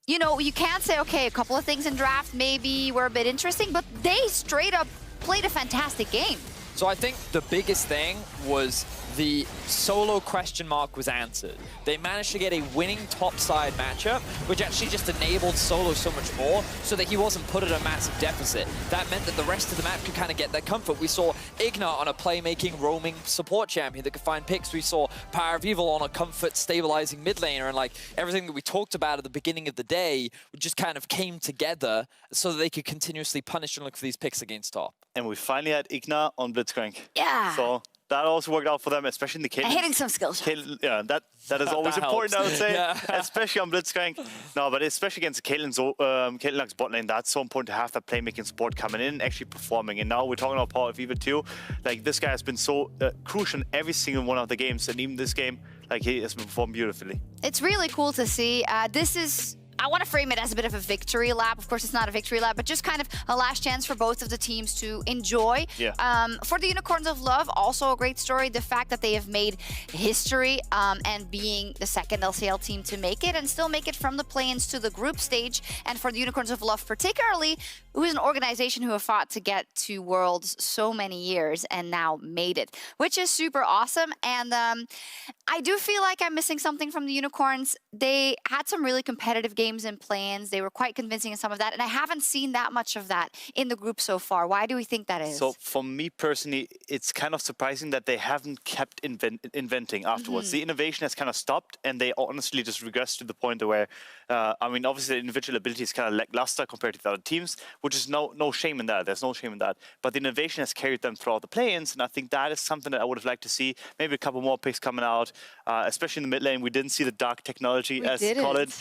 you know, you can't say, okay, a couple of things in draft maybe were a bit interesting, but they straight up played a fantastic game. So I think the biggest thing was the solo question mark was answered. They managed to get a winning topside matchup, which actually just enabled Solo so much more so that he wasn't put at a massive deficit. That meant that the rest of the map could kind of get their comfort. We saw Igna on a playmaking, roaming support champion that could find picks. We saw Power of Evil on a comfort, stabilizing mid laner, and like everything that we talked about at the beginning of the day just kind of came together so that they could continuously punish and look for these picks against top. And we finally had Igna on Blitzcrank. Yeah. So that also worked out for them, especially in the Caitlyn. And hitting some skill shots. Yeah, that is always important, I would say, Yeah. especially on Blitzcrank. No, but especially against Caitlyn's bot lane, that's so important to have that playmaking support coming in and actually performing. And now we're talking about Power of Evil too. Like, this guy has been so crucial in every single one of the games, and even this game, like, he has performed beautifully. It's really cool to see. This is... I want to frame it as a bit of a victory lap. Of course, it's not a victory lap, but just kind of a last chance for both of the teams to enjoy. Yeah. For the Unicorns of Love, also a great story. The fact that they have made history and being the second LCL team to make it and still make it from the play-ins to the group stage. And for the Unicorns of Love particularly, who is an organization who have fought to get to Worlds so many years and now made it, which is super awesome. And I do feel like I'm missing something from the Unicorns. They had some really competitive games and plans. They were quite convincing in some of that, and I haven't seen that much of that in the group so far. Why do we think that is? So for me personally, it's kind of surprising that they haven't kept inventing afterwards. The innovation has kind of stopped, and they honestly just regressed to the point where, I mean, obviously the individual ability is kind of lackluster compared to the other teams, which is no shame in that. There's no shame in that. But the innovation has carried them throughout the play-ins, and I think that is something that I would have liked to see. Maybe a couple more picks coming out, especially in the mid lane. We didn't see the dark technology, as you call it.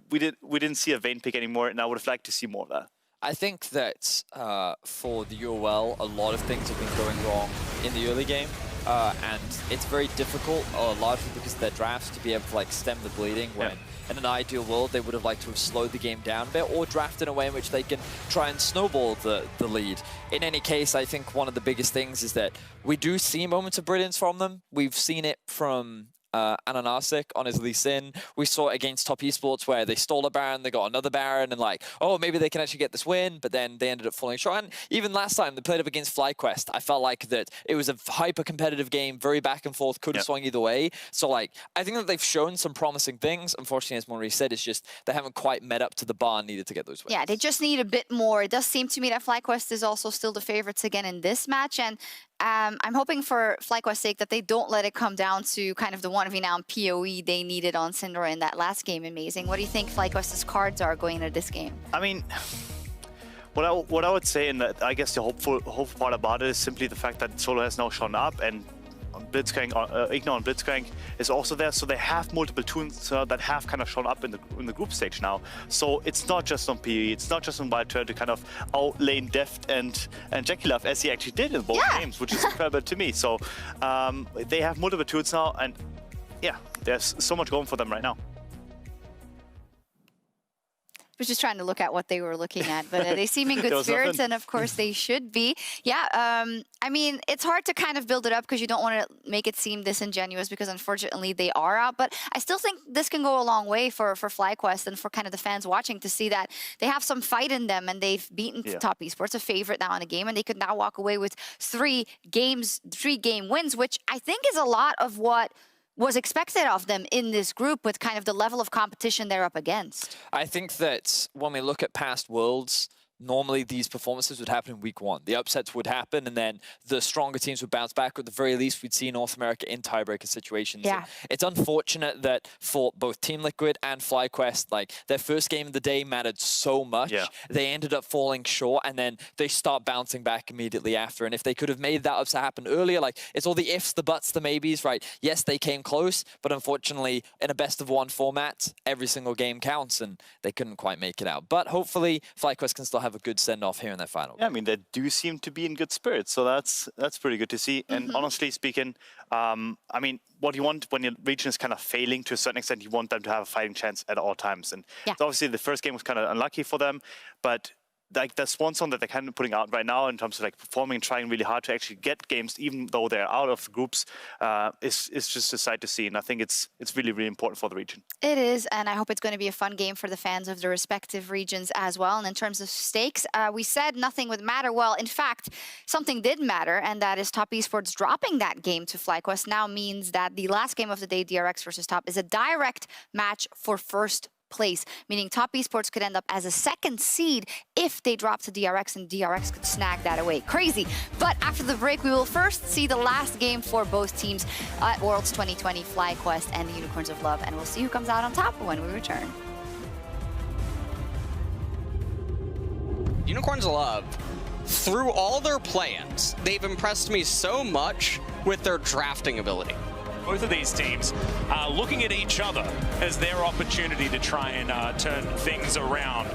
We didn't see a Vayne pick anymore, and I would have liked to see more of that. I think that for the UOL, a lot of things have been going wrong in the early game, and it's very difficult, largely because of their drafts, to be able to like stem the bleeding when in an ideal world they would have liked to have slowed the game down a bit or draft in a way in which they can try and snowball the lead. In any case, I think one of the biggest things is that we do see moments of brilliance from them. We've seen it from Ananasic on his Lee Sin. We saw it against Top Esports where they stole a Baron, they got another Baron, and like, oh, maybe they can actually get this win, but then they ended up falling short. And even last time they played up against FlyQuest, I felt like that it was a hyper-competitive game, very back and forth, could have swung either way. So like, I think that they've shown some promising things. Unfortunately, as Maurice said, it's just they haven't quite met up to the bar needed to get those wins. Yeah, they just need a bit more. It does seem to me that FlyQuest is also still the favorites again in this match, and I'm hoping for FlyQuest's sake that they don't let it come down to kind of the 1v now PoE they needed on Syndra in that last game. Amazing. What do you think FlyQuest's cards are going into this game? I mean, what I would say, and I guess the hopeful part about it is simply the fact that Solo has now shown up, and Blitzcrank, Igna on Blitzcrank is also there, so they have multiple tunes that have kind of shown up in the group stage now. So it's not just on PoE, it's not just on Wild Turn to kind of outlane Deft and Jackie Love as he actually did in both games, which is incredible to me. So they have multiple tunes now, and yeah, there's so much going for them right now. I was just trying to look at what they were looking at, but they seem in good spirits, and of course they should be. Yeah, I mean, it's hard to kind of build it up because you don't want to make it seem disingenuous because unfortunately they are out, but I still think this can go a long way for FlyQuest and for kind of the fans watching to see that they have some fight in them and they've beaten Top Esports, a favorite now in the game, and they could now walk away with 3 game wins, which I think is a lot of what was expected of them in this group with kind of the level of competition they're up against. I think that when we look at past Worlds, normally these performances would happen in week 1. The upsets would happen, and then the stronger teams would bounce back. At the very least, we'd see North America in tiebreaker situations. Yeah. And it's unfortunate that for both Team Liquid and FlyQuest, like their first game of the day mattered so much. Yeah. They ended up falling short, and then they start bouncing back immediately after. And if they could have made that upset happen earlier, like it's all the ifs, the buts, the maybes, right? Yes, they came close, but unfortunately, in a best-of-1 format, every single game counts, and they couldn't quite make it out. But hopefully, FlyQuest can still have have a good send-off here in that final. Yeah, I mean, they do seem to be in good spirits, so that's pretty good to see. And honestly speaking, I mean, what you want when your region is kind of failing to a certain extent, you want them to have a fighting chance at all times. And obviously the first game was kind of unlucky for them, but like the swan song that they're kind of putting out right now in terms of like performing and trying really hard to actually get games, even though they're out of the groups, is just a sight to see. And I think it's really, really important for the region. It is, and I hope it's going to be a fun game for the fans of the respective regions as well. And in terms of stakes, we said nothing would matter. Well, in fact, something did matter, and that is Top Esports dropping that game to FlyQuest now means that the last game of the day, DRX versus Top, is a direct match for first place, meaning Top Esports could end up as a second seed if they drop to DRX, and DRX could snag that away. Crazy. But after the break, we will first see the last game for both teams at Worlds 2020, FlyQuest and the Unicorns of Love, and we'll see who comes out on top when we return. Unicorns of Love, through all their plans, they've impressed me so much with their drafting ability. Both of these teams looking at each other as their opportunity to try and turn things around.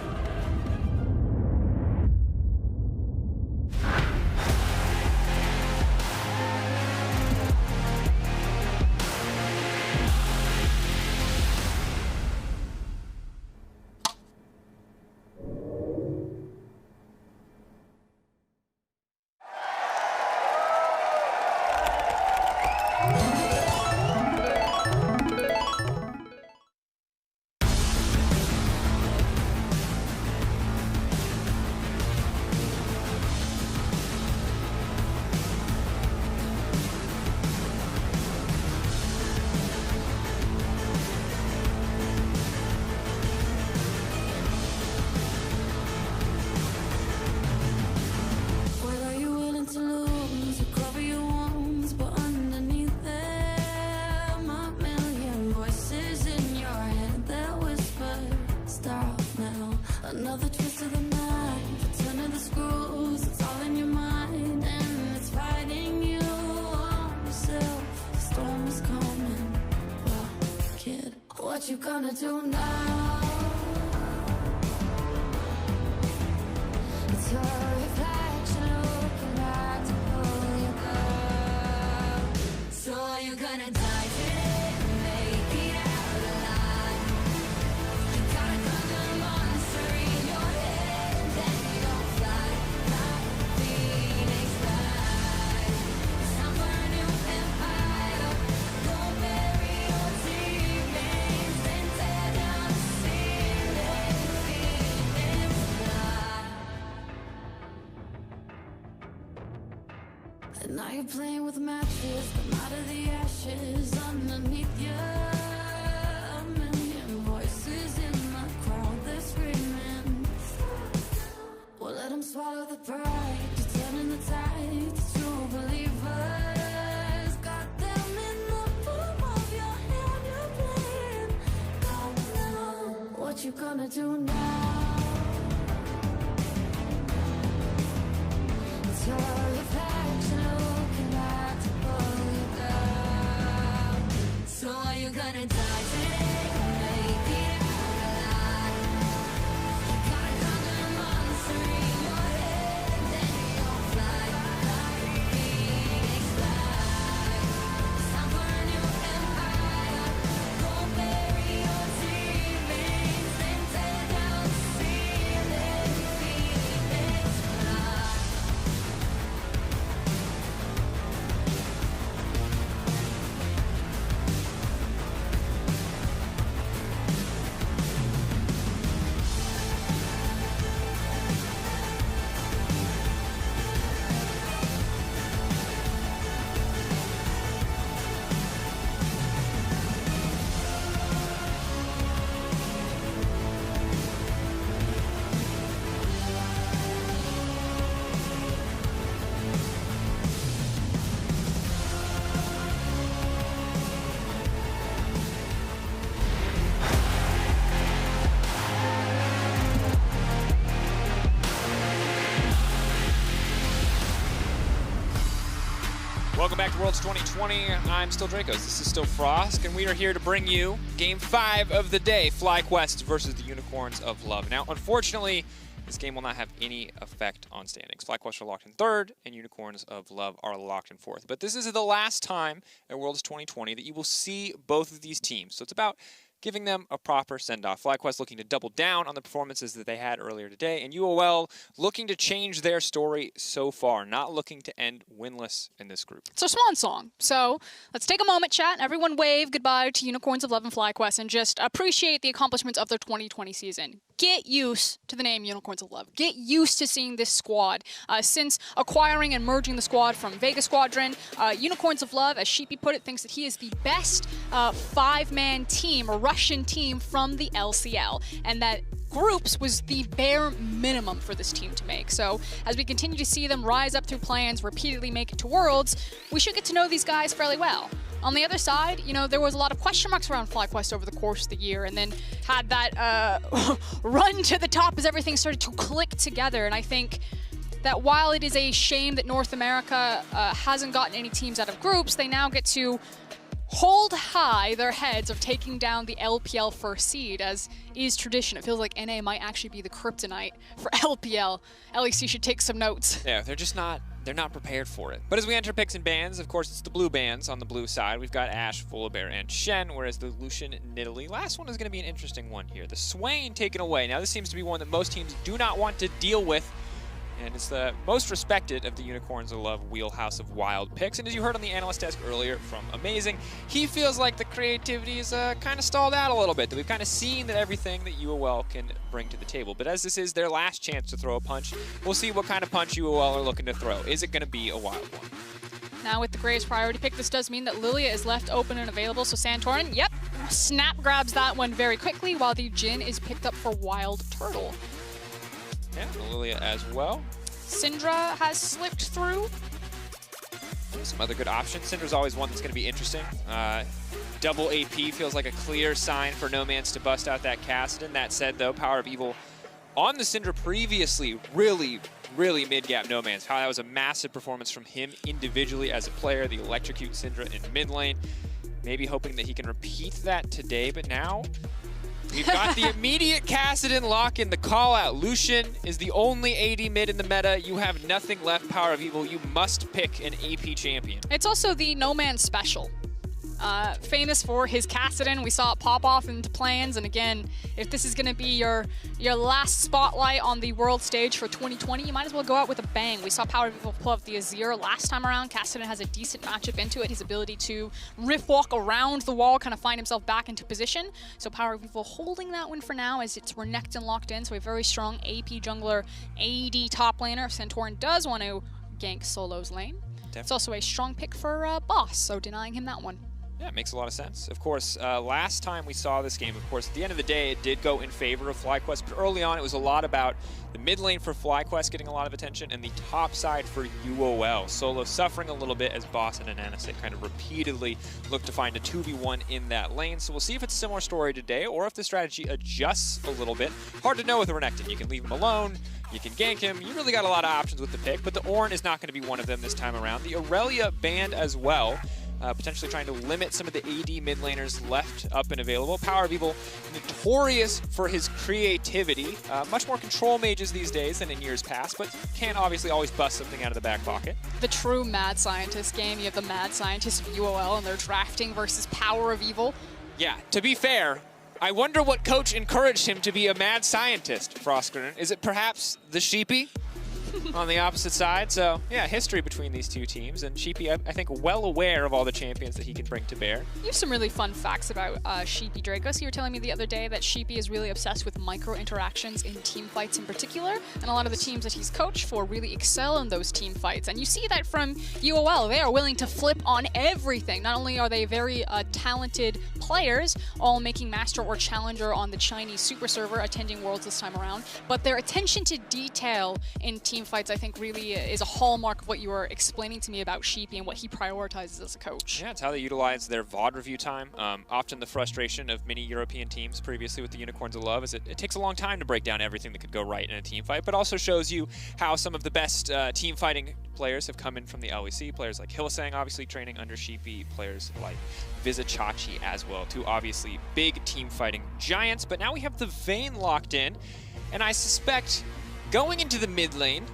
Another twist of the knife, turn of the screws, it's all in your mind, and it's fighting you on yourself. The storm is coming. Well, kid, what you gonna do now? It's your reflection looking back to pull you down. So are you gonna die today and make it out alive? You gotta conquer the monster in your head, and then you don't fly like a phoenix fly. It's time for a new empire. Go bury your teammates, then tear down the ceiling, phoenix fly. And now you're playing with matches, come out of the ashes underneath you. A million voices in the crowd, they're screaming. Well, let them swallow the pride, just turning the tide to true believers. Got them in the palm of your hand, you're playing. Come now, what you gonna do now? It's your reflection looking back to pull you down. So are you gonna die today and make it out alive? You gotta conquer the monster in your head, and then you don't fly like a phoenix fly. It's time for a new empire. Go bury your teammates, then tear down the ceiling, phoenix fly. Welcome back to Worlds 2020. I'm still Dracos. This is still Frost, and we are here to bring you Game 5 of the day, FlyQuest versus the Unicorns of Love. Now, unfortunately, this game will not have any effect on standings. FlyQuest are locked in 3rd, and Unicorns of Love are locked in 4th. But this is the last time at Worlds 2020 that you will see both of these teams. So it's about giving them a proper send-off. FlyQuest looking to double down on the performances that they had earlier today, and UOL looking to change their story so far, not looking to end winless in this group. It's a swan song. So let's take a moment, chat. Everyone wave goodbye to Unicorns of Love and FlyQuest and just appreciate the accomplishments of their 2020 season. Get used to the name Unicorns of Love. Get used to seeing this squad. Since acquiring and merging the squad from Vega Squadron, Unicorns of Love, as Sheepy put it, thinks that he is the best 5-man team, a Russian team from the LCL, and that groups was the bare minimum for this team to make. So as we continue to see them rise up through plans, repeatedly make it to Worlds, we should get to know these guys fairly well. On the other side, you know, there was a lot of question marks around FlyQuest over the course of the year, and then had that run to the top as everything started to click together. And I think that while it is a shame that North America hasn't gotten any teams out of groups, they now get to hold high their heads of taking down the LPL first seed, as is tradition. It feels like NA might actually be the kryptonite for LPL. LEC should take some notes. Yeah, they're not prepared for it. But as we enter picks and bans, of course, it's the blue bans on the blue side. We've got Ashe, Volibear, and Shen, whereas the Lucian, Nidalee. Last one is going to be an interesting one here. The Swain taken away. Now, this seems to be one that most teams do not want to deal with, and it's the most respected of the Unicorns of Love wheelhouse of wild picks. And as you heard on the analyst desk earlier from Amazing, he feels like the creativity is kind of stalled out a little bit, that we've kind of seen that everything that UOL can bring to the table. But as this is their last chance to throw a punch, we'll see what kind of punch UOL are looking to throw. Is it going to be a wild one? Now with the Graves priority pick, this does mean that Lilia is left open and available, so Santorin, yep, snap grabs that one very quickly, while the Jhin is picked up for Wild Turtle. Yeah, Lilia as well. Syndra has slipped through. Some other good options. Syndra's always one that's going to be interesting. Double AP feels like a clear sign for Nomance to bust out that Kassadin. That said, though, Power of Evil on the Syndra previously really mid-gap Nomance. How that was a massive performance from him individually as a player. The electrocute Syndra in mid lane. Maybe hoping that he can repeat that today, but now we've got the immediate Kassadin lock in the call out. Lucian is the only AD mid in the meta. You have nothing left, Power of Evil. You must pick an AP champion. It's also the No Man special. Famous for his Kassadin. We saw it pop off into plans, and again, if this is going to be your last spotlight on the world stage for 2020, you might as well go out with a bang. We saw Power of Evil pull up the Azir last time around. Kassadin has a decent matchup into it. His ability to riff walk around the wall, kind of find himself back into position. So Power of Evil holding that one for now, as we're necked and locked in. So a very strong AP jungler, AD top laner. Santorin does want to gank Solo's lane. Definitely. It's also a strong pick for Boss, so denying him that one. Yeah, it makes a lot of sense. Of course, last time we saw this game, of course, at the end of the day, it did go in favor of FlyQuest, but early on it was a lot about the mid lane for FlyQuest getting a lot of attention and the top side for UOL. Solo suffering a little bit as Boss and Ananasik kind of repeatedly look to find a 2v1 in that lane. So we'll see if it's a similar story today or if the strategy adjusts a little bit. Hard to know with Renekton. You can leave him alone, you can gank him. You really got a lot of options with the pick, but the Ornn is not going to be one of them this time around. The Aurelia banned as well. Potentially trying to limit some of the AD mid laners left up and available. Power of Evil, notorious for his creativity. Much more control mages these days than in years past, but can obviously always bust something out of the back pocket. The true mad scientist game. You have the mad scientist of UOL and they're drafting versus Power of Evil. Yeah, to be fair, I wonder what coach encouraged him to be a mad scientist, Frostgren. Is it perhaps the Sheepy? On the opposite side. So yeah, history between these two teams, and Sheepy, I think, well aware of all the champions that he can bring to bear. You have some really fun facts about Sheepy, Draco. So you were telling me the other day that Sheepy is really obsessed with micro interactions in team fights in particular, and a lot of the teams that he's coached for really excel in those team fights. And you see that from UOL. They are willing to flip on everything. Not only are they very talented players, all making Master or Challenger on the Chinese Super Server, attending Worlds this time around, but their attention to detail in team fights, I think, really is a hallmark of what you were explaining to me about Sheepy and what he prioritizes as a coach. Yeah, it's how they utilize their VOD review time. Often the frustration of many European teams previously with the Unicorns of Love is it takes a long time to break down everything that could go right in a team fight, but also shows you how some of the best team fighting players have come in from the LEC. Players like Hylissang, obviously training under Sheepy. Players like Vizichachi as well, two obviously big team fighting giants. But now we have the Vayne locked in, and I suspect going into the mid lane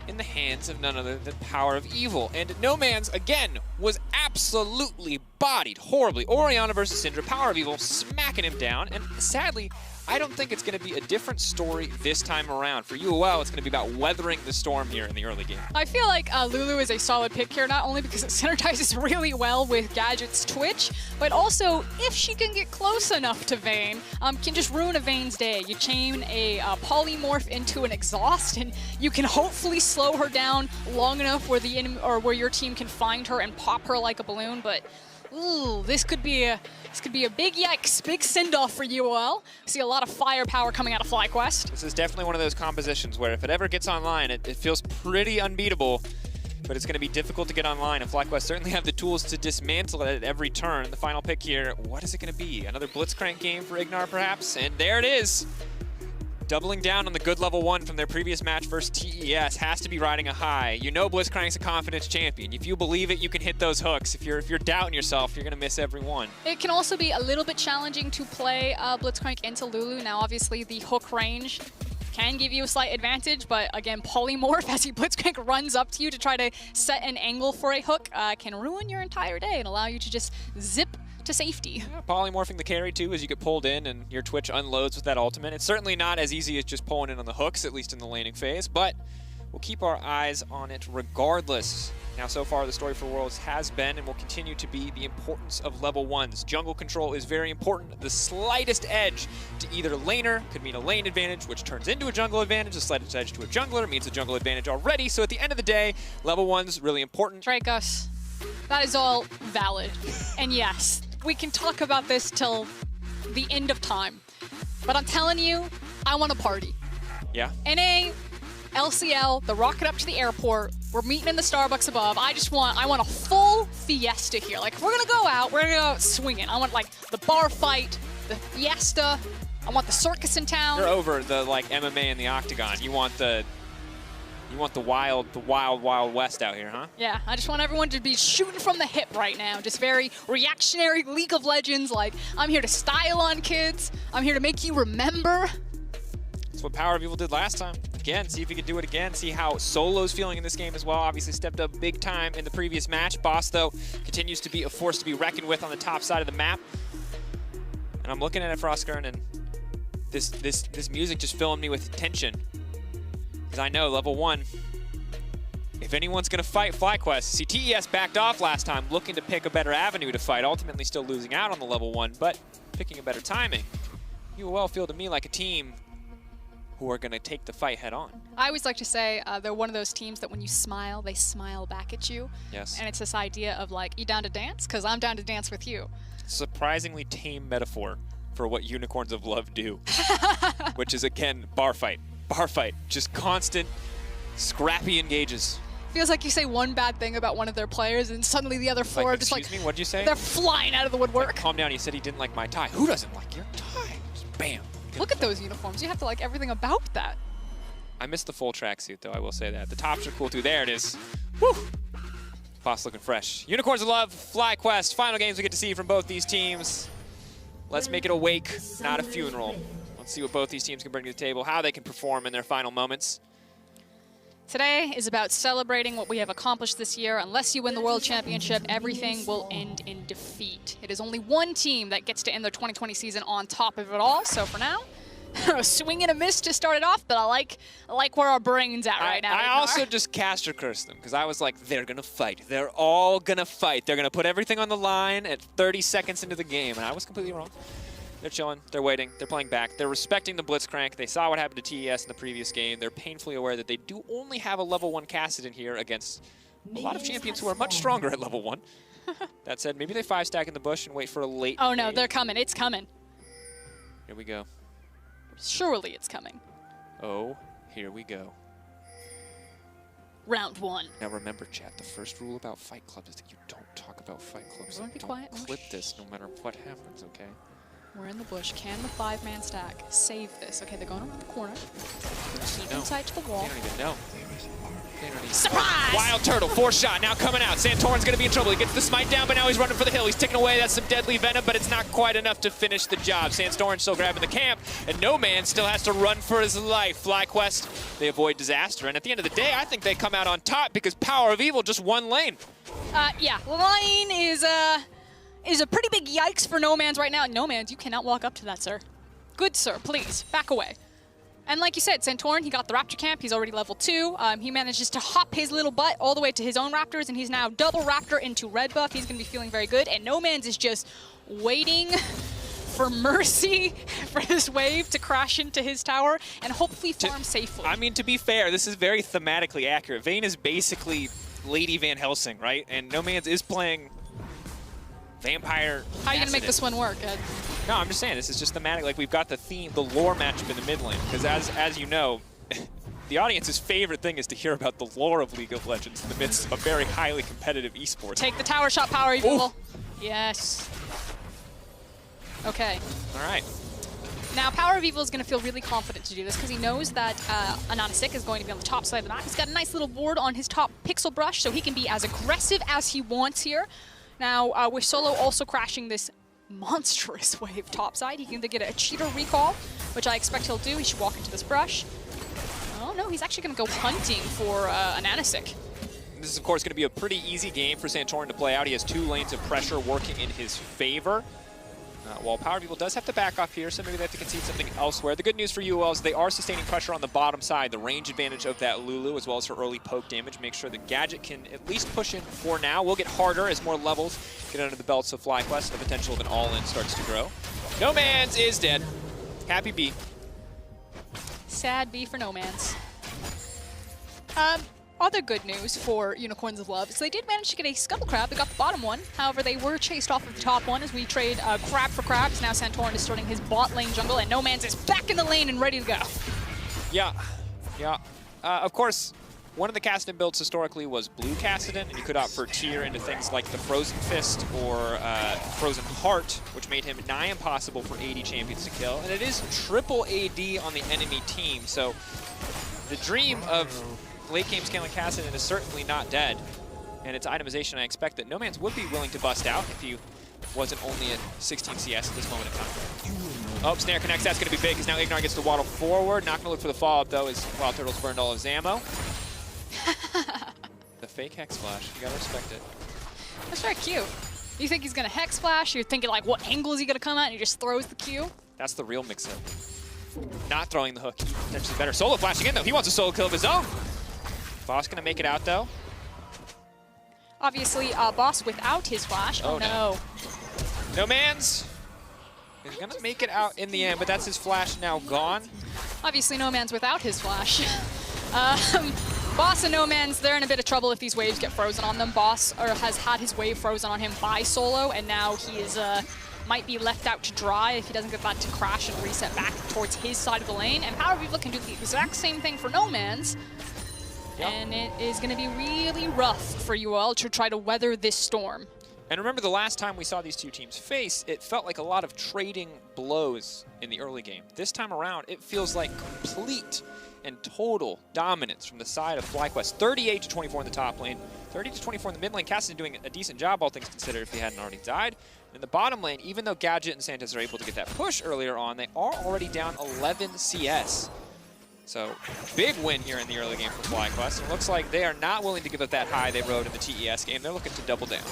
in the hands of none other than Power of Evil. And No Man's, again, was absolutely bodied horribly. Orianna versus Syndra, Power of Evil smacking him down. And sadly, I don't think it's going to be a different story this time around. For UOL, it's going to be about weathering the storm here in the early game. I feel like Lulu is a solid pick here, not only because it synergizes really well with Gadget's Twitch, but also if she can get close enough to Vayne, can just ruin a Vayne's day. You chain a polymorph into an exhaust, and you can hopefully slow her down long enough where the where your team can find her and pop her like a balloon. But ooh, this could be a big yikes, big send-off for UOL. See a lot of firepower coming out of FlyQuest. This is definitely one of those compositions where if it ever gets online, it feels pretty unbeatable, but it's going to be difficult to get online, and FlyQuest certainly have the tools to dismantle it at every turn. The final pick here, what is it going to be? Another Blitzcrank game for Ignar, perhaps? And there it is. Doubling down on the good level 1 from their previous match versus TES. Has to be riding a high. You know Blitzcrank's a confidence champion. If you believe it, you can hit those hooks. If you're doubting yourself, you're going to miss every one. It can also be a little bit challenging to play Blitzcrank into Lulu. Now, obviously, the hook range can give you a slight advantage, but again, polymorph as he Blitzcrank runs up to you to try to set an angle for a hook can ruin your entire day and allow you to just zip to safety. Yeah, polymorphing the carry too as you get pulled in and your Twitch unloads with that ultimate. It's certainly not as easy as just pulling in on the hooks, at least in the laning phase, but we'll keep our eyes on it regardless. Now, so far, the story for Worlds has been and will continue to be the importance of level 1s. Jungle control is very important. The slightest edge to either laner could mean a lane advantage, which turns into a jungle advantage. The slightest edge to a jungler means a jungle advantage already. So at the end of the day, level 1's really important. Dracos, that is all valid. And yes, we can talk about this till the end of time. But I'm telling you, I want to party. Yeah. NA, LCL, the rocket up to the airport. We're meeting in the Starbucks above. I want a full fiesta here. Like, if we're gonna go out, we're gonna go out swinging. I want like the bar fight, the fiesta. I want the circus in town. You're over the like MMA in the octagon. You want the wild west out here, huh? Yeah, I just want everyone to be shooting from the hip right now. Just very reactionary League of Legends. Like, I'm here to style on kids. I'm here to make you remember. That's what Power of Evil did last time. Again, see if he can do it again. See how Solo's feeling in this game as well. Obviously stepped up big time in the previous match. Boss, though, continues to be a force to be reckoned with on the top side of the map. And I'm looking at it, Frostkern, and this music just filling me with tension. Because I know level 1, if anyone's going to fight FlyQuest, see TES backed off last time, looking to pick a better avenue to fight, ultimately still losing out on the level 1, but picking a better timing. UOL feel to me like a team who are going to take the fight head on. I always like to say they're one of those teams that when you smile, they smile back at you. Yes. And it's this idea of like, you down to dance? Because I'm down to dance with you. Surprisingly tame metaphor for what Unicorns of Love do, which is, again, bar fight. Bar fight. Just constant, scrappy engages. Feels like you say one bad thing about one of their players and suddenly the other four are just like, excuse me, what'd you say? They're flying out of the woodwork. Like, calm down, he said he didn't like my tie. Who doesn't like your tie? Just bam. Look at those uniforms. You have to like everything about that. I missed the full tracksuit, though, I will say that. The tops are cool, too. There it is. Woo! Boss looking fresh. Unicorns of Love, FlyQuest. Final games we get to see from both these teams. Let's make it a wake, not a funeral. Let's see what both these teams can bring to the table, how they can perform in their final moments. Today is about celebrating what we have accomplished this year. Unless you win the World Championship, everything will end in defeat. It is only one team that gets to end their 2020 season on top of it all. So for now, swing and a miss to start it off, but I like where our brain's at right now. I also just caster cursed them because I was like, they're going to fight. They're all going to fight. They're going to put everything on the line at 30 seconds into the game, and I was completely wrong. They're chilling, they're waiting, they're playing back. They're respecting the Blitzcrank. They saw what happened to TES in the previous game. They're painfully aware that they do only have a level 1 Kassadin here against a lot of champions who are much stronger at level 1. That said, maybe they 5-stack in the bush and wait for a late Oh no, game. they're coming. It's coming. Here we go. Surely it's coming. Oh, here we go. Round 1. Now remember, chat, the first rule about Fight Club is that you don't talk about Fight Clubs. Everyone be Don't quiet. clip this no matter what happens, okay? We're in the bush. Can the 5-man stack save this? Okay, they're going around the corner. Keep inside to the wall. They don't even know. Surprise! Wild Turtle, 4-shot, now coming out. Santorin's going to be in trouble. He gets the smite down, but now he's running for the hill. He's ticking away. That's some deadly venom, but it's not quite enough to finish the job. Santorin still grabbing the camp, and No Man still has to run for his life. FlyQuest, they avoid disaster, and at the end of the day, I think they come out on top because Power of Evil just won lane. Yeah, lane is a pretty big yikes for No Man's right now. No Man's, you cannot walk up to that, sir. Good sir, please, back away. And like you said, Santorin, he got the Raptor camp. He's already level 2. He manages to hop his little butt all the way to his own Raptors, and he's now double Raptor into red buff. He's going to be feeling very good. And No Man's is just waiting for mercy for this wave to crash into his tower and hopefully farm safely. I mean, to be fair, this is very thematically accurate. Vayne is basically Lady Van Helsing, right? And No Man's is playing Vampire. How are you going to make this one work, Ed? No, I'm just saying, this is just thematic. Like, we've got the theme, the lore matchup in the mid lane. Because as you know, the audience's favorite thing is to hear about the lore of League of Legends in the midst of a very highly competitive esports. Take the tower shot, Power Evil. Yes. Okay. All right. Now, Power of Evil is going to feel really confident to do this because he knows that Ananasik is going to be on the top side of the map. He's got a nice little ward on his top pixel brush, so he can be as aggressive as he wants here. Now, with Solo also crashing this monstrous wave topside, he can either get a cheater recall, which I expect he'll do. He should walk into this brush. Oh no, he's actually going to go hunting for Ananasik. This is, of course, going to be a pretty easy game for Santorin to play out. He has 2 lanes of pressure working in his favor. While Power of Evil does have to back off here, so maybe they have to concede something elsewhere. The good news for UOL is they are sustaining pressure on the bottom side. The range advantage of that Lulu, as well as her early poke damage, makes sure the Gadget can at least push in for now. Will get harder as more levels get under the belts of FlyQuest. The potential of an all-in starts to grow. No Man's is dead. Happy B. Sad B for No Man's. Other good news for Unicorns of Love is they did manage to get a Scuttle Crab. They got the bottom one. However, they were chased off of the top one as we trade Crab for Crabs. Now Santorin is starting his bot lane jungle, and No Man's is back in the lane and ready to go. Yeah. Of course, one of the Kassadin builds historically was blue Kassadin, and you could opt for tier into things like the Frozen Fist or Frozen Heart, which made him nigh impossible for AD champions to kill. And it is triple AD on the enemy team, so the dream of late game scaling Kassadin is certainly not dead, and its itemization, I expect that No Man's would be willing to bust out if he wasn't only at 16 CS at this moment in time. Oh, Snare connects, that's going to be big, because now Ignar gets to waddle forward. Not going to look for the follow-up, though, as Wild Turtle's burned all of his ammo. The fake Hex Flash, you got to respect it. That's very cute. You think he's going to Hex Flash, you're thinking, like, what angle is he going to come at, and he just throws the Q? That's the real mix-up. Not throwing the hook, potentially better. Solo flashing in, though. He wants a solo kill of his own. Boss gonna make it out though. Obviously, Boss without his flash. Oh no. No Man's is gonna make it out in the end, but that's his flash now gone. Obviously, No Man's without his flash. Boss and No Man's, they're in a bit of trouble if these waves get frozen on them. Boss has had his wave frozen on him by Solo, and now he is might be left out to dry if he doesn't get that to crash and reset back towards his side of the lane. And Power of Evil can do the exact same thing for No Man's. Yep. And it is going to be really rough for UOL to try to weather this storm. And remember the last time we saw these two teams face, it felt like a lot of trading blows in the early game. This time around, it feels like complete and total dominance from the side of FlyQuest. 38-24 in the top lane, 30-24 in the mid lane. Kassadin doing a decent job, all things considered, if he hadn't already died. In the bottom lane, even though Gadget and Santos are able to get that push earlier on, they are already down 11 CS. So, big win here in the early game for FlyQuest. It looks like they are not willing to give up that high they rode in the TES game. They're looking to double down.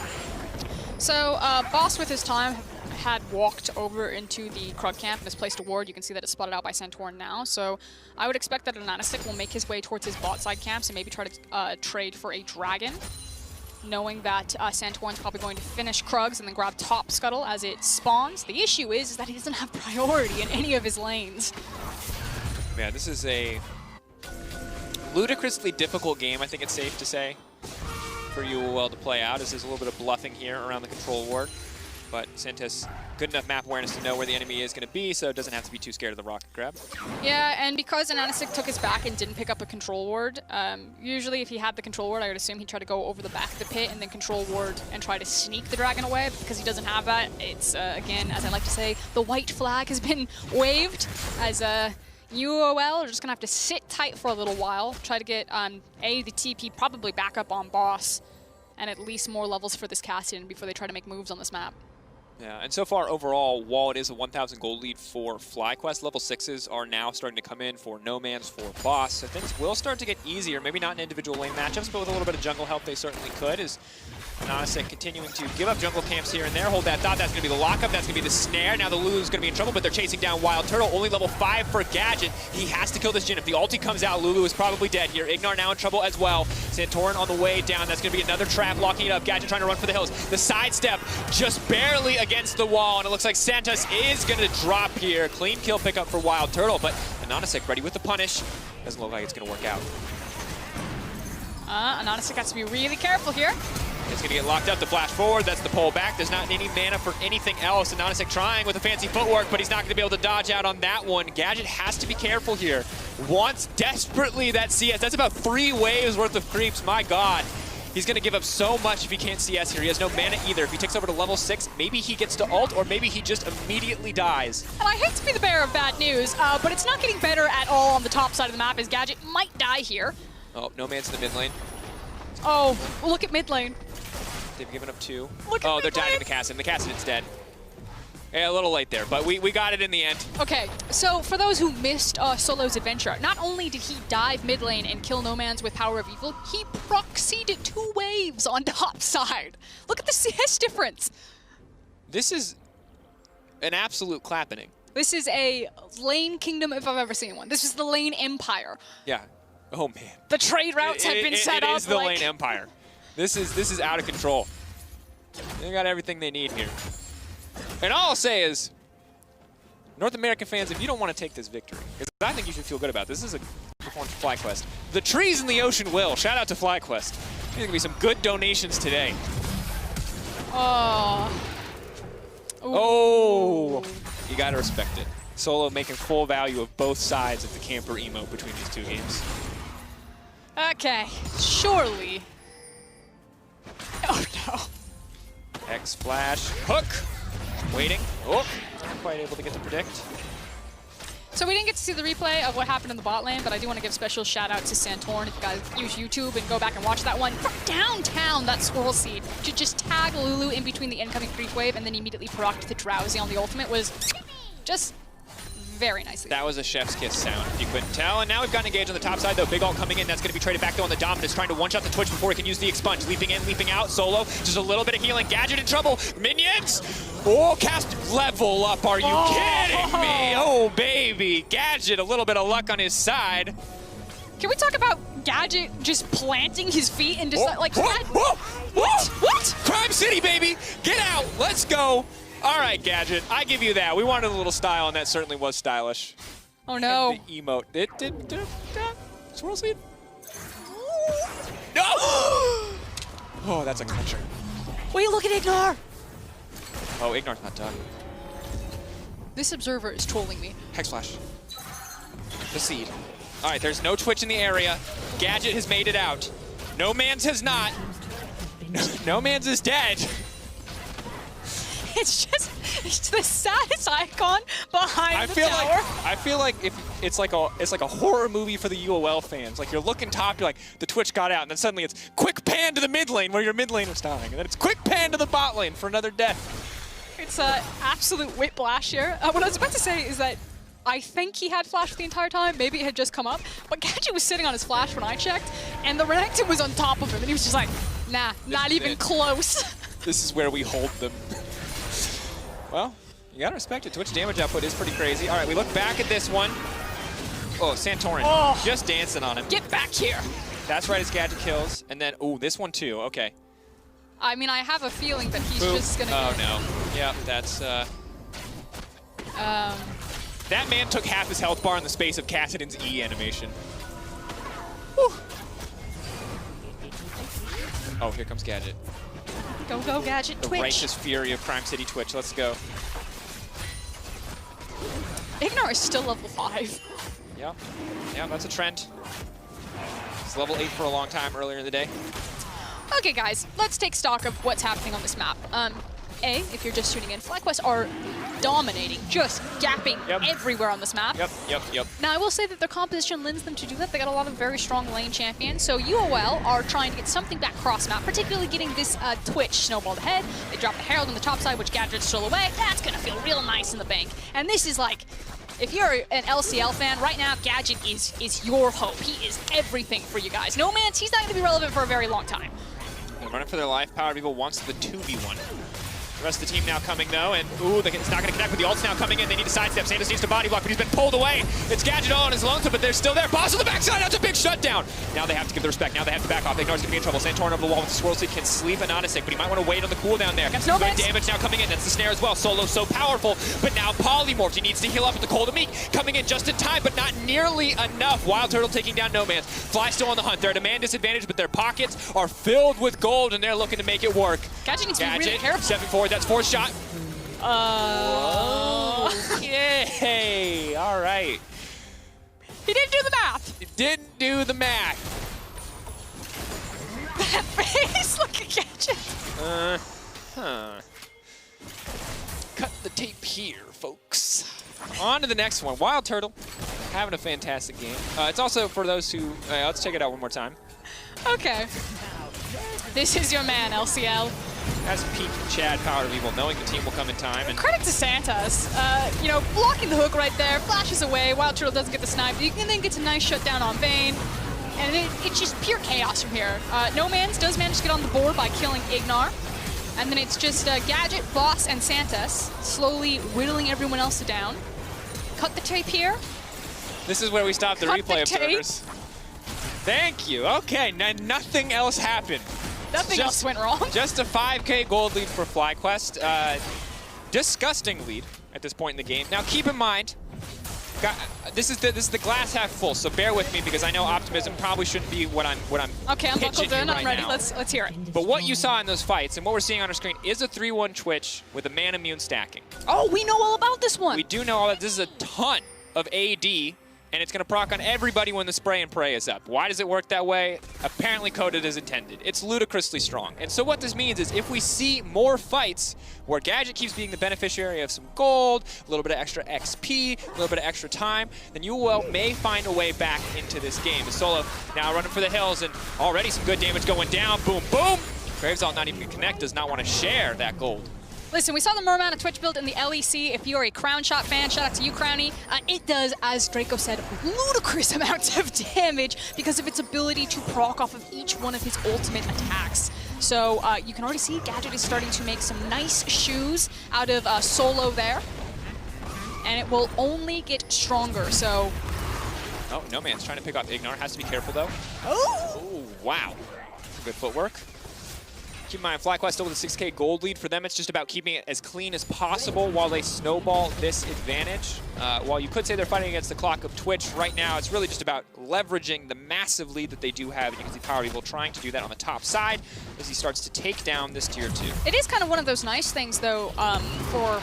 So, Boss with his time had walked over into the Krug camp and has placed a ward. You can see that it's spotted out by Santorin now. So, I would expect that Ananasik will make his way towards his bot side camps and maybe try to trade for a dragon, knowing that Santorin's probably going to finish Krugs and then grab top Scuttle as it spawns. The issue is that he doesn't have priority in any of his lanes. Yeah, this is a ludicrously difficult game, I think it's safe to say, for UOL to play out, as there's a little bit of bluffing here around the control ward. But Santos good enough map awareness to know where the enemy is going to be, so it doesn't have to be too scared of the rocket grab. Yeah, and because Ananasik took his back and didn't pick up a control ward, usually if he had the control ward, I would assume he'd try to go over the back of the pit and then control ward and try to sneak the dragon away. But because he doesn't have that, it's, again, as I like to say, the white flag has been waved as UOL are just going to have to sit tight for a little while, try to get, the TP probably back up on boss, and at least more levels for this Cassian before they try to make moves on this map. Yeah, and so far overall, while it is a 1,000 gold lead for FlyQuest, level 6s are now starting to come in for No Man's, for Boss, so things will start to get easier, maybe not in individual lane matchups, but with a little bit of jungle help they certainly could, as Ananasik continuing to give up jungle camps here and there, hold that thought, that's going to be the lockup, that's going to be the snare, now the Lulu's going to be in trouble, but they're chasing down Wild Turtle, only level 5 for Gadget, he has to kill this Jhin, if the ulti comes out, Lulu is probably dead here, Ignar now in trouble as well, Santorin on the way down, that's going to be another trap locking it up, Gadget trying to run for the hills, the sidestep just barely against the wall, and it looks like Santos is going to drop here, clean kill pickup for Wild Turtle, but Ananasik ready with the punish, doesn't look like it's going to work out. Ananasik has to be really careful here. It's going to get locked up, the flash forward, that's the pull back. There's not any mana for anything else. Ananasik trying with the fancy footwork, but he's not going to be able to dodge out on that one. Gadget has to be careful here. Wants desperately that CS. That's about 3 waves worth of creeps, my god. He's going to give up so much if he can't CS here. He has no mana either. If he takes over to level 6, maybe he gets to ult, or maybe he just immediately dies. And I hate to be the bearer of bad news, but it's not getting better at all on the top side of the map, as Gadget might die here. Oh, No Man's in the mid lane. Oh, look at mid lane. They've given up 2. Look oh, at they're dying to the Cassian. The Cassian's dead. Yeah, a little late there, but we got it in the end. Okay, so for those who missed Solo's adventure, not only did he dive mid lane and kill No Man's with Power of Evil, he proxied 2 waves on top side. Look at the CS difference. This is an absolute clapping. This is a lane kingdom if I've ever seen one. This is the lane empire. Yeah. Oh man. The trade routes have been set up. It is the lane empire. This is out of control. They got everything they need here. And all I'll say is, North American fans, if you don't want to take this victory, because I think you should feel good about this. This is a performance for FlyQuest. The trees in the ocean will. Shout out to FlyQuest. There's going to be some good donations today. Oh. Oh. You got to respect it. Solo making full value of both sides of the camper emote between these 2 games. Okay, surely. Oh no. X flash, hook, waiting. Oh, not quite able to get to predict. So we didn't get to see the replay of what happened in the bot lane, but I do want to give special shout out to Santorin. If you guys use YouTube and go back and watch that one from downtown, that swirl seed to just tag Lulu in between the incoming creep wave and then immediately proc the Drowsy on the ultimate was just very nicely. That was a chef's kiss sound, if you couldn't tell. And now we've got an engage on the top side, though. Big ult coming in. That's going to be traded back, though, on the Dominus, trying to one-shot the Twitch before he can use the expunge. Leaping in, leaping out. Solo, just a little bit of healing. Gadget in trouble. Minions! Oh, cast level up. Are you kidding me? Oh, baby. Gadget, a little bit of luck on his side. Can we talk about Gadget just planting his feet and just like... What? Crime City, baby! Get out! Let's go! All right, Gadget, I give you that. We wanted a little style, and that certainly was stylish. Oh, no. And the emote. It did. Swirl seed? No! Oh, that's a clincher. Wait, look at Ignar! Oh, Ignar's not done. This observer is trolling me. Hex flash. The seed. All right, there's no Twitch in the area. Gadget has made it out. No Man's has not. No Man's is dead. It's the saddest icon behind the tower. I feel like if it's like a horror movie for the UOL fans. Like you're looking top, you're like the Twitch got out, and then suddenly it's quick pan to the mid lane where your mid laner's dying, and then it's quick pan to the bot lane for another death. It's absolute whiplash here. What I was about to say is that I think he had flash the entire time. Maybe it had just come up, but Gadget was sitting on his flash when I checked, and the Renekton was on top of him, and he was just like, nah, not even close. This is where we hold them. Well, you gotta respect it. Twitch damage output is pretty crazy. All right, we look back at this one. Oh, Santorin, just dancing on him. Get back here. That's right, as Gadget kills. And then, ooh, this one too, okay. I mean, I have a feeling that he's just gonna Oh, no. Yeah, that's, That man took half his health bar in the space of Cassidon's E animation. Whew. Oh, here comes Gadget. Go, Gadget, The Twitch. righteous fury of Crime City Twitch. Let's go. Ignar is still level 5. Yeah, that's a trend. It's level 8 for a long time earlier in the day. Okay, guys, let's take stock of what's happening on this map. If you're just tuning in, FlyQuest are dominating, just gapping everywhere on this map. Yep. Now, I will say that their composition lends them to do that. They got a lot of very strong lane champions. So UOL are trying to get something back cross-map, particularly getting this Twitch snowballed ahead. They drop the Herald on the top side, which Gadget's still away. That's going to feel real nice in the bank. And this is like, if you're an LCL fan, right now, Gadget is your hope. He is everything for you guys. No Man's, he's not going to be relevant for a very long time. They're running for their life. Power People wants the 2v1. The rest of the team now coming, though, and ooh, it's not going to connect with the ults now coming in. They need to sidestep. Santos needs to body block, but he's been pulled away. It's Gadget all on his lonesome, but they're still there. Boss on the backside, that's a big shutdown. Now they have to give the respect. Now they have to back off. Ignor's going to be in trouble. Santorin over the wall with the swirl seed can sleep and not a sick, but he might want to wait on the cooldown there. No good damage now coming in. That's the snare as well. Solo so powerful, but now polymorphed. He needs to heal up with the Cold of Meek. Coming in just in time, but not nearly enough. Wild Turtle taking down No Man's. Fly still on the hunt. They're at a man disadvantage, but their pockets are filled with gold, and they're looking to make it work. Gadget needs to be really careful. Stepping forward. That's fourth shot. Okay, all right. He didn't do the math. He didn't do the math. That face, look at Gadget. Cut the tape here, folks. On to the next one. Wild Turtle, having a fantastic game. It's also for those who, let's check it out one more time. Okay. This is your man, LCL. That's peak Chad Power of Evil, knowing the team will come in time. And credit to Santos. You know, blocking the hook right there, flashes away. Wild Turtle doesn't get the snipe. You can then get a nice shutdown on Vayne. And it's just pure chaos from here. No Man's does manage to get on the board by killing Ignar. And then it's just Gadget, Boss, and Santos slowly whittling everyone else down. Cut the tape here. This is where we stop the replay observers. Thank you. Okay, now nothing else happened. Nothing else went wrong. Just a 5K gold lead for FlyQuest. Disgusting lead at this point in the game. Now keep in mind, this is the glass half full, so bear with me because I know optimism probably shouldn't be what I'm okay, I'm buckled in, I'm ready. Now. Let's hear it. But what you saw in those fights and what we're seeing on our screen is a 3-1 Twitch with a man immune stacking. Oh, we know all about this one. We do know all that. This is a ton of AD. And it's going to proc on everybody when the spray and pray is up. Why does it work that way? Apparently coded as intended. It's ludicrously strong. And so what this means is if we see more fights where Gadget keeps being the beneficiary of some gold, a little bit of extra XP, a little bit of extra time, then UOL may find a way back into this game. The Solo now running for the hills and already some good damage going down. Boom, boom. Gravesalt not even going to connect, does not want to share that gold. Listen, we saw the Merman Twitch build in the LEC. If you're a Crown Shot fan, shout out to you, Crowny. It does, as Draco said, ludicrous amounts of damage because of its ability to proc off of each one of his ultimate attacks. So you can already see Gadget is starting to make some nice shoes out of Solo there. And it will only get stronger, so... Oh, No Man's trying to pick off Ignar. Has to be careful, though. Oh! Ooh, wow. Good footwork. Keep in mind, FlyQuest still with a 6K gold lead. For them, it's just about keeping it as clean as possible while they snowball this advantage. While you could say they're fighting against the clock of Twitch, right now it's really just about leveraging the massive lead that they do have. And you can see Power Evil trying to do that on the top side as he starts to take down this tier 2. It is kind of one of those nice things, though, for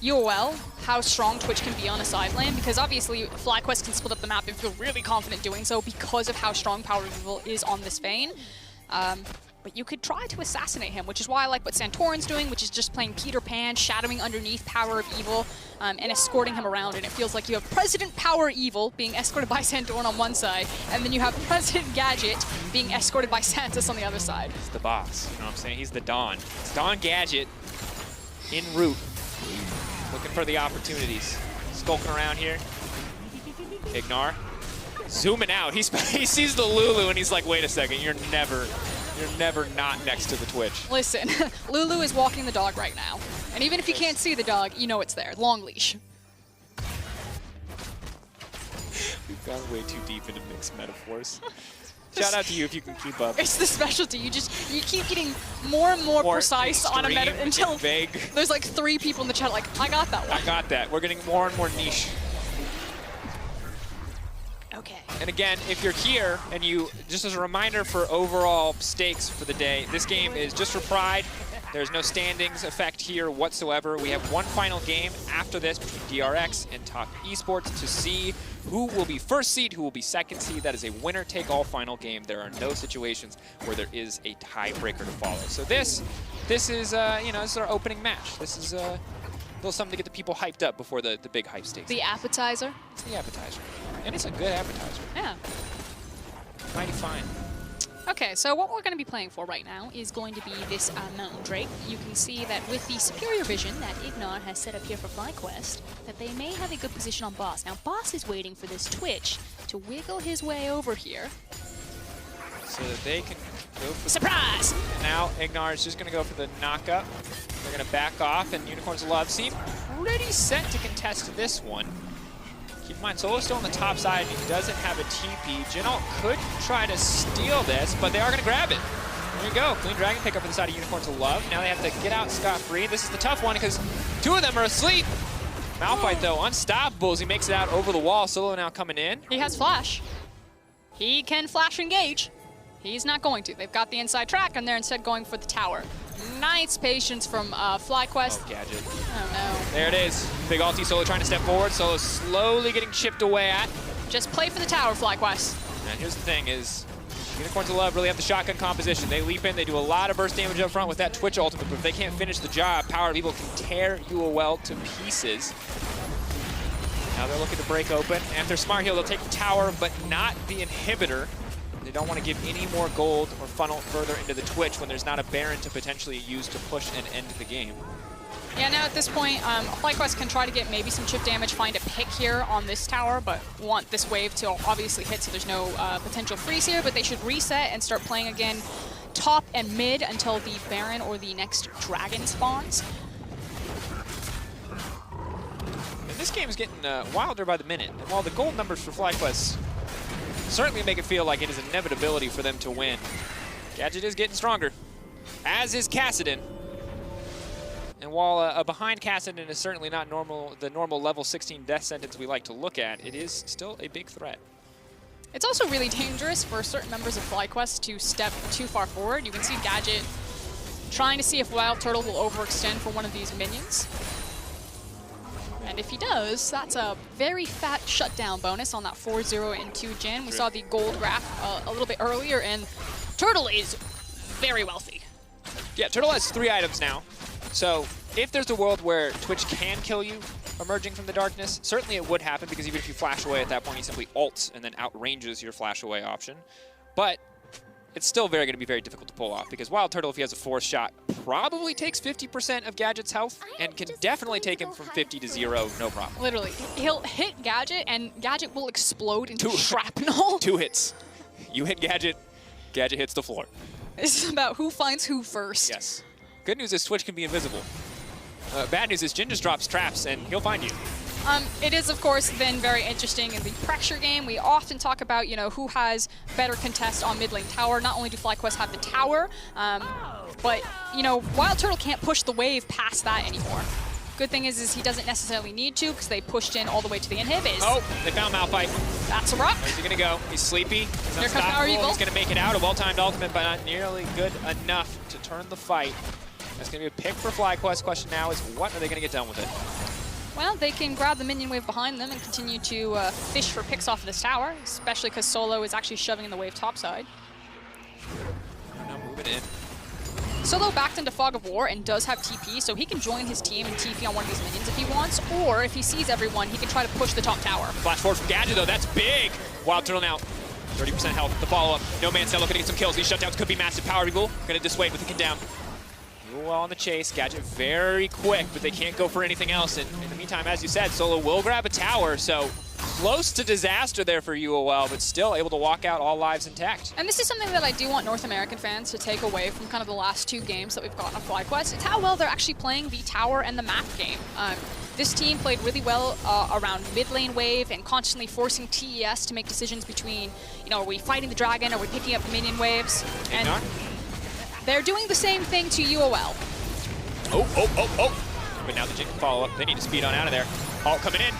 UOL, how strong Twitch can be on a side lane, because obviously FlyQuest can split up the map and feel really confident doing so because of how strong Power Evil is on this Vayne. But you could try to assassinate him, which is why I like what Santorin's doing, which is just playing Peter Pan, shadowing underneath Power of Evil, and escorting him around. And it feels like you have President Power Evil being escorted by Santorin on one side, and then you have President Gadget being escorted by Santos on the other side. He's the boss, you know what I'm saying? He's the Don. It's Don Gadget en route, looking for the opportunities. Skulking around here. Ignar. Zooming out. He sees the Lulu, and he's like, wait a second, you're never not next to the Twitch. Listen, Lulu is walking the dog right now. And even if you can't see the dog, you know it's there. Long leash. We've gone way too deep into mixed metaphors. Shout out to you if you can keep up. It's the specialty. You keep getting more and more precise on a meta until vague. There's like 3 people in the chat like, I got that one. I got that. We're getting more and more niche. Okay. And again, if you're here and you, just as a reminder for overall stakes for the day, this game is just for pride. There's no standings effect here whatsoever. We have one final game after this between DRX and Top Esports to see who will be first seed, who will be second seed. That is a winner-take-all final game. There are no situations where there is a tiebreaker to follow. So this is, you know, this is our opening match. This is a little something to get the people hyped up before the big hype stakes. The appetizer? It's the appetizer. And it's a good appetizer. Yeah. Mighty fine. Okay, so what we're going to be playing for right now is going to be this Mountain Drake. You can see that with the superior vision that Ignar has set up here for FlyQuest, that they may have a good position on Boss. Now, Boss is waiting for this Twitch to wiggle his way over here. So that they can go for... Surprise! Now, Ignar is just going to go for the knockup. They're going to back off, and Unicorn's Love seem pretty set to contest this one. Keep in mind, Solo's still on the top side. He doesn't have a TP. Jinalt could try to steal this, but they are going to grab it. There you go. Clean Dragon pick up on the side of Unicorns of Love. Now they have to get out scot-free. This is the tough one because two of them are asleep. Malphite, though, unstoppable as he makes it out over the wall. Solo now coming in. He has Flash. He can Flash engage. He's not going to. They've got the inside track, and they're instead going for the tower. Nice patience from FlyQuest. Oh, Gadget. Oh, no. There it is. Big ulti, Solo trying to step forward. Solo slowly getting chipped away at. Just play for the tower, FlyQuest. And here's the thing is, Unicorns of Love really have the shotgun composition. They leap in, they do a lot of burst damage up front with that Twitch ultimate, but if they can't finish the job, Power of Evil can tear UOL to pieces. Now they're looking to break open, and if they're smart here, they'll take the tower, but not the inhibitor. They don't want to give any more gold or funnel further into the Twitch when there's not a Baron to potentially use to push and end the game. Yeah, now at this point, FlyQuest can try to get maybe some chip damage, find a pick here on this tower, but want this wave to obviously hit, so there's no potential freeze here, but they should reset and start playing again top and mid until the Baron or the next Dragon spawns. And this game is getting wilder by the minute, and while the gold numbers for FlyQuest certainly make it feel like it is an inevitability for them to win, Gadget is getting stronger, as is Kassadin. And while a behind Kassadin is certainly not the normal level 16 death sentence we like to look at, it is still a big threat. It's also really dangerous for certain members of FlyQuest to step too far forward. You can see Gadget trying to see if Wild Turtle will overextend for one of these minions. And if he does, that's a very fat shutdown bonus on that 4-0 and 2 Jin. We saw the gold graph a little bit earlier, and Turtle is very wealthy. Yeah, Turtle has 3 items now. So if there's a world where Twitch can kill you emerging from the darkness, certainly it would happen because even if you flash away at that point, he simply ults and then outranges your flash away option. But it's still going to be very difficult to pull off because Wild Turtle, if he has a force shot, probably takes 50% of Gadget's health and can definitely take him from 50 to 0, no problem. Literally. He'll hit Gadget and Gadget will explode into shrapnel. 2 hits. You hit Gadget, Gadget hits the floor. This is about who finds who first. Yes. Good news is Twitch can be invisible. Bad news is Jin just drops traps and he'll find you. It is, of course, then very interesting in the pressure game. We often talk about, you know, who has better contest on mid lane tower. Not only do FlyQuest have the tower, but, you know, Wild Turtle can't push the wave past that anymore. Good thing is he doesn't necessarily need to because they pushed in all the way to the inhibs. Oh, they found Malphite. That's a rock. Where's he gonna go? He's sleepy. He's Here comes Power Evil. He's gonna make it out. A well-timed ultimate, but not nearly good enough to turn the fight. That's gonna be a pick for FlyQuest. Question now is, what are they gonna get done with it? Well, they can grab the minion wave behind them and continue to fish for picks off of this tower, especially because Solo is actually shoving in the wave topside. Now moving in. Solo backed into Fog of War and does have TP, so he can join his team and TP on one of these minions if he wants, or if he sees everyone, he can try to push the top tower. Flash forward from Gadget, though. That's big. Wild Turtle now. 30% health. The follow-up. No Man's Cell looking to get some kills. These shutdowns could be massive. Power Evil going to dissuade with the condemn. Well on the chase. Gadget very quick, but they can't go for anything else. And in the meantime, as you said, Solo will grab a tower, so close to disaster there for UOL, but still able to walk out all lives intact. And this is something that I do want North American fans to take away from kind of the last 2 games that we've gotten on FlyQuest. It's how well they're actually playing the tower and the map game. This team played really well around mid lane wave and constantly forcing TES to make decisions between, you know, are we fighting the dragon, are we picking up minion waves? And they're doing the same thing to UOL. Oh. But now the Jin can follow up. They need to speed on out of there. Ult coming in.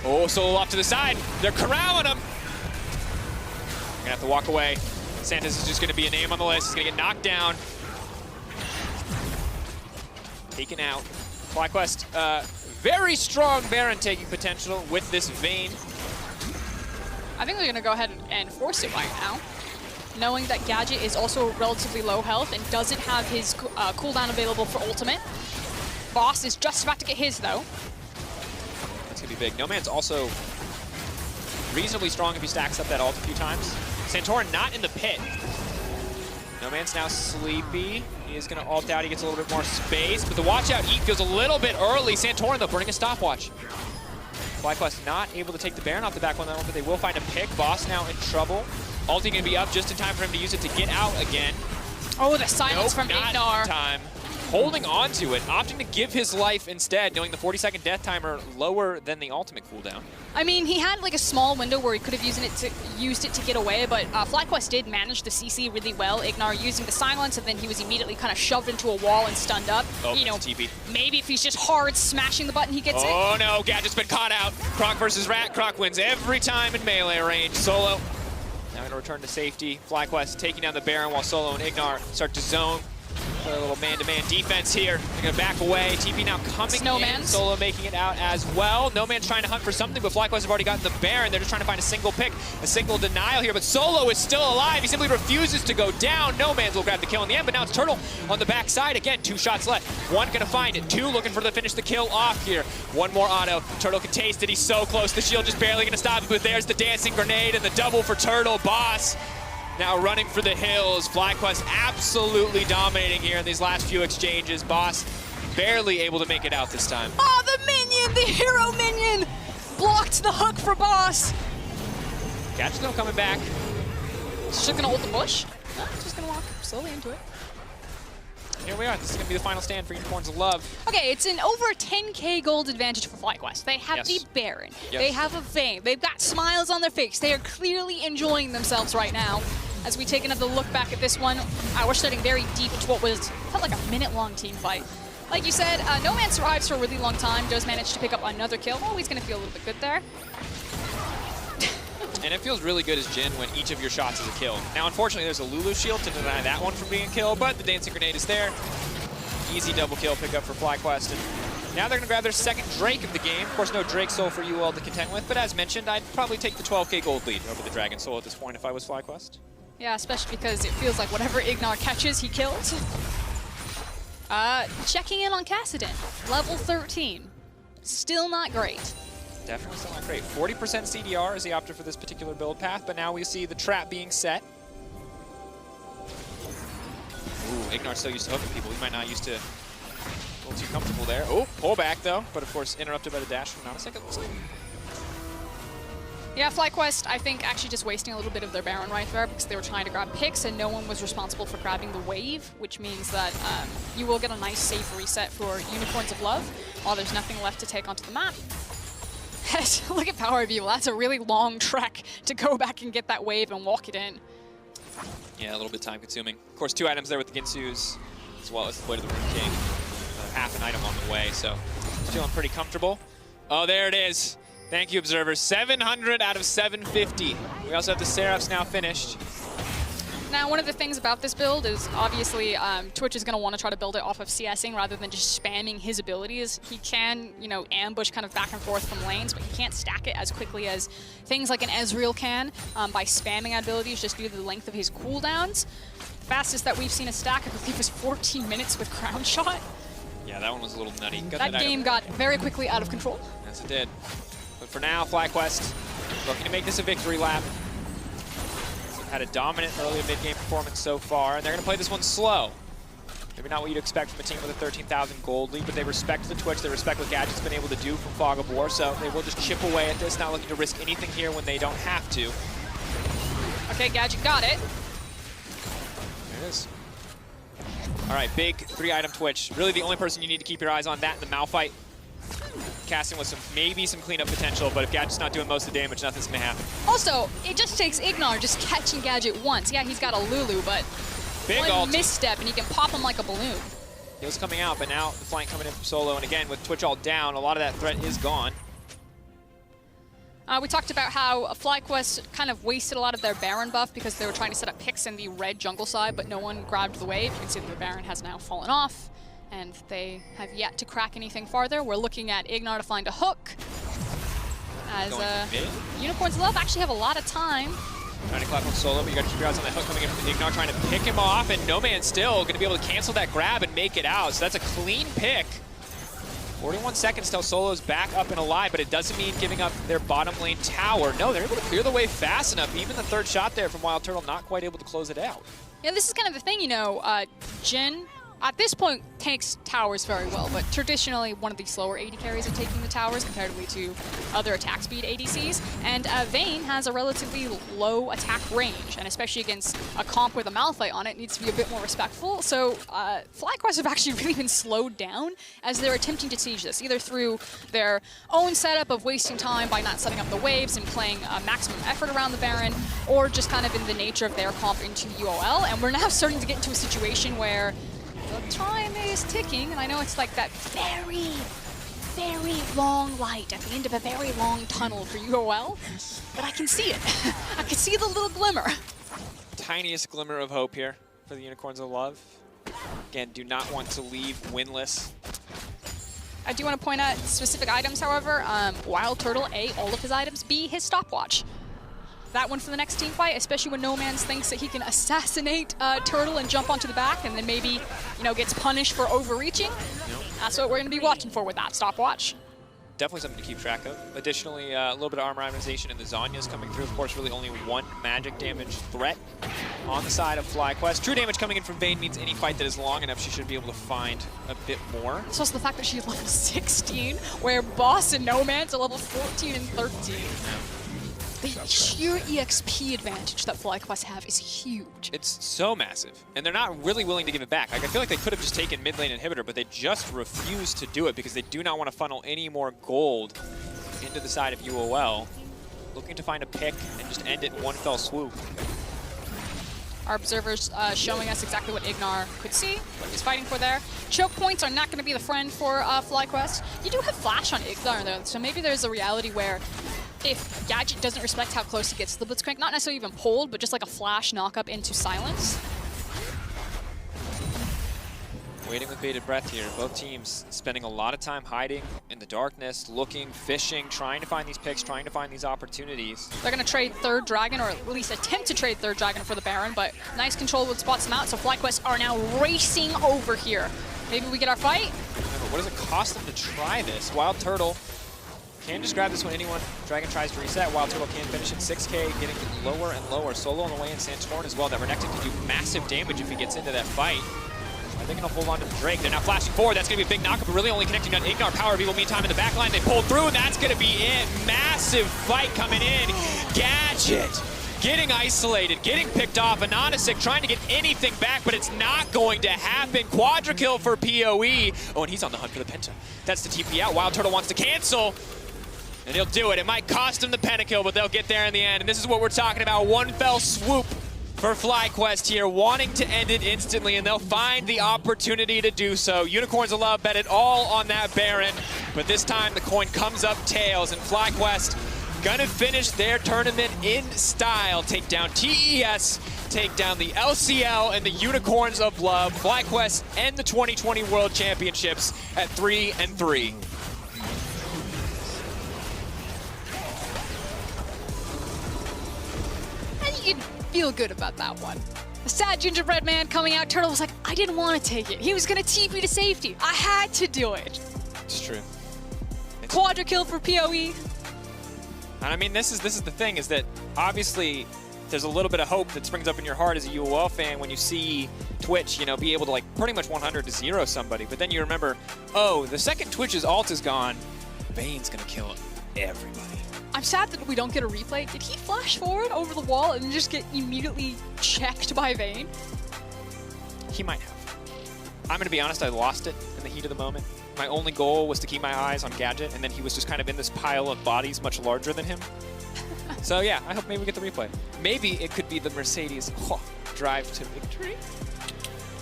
Oh, Solo off to the side. They're corralling him. Gonna have to walk away. Santos is just gonna be a name on the list. He's gonna get knocked down. Taken out. FlyQuest, very strong Baron taking potential with this Vayne. I think they're gonna go ahead and force it right now, knowing that Gadget is also relatively low health and doesn't have his cooldown available for ultimate. Boss is just about to get his though. That's gonna be big. No Man's also reasonably strong if he stacks up that ult a few times. Santorin not in the pit. No Man's now sleepy. He is gonna ult out, he gets a little bit more space, but the watch out eat goes a little bit early. Santorin though burning a stopwatch. FlyQuest not able to take the Baron off the back one, but they will find a pick. Boss now in trouble. Ulti gonna be up just in time for him to use it to get out again. Oh, the silence from not Ignar. in time. Holding on to it, opting to give his life instead, knowing the 40-second death timer lower than the ultimate cooldown. I mean, he had like a small window where he could have used it to get away, but FlyQuest did manage the CC really well. Ignar using the silence, and then he was immediately kind of shoved into a wall and stunned up. Oh, you know, TP. Maybe if he's just hard smashing the button, he gets it. Oh no, Gadget's been caught out. Croc versus Rat. Croc wins every time in melee range. Solo now gonna return to safety. FlyQuest taking down the Baron while Solo and Ignar start to zone. A little man-to-man defense here. They're gonna back away. TP now coming in. Solo making it out as well. No Man's trying to hunt for something, but FlyQuest have already gotten the Baron. They're just trying to find a single pick, a single denial here, but Solo is still alive. He simply refuses to go down. No Man's will grab the kill in the end, but now it's Turtle on the backside. Again, 2 shots left. 1 gonna find it. 2 looking for the finish the kill off here. 1 more auto. Turtle can taste it. He's so close. The shield just barely gonna stop it, but there's the dancing grenade and the double for Turtle. Boss now running for the hills. FlyQuest absolutely dominating here in these last few exchanges. Boss barely able to make it out this time. Oh, the minion, the hero minion, blocked the hook for Boss. Gadget's still coming back. She's just gonna ult the bush. No, just gonna walk slowly into it. Here we are. This is gonna be the final stand for Unicorns of Love. Okay, it's an over 10k gold advantage for FlyQuest. They have the Baron. Yes. They have a Vayne. They've got smiles on their face. They are clearly enjoying themselves right now. As we take another look back at this one, we're starting very deep into what felt like a minute-long team fight. Like you said, No Man survives for a really long time, does manage to pick up another kill. Oh, he's gonna feel a little bit good there. And it feels really good as Jhin when each of your shots is a kill. Now, unfortunately, there's a Lulu shield to deny that one from being a kill, but the dancing grenade is there. Easy double kill pickup for FlyQuest. And now they're gonna grab their second Drake of the game. Of course, no Drake Soul for you all to contend with, but as mentioned, I'd probably take the 12k gold lead over the Dragon Soul at this point if I was FlyQuest. Yeah, especially because it feels like whatever Ignar catches, he kills. Checking in on Kassadin, level 13. Still not great. Definitely still not great. 40% CDR as he opted for this particular build path, but now we see the trap being set. Ooh, Ignar's so used to hooking people. He might not used to a little too comfortable there. Oh, pull back though, but of course interrupted by the dash from Nausicaa. It looks like. Yeah, FlyQuest, I think, actually just wasting a little bit of their Baron right there because they were trying to grab picks and no one was responsible for grabbing the wave, which means that you will get a nice safe reset for Unicorns of Love while there's nothing left to take onto the map. Look at Power View. That's a really long trek to go back and get that wave and walk it in. Yeah, a little bit time consuming. Of course, 2 items there with the Ginsus, as well as the Blade of the Rune King. Half an item on the way, so feeling pretty comfortable. Oh, there it is. Thank you, observers. 700 out of 750. We also have the Seraphs now finished. Now, one of the things about this build is obviously Twitch is going to want to try to build it off of CSing rather than just spamming his abilities. He can, you know, ambush kind of back and forth from lanes, but he can't stack it as quickly as things like an Ezreal can by spamming abilities just due to the length of his cooldowns. The fastest that we've seen a stack, I believe, was 14 minutes with Crown Shot. Yeah, that one was a little nutty. That game got very quickly out of control. Yes, it did. But for now, FlyQuest looking to make this a victory lap. Had a dominant early and mid-game performance so far, and they're going to play this one slow. Maybe not what you'd expect from a team with a 13,000 gold lead, but they respect the Twitch, they respect what Gadget's been able to do from Fog of War, so they will just chip away at this, not looking to risk anything here when they don't have to. Okay, Gadget got it. There it is. All right, big 3-item Twitch. Really the only person you need to keep your eyes on, that and the Malphite. Casting with maybe some cleanup potential, but if Gadget's not doing most of the damage, nothing's gonna happen. Also, it just takes Ignar just catching Gadget once. Yeah, he's got a Lulu, but big one misstep and he can pop him like a balloon. Heals coming out, but now the flank coming in from Solo, and again, with Twitch all down, a lot of that threat is gone. We talked about how FlyQuest kind of wasted a lot of their Baron buff because they were trying to set up picks in the red jungle side, but no one grabbed the wave. You can see that the Baron has now fallen off, and they have yet to crack anything farther. We're looking at Ignar to find a hook, as Unicorns Love actually have a lot of time. Trying to clap on Solo, but you got to keep your eyes on that hook coming in from Ignar, trying to pick him off, and No Man still going to be able to cancel that grab and make it out. So that's a clean pick. 41 seconds till Solo's back up and alive, but it doesn't mean giving up their bottom lane tower. No, they're able to clear the way fast enough. Even the third shot there from Wild Turtle, not quite able to close it out. Yeah, this is kind of the thing, you know, Jhin, at this point, takes towers very well, but traditionally one of the slower AD carries are taking the towers comparatively to other attack speed ADCs. And Vayne has a relatively low attack range, and especially against a comp with a Malphite on it, needs to be a bit more respectful. So FlyQuest have actually really been slowed down as they're attempting to siege this, either through their own setup of wasting time by not setting up the waves and playing maximum effort around the Baron, or just kind of in the nature of their comp into UOL. And we're now starting to get into a situation where the time is ticking, and I know it's like that very, very long light at the end of a very long tunnel for UOL, but I can see it. I can see the little glimmer. Tiniest glimmer of hope here for the Unicorns of Love. Again, do not want to leave winless. I do want to point out specific items, however. Wild Turtle, A, all of his items, B, his stopwatch. That one for the next team fight, especially when No Man thinks that he can assassinate Turtle and jump onto the back and then maybe, you know, gets punished for overreaching. That's what we're going to be watching for with that stopwatch. Definitely something to keep track of. Additionally, a little bit of armor optimization in the Zhonya's coming through. Of course, really only one magic damage threat on the side of FlyQuest. True damage coming in from Vayne means any fight that is long enough, she should be able to find a bit more. It's also the fact that she's level 16, where Boss and No Man's are level 14 and 13. The sheer EXP advantage that FlyQuest have is huge. It's so massive, and they're not really willing to give it back. Like, I feel like they could have just taken mid lane inhibitor, but they just refuse to do it because they do not want to funnel any more gold into the side of UOL. Looking to find a pick and just end it in one fell swoop. Our observers showing us exactly what Ignar could see, what he's fighting for there. Choke points are not going to be the friend for FlyQuest. You do have flash on Ignar though, so maybe there's a reality where if Gadget doesn't respect how close he gets to the Blitzcrank, not necessarily even pulled, but just like a flash knock-up into silence. Waiting with bated breath here. Both teams spending a lot of time hiding in the darkness, looking, fishing, trying to find these picks, trying to find these opportunities. They're going to trade third dragon, or at least attempt to trade third dragon for the Baron, but nice control would spots them out, so FlyQuest are now racing over here. Maybe we get our fight? Remember, what does it cost them to try this? Wild Turtle can just grab this when anyone. Dragon tries to reset. Wild Turtle can finish at 6k, getting lower and lower. Solo on the way in Sandstorm as well. That Renekton can do massive damage if he gets into that fight. Are they going to hold on to the Drake? They're now flashing forward. That's going to be a big knockup, but really only connecting on Ignar. Power of Evil meantime in the back line. They pull through, and that's going to be it. Massive fight coming in. Gadget getting isolated, getting picked off. Anonisic trying to get anything back, but it's not going to happen. Quadra kill for PoE. Oh, and he's on the hunt for the Penta. That's the TP out. Wild Turtle wants to cancel, and he'll do it. It might cost him the pentakill, but they'll get there in the end. And this is what we're talking about. One fell swoop for FlyQuest here, wanting to end it instantly, and they'll find the opportunity to do so. Unicorns of Love bet it all on that Baron, but this time the coin comes up tails, and FlyQuest gonna finish their tournament in style. Take down TES, take down the LCL and the Unicorns of Love. FlyQuest end the 2020 World Championships at 3-3. You'd feel good about that one. The sad gingerbread man coming out, Turtle was like, I didn't want to take it. He was going to TP to safety. I had to do it. It's true. Quadra kill for PoE. And I mean, this is the thing, is that obviously there's a little bit of hope that springs up in your heart as a UOL fan when you see Twitch, you know, be able to like pretty much 100-0 somebody. But then you remember, oh, the second Twitch's ult is gone, Vayne's going to kill everybody. I'm sad that we don't get a replay. Did he flash forward over the wall and just get immediately checked by Vayne? He might have. I'm going to be honest, I lost it in the heat of the moment. My only goal was to keep my eyes on Gadget, and then he was just kind of in this pile of bodies much larger than him. So yeah, I hope maybe we get the replay. Maybe it could be the Mercedes drive to victory.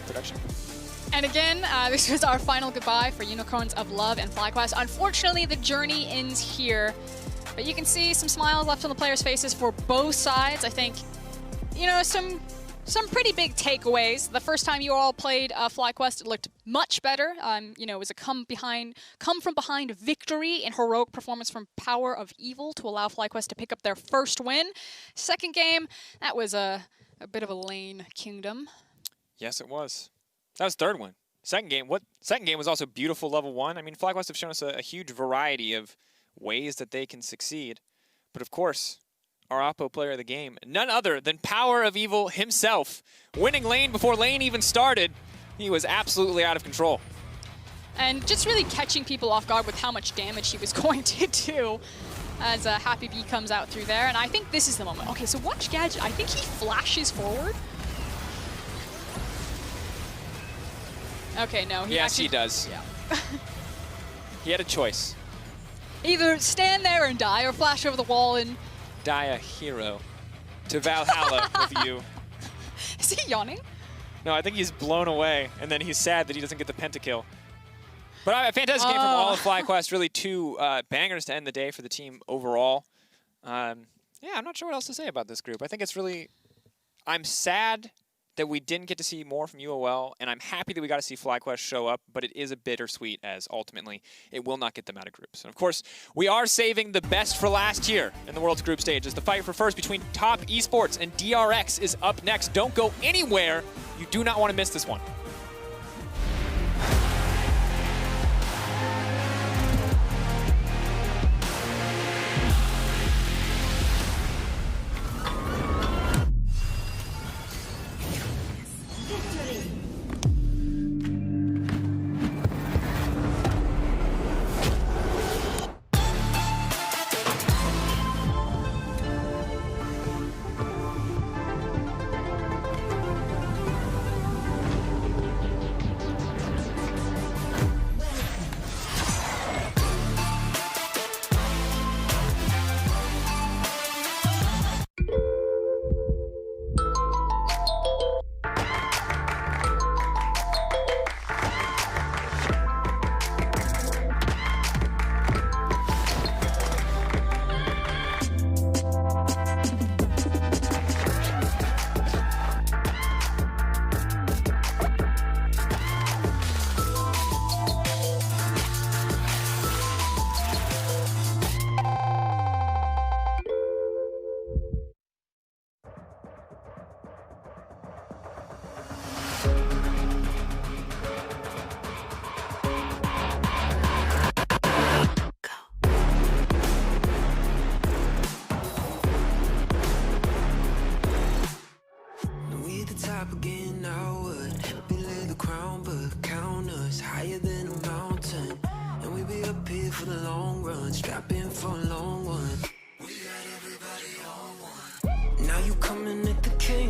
Production. And again, this was our final goodbye for Unicorns of Love and FlyQuest. Unfortunately, the journey ends here. But you can see some smiles left on the players' faces for both sides. I think, you know, some pretty big takeaways. The first time you all played FlyQuest, it looked much better. You know, it was a come from behind victory and heroic performance from Power of Evil to allow FlyQuest to pick up their first win. Second game, that was a bit of a lane kingdom. Yes, it was. That was third one. Second game was also beautiful level 1. I mean, FlyQuest have shown us a huge variety of ways that they can succeed. But of course, our Oppo player of the game, none other than Power of Evil himself, winning lane before lane even started. He was absolutely out of control. And just really catching people off guard with how much damage he was going to do as Happy Bee comes out through there. And I think this is the moment. Okay, so watch Gadget. I think he flashes forward. Okay, no. Yes, he does. Yeah. He had a choice. Either stand there and die or flash over the wall and... Die a hero to Valhalla with you. Is he yawning? No, I think he's blown away, and then he's sad that he doesn't get the pentakill. But a fantastic game from all of FlyQuest. Really 2 bangers to end the day for the team overall. Yeah, I'm not sure what else to say about this group. I think it's really... I'm sad that we didn't get to see more from UOL, and I'm happy that we got to see FlyQuest show up, but it is a bittersweet as ultimately it will not get them out of groups. And of course, we are saving the best for last year in the World's group stage as the fight for first between Top Esports and DRX is up next. Don't go anywhere. You do not want to miss this one.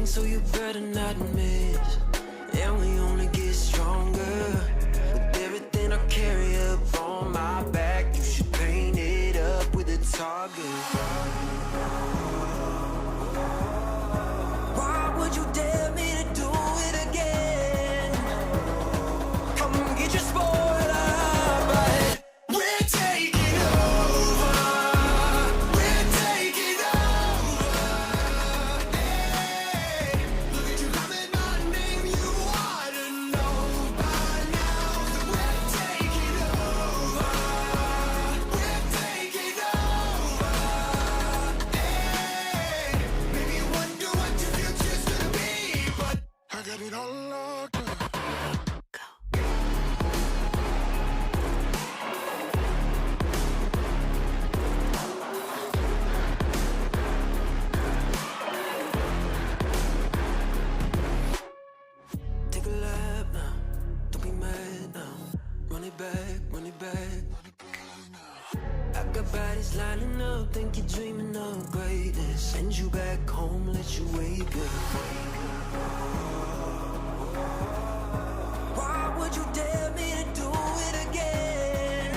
So you better not miss. And we only get stronger with everything I carry up on my back. You should paint it up with a target. Why would you dare me to do it again? Come get your spoiler, but we're taking over. We're taking over. Look at you calling my name, you ought to know by now that we're taking over. We're taking over. Maybe you wonder what your future's gonna be, but I got it all locked up. Take a lap now, don't be mad now. Run it back, run it back. I got bodies lining up, think you're dreaming of greatness. Send you back home, let you wake up. Why would you dare me to do it again?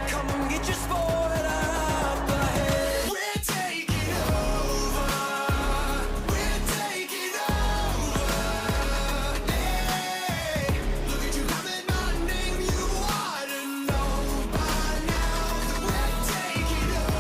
Come get your spoiler up ahead. We're taking over. We're taking over. Hey, look at you calling my name, you ought to know by now that we're taking over.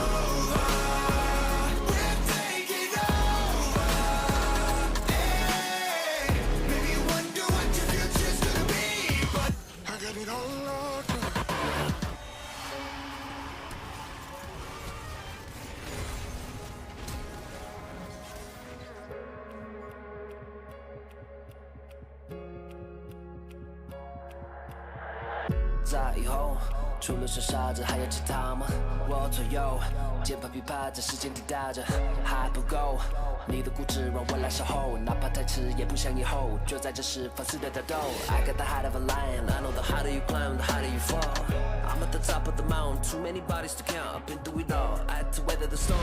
在以后，除了是傻子，还有其他吗？我左右，键盘琵琶在时间滴答着，还不够。你的固执让我来守候，哪怕太迟也不想以后。就在这时放肆的挑逗。I got the heart of a lion, I know the harder you climb, the harder you fall. I'm at the top of the mountain, too many bodies to count. I've been through it all, I had to weather the storm.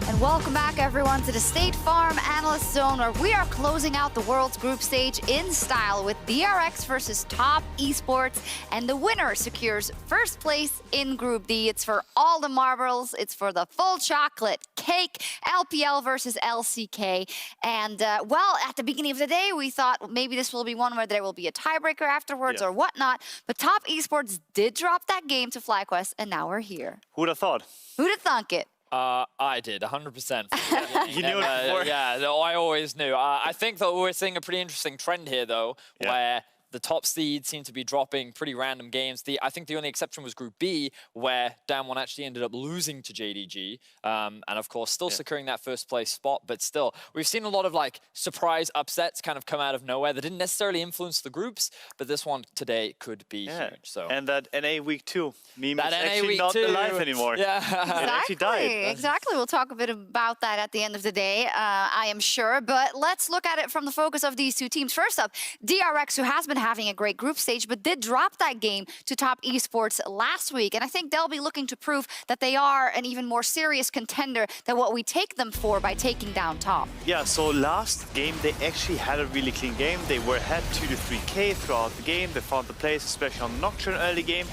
And welcome back, everyone, to the State Farm Analyst Zone, where we are closing out the world's group stage in style with DRX versus Top Esports, and the winner secures first place in Group D. It's for all the marbles. It's for the full chocolate cake. LPL versus LCK. And, well, at the beginning of the day, we thought maybe this will be one where there will be a tiebreaker afterwards or whatnot. But Top Esports did drop that game to FlyQuest, and now we're here. Who'd have thought? Who'd have thunk it? I did, 100%. You knew it before? Yeah, no, I always knew. I think that we're seeing a pretty interesting trend here, though, where the top seeds seem to be dropping pretty random games. I think the only exception was Group B, where Damwon actually ended up losing to JDG, and of course still securing that first place spot. But still, we've seen a lot of like surprise upsets kind of come out of nowhere that didn't necessarily influence the groups, but this one today could be huge. So and that NA Week 2 meme that is NA actually Week not 2. alive anymore. Yeah, it actually died. Exactly. We'll talk a bit about that at the end of the day, I am sure. But let's look at it from the focus of these two teams. First up, DRX, who has been having a great group stage, but did drop that game to Top Esports last week. And I think they'll be looking to prove that they are an even more serious contender than what we take them for by taking down Top. Yeah, so last game, they actually had a really clean game. They were ahead 2 to 3K throughout the game. They found the place, especially on the Nocturne early game.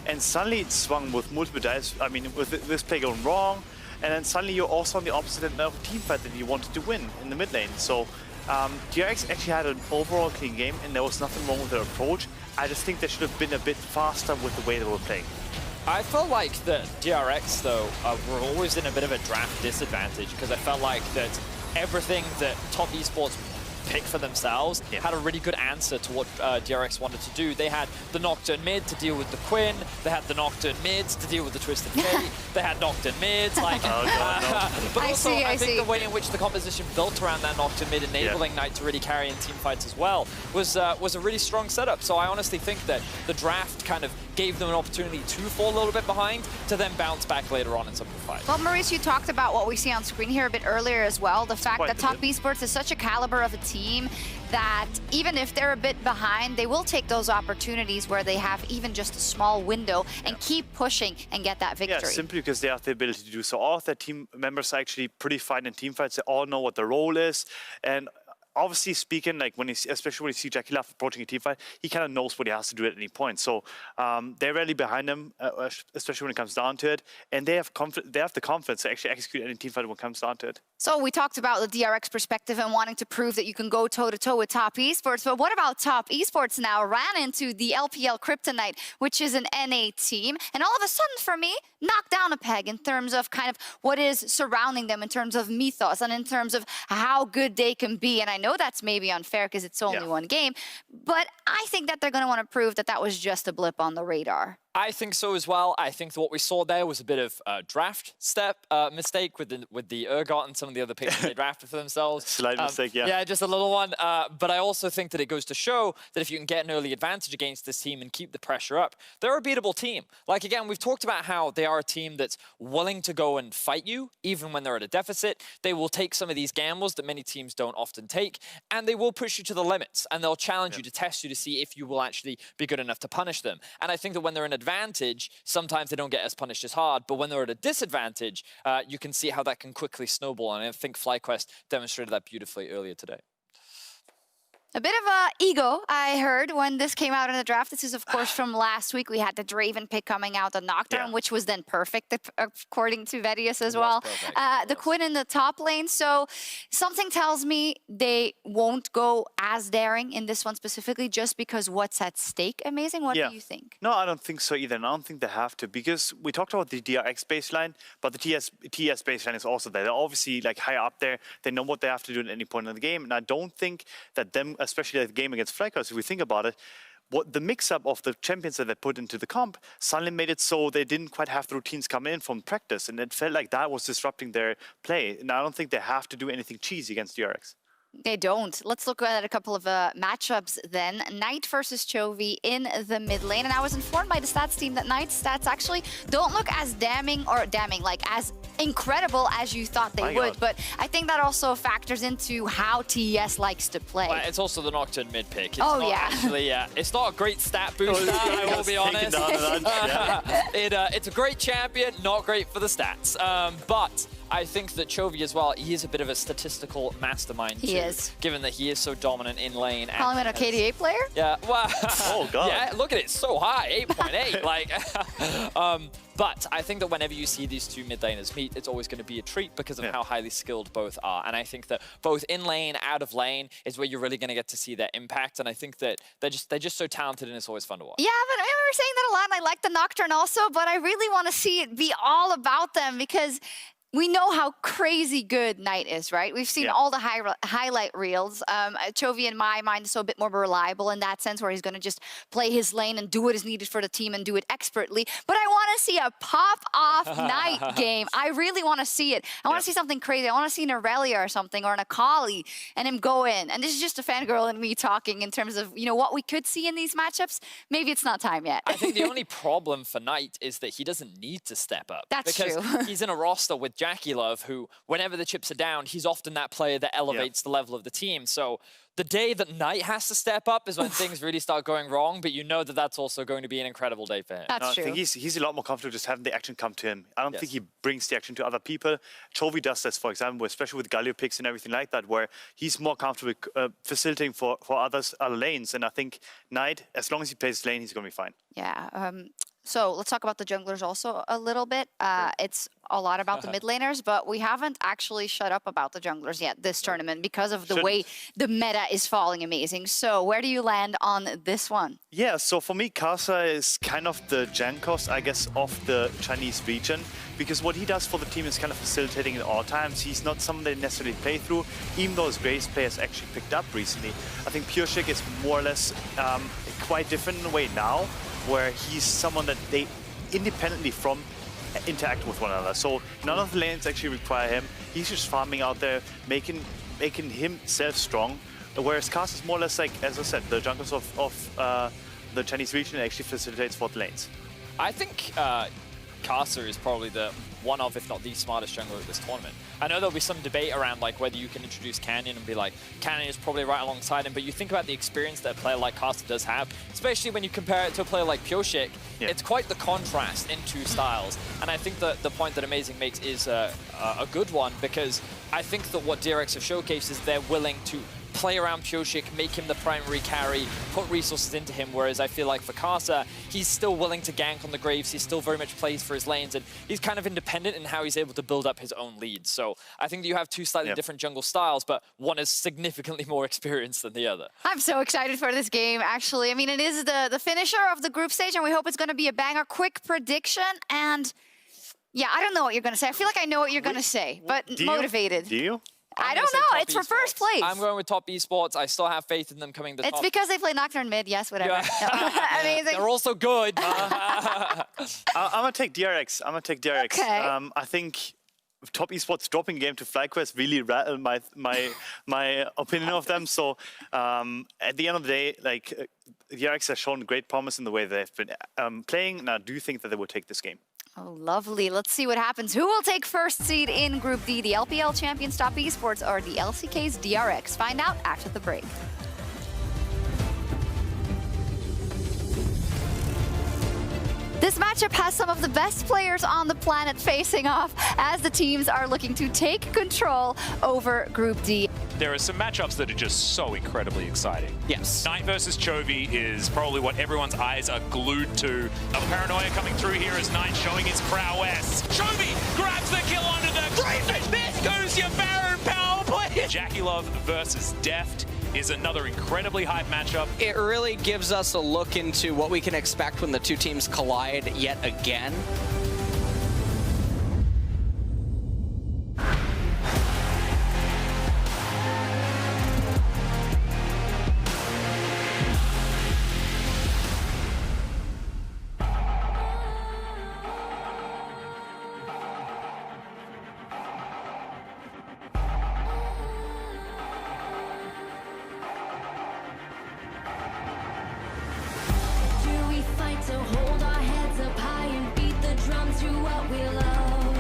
And suddenly it swung with multiple dice. I mean, with this play going wrong. And then suddenly you're also on the opposite end of a team fight that you wanted to win in the mid lane. So DRX actually had an overall clean game, and there was nothing wrong with their approach. I just think they should have been a bit faster with the way they were playing. I felt like that DRX, though, were always in a bit of a draft disadvantage, because I felt like that everything that Top Esports picked for themselves had a really good answer to what DRX wanted to do. They had the Nocturne mid to deal with the Quinn. They had the Nocturne mids to deal with the Twisted Fate. They had Nocturne mids. Like, but also, I think the way in which the composition built around that Nocturne mid, enabling Knight to really carry in team fights as well, was a really strong setup. So I honestly think that the draft kind of gave them an opportunity to fall a little bit behind, to then bounce back later on in some of the fights. Well, Maurice, you talked about what we see on screen here a bit earlier as well. The fact that Top Esports is such a caliber of a team that even if they're a bit behind, they will take those opportunities where they have even just a small window and keep pushing and get that victory. Yeah, simply because they have the ability to do so. All of their team members are actually pretty fine in team fights. They all know what their role is. And obviously speaking, like especially when you see Jackie Love approaching a team fight, he kind of knows what he has to do at any point. So they're really behind him, especially when it comes down to it. And they have the confidence to actually execute any team fight when it comes down to it. So we talked about the DRX perspective and wanting to prove that you can go toe-to-toe with Top Esports. But what about Top Esports now? Ran into the LPL Kryptonite, which is an NA team. And all of a sudden, for me, knocked down a peg in terms of kind of what is surrounding them, in terms of mythos and in terms of how good they can be. And I know that's maybe unfair because it's only one game. But I think that they're going to want to prove that that was just a blip on the radar. I think so as well. I think that what we saw there was a bit of a draft step mistake with the Urgot and some of the other picks they drafted for themselves. Slight mistake, yeah. Yeah, just a little one. But I also think that it goes to show that if you can get an early advantage against this team and keep the pressure up, they're a beatable team. Like, again, we've talked about how they are a team that's willing to go and fight you, even when they're at a deficit. They will take some of these gambles that many teams don't often take, and they will push you to the limits, and they'll challenge you to test you to see if you will actually be good enough to punish them. And I think that when they're in advantage, sometimes they don't get as punished as hard, but when they're at a disadvantage, you can see how that can quickly snowball, and I think FlyQuest demonstrated that beautifully earlier today. A bit of ego, I heard, when this came out in the draft. This is, of course, from last week. We had the Draven pick coming out, the Nocturne, which was then perfect, according to Vedius as well. The Quinn in the top lane. So something tells me they won't go as daring in this one specifically, just because what's at stake. Amazing. What do you think? No, I don't think so either. And I don't think they have to, because we talked about the DRX baseline, but the TS baseline is also there. They're obviously like higher up there. They know what they have to do at any point in the game. And I don't think that them, especially the game against FLICKR, if we think about it, what the mix-up of the champions that they put into the comp suddenly made it so they didn't quite have the routines come in from practice, and it felt like that was disrupting their play. And I don't think they have to do anything cheesy against DRX. They don't. Let's look at a couple of matchups then. Knight versus Chovy in the mid lane. And I was informed by the stats team that Knight's stats actually don't look as like as incredible as you thought they would. But I think that also factors into how TES likes to play. Well, it's also the Nocturne mid pick. It's Oh, not yeah. Actually, it's not a great stat booster, I will be honest. It's a great champion, not great for the stats. But I think that Chovy as well, he is a bit of a statistical mastermind He too, is. given that he is so dominant in lane. Call him an KDA player? Yeah, well, oh god. Yeah, look at it, so high, 8.8. like, but I think that whenever you see these two mid laners meet, it's always going to be a treat because of how highly skilled both are. And I think that both in lane, out of lane is where you're really going to get to see their impact. And I think that they're just so talented, and it's always fun to watch. Yeah, but we were saying that a lot, and I like the Nocturne also, but I really want to see it be all about them because we know how crazy good Knight is, right? We've seen all the highlight reels. Chovy, in my mind, is so a bit more reliable in that sense, where he's going to just play his lane and do what is needed for the team and do it expertly. But I want to see a pop-off Knight game. I really want to see it. I want to see something crazy. I want to see an Aurelia or something, or an Akali, and him go in. And this is just a fangirl and me talking in terms of, you know, what we could see in these matchups. Maybe it's not time yet. I think the only problem for Knight is that he doesn't need to step up. That's because true. He's in a roster with Jackie Love, who, whenever the chips are down, he's often that player that elevates the level of the team. So the day that Knight has to step up is when things really start going wrong, but you know that that's also going to be an incredible day for him. I think he's a lot more comfortable just having the action come to him. I don't think he brings the action to other people. Chovy does this, for example, especially with Galio picks and everything like that, where he's more comfortable facilitating for other lanes. And I think Knight, as long as he plays his lane, he's going to be fine. Yeah. So let's talk about the junglers also a little bit. It's a lot about the mid laners, but we haven't actually shut up about the junglers yet this tournament because of the way the meta is falling amazing. So where do you land on this one? Yeah, so for me, Kasa is kind of the Jankos, I guess, of the Chinese region, because what he does for the team is kind of facilitating at all times. He's not someone they necessarily play through, even though his base players actually picked up recently. I think PureShick is more or less quite different in a way now, where he's someone that they independently from interact with one another. So none of the lanes actually require him. He's just farming out there, making himself strong. Whereas Kasa is more or less like, as I said, the junglers of the Chinese region actually facilitates for the lanes. I think Kasa is probably the one of, if not the smartest jungler at this tournament. I know there'll be some debate around like whether you can introduce Canyon and be like, Canyon is probably right alongside him, but you think about the experience that a player like Kasa does have, especially when you compare it to a player like PureShick, it's quite the contrast in two styles. And I think that the point that Amazing makes is a good one, because I think that what DRX have showcased is they're willing to play around PureShick, make him the primary carry, put resources into him, whereas I feel like for Kasa, he's still willing to gank on the Graves, he still very much plays for his lanes, and he's kind of independent in how he's able to build up his own leads. So I think that you have two slightly different jungle styles, but one is significantly more experienced than the other. I'm so excited for this game, actually. I mean, it is the finisher of the group stage, and we hope it's going to be a banger. Quick prediction, and yeah, I don't know what you're going to say. I feel like I know what you're going to say, but motivated. Do you? I don't know. It's for first place. I'm going with top esports. I still have faith in them coming to top. It's because they play Nocturne mid. Yes, whatever. Yeah. Amazing. They're also good. I'm going to take DRX. Okay. I think top esports dropping a game to FLICKR really rattled my opinion of them. So at the end of the day, like DRX has shown great promise in the way they've been playing. And I do think that they will take this game. Oh, lovely. Let's see what happens. Who will take first seed in Group D? The LPL champions Top Esports or the LCK's DRX? Find out after the break. This matchup has some of the best players on the planet facing off as the teams are looking to take control over Group D. There are some matchups that are just so incredibly exciting. Yes. Knight versus Chovy is probably what everyone's eyes are glued to. A Paranoia coming through here as Knight showing his prowess. Chovy grabs the kill under the Crayfish. There goes your Baron power play. Jackie Love versus Deft is another incredibly hype matchup. It really gives us a look into what we can expect when the two teams collide yet again. fight to hold our heads up high and beat the drums to what we love.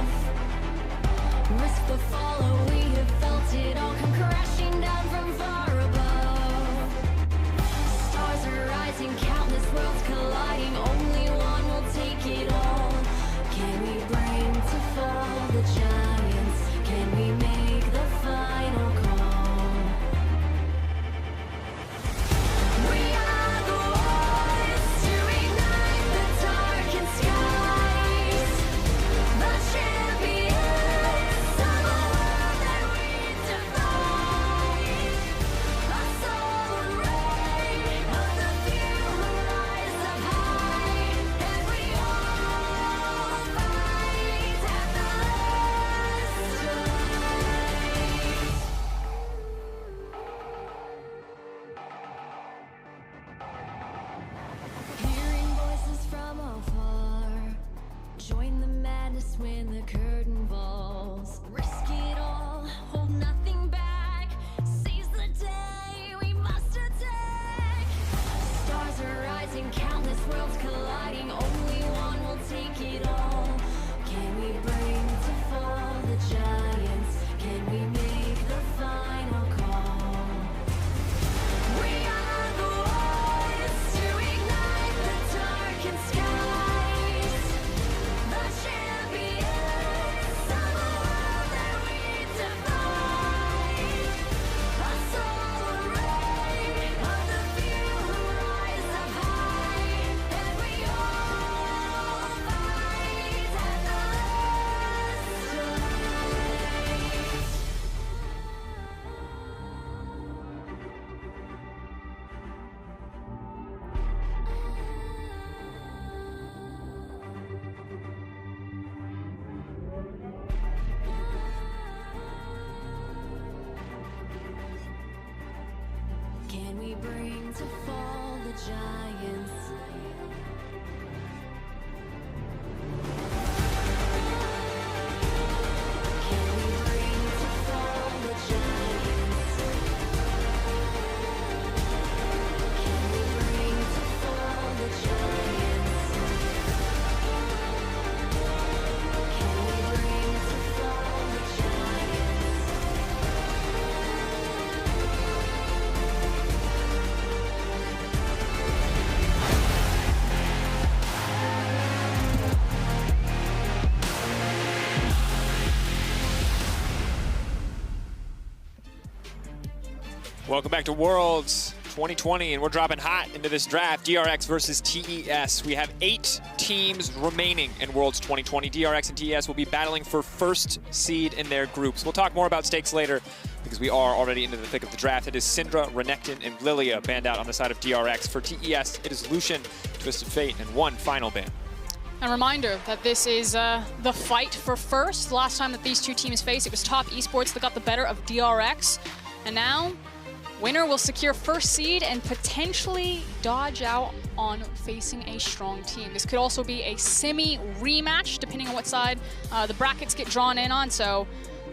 Risk the follow, we have felt it all come crashing down from far above. Stars are rising, countless worlds colliding, only one will take it all. Can we bring to fall the giants? Can we make the final call? We are the ones to ignite the darkened skies, the champions of a world that we defy. A soul ray of the few who rise up high, and we all fight at the last light. Hearing voices from afar, join the madness when the curtain falls. Risk it all, hold nothing back. Seize the day, we must attack. Stars are rising, countless worlds colliding, only one will take it all. Can we bring to fall the giants? Can we make the final call? We are the ones to ignite the darkened skies, the champions of a world that we defy. A soul ray of the few who rise up high, and we all fight at the last light. Can we bring to fall the giants? Can we bring to fall the giants? Can we bring to fall the giants? Can we bring to fall the giants? Welcome back to Worlds 2020, and we're dropping hot into this draft. DRX versus TES. We have 8 teams remaining in Worlds 2020. DRX and TES will be battling for first seed in their groups. We'll talk more about stakes later because we are already into the thick of the draft. It is Syndra, Renekton, and Lilia banned out on the side of DRX. For TES, it is Lucian, Twisted Fate, and one final ban. A reminder that this is the fight for first. The last time that these two teams faced, it was Top Esports that got the better of DRX. And now, winner will secure first seed and potentially dodge out on facing a strong team. This could also be a semi-rematch, depending on what side the brackets get drawn in on. So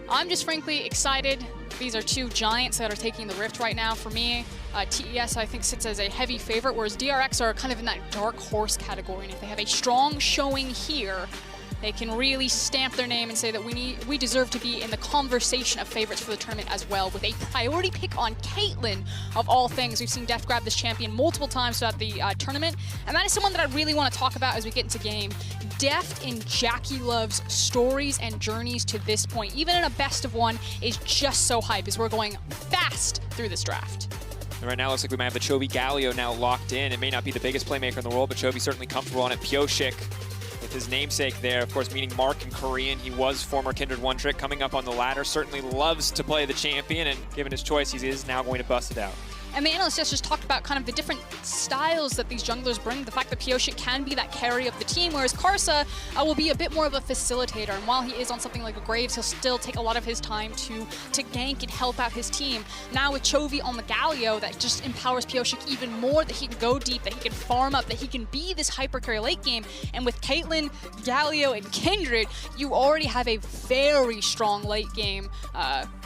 I'm just frankly excited. These are two giants that are taking the Rift right now. For me, TES, I think, sits as a heavy favorite, whereas DRX are kind of in that dark horse category. And if they have a strong showing here, they can really stamp their name and say that we deserve to be in the conversation of favorites for the tournament as well, with a priority pick on Caitlyn, of all things. We've seen Deft grab this champion multiple times throughout the tournament, and that is someone that I really want to talk about as we get into game. Deft and JackeyLove's stories and journeys to this point, even in a best of one, is just so hype as we're going fast through this draft. And right now, it looks like we might have the Chovy Galio now locked in. It may not be the biggest playmaker in the world, but Chovy certainly comfortable on it. Pioshik, with his namesake there, of course, meaning Mark in Korean. He was former Kindred One Trick, coming up on the ladder. Certainly loves to play the champion, and given his choice, he is now going to bust it out. And the analyst just talked about kind of the different styles that these junglers bring. The fact that Pioshik can be that carry of the team, whereas Karsa will be a bit more of a facilitator. And while he is on something like a Graves, he'll still take a lot of his time to gank and help out his team. Now with Chovy on the Galio, that just empowers Pioshik even more, that he can go deep, that he can farm up, that he can be this hyper carry late game. And with Caitlyn, Galio, and Kindred, you already have a very strong late game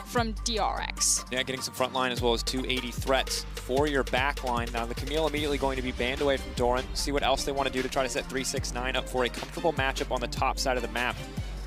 from DRX. Yeah, getting some front line as well as 280 threats X for your back line. Now the Camille immediately going to be banned away from Doran. See what else they want to do to try to set 369 up for a comfortable matchup on the top side of the map.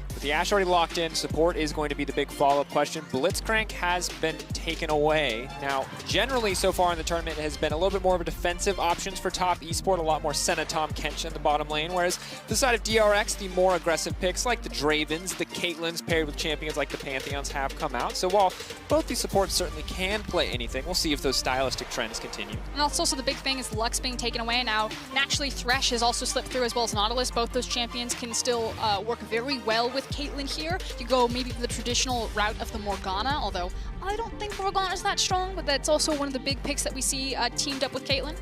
With the Ashe already locked in, support is going to be the big follow-up question. Blitzcrank has been taken away. Now, generally so far in the tournament, it has been a little bit more of a defensive options for top esport, a lot more Senna, Tom Kench in the bottom lane, whereas the side of DRX, the more aggressive picks like the Dravens, the Caitlyn's paired with champions like the Pantheons have come out. So while both these supports certainly can play anything, we'll see if those stylistic trends continue. And that's also the big thing is Lux being taken away now. Naturally, Thresh has also slipped through as well as Nautilus. Both those champions can still work very well with Caitlyn here. You go maybe the traditional route of the Morgana, although I don't think Morgana's that strong, but that's also one of the big picks that we see teamed up with Caitlyn.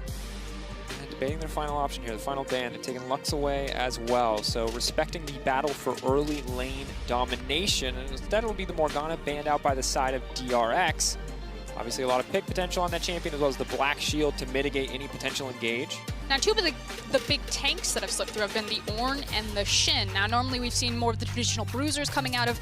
And debating their final option here, the final ban, they're taking Lux away as well. So respecting the battle for early lane domination, and instead it'll be the Morgana banned out by the side of DRX. Obviously a lot of pick potential on that champion, as well as the Black Shield to mitigate any potential engage. Now, two of the big tanks that have slipped through have been the Ornn and the Shin. Now, normally we've seen more of the traditional bruisers coming out of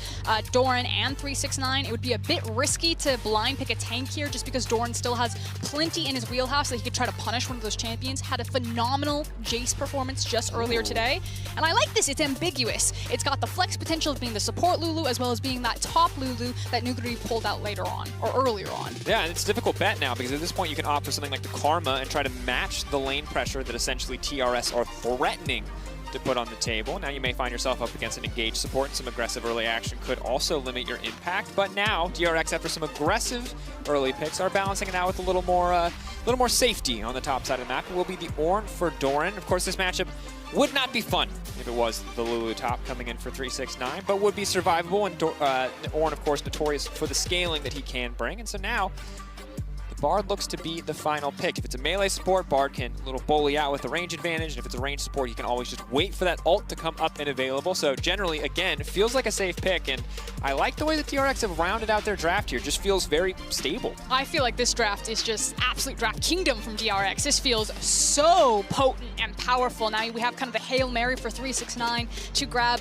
Doran and 369. It would be a bit risky to blind pick a tank here just because Doran still has plenty in his wheelhouse that he could try to punish one of those champions. Had a phenomenal Jace performance just earlier today. And I like this, it's ambiguous. It's got the flex potential of being the support Lulu as well as being that top Lulu that Nuguri pulled out later on, or earlier on. Yeah, and it's a difficult bet now because at this point you can opt for something like the Karma and try to match the lane pressure that essentially TRS are threatening to put on the table. Now you may find yourself up against an engaged support, and some aggressive early action could also limit your impact. But now DRX, after some aggressive early picks, are balancing it out with a little more safety on the top side of the map. It will be the Ornn for Doran. Of course, this matchup would not be fun if it was the Lulu top coming in for 369, but would be survivable. And Ornn, of course, notorious for the scaling that he can bring. And so now Bard looks to be the final pick. If it's a melee support, Bard can a little bully out with a range advantage, and if it's a range support, you can always just wait for that ult to come up and available. So generally, again, it feels like a safe pick, and I like the way the TRX have rounded out their draft here. Just feels very stable. I feel like this draft is just absolute draft kingdom from DRX. This feels so potent and powerful. Now we have kind of the Hail Mary for 369 to grab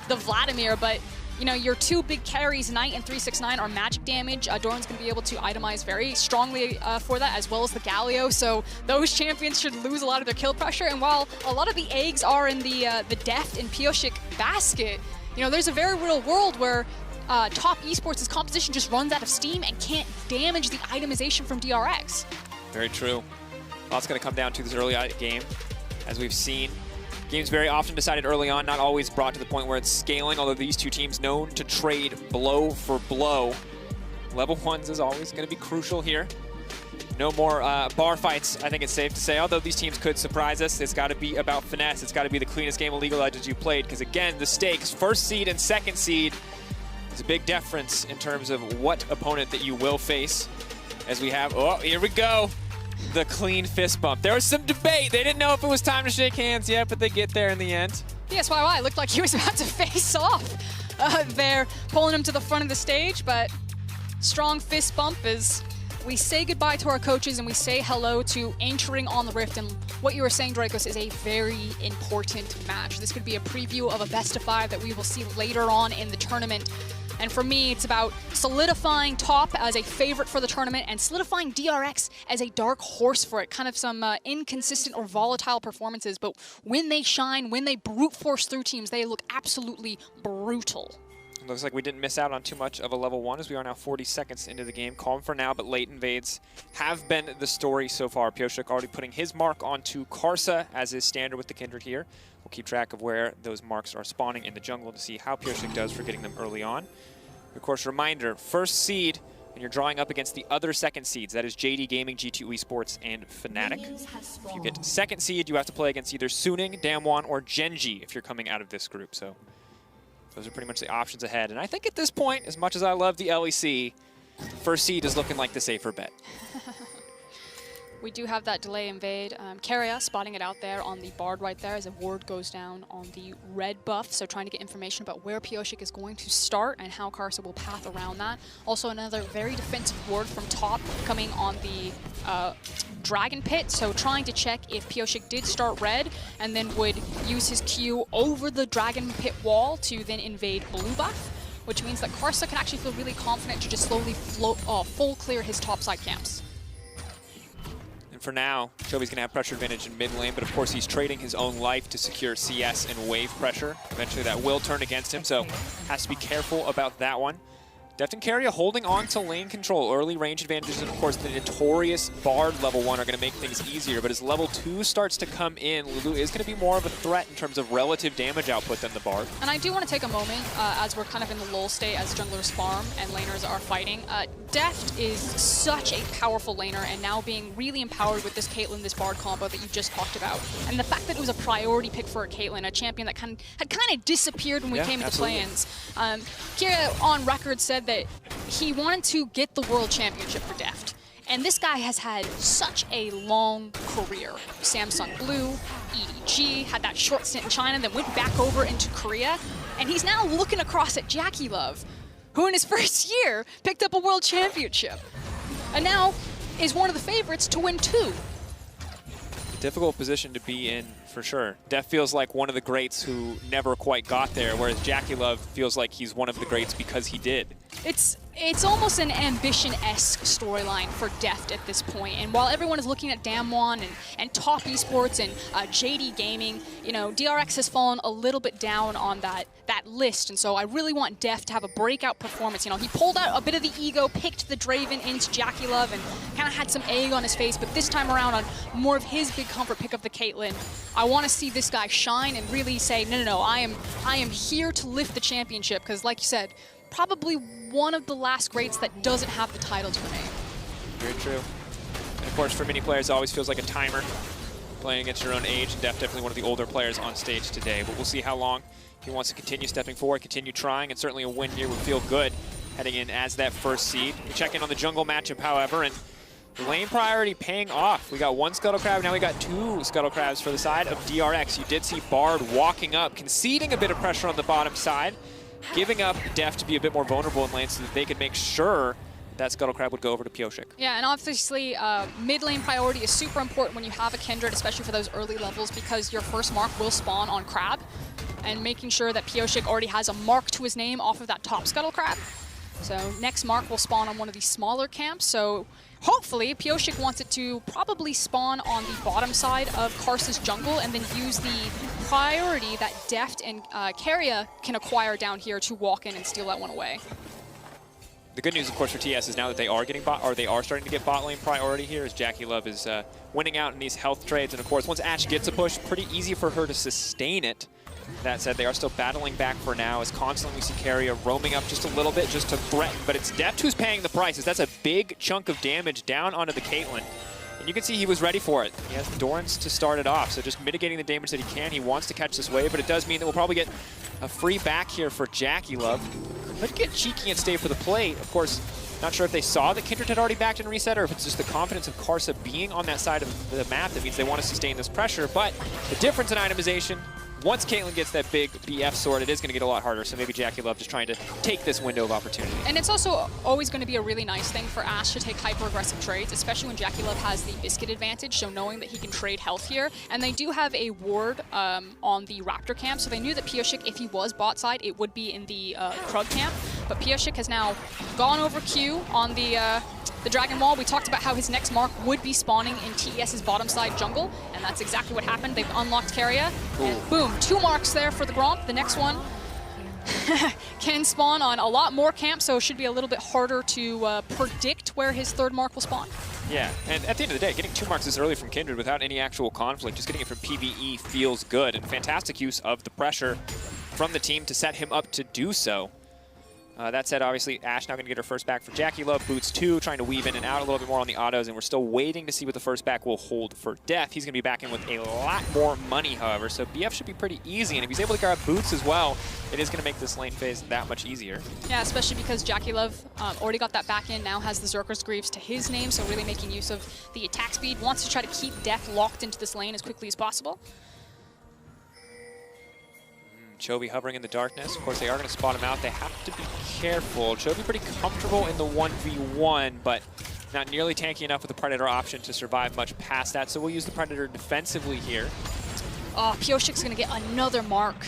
the Vladimir, but you know, your two big carries, Knight and 369, are magic damage. Doran's going to be able to itemize very strongly for that, as well as the Galio. So those champions should lose a lot of their kill pressure. And while a lot of the eggs are in the Deft and Pioshik basket, you know, there's a very real world where top esports' composition just runs out of steam and can't damage the itemization from DRX. Very true. Well, it's going to come down to this early game, as we've seen. Games very often decided early on, not always brought to the point where it's scaling, although these two teams known to trade blow for blow. Level 1s is always going to be crucial here. No more bar fights, I think it's safe to say, although these teams could surprise us. It's got to be about finesse. It's got to be the cleanest game of League of Legends you played, because again, the stakes, first seed and second seed, is a big difference in terms of what opponent that you will face. As we have, oh, here we go. The clean fist bump. There was some debate. They didn't know if it was time to shake hands yet, but they get there in the end. PSYY looked like he was about to face off there, pulling him to the front of the stage, but strong fist bump as we say goodbye to our coaches and we say hello to entering on the Rift. And what you were saying, Dracos, is a very important match. This could be a preview of a best of 5 that we will see later on in the tournament. And for me, it's about solidifying top as a favorite for the tournament and solidifying DRX as a dark horse for it. Kind of some inconsistent or volatile performances, but when they shine, when they brute force through teams, they look absolutely brutal. It looks like we didn't miss out on too much of a level 1 as we are now 40 seconds into the game. Calm for now, but late invades have been the story so far. Pioshik already putting his mark onto Karsa as is standard with the Kindred here. We'll keep track of where those marks are spawning in the jungle to see how Pioshik does for getting them early on. Of course, reminder, first seed, and you're drawing up against the other second seeds. That is JD Gaming, G2 Esports, and Fnatic. If you get second seed, you have to play against either Suning, Damwon, or Genji if you're coming out of this group. So those are pretty much the options ahead. And I think at this point, as much as I love the LEC, first seed is looking like the safer bet. We do have that delay invade. Keria spotting it out there on the Bard right there as a ward goes down on the red buff. So trying to get information about where Pioshik is going to start and how Karsa will path around that. Also another very defensive ward from top coming on the Dragon Pit. So trying to check if Pioshik did start red and then would use his Q over the Dragon Pit wall to then invade blue buff, which means that Karsa can actually feel really confident to just slowly full clear his topside camps. for now. Chovy's going to have pressure advantage in mid lane, but of course he's trading his own life to secure CS and wave pressure. Eventually that will turn against him, so has to be careful about that one. Deft and Keria holding on to lane control. Early range advantages, and of course the notorious Bard level 1 are going to make things easier, but as level 2 starts to come in, Lulu is going to be more of a threat in terms of relative damage output than the Bard. And I do want to take a moment, as we're kind of in the lull state as junglers farm and laners are fighting. Deft is such a powerful laner, and now being really empowered with this Caitlyn, this Bard combo that you just talked about. And the fact that it was a priority pick for a Caitlyn, a champion that had kind of disappeared when we came into play-ins. Keria on record said that he wanted to get the world championship for Deft. And this guy has had such a long career. Samsung Blue, EDG, had that short stint in China, then went back over into Korea. And he's now looking across at JackeyLove, who in his first year picked up a world championship. And now is one of the favorites to win 2. Difficult position to be in, for sure. Deft feels like one of the greats who never quite got there, whereas JackeyLove feels like he's one of the greats because he did. It's almost an ambition-esque storyline for Deft at this point. And while everyone is looking at Damwon and Top Esports and JD Gaming, you know, DRX has fallen a little bit down on that list. And so I really want Deft to have a breakout performance. You know, he pulled out a bit of the ego, picked the Draven into JackeyLove, and kind of had some egg on his face. But this time around, on more of his big comfort pick of the Caitlyn, I want to see this guy shine and really say, no, I am here to lift the championship. Because like you said, probably one of the last greats that doesn't have the title to their name. Very true. And of course, for many players, it always feels like a timer playing against your own age. And Deft definitely one of the older players on stage today. But we'll see how long he wants to continue stepping forward, continue trying, and certainly a win here would feel good heading in as that first seed. We check in on the jungle matchup, however, and the lane priority paying off. We got 1 Scuttle Crab, now we got 2 Scuttle Crabs for the side of DRX. You did see Bard walking up, conceding a bit of pressure on the bottom side, giving up Deft to be a bit more vulnerable in lane so that they could make sure that Scuttle Crab would go over to Pioshik. Yeah, and obviously mid lane priority is super important when you have a Kindred, especially for those early levels, because your first mark will spawn on Crab, and making sure that Pioshik already has a mark to his name off of that top Scuttle Crab. So next mark will spawn on one of these smaller camps, so hopefully Pioshik wants it to probably spawn on the bottom side of Karsa's jungle and then use the priority that Deft and Keria can acquire down here to walk in and steal that one away. The good news, of course, for TS is now that they are getting they are starting to get bot lane priority here, as JackeyLove is winning out in these health trades. And of course, once Ashe gets a push, pretty easy for her to sustain it. That said, they are still battling back for now, as constantly we see Keria roaming up just a little bit just to threaten, but it's Deft who's paying the prices. That's a big chunk of damage down onto the Caitlyn. And you can see he was ready for it. He has the Dorans to start it off, so just mitigating the damage that he can. He wants to catch this wave, but it does mean that we'll probably get a free back here for JackeyLove. Could get cheeky and stay for the plate. Of course, not sure if they saw that Kindred had already backed and reset, or if it's just the confidence of Karsa being on that side of the map that means they want to sustain this pressure. But the difference in itemization, once Caitlyn gets that big BF sword, it is going to get a lot harder, so maybe JackeyLove just trying to take this window of opportunity. And it's also always going to be a really nice thing for Ashe to take hyper-aggressive trades, especially when JackeyLove has the biscuit advantage, so knowing that he can trade health here. And they do have a ward on the Raptor camp, so they knew that Pioshik, if he was bot side, it would be in the Krug camp. But Pioshik has now gone over Q on the Dragon Wall. We talked about how his next mark would be spawning in TES's bottom side jungle, and that's exactly what happened. They've unlocked Keria, and boom, 2 marks there for the Gromp. The next one can spawn on a lot more camps, so it should be a little bit harder to predict where his 3rd mark will spawn. Yeah, and at the end of the day, getting 2 marks this early from Kindred without any actual conflict, just getting it from PvE feels good, and fantastic use of the pressure from the team to set him up to do so. That said, obviously, Ashe now going to get her first back for JackeyLove. Boots 2, trying to weave in and out a little bit more on the autos, and we're still waiting to see what the first back will hold for Deft. He's going to be back in with a lot more money, however, so BF should be pretty easy, and if he's able to grab Boots as well, it is going to make this lane phase that much easier. Yeah, especially because JackeyLove already got that back in, now has the Zerker's Greaves to his name, so really making use of the attack speed, wants to try to keep Deft locked into this lane as quickly as possible. Chovy hovering in the darkness. Of course, they are going to spot him out. They have to be careful. Chovy pretty comfortable in the 1v1, but not nearly tanky enough with the Predator option to survive much past that, so we'll use the Predator defensively here. Oh, Pioshik's going to get another mark.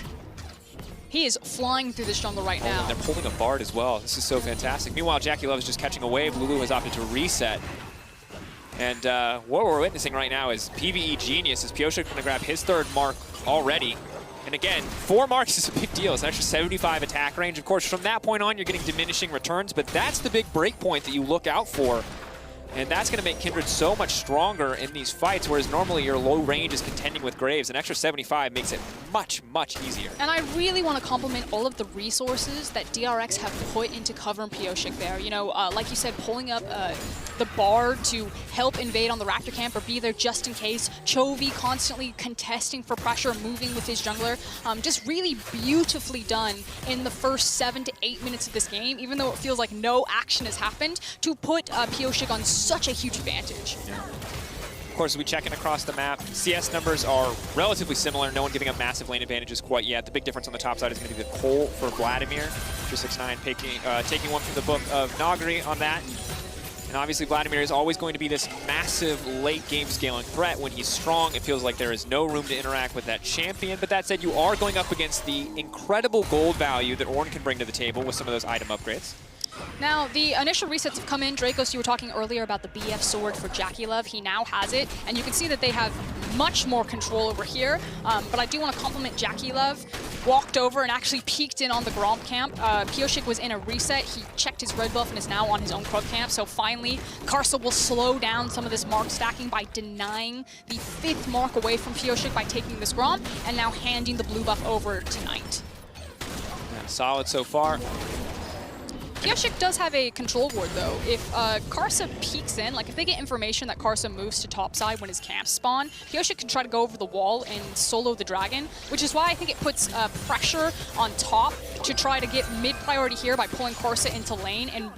He is flying through this jungle right now. And they're pulling a Bard as well. This is so fantastic. Meanwhile, JackeyLove is just catching a wave. Lulu has opted to reset. And what we're witnessing right now is PvE genius, as Pioshik going to grab his 3rd mark already. And again, 4 marks is a big deal. It's an extra 75 attack range. Of course, from that point on, you're getting diminishing returns, but that's the big break point that you look out for. And that's going to make Kindred so much stronger in these fights, whereas normally your low range is contending with Graves. An extra 75 makes it much, much easier. And I really want to compliment all of the resources that DRX have put into covering Pioshik there. You know, like you said, pulling up the Bard to help invade on the Raptor camp or be there just in case. Chovy constantly contesting for pressure, moving with his jungler. Just really beautifully done in the first 7 to 8 minutes of this game, even though it feels like no action has happened, to put Pioshik on such a huge advantage. Yeah. Of course, we checking across the map. CS numbers are relatively similar. No one giving up massive lane advantages quite yet. The big difference on the top side is going to be the Cole for Vladimir. 369 taking one from the book of Nagri on that. And obviously, Vladimir is always going to be this massive late game scaling threat. When he's strong, it feels like there is no room to interact with that champion. But that said, you are going up against the incredible gold value that Ornn can bring to the table with some of those item upgrades. Now, the initial resets have come in. Dracos, you were talking earlier about the BF sword for Jakilov. He now has it, and you can see that they have much more control over here. But I do want to compliment Jakilov. Walked over and actually peeked in on the Gromp camp. Pioshik was in a reset. He checked his red buff and is now on his own Krug camp. So finally, Karsa will slow down some of this mark stacking by denying the 5th mark away from Pioshik by taking this Gromp, and now handing the blue buff over to Knight. Yeah, solid so far. Pioshik does have a control ward, though. If Karsa peeks in, like if they get information that Karsa moves to topside when his camps spawn, Pioshik can try to go over the wall and solo the dragon, which is why I think it puts pressure on top to try to get mid-priority here by pulling Karsa into lane and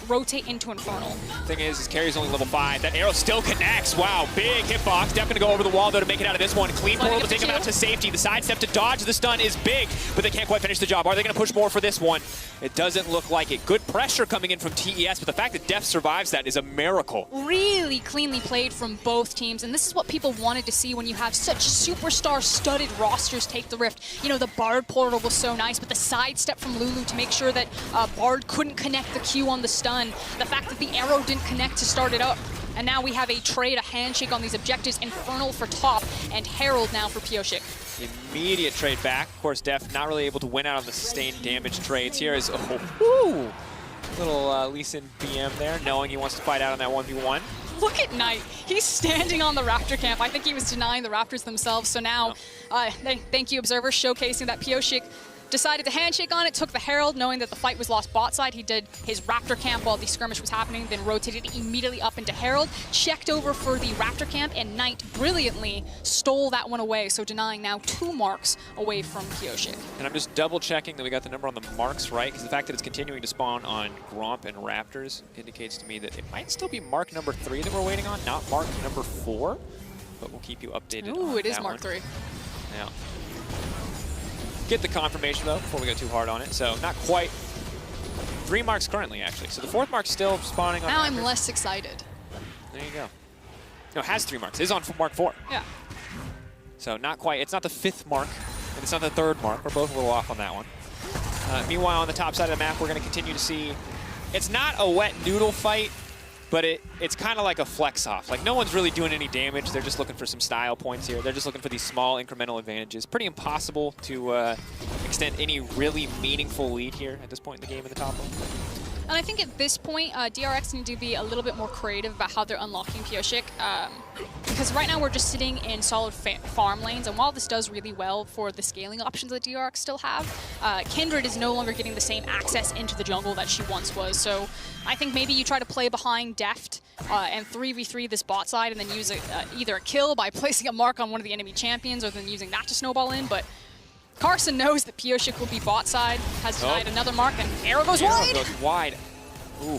rotate into Infernal. Thing is carry's only level 5. That arrow still connects. Wow, big hitbox. Definitely gonna go over the wall, though, to make it out of this one. Clean portal to take him out to safety. The sidestep to dodge the stun is big, but they can't quite finish the job. Are they gonna push more for this one? It doesn't look like it. Good pressure coming in from TES, but the fact that Def survives that is a miracle. Really cleanly played from both teams, and this is what people wanted to see when you have such superstar-studded rosters take the Rift. You know, the Bard portal was so nice, but the sidestep from Lulu to make sure that Bard couldn't connect the Q on the stun. The fact that the arrow didn't connect to start it up. And now we have a trade, a handshake on these objectives. Infernal for top, and Herald now for Pioshik. Immediate trade back. Of course, Def not really able to win out on the sustained damage trades. Here is, little Lee Sin BM there, knowing he wants to fight out on that 1v1. Look at Knight. He's standing on the Raptor camp. I think he was denying the Raptors themselves. So now, thank you, Observer, showcasing that Pioshik decided to handshake on it, took the Herald, knowing that the fight was lost bot side. He did his Raptor camp while the skirmish was happening, then rotated immediately up into Herald, checked over for the Raptor camp, and Knight brilliantly stole that one away, so denying now 2 marks away from Pioshik. And I'm just double checking that we got the number on the marks right, because the fact that it's continuing to spawn on Gromp and Raptors indicates to me that it might still be mark number 3 that we're waiting on, not mark number 4, but we'll keep you updated. Ooh, it is mark 3. Yeah. Get the confirmation, though, before we go too hard on it. So not quite 3 marks currently, actually. So the 4th mark's still spawning on Now Raptors. I'm less excited. There you go. No, it has 3 marks. It is on mark 4. Yeah. So not quite. It's not the 5th mark, and it's not the 3rd mark. We're both a little off on that one. Meanwhile, on the top side of the map, we're going to continue to see... It's not a wet noodle fight, but it's kind of like a flex off. Like, no one's really doing any damage. They're just looking for some style points here. They're just looking for these small incremental advantages. Pretty impossible to extend any really meaningful lead here at this point in the game in the top lane. And I think at this point, DRX need to be a little bit more creative about how they're unlocking Pioshik. Because right now we're just sitting in solid farm lanes, and while this does really well for the scaling options that DRX still have, Kindred is no longer getting the same access into the jungle that she once was. So I think maybe you try to play behind Deft and 3v3 this bot side, and then use either a kill by placing a mark on one of the enemy champions, or then using that to snowball in. But Carson knows that Pioshik will be bot side, has denied another mark, and arrow goes wide. Arrow goes wide. Ooh.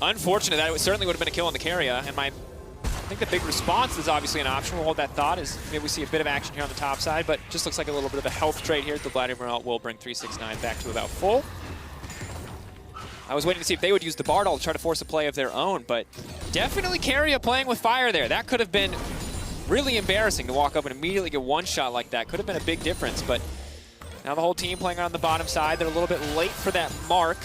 Unfortunate. That certainly would have been a kill on the carry. And I think the big response is obviously an option. We'll hold that thought as maybe we see a bit of action here on the top side, but just looks like a little bit of a health trade here. The Vladimir will bring 369 back to about full. I was waiting to see if they would use the Bard ult to try to force a play of their own, but definitely Carrier playing with fire there. That could have been really embarrassing to walk up and immediately get one shot like that. Could have been a big difference, but now the whole team playing on the bottom side. They're a little bit late for that mark.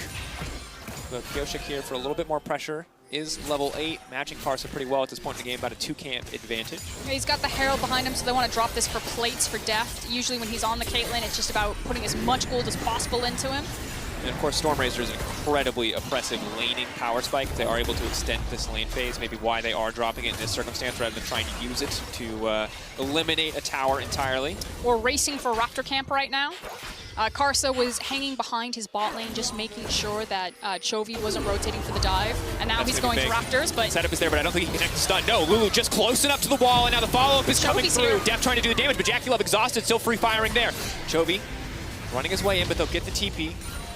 But Pioshik here for a little bit more pressure is level 8, matching Karsa pretty well at this point in the game, about a 2-camp advantage. Yeah, he's got the Herald behind him, so they want to drop this for plates for Deft. Usually when he's on the Caitlyn, it's just about putting as much gold as possible into him. And of course, Stormrazor is an incredibly oppressive laning power spike. They are able to extend this lane phase, maybe why they are dropping it in this circumstance rather than trying to use it to eliminate a tower entirely. We're racing for Raptor Camp right now. Karsa was hanging behind his bot lane, just making sure that Chovy wasn't rotating for the dive, and now he's going to Raptors, but... Setup is there, but I don't think he can connect the stun. No, Lulu just close enough to the wall, and now the follow-up is coming through. Deft trying to do the damage, but JackeyLove exhausted, still free-firing there. Chovy running his way in, but they'll get the TP,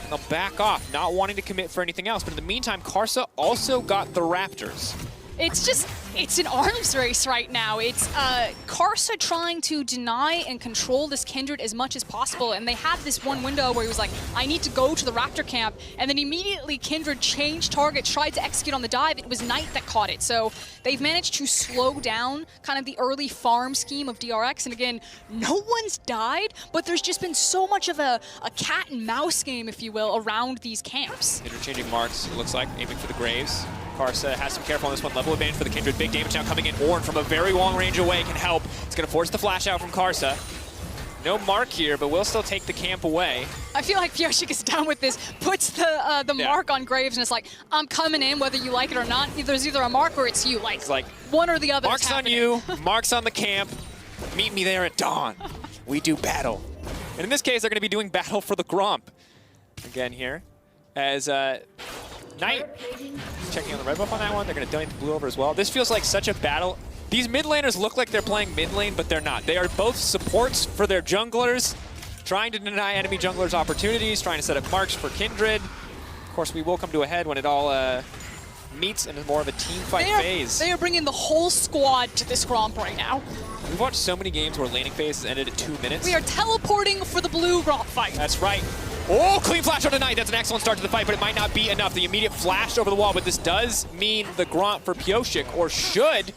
and they'll back off, not wanting to commit for anything else. But in the meantime, Karsa also got the Raptors. It's an arms race right now. It's Karsa trying to deny and control this Kindred as much as possible, and they had this one window where he was like, I need to go to the Raptor camp, and then immediately Kindred changed targets, tried to execute on the dive. It was Knight that caught it, so they've managed to slow down kind of the early farm scheme of DRX, and again, no one's died, but there's just been so much of a cat and mouse game, if you will, around these camps. Interchanging marks, it looks like, aiming for the Graves. Karsa has to be careful on this one. Level advantage for the Kindred. Big damage now coming in. Ornn from a very long range away can help. It's going to force the flash out from Karsa. No mark here, but we'll still take the camp away. I feel like Pioshik is down with this. Puts the mark on Graves, and it's like, I'm coming in whether you like it or not. There's either a mark or it's you. Like one or the other. Mark's on you. Mark's on the camp. Meet me there at dawn. We do battle. And in this case, they're going to be doing battle for the Gromp. Again here. As Knight checking on the red buff on that one. They're going to donate the blue over as well. This feels like such a battle. These mid laners look like they're playing mid lane, but they're not. They are both supports for their junglers, trying to deny enemy junglers opportunities, trying to set up marks for Kindred. Of course, we will come to a head when it all meets in more of a team fight phase. They are bringing the whole squad to this Gromp right now. We've watched so many games where laning phases ended at 2 minutes. We are teleporting for the blue Gromp fight. That's right. Oh, clean flash on the Knight. That's an excellent start to the fight, but it might not be enough. The immediate flash over the wall, but this does mean the Gromp for Pioshik, or should,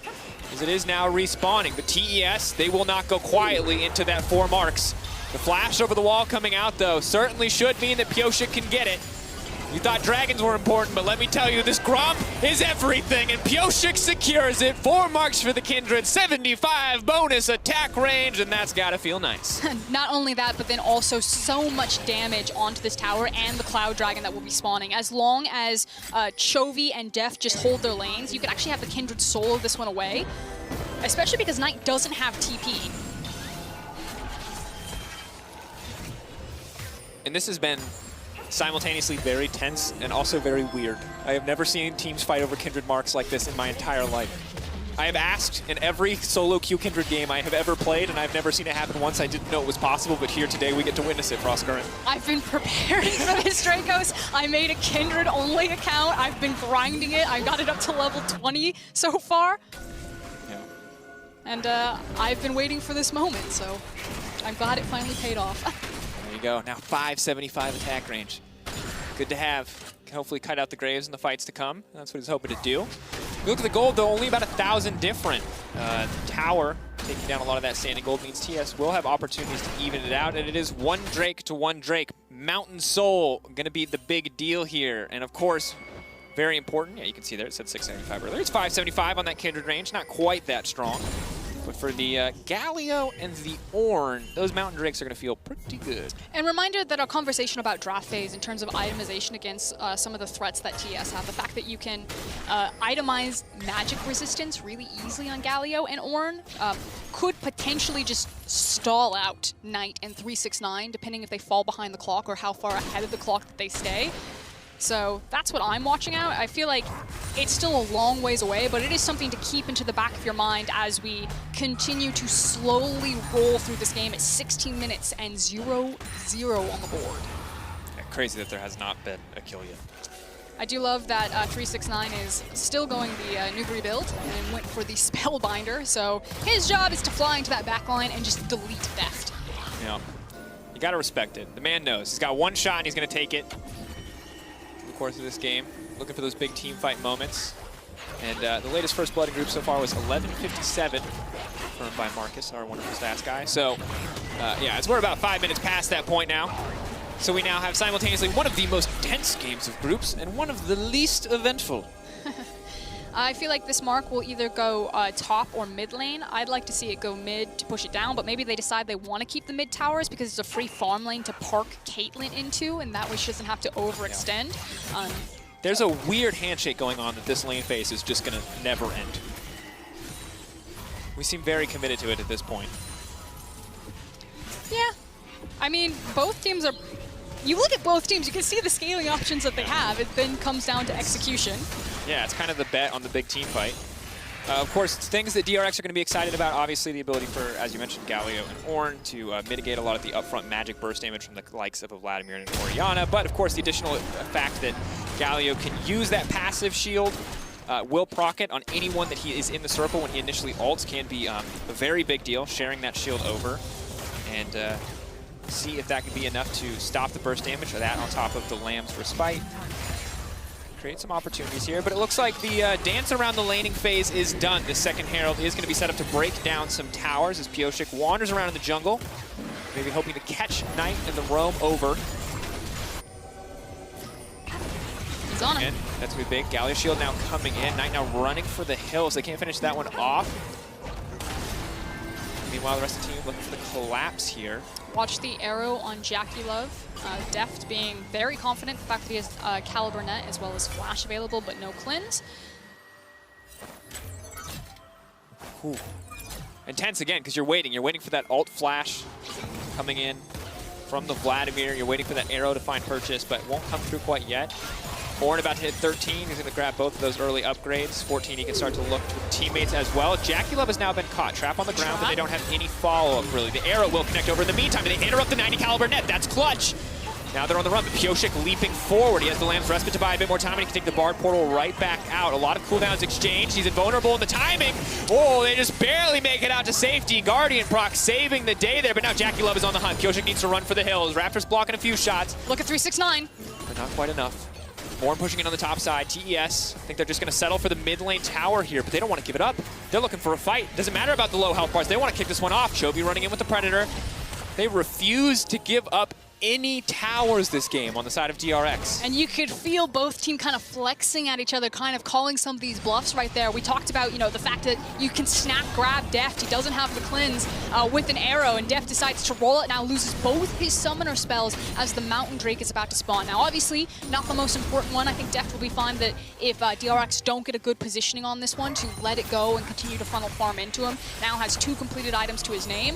as it is now respawning. The TES, they will not go quietly into that 4 marks. The flash over the wall coming out, though, certainly should mean that Pioshik can get it. You thought dragons were important, but let me tell you, this Gromp is everything, and Pioshik secures it. 4 marks for the Kindred, 75 bonus attack range, and that's gotta feel nice. Not only that, but then also so much damage onto this tower and the Cloud Dragon that will be spawning. As long as Chovy and Deft just hold their lanes, you can actually have the Kindred solo this one away, especially because Knight doesn't have TP. And this has been simultaneously very tense and also very weird. I have never seen teams fight over Kindred marks like this in my entire life. I have asked in every solo queue Kindred game I have ever played, and I've never seen it happen once. I didn't know it was possible, but here today we get to witness it, Frostcurrent. I've been preparing for this, Dracos. I made a Kindred-only account. I've been grinding it. I got it up to level 20 so far. Yeah. And I've been waiting for this moment, so I'm glad it finally paid off. There you go. Now 575 attack range. Good to have. Can hopefully cut out the Graves in the fights to come. That's what he's hoping to do. If you look at the gold, though, only about 1,000 different. Tower taking down a lot of that standing gold means TS will have opportunities to even it out, and it is 1 Drake to 1 Drake. Mountain Soul going to be the big deal here. And of course, very important. Yeah, you can see there it said 675 earlier. It's 575 on that Kindred range. Not quite that strong. But for the Galio and the Ornn, those Mountain Drakes are going to feel pretty good. And reminder that our conversation about draft phase in terms of itemization against some of the threats that TS have, the fact that you can itemize magic resistance really easily on Galio and Ornn could potentially just stall out Knight and 369, depending if they fall behind the clock or how far ahead of the clock that they stay. So that's what I'm watching out. I feel like it's still a long ways away, but it is something to keep into the back of your mind as we continue to slowly roll through this game at 16 minutes and 0-0 on the board. Yeah, crazy that there has not been a kill yet. I do love that 369 is still going the Nuguri build and went for the Spellbinder, so his job is to fly into that backline and just delete Deft. Yeah, you gotta respect it. The man knows. He's got 1 shot and he's gonna take it. Course of this game, looking for those big team fight moments. And the latest First Blood in group so far was 11:57, confirmed by Marcus, our wonderful stats guy. So, yeah, as we're about 5 minutes past that point now. So we now have simultaneously one of the most tense games of groups and one of the least eventful. I feel like this Mark will either go top or mid lane. I'd like to see it go mid to push it down, but maybe they decide they want to keep the mid towers because it's a free farm lane to park Caitlyn into, and that way she doesn't have to overextend. There's a weird handshake going on that this lane phase is just going to never end. We seem very committed to it at this point. Yeah. I mean, both teams are... You look at both teams, you can see the scaling options that they have. It then comes down to execution. Yeah, it's kind of the bet on the big team fight. Of course, things that DRX are going to be excited about, obviously the ability for, as you mentioned, Galio and Ornn to mitigate a lot of the upfront magic burst damage from the likes of Vladimir and Orianna. But of course, the additional fact that Galio can use that passive shield, will proc it on anyone that he is in the circle when he initially ults can be a very big deal, sharing that shield over. And see if that can be enough to stop the burst damage, or that on top of the Lamb's Respite. Create some opportunities here, but it looks like the dance around the laning phase is done. The second Herald is going to be set up to break down some towers as Pyosik wanders around in the jungle, maybe hoping to catch Knight and the roam over. He's on him. That's going to be big. Galio shield now coming in. Knight now running for the hills. They can't finish that one off. Meanwhile, the rest of the team looking for the collapse here. Watch the arrow on Jackie Love. Deft being very confident, the fact that he has Caliber Net as well as Flash available, but no cleanse. Ooh. Intense again, because you're waiting. You're waiting for that ult flash coming in from the Vladimir. You're waiting for that arrow to find purchase, but it won't come through quite yet. Ornn about to hit 13. He's going to grab both of those early upgrades. 14, he can start to look to teammates as well. Jackie Love has now been caught. Trap on the ground, but they don't have any follow-up, really. The arrow will connect over in the meantime, and they interrupt the 90 caliber net. That's clutch. Now they're on the run, but Pyosik leaping forward. He has the Lamb's Respite to buy a bit more time, and he can take the Bard Portal right back out. A lot of cooldowns exchanged. He's invulnerable in the timing. Oh, they just barely make it out to safety. Guardian proc saving the day there, but now Jackie Love is on the hunt. Pyosik needs to run for the hills. Raptors blocking a few shots. Look at 369. But not quite enough. Ornn pushing in on the top side. TES, I think they're just going to settle for the mid lane tower here, but they don't want to give it up. They're looking for a fight. Doesn't matter about the low health bars. They want to kick this one off. Chovy running in with the Predator. They refuse to give up any towers this game on the side of DRX. And you could feel both team kind of flexing at each other, kind of calling some of these bluffs right there. We talked about, you know, the fact that you can snap grab Deft. He doesn't have the cleanse with an arrow, and Deft decides to roll it, now loses both his summoner spells as the Mountain Drake is about to spawn. Now, obviously, not the most important one. I think Deft will be fine that if DRX don't get a good positioning on this one, to let it go and continue to funnel farm into him. Now has 2 completed items to his name.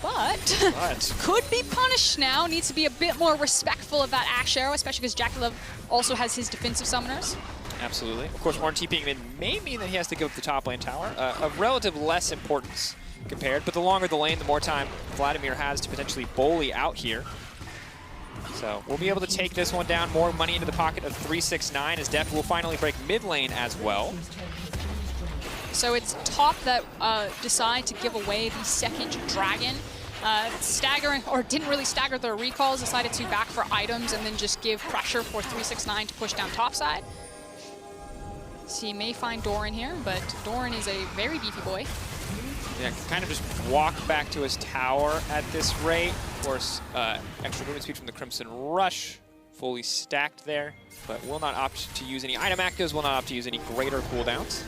But could be punished now. Needs to be a bit more respectful of that Ash Arrow, especially because Jackie Love also has his defensive summoners. Absolutely. Of course, Ornn TPing in may mean that he has to give up the top lane tower. Of relative less importance compared, but the longer the lane, the more time Vladimir has to potentially bully out here. So we'll be able to take this one down. More money into the pocket of 369 as Deft will finally break mid lane as well. So it's top that decide to give away the second dragon. Staggering, or didn't really stagger their recalls, decided to back for items and then just give pressure for 369 to push down top side. So he may find Doran here, but Doran is a very beefy boy. Yeah, kind of just walk back to his tower at this rate. Of course, extra movement speed from the Crimson Rush, fully stacked there, but will not opt to use any item actives, will not opt to use any greater cooldowns.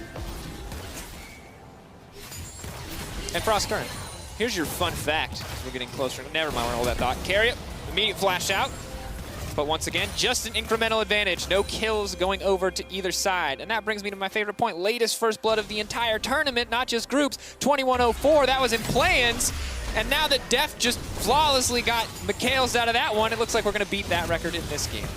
And Frost Current. Here's your fun fact. We're getting closer. Never mind, we're gonna hold that thought. Carry it. Immediate flash out. But once again, just an incremental advantage. No kills going over to either side. And that brings me to my favorite point. Latest first blood of the entire tournament, not just groups. 21-04, that was in play-ins. And now that Deft just flawlessly got Mikhails out of that one, it looks like we're gonna beat that record in this game.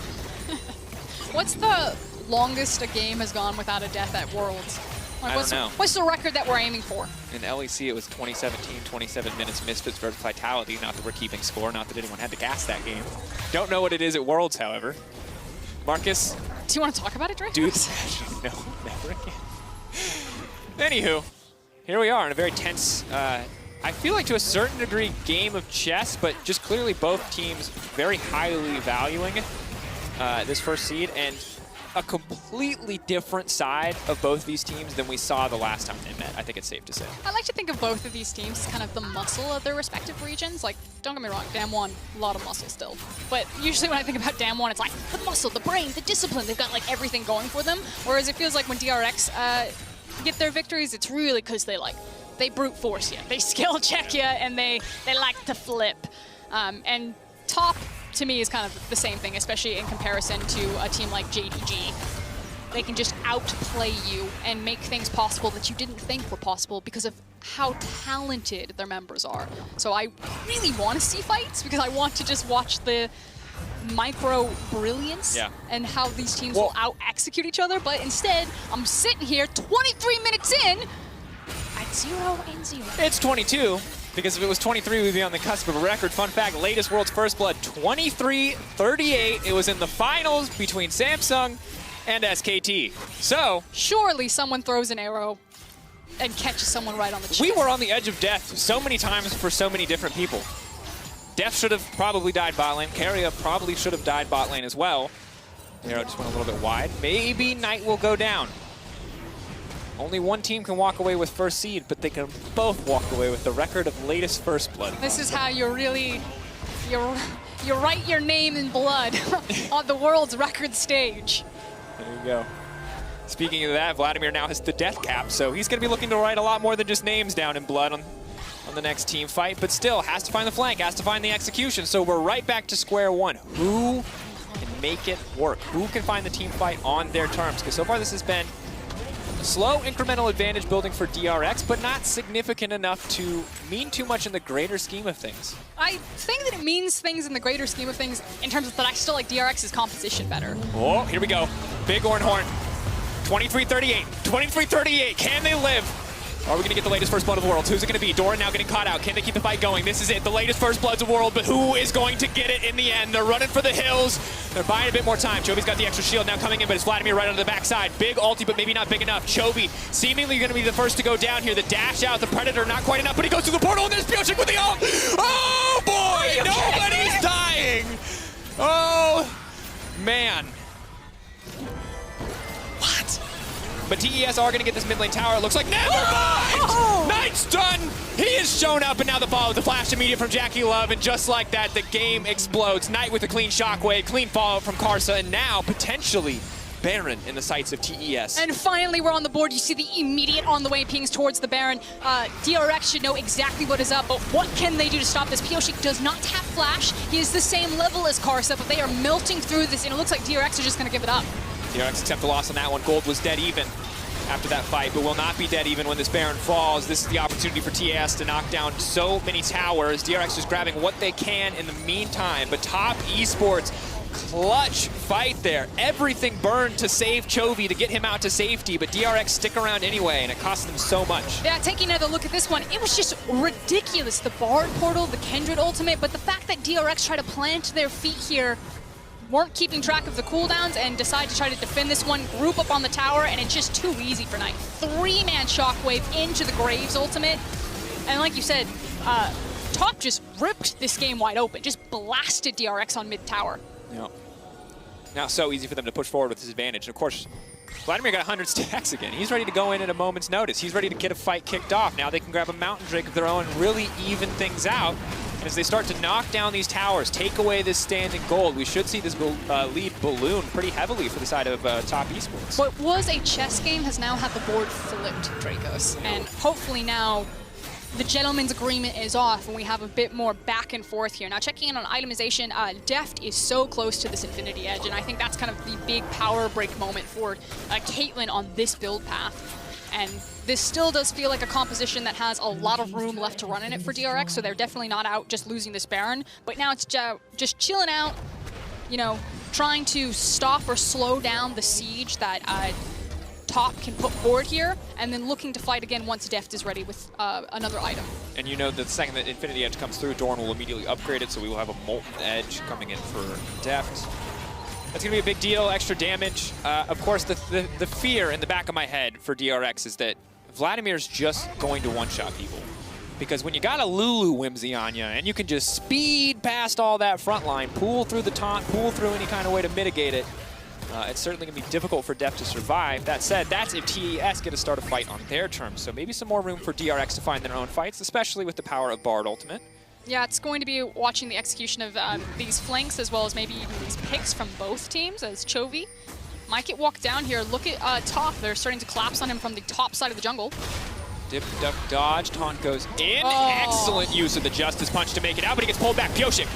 What's the longest a game has gone without a death at Worlds? Like, I don't know. What's the record that we're aiming for? In LEC, it was 2017, 27 minutes, Misfits versus Vitality. Not that we're keeping score, not that anyone had to gas that game. Don't know what it is at Worlds, however. Marcus? Do you want to talk about it, Drake? Dude, no, never again. Anywho, here we are in a very tense, I feel like to a certain degree, game of chess, but just clearly both teams very highly valuing this first seed. And a completely different side of both these teams than we saw the last time they met. I think it's safe to say. I like to think of both of these teams as kind of the muscle of their respective regions. Like, don't get me wrong, Damwon, a lot of muscle still. But usually when I think about Damwon, it's like the muscle, the brain, the discipline. They've got like everything going for them. Whereas it feels like when DRX get their victories, it's really because they brute force you. They skill check you, and they like to flip. And Top, to me, is kind of the same thing, especially in comparison to a team like JDG. They can just outplay you and make things possible that you didn't think were possible because of how talented their members are. So I really want to see fights because I want to just watch the micro brilliance and how these teams will out-execute each other. But instead, I'm sitting here 23 minutes in at 0-0. It's 22. Because if it was 23, we'd be on the cusp of a record. Fun fact, latest World's First Blood, 23-38. It was in the finals between Samsung and SKT. So surely someone throws an arrow and catches someone right on the chest. We were on the edge of death so many times for so many different people. Def should have probably died bot lane. Keria probably should have died bot lane as well. The arrow just went a little bit wide. Maybe Knight will go down. Only one team can walk away with first seed, but they can both walk away with the record of latest First Blood. This is how you write your name in blood on the world's record stage. There you go. Speaking of that, Vladimir now has the death cap, so he's going to be looking to write a lot more than just names down in blood on the next team fight, but still has to find the flank, has to find the execution, so we're right back to square one. Who can make it work? Who can find the team fight on their terms? Because so far this has been slow incremental advantage building for DRX, but not significant enough to mean too much in the greater scheme of things. I think that it means things in the greater scheme of things in terms of that I still like DRX's composition better. Oh, here we go. Big Horn. 23-38. 23-38. Can they live? Are we going to get the latest First Blood of the world? Who's it going to be? Doran now getting caught out. Can they keep the fight going? This is it. The latest First Bloods of the world, but who is going to get it in the end? They're running for the hills. They're buying a bit more time. Chobi's got the extra shield now coming in, but it's Vladimir right on the backside. Big ulti, but maybe not big enough. Chobi seemingly going to be the first to go down here. The dash out, the Predator, not quite enough, but he goes through the portal, and there's Piochik with the ult. Oh, boy! Nobody's dying! Oh, man. What? But TES are going to get this mid lane tower. It looks like never mind! Knight's done! He has shown up, and now the follow, the flash immediate from Jackie Love, and just like that, the game explodes. Knight with a clean shockwave, clean follow from Karsa, and now, potentially, Baron in the sights of TES. And finally, we're on the board. You see the immediate on the way pings towards the Baron. DRX should know exactly what is up, but what can they do to stop this? Piochik does not have flash. He is the same level as Karsa, but they are melting through this, and it looks like DRX are just going to give it up. DRX accept the loss on that one. Gold was dead even after that fight, but will not be dead even when this Baron falls. This is the opportunity for TS to knock down so many towers. DRX is grabbing what they can in the meantime, but Top Esports, clutch fight there. Everything burned to save Chovy, to get him out to safety, but DRX stick around anyway, and it cost them so much. Yeah, taking another look at this one, it was just ridiculous. The Bard portal, the Kindred ultimate, but the fact that DRX tried to plant their feet here, weren't keeping track of the cooldowns and decide to try to defend this one, group up on the tower, and it's just too easy for Knight. 3-man shockwave into the Graves ultimate, and like you said, Top just ripped this game wide open, just blasted DRX on mid tower. Yeah. Now so easy for them to push forward with his advantage. And of course, Vladimir got 100 stacks again. He's ready to go in at a moment's notice. He's ready to get a fight kicked off. Now they can grab a Mountain Drake of their own and really even things out. And as they start to knock down these towers, take away this standing gold, we should see this lead balloon pretty heavily for the side of Top Esports. What was a chess game has now had the board flipped, Dracos. And hopefully now the gentleman's agreement is off and we have a bit more back and forth here. Now checking in on itemization, Deft is so close to this Infinity Edge, and I think that's kind of the big power break moment for Caitlyn on this build path. And this still does feel like a composition that has a lot of room left to run in it for DRX, so they're definitely not out just losing this Baron. But now it's just chilling out, you know, trying to stop or slow down the siege that Top can put forward here, and then looking to fight again once Deft is ready with another item. And you know that the second that Infinity Edge comes through, Dorn will immediately upgrade it, so we will have a Molten Edge coming in for Deft. That's going to be a big deal, extra damage. Of course, the fear in the back of my head for DRX is that Vladimir's just going to one-shot people. Because when you got a Lulu whimsy on you, and you can just speed past all that front line, pull through the taunt, pull through any kind of way to mitigate it, it's certainly going to be difficult for Def to survive. That said, that's if TES get to start a fight on their terms. So maybe some more room for DRX to find their own fights, especially with the power of Bard Ultimate. Yeah, it's going to be watching the execution of these flanks as well as maybe even these picks from both teams as Chovy might get walked down here. Look at top. They're starting to collapse on him from the top side of the jungle. Dip, duck, dodge. Taunt goes in. Excellent use of the Justice Punch to make it out, but he gets pulled back. Pioshik.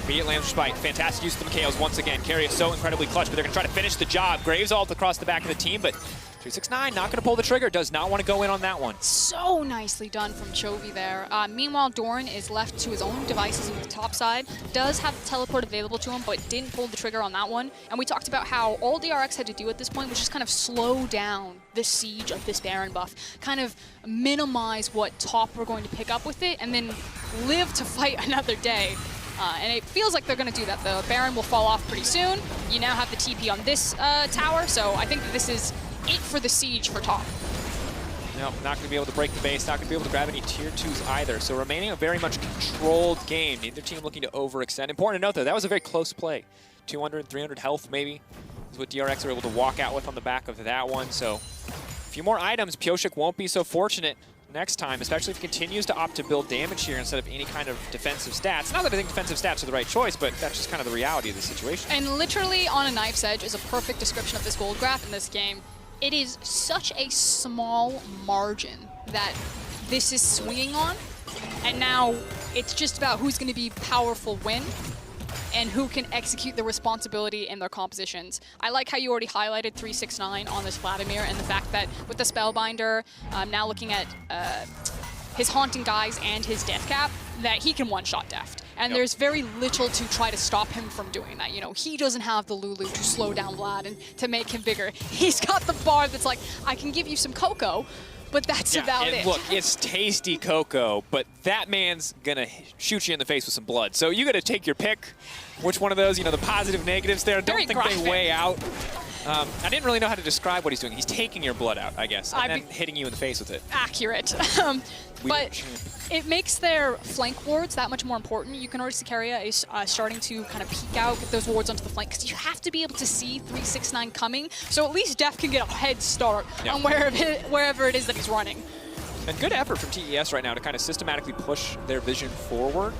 Immediate lands spike. Fantastic use of the Mikhails once again. Carry is so incredibly clutch, but they're going to try to finish the job. Graves ult across the back of the team, but 369 not going to pull the trigger. Does not want to go in on that one. So nicely done from Chovy there. Meanwhile, Doran is left to his own devices on the top side. Does have the teleport available to him, but didn't pull the trigger on that one. And we talked about how all DRX had to do at this point was just kind of slow down the siege of this Baron buff. Kind of minimize what top were going to pick up with it, and then live to fight another day. And it feels like they're going to do that. The Baron will fall off pretty soon. You now have the TP on this tower, so I think that this is it for the siege for top. No, not going to be able to break the base, not going to be able to grab any tier 2s either. So remaining a very much controlled game. Neither team looking to overextend. Important to note, though, that was a very close play. 200, 300 health, maybe, is what DRX are able to walk out with on the back of that one. So a few more items. Pioshik won't be so fortunate next time, especially if he continues to opt to build damage here instead of any kind of defensive stats. Not that I think defensive stats are the right choice, but that's just kind of the reality of the situation. And literally on a knife's edge is a perfect description of this gold graph in this game. It is such a small margin that this is swinging on, and now it's just about who's going to be powerful win and who can execute the responsibility in their compositions. I like how you already highlighted 369 on this Vladimir and the fact that with the Spellbinder, now looking at his Haunting Guise and his Death Cap, that he can one-shot Deft. And there's very little to try to stop him from doing that. You know, he doesn't have the Lulu to slow down Vlad and to make him bigger. He's got the Bard that's like, I can give you some cocoa, but that's about it. Look, it's tasty cocoa, but that man's gonna shoot you in the face with some blood. So you gotta take your pick. Which one of those, you know, the positive, negatives there, don't think they weigh out. I didn't really know how to describe what he's doing. He's taking your blood out, I guess, and then hitting you in the face with it. Accurate. But it makes their flank wards that much more important. You can already see Keria is starting to kind of peek out, get those wards onto the flank, because you have to be able to see 369 coming, so at least Def can get a head start on wherever it is that he's running. And good effort from TES right now to kind of systematically push their vision forward,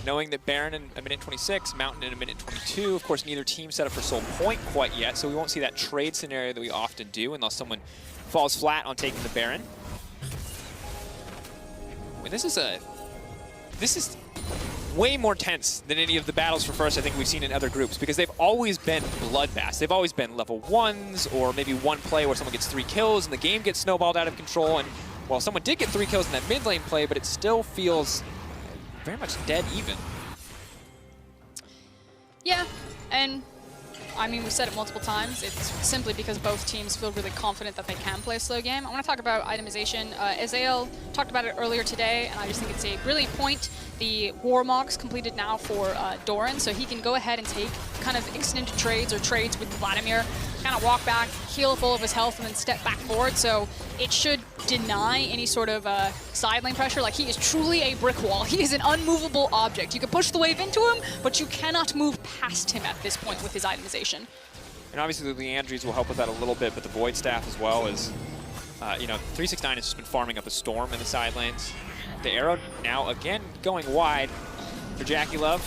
knowing that Baron in a minute 26, Mountain in a minute 22. Of course, neither team set up for Soul Point quite yet, so we won't see that trade scenario that we often do unless someone falls flat on taking the Baron. I mean, this is way more tense than any of the battles for first I think we've seen in other groups, because they've always been bloodbaths. They've always been level 1s, or maybe one play where someone gets 3 kills and the game gets snowballed out of control. And well, someone did get 3 kills in that mid lane play, but it still feels very much dead even. Yeah, and I mean, we've said it multiple times. It's simply because both teams feel really confident that they can play a slow game. I want to talk about itemization. Azael talked about it earlier today, and I just think it's a brilliant point. The Warmog's completed now for Doran, so he can go ahead and take kind of extended trades or trades with Vladimir, kind of walk back, heal full of his health, and then step back forward. So it should deny any sort of side lane pressure. Like, he is truly a brick wall. He is an unmovable object. You can push the wave into him, but you cannot move past him at this point with his itemization. And obviously the Leandries will help with that a little bit, but the Void Staff as well is, you know, 369 has just been farming up a Storm in the side lanes. The arrow now again going wide for Jackie Love.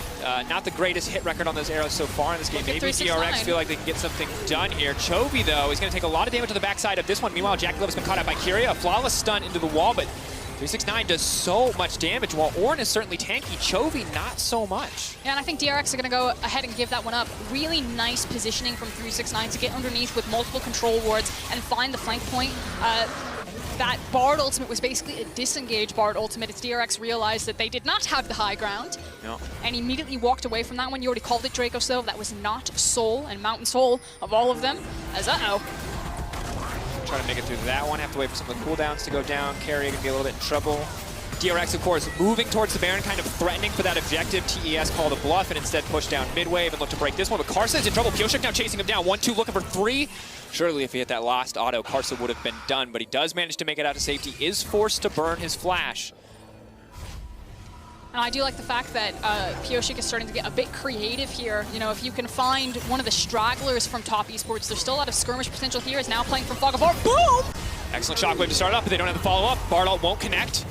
Not the greatest hit record on those arrows so far in this game. Maybe DRX feel like they can get something done here. Chovy, though, is going to take a lot of damage on the backside of this one. Meanwhile, Jackie Love has been caught out by Kyria. A flawless stun into the wall, but 369 does so much damage, while Ornn is certainly tanky. Chovy, not so much. Yeah, and I think DRX are going to go ahead and give that one up. Really nice positioning from 369 to get underneath with multiple control wards and find the flank point. That Bard ultimate was basically a disengage Bard ultimate as DRX realized that they did not have the high ground. No. And immediately walked away from that one. You already called it Dracos, though. That was not Soul and Mountain Soul of all of them. As Try to make it through that one. Have to wait for some of the cooldowns to go down. Carry gonna be a little bit in trouble. DRX, of course, moving towards the Baron, kind of threatening for that objective. TES called a bluff and instead pushed down mid-wave and looked to break this one. But Karsa's in trouble. Pioshik now chasing him down. 1-2 looking for 3. Surely if he hit that last auto, Karsa would have been done, but he does manage to make it out to safety. Is forced to burn his flash. And I do like the fact that Pioshik is starting to get a bit creative here. You know, if you can find one of the stragglers from top esports, there's still a lot of skirmish potential here. Is now playing from Fog of War. Boom! Excellent shockwave to start up, but they don't have the follow-up. Bardal won't connect.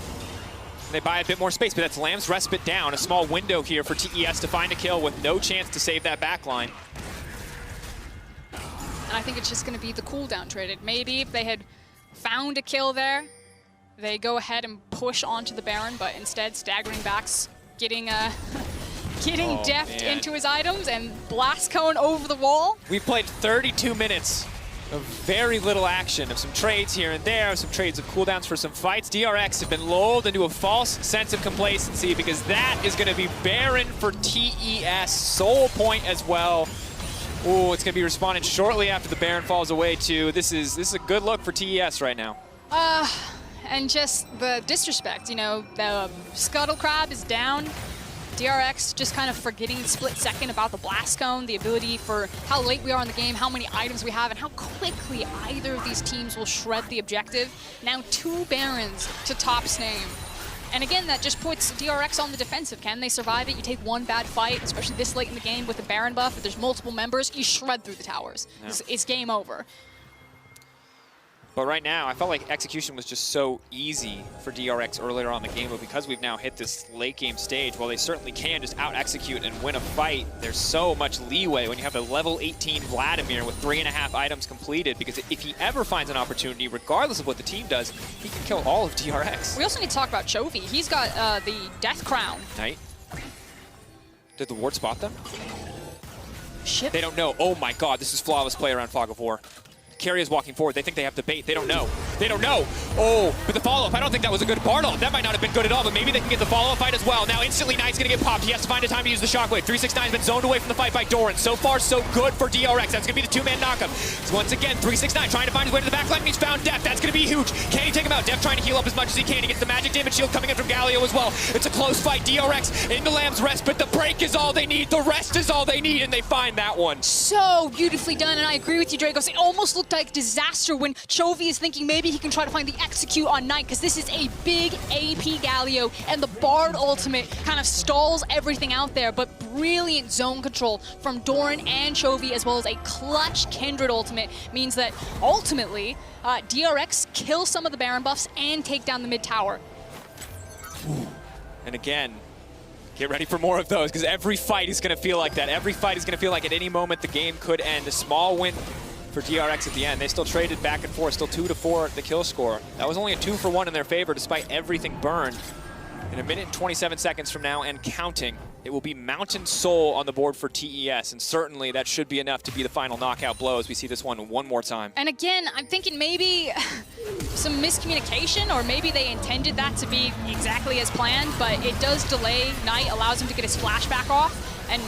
They buy a bit more space, but that's Lamb's Respite down. A small window here for TES to find a kill with no chance to save that backline. And I think it's just going to be the cooldown traded. Maybe if they had found a kill there, they go ahead and push onto the Baron, but instead staggering backs, getting deft into his items and blast cone over the wall. We've played 32 minutes of very little action, of some trades here and there, some trades of cooldowns for some fights. DRX have been lulled into a false sense of complacency because that is going to be Baron for TES. Soul point as well. Ooh, it's going to be responded shortly after the Baron falls away too. This is a good look for TES right now. And just the disrespect, you know, the Scuttle Crab is down. DRX just kind of forgetting split second about the blast cone, the ability for how late we are in the game, how many items we have, and how quickly either of these teams will shred the objective. Now 2 Barons to top's name. And again, that just puts DRX on the defensive. Can they survive it? You take one bad fight, especially this late in the game with the Baron buff, if there's multiple members, you shred through the towers. Yeah. It's game over. But right now, I felt like execution was just so easy for DRX earlier on in the game, but because we've now hit this late game stage, while they certainly can just out-execute and win a fight, there's so much leeway when you have a level 18 Vladimir with 3.5 items completed, because if he ever finds an opportunity, regardless of what the team does, he can kill all of DRX. We also need to talk about Chovy. He's got the Death Crown. Knight. Did the ward spot them? Shit. They don't know. Oh my god, this is flawless play around Fog of War. Carry is walking forward. They think they have the bait. They don't know. They don't know. Oh, but the follow-up, I don't think that was a good Bardal. That might not have been good at all, but maybe they can get the follow-up fight as well. Now instantly Knight's going to get popped. He has to find a time to use the shockwave. 369's been zoned away from the fight by Doran. So far, so good for DRX. That's going to be the 2-man knockup. So once again, 369 trying to find his way to the backline, and he's found Deft. That's going to be huge. Can he take him out? Deft trying to heal up as much as he can. He gets the magic damage shield coming in from Galio as well. It's a close fight. DRX into Lamb's Respite. The break is all they need. The rest is all they need, and they find that one. So beautifully done, and I agree with you, Dragos. It almost looked like disaster when Chovy is thinking maybe he can try to find the execute on Knight, because this is a big AP Galio, and the Bard ultimate kind of stalls everything out there, but brilliant zone control from Doran and Chovy, as well as a clutch Kindred ultimate, means that ultimately DRX kills some of the Baron buffs and take down the mid tower. And again, get ready for more of those, because every fight is going to feel like that. Every fight is going to feel like at any moment the game could end. A small win for DRX at the end. They still traded back and forth, still 2-4 the kill score. That was only a 2-for-1 in their favor despite everything burned. In 1 minute and 27 seconds from now and counting, it will be Mountain Soul on the board for TES, and certainly that should be enough to be the final knockout blow as we see this one more time. And again, I'm thinking maybe some miscommunication, or maybe they intended that to be exactly as planned, but it does delay Knight, allows him to get his flashback off, and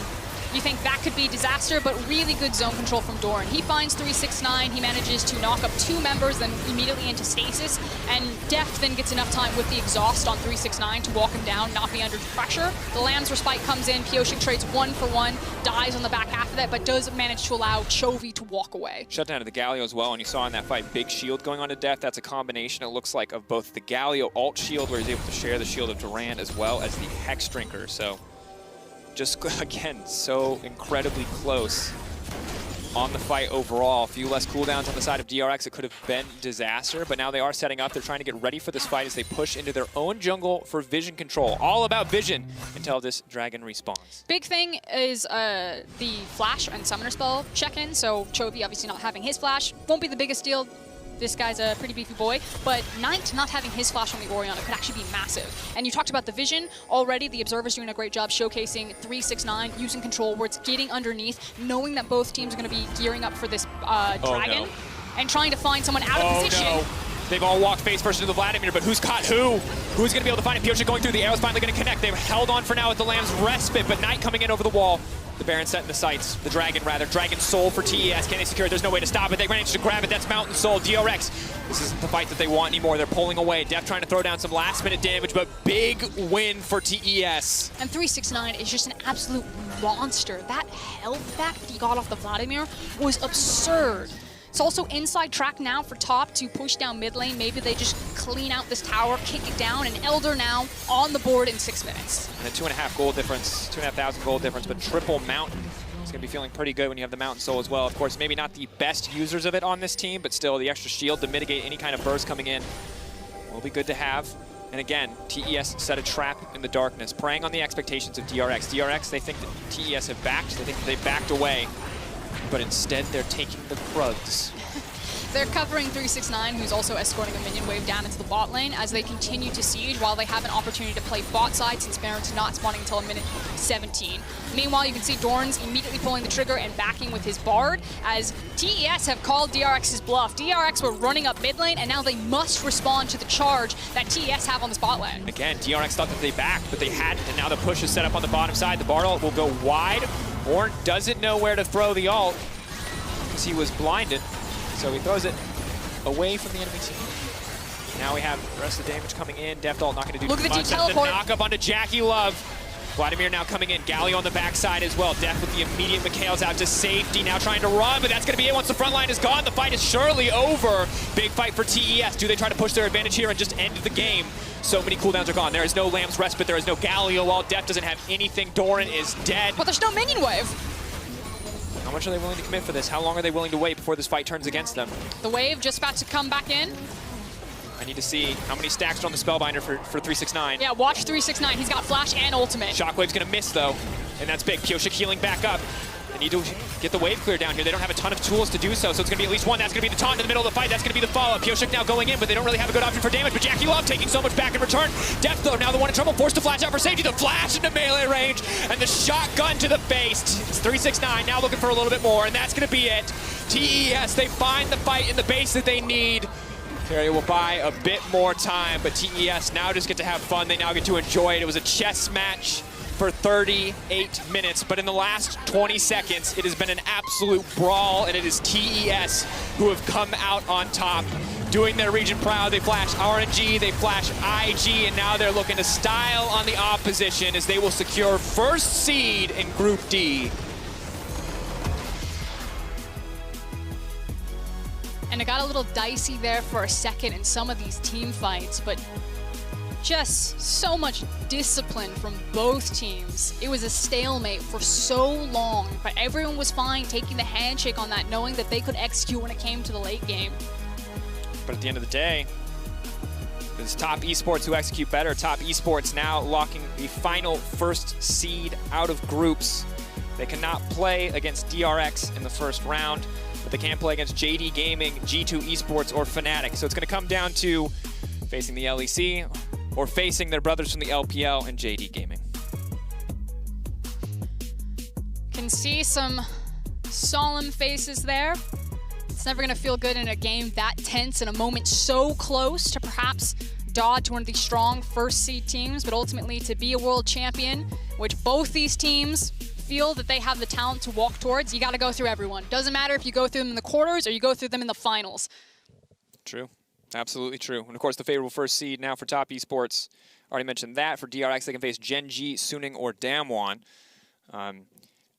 you think that could be disaster, but really good zone control from Doran. He finds 369, he manages to knock up 2 members, then immediately into stasis, and Deft then gets enough time with the exhaust on 369 to walk him down, not be under pressure. The Lamb's Respite comes in, Pioshik trades 1-for-1, dies on the back half of that, but does manage to allow Chovy to walk away. Shut down to the Galio as well, and you saw in that fight, big shield going on to Deft. That's a combination, it looks like, of both the Galio alt shield, where he's able to share the shield of Durant, as well as the Hex Drinker. So just, again, so incredibly close on the fight overall. A few less cooldowns on the side of DRX. It could have been disaster, but now they are setting up. They're trying to get ready for this fight as they push into their own jungle for vision control. All about vision until this dragon respawns. Big thing is the flash and summoner spell check-in, so Chovy obviously not having his flash. Won't be the biggest deal. This guy's a pretty beefy boy, but Knight not having his flash on the Orianna could actually be massive. And you talked about the vision. Already the Observer's doing a great job showcasing 369, using control words, getting underneath, knowing that both teams are going to be gearing up for this dragon, and trying to find someone out of position. No. They've all walked face first into the Vladimir, but who's caught who? Who's going to be able to find it? Pioshik going through, the arrow's finally going to connect. They've held on for now with the Lamb's Respite, but Knight coming in over the wall. The Baron setting the sights. The Dragon, rather. Dragon Soul for TES. Can they secure it? There's no way to stop it. They managed to grab it. That's Mountain Soul. DRX. This isn't the fight that they want anymore. They're pulling away. Deft trying to throw down some last-minute damage, but big win for TES. And 369 is just an absolute monster. That health back that he got off the Vladimir was absurd. It's also inside track now for top to push down mid lane. Maybe they just clean out this tower, kick it down, and Elder now on the board in 6 minutes. And a 2.5 gold difference, 2,500 gold difference, but triple mountain. It's going to be feeling pretty good when you have the Mountain Soul as well. Of course, maybe not the best users of it on this team, but still the extra shield to mitigate any kind of burst coming in will be good to have. And again, TES set a trap in the darkness, preying on the expectations of DRX. DRX, they think that TES have backed, they think that they backed away, but instead they're taking the Krugs. They're covering 369, who's also escorting a minion wave down into the bot lane as they continue to siege while they have an opportunity to play bot side since Baron's not spawning until a minute 17. Meanwhile, you can see Doran's immediately pulling the trigger and backing with his Bard as TES have called DRX's bluff. DRX were running up mid lane and now they must respond to the charge that TES have on this bot lane. Again, DRX thought that they backed, but they hadn't, and now the push is set up on the bottom side. The Bard ult will go wide. Ornn doesn't know where to throw the ult because he was blinded. So he throws it away from the enemy team. Now we have the rest of the damage coming in. Deft ult not going to do Look too at the much. teleport. The knock up onto Jackie Love. Vladimir now coming in. Galio on the backside as well. Deft with the immediate Mikhail's out to safety. Now trying to run, but that's going to be it once the front line is gone. The fight is surely over. Big fight for TES. Do they try to push their advantage here and just end the game? So many cooldowns are gone. There is no Lamb's Respite. There is no Galio. While Deft doesn't have anything. Doran is dead. But there's no minion wave. How much are they willing to commit for this? How long are they willing to wait before this fight turns against them? The wave just about to come back in. I need to see how many stacks are on the Spellbinder for 369. Yeah, watch 369. He's got flash and ultimate. Shockwave's gonna miss though, and that's big. Pioshik healing back up. They need to get the wave clear down here. They don't have a ton of tools to do so, so it's gonna be at least one. That's gonna be the taunt in the middle of the fight. That's gonna be the follow-up. Pioshik now going in, but they don't really have a good option for damage. But Jackie Love taking so much back in return. Deft though, now the one in trouble, forced to flash out for safety. The flash into melee range, and the shotgun to the face. It's 369 now looking for a little bit more, and that's gonna be it. TES, they find the fight in the base that they need. Terry will buy a bit more time, but TES now just get to have fun. They now get to enjoy it. It was a chess match for 38 minutes, but in the last 20 seconds, it has been an absolute brawl, and it is TES who have come out on top, doing their region proud. They flash RNG, they flash IG, and now they're looking to style on the opposition as they will secure first seed in Group D. And it got a little dicey there for a second in some of these team fights, but just so much discipline from both teams. It was a stalemate for so long, but everyone was fine taking the handshake on that, knowing that they could execute when it came to the late game. But at the end of the day, it's Top Esports who execute better. Top Esports now locking the final first seed out of groups. They cannot play against DRX in the first round, but they can play against JD Gaming, G2 Esports, or Fnatic. So it's going to come down to facing the LEC or facing their brothers from the LPL and JD Gaming. Can see some solemn faces there. It's never going to feel good in a game that tense in a moment so close to perhaps dodge one of these strong first seed teams, but ultimately to be a world champion, which both these teams feel that they have the talent to walk towards, you got to go through everyone. Doesn't matter if you go through them in the quarters or you go through them in the finals. True. Absolutely true. And of course, the favorable first seed now for Top Esports. Already mentioned that. For DRX, they can face Gen G, Suning, or Damwon. And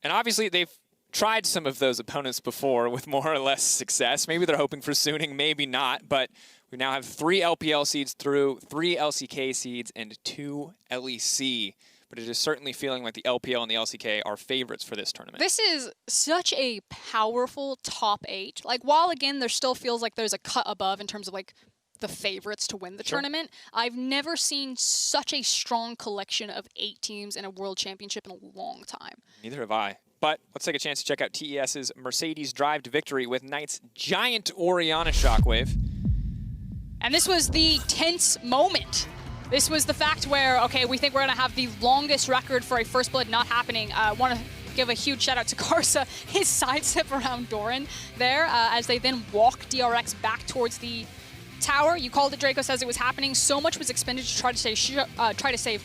obviously, they've tried some of those opponents before with more or less success. Maybe they're hoping for Suning, maybe not. But we now have 3 LPL seeds through, 3 LCK seeds, and 2 LEC. But it is certainly feeling like the LPL and the LCK are favorites for this tournament. This is such a powerful top 8. Like, while again, there still feels like there's a cut above in terms of like the favorites to win the tournament, I've never seen such a strong collection of 8 teams in a world championship in a long time. Neither have I. But let's take a chance to check out TES's Mercedes drive to victory with Knight's giant Orianna Shockwave. And this was the tense moment. This was the fact where, okay, we think we're going to have the longest record for a first blood not happening. I want to give a huge shout out to Karsa, his sidestep around Doran there, as they then walk DRX back towards the tower. You called it, Draco, as it was happening. So much was expended to try to save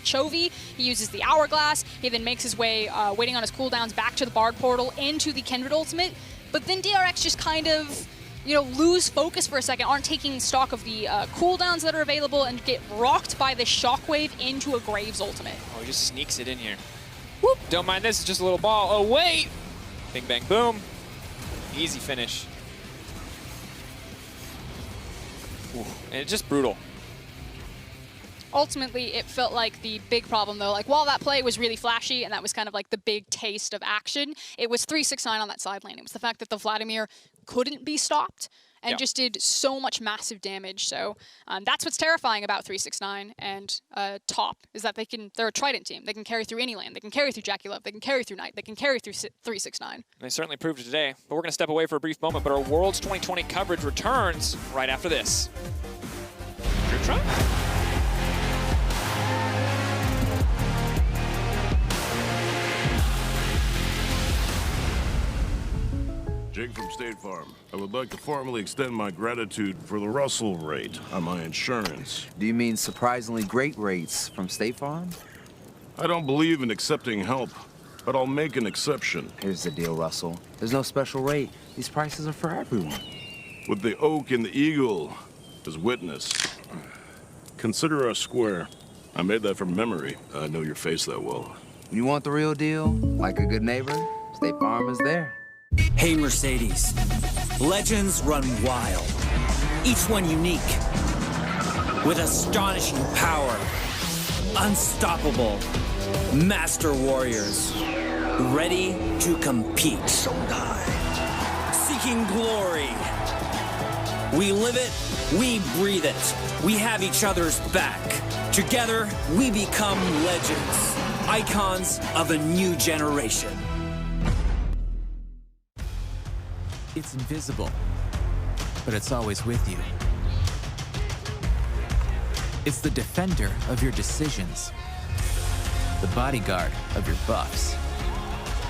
Chovy. He uses the Hourglass. He then makes his way, waiting on his cooldowns, back to the Bard portal, into the Kindred ultimate. But then DRX just kind of, you know, lose focus for a second, aren't taking stock of the cooldowns that are available, and get rocked by the Shockwave into a Graves ultimate. Oh, he just sneaks it in here. Whoop. Don't mind this, it's just a little ball. Oh, wait! Bing, bang, boom. Easy finish. And it's just brutal. Ultimately, it felt like the big problem, though. Like, while that play was really flashy and that was kind of like the big taste of action, it was 369 on that side lane. It was the fact that the Vladimir couldn't be stopped and just did so much massive damage. So that's what's terrifying about 369 and Top, is that they're a Trident team. They can carry through any lane. They can carry through JackeyLove. They can carry through Knight. They can carry through 369. They certainly proved it today. But we're going to step away for a brief moment, but our Worlds 2020 coverage returns right after this. Group try? Jake from State Farm. I would like to formally extend my gratitude for the Russell rate on my insurance. Do you mean surprisingly great rates from State Farm? I don't believe in accepting help, but I'll make an exception. Here's the deal, Russell. There's no special rate. These prices are for everyone. With the Oak and the Eagle as witness, consider us square. I made that from memory. I know your face that well. When you want the real deal, like a good neighbor, State Farm is there. Hey Mercedes, legends run wild, each one unique, with astonishing power, unstoppable, master warriors, ready to compete, seeking glory. We live it, we breathe it, we have each other's back. Together, we become legends, icons of a new generation. It's invisible, but it's always with you. It's the defender of your decisions, the bodyguard of your buffs,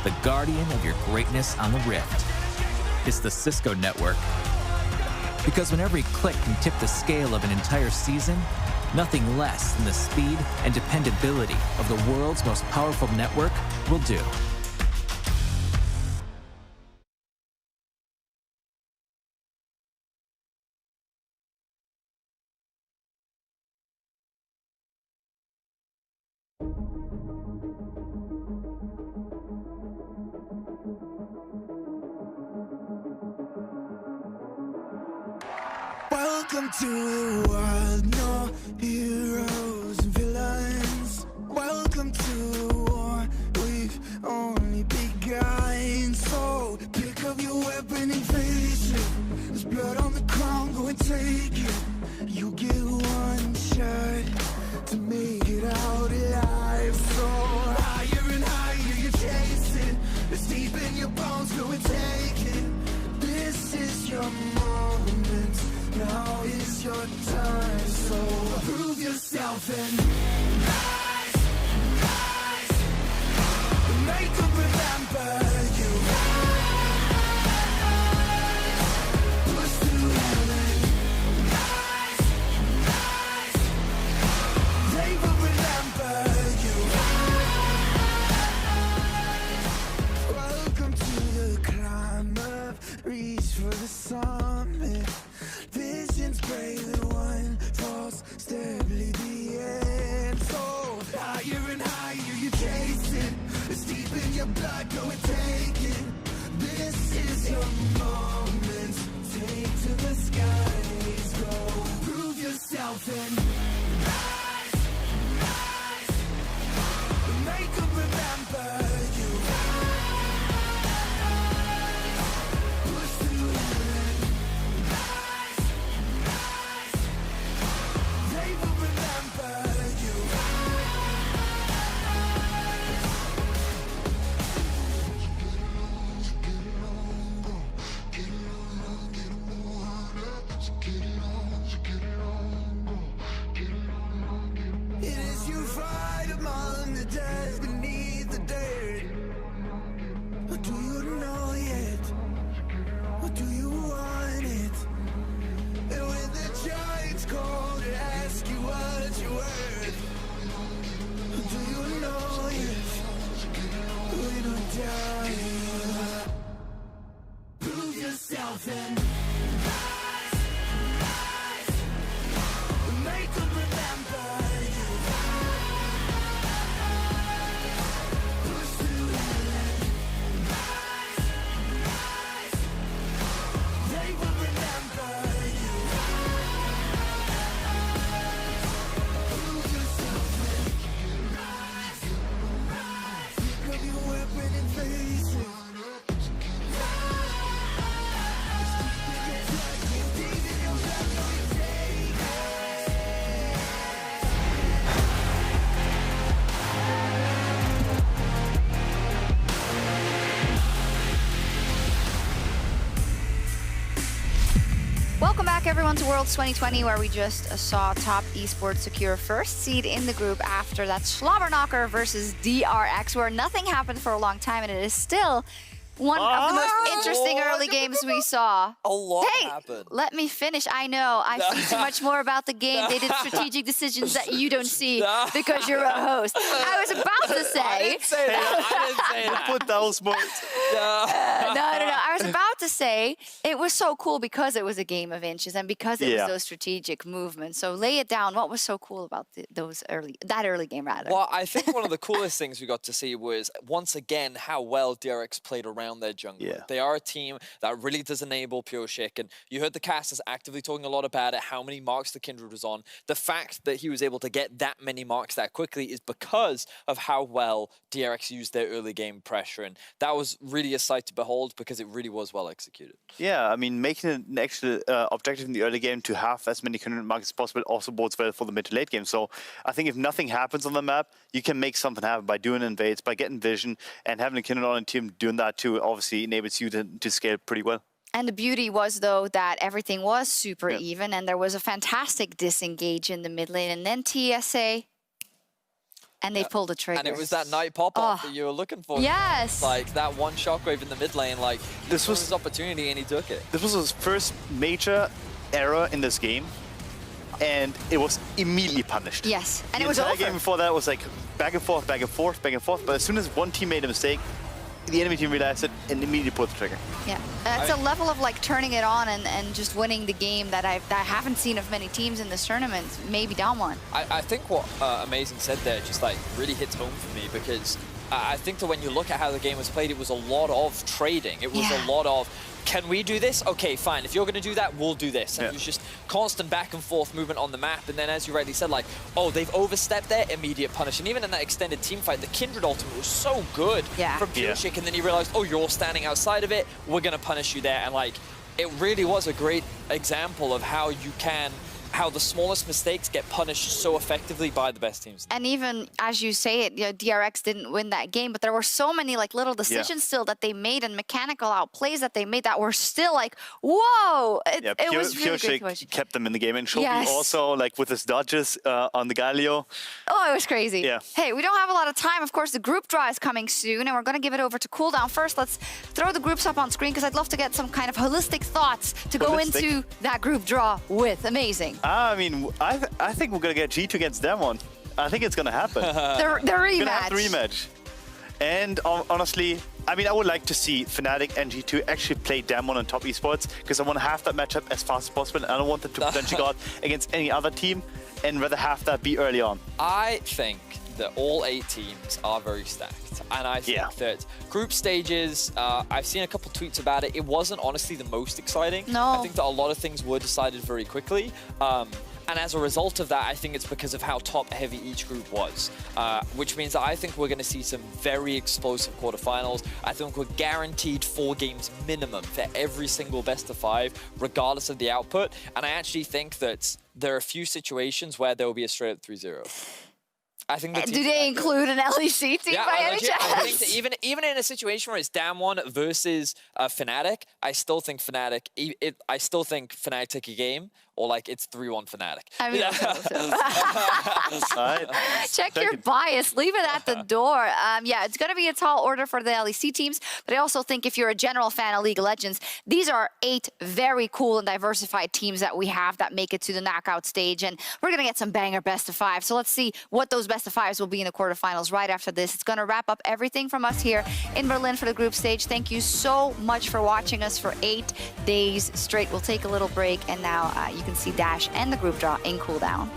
the guardian of your greatness on the Rift. It's the Cisco network. Because when every click can tip the scale of an entire season, nothing less than the speed and dependability of the world's most powerful network will do. Welcome to a world, no heroes and villains. Welcome to a war we've only begun. So pick up your weapon and face it. There's blood on the ground, go and take it. You get one shot to make it out alive. So higher and higher you chase it. It's deep in your bones, go and take it. This is your moment. Now is your time, so prove yourself and rise, rise. Make them remember you. Rise, push through heaven. Rise, rise. They will remember you. Welcome to the climb up, reach for the summit. Visions brave and one false step lead the end. So higher and higher you chase it. It's deep in your blood, go and take it. This is your moment. Take to the skies, go. Prove yourself and rise, rise. Make them remember you. Push through heaven. They will remember you. It is you fight among the dead beneath the dirt. Or do you know yet? Or do you want it? And when the giants call to ask you what you're worth, do you know yet? We don't die. Prove yourself and rise, rise. Make them remember you. Push through heaven. Rise, rise. everyone to Worlds 2020, where we just saw Top Esports secure first seed in the group after that slobber knocker versus DRX, where nothing happened for a long time, and it is still one of the most interesting early games we saw. A lot hey, happened. let me finish. I know. I see too much more about the game. They did strategic decisions that you don't see because you're a host. I was about to say. I didn't say that. I didn't say that. Put those words. No. I was about to say it was so cool because it was a game of inches and because it was those strategic movements. So lay it down. What was so cool about that early game, rather? Well, I think one of the coolest things we got to see was, once again, how well DRX played around their jungle. Yeah. They are a team that really does enable pure Shik, and you heard the casters actively talking a lot about it, how many marks the Kindred was on. The fact that he was able to get that many marks that quickly is because of how well DRX used their early game pressure, and that was really a sight to behold because it really was well executed. Yeah, I mean, making it an actual objective in the early game to have as many Kindred marks as possible also bodes well for the mid to late game. So I think if nothing happens on the map, you can make something happen by doing invades, by getting vision, and having a Kindred on a team doing that too obviously enables you to scale pretty well. And the beauty was, though, that everything was super even, and there was a fantastic disengage in the mid lane, and then TSA, and they pulled the trigger. And it was that night pop-off that you were looking for. Yes. Like, that one shockwave in the mid lane, like, this was his opportunity, and he took it. This was his first major error in this game, and it was immediately punished. Yes, and the it was entire over. game before that was like back and forth, back and forth, back and forth, but as soon as one team made a mistake, the enemy team realized it and immediately pulled the trigger. Yeah, it's a level of like turning it on and just winning the game that I haven't seen of many teams in this tournament. Maybe Damwon. I think what Amazing said there just like really hits home for me, because I think that when you look at how the game was played, it was a lot of trading. It was a lot of, can we do this? Okay, fine. If you're going to do that, we'll do this. And it was just constant back and forth movement on the map. And then, as you rightly said, like, oh, they've overstepped their immediate punish. And even in that extended team fight, the Kindred ultimate was so good from Pure Shik. And then you realized, oh, you're all standing outside of it. We're going to punish you there. And, like, it really was a great example of how you can... how the smallest mistakes get punished so effectively by the best teams. And even as you say it, DRX didn't win that game, but there were so many like little decisions still that they made and mechanical outplays that they made that were still like, whoa! It was really great to watch. Kept them in the game, and Shobi also, like with his dodges on the Galio. Oh, it was crazy. Yeah. Hey, we don't have a lot of time. Of course, the group draw is coming soon, and we're going to give it over to Cooldown. First, let's throw the groups up on screen because I'd love to get some kind of holistic thoughts to go into that group draw with. Amazing. I mean, I think we're going to get G2 against Damwon. I think it's going to happen. The rematch. We're going to have the rematch. And honestly, I mean, I would like to see Fnatic and G2 actually play Damwon on top esports, because I want to have that matchup as fast as possible, and I don't want them to potentially go out against any other team, and rather have that be early on. I think that all 8 teams are very stacked, and I think that group stages, I've seen a couple tweets about it, it wasn't honestly the most exciting. No. I think that a lot of things were decided very quickly, and as a result of that, I think it's because of how top-heavy each group was, which means that I think we're going to see some very explosive quarterfinals. I think we're guaranteed 4 games minimum for every single best-of-5, regardless of the output, and I actually think that there are a few situations where there will be a straight-up 3-0. I think the do they include an LEC team by any chance? I think that even in a situation where it's Damwon versus Fnatic, I still think Fnatic take a game, or like it's 3-1 Fnatic. I mean, check your bias. Leave it at the door. Yeah, it's going to be a tall order for the LEC teams, but I also think if you're a general fan of League of Legends, these are 8 very cool and diversified teams that we have that make it to the knockout stage, and we're going to get some banger best of 5. So let's see what those best of 5s will be in the quarterfinals right after this. It's going to wrap up everything from us here in Berlin for the group stage. Thank you so much for watching us for 8 days straight. We'll take a little break, and now you can see Dash and the group draw in cooldown.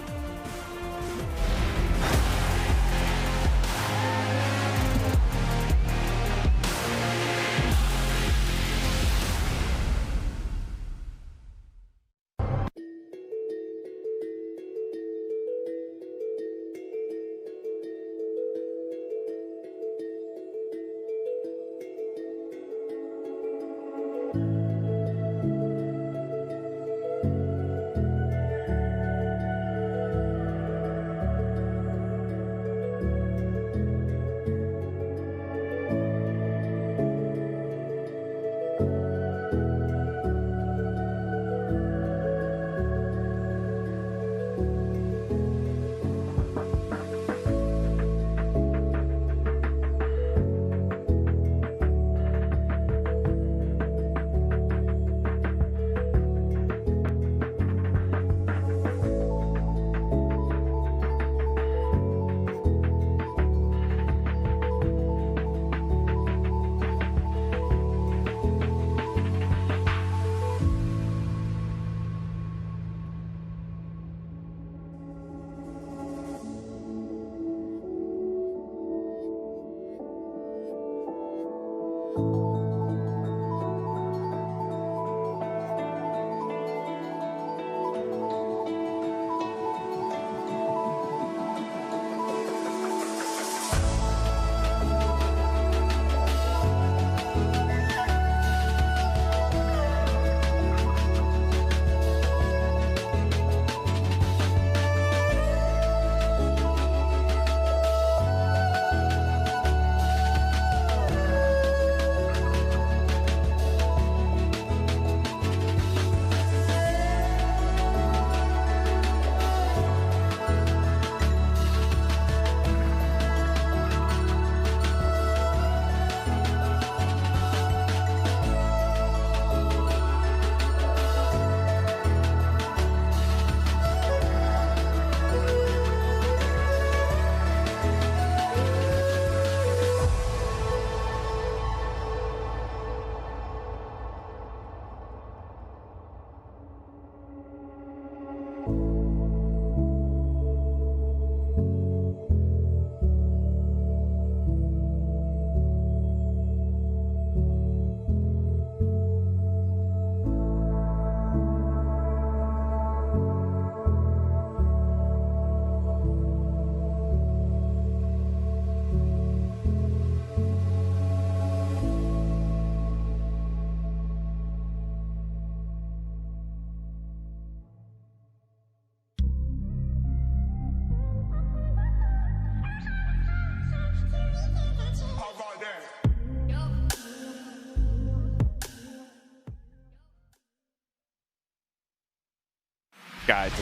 guys.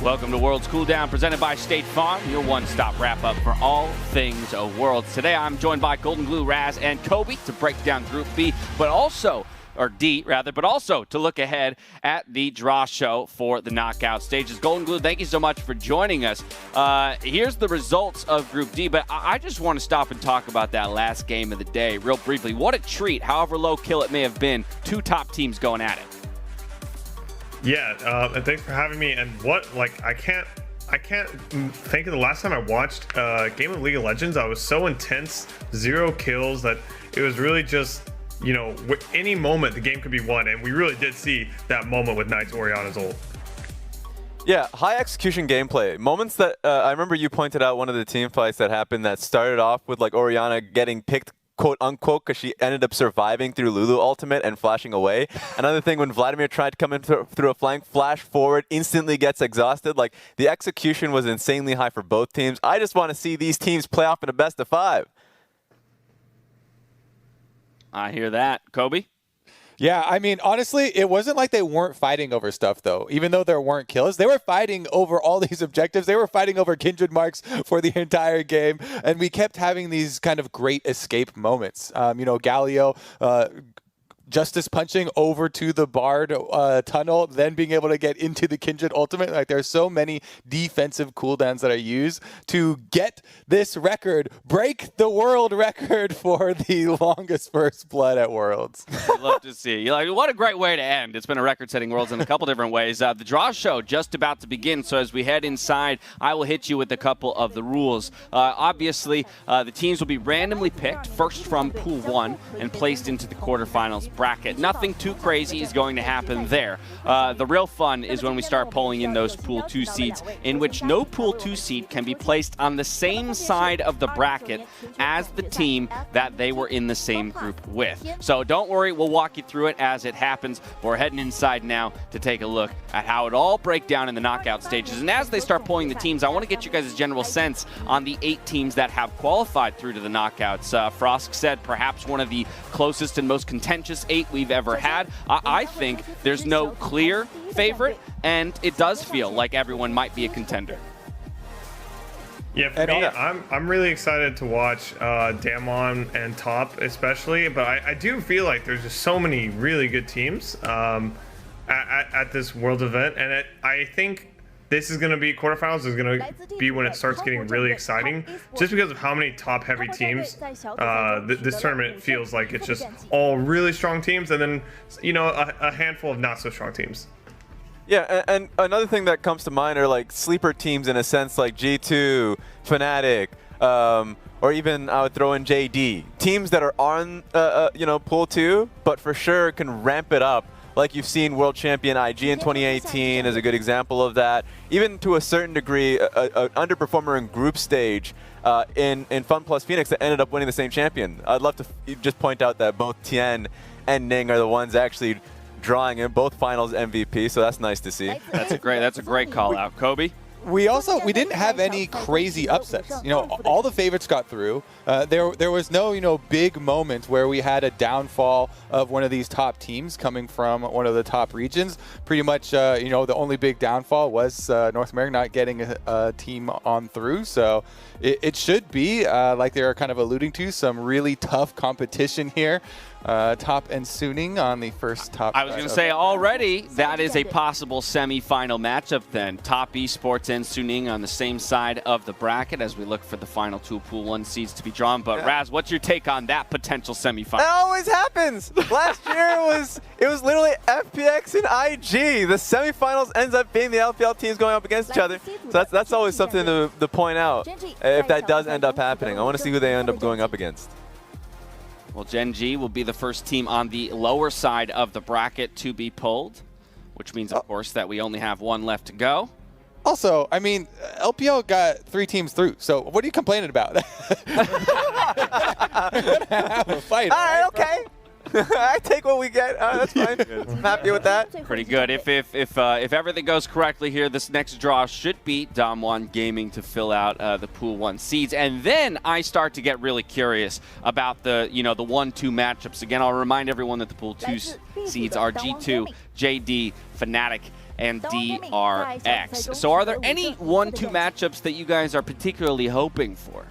Welcome to Worlds Cooldown, presented by State Farm, your one-stop wrap-up for all things Worlds. Today, I'm joined by Golden Glue, Raz, and Kobe to break down Group B, but also to look ahead at the draw show for the knockout stages. Golden Glue, thank you so much for joining us. Here's the results of Group D, but I just want to stop and talk about that last game of the day real briefly. What a treat, however low kill it may have been, two top teams going at it. Yeah, and thanks for having me. And I can't think of the last time I watched a game of League of Legends. I was so intense, 0 kills, that it was really just, any moment the game could be won. And we really did see that moment with Knight's Orianna's ult. Yeah, high execution gameplay. Moments that I remember you pointed out one of the team fights that happened that started off with like Orianna getting picked, quote unquote, because she ended up surviving through Lulu ultimate and flashing away. Another thing, when Vladimir tried to come in through a flank, flash forward, instantly gets exhausted. Like, the execution was insanely high for both teams. I just want to see these teams play off in a best of 5. I hear that. Kobe? Yeah, I mean, honestly, it wasn't like they weren't fighting over stuff, though. Even though there weren't kills, they were fighting over all these objectives. They were fighting over kindred marks for the entire game, and we kept having these kind of great escape moments. Galio Justice punching over to the Bard tunnel, then being able to get into the Kindred ultimate. Like, there's so many defensive cooldowns that are used to get this record, break the world record for the longest first blood at Worlds. I'd love to see. What a great way to end. It's been a record-setting Worlds in a couple different ways. The draw show just about to begin, so as we head inside, I will hit you with a couple of the rules. Obviously, the teams will be randomly picked, first from Pool 1, and placed into the quarterfinals bracket. Nothing too crazy is going to happen there. The real fun is when we start pulling in those Pool 2 seeds, in which no Pool 2 seed can be placed on the same side of the bracket as the team that they were in the same group with. So don't worry, we'll walk you through it as it happens. We're heading inside now to take a look at how it all breaks down in the knockout stages. And as they start pulling the teams, I want to get you guys' general sense on the 8 teams that have qualified through to the knockouts. Frosk said perhaps one of the closest and most contentious 8 we've ever had. I think there's no clear favorite, and it does feel like everyone might be a contender. Yeah, for me, I'm really excited to watch Damwon and Top especially, but I do feel like there's just so many really good teams at this World event, and I think this is going to be quarterfinals is going to be when it starts getting really exciting, just because of how many top-heavy teams this tournament feels like. It's just all really strong teams, and then a handful of not so strong teams. Yeah, and another thing that comes to mind are like sleeper teams in a sense, like G2, Fnatic, or even I would throw in JD. Teams that are on Pool 2, but for sure can ramp it up. Like you've seen world champion IG in 2018 is a good example of that. Even to a certain degree, an underperformer in group stage in Fun Plus Phoenix that ended up winning the same champion. I'd love to just point out that both Tien and Ning are the ones actually drawing in both finals MVP, so that's nice to see. That's a great call out. Kobe? We didn't have any crazy upsets. All the favorites got through. There was no big moment where we had a downfall of one of these top teams coming from one of the top regions. Pretty much, the only big downfall was North America not getting a team on through. So it should be, like they were kind of alluding to, some really tough competition here. Top and Suning on the first top. I was going to say already that is a possible semi-final matchup then. Top Esports and Suning on the same side of the bracket as we look for the final 2 Pool 1 seeds to be drawn. But Raz, what's your take on that potential semi-final? It always happens. Last year it was literally FPX and IG. The semifinals ends up being the LPL teams going up against each other. So that's always something to point out if that does end up happening. I want to see who they end up going up against. Well, Gen G will be the first team on the lower side of the bracket to be pulled, which means, of course, that we only have one left to go. Also, I mean, LPL got 3 teams through, so what are you complaining about? We're gonna have a fight. All right, okay. I take what we get. That's fine. I'm happy with that. Pretty good. If everything goes correctly here, this next draw should beat Damwon Gaming to fill out the Pool 1 seeds. And then I start to get really curious about the 1-2 matchups. Again, I'll remind everyone that the Pool 2 seeds are G2, JD, Fnatic, and DRX. So are there any 1-2 matchups that you guys are particularly hoping for?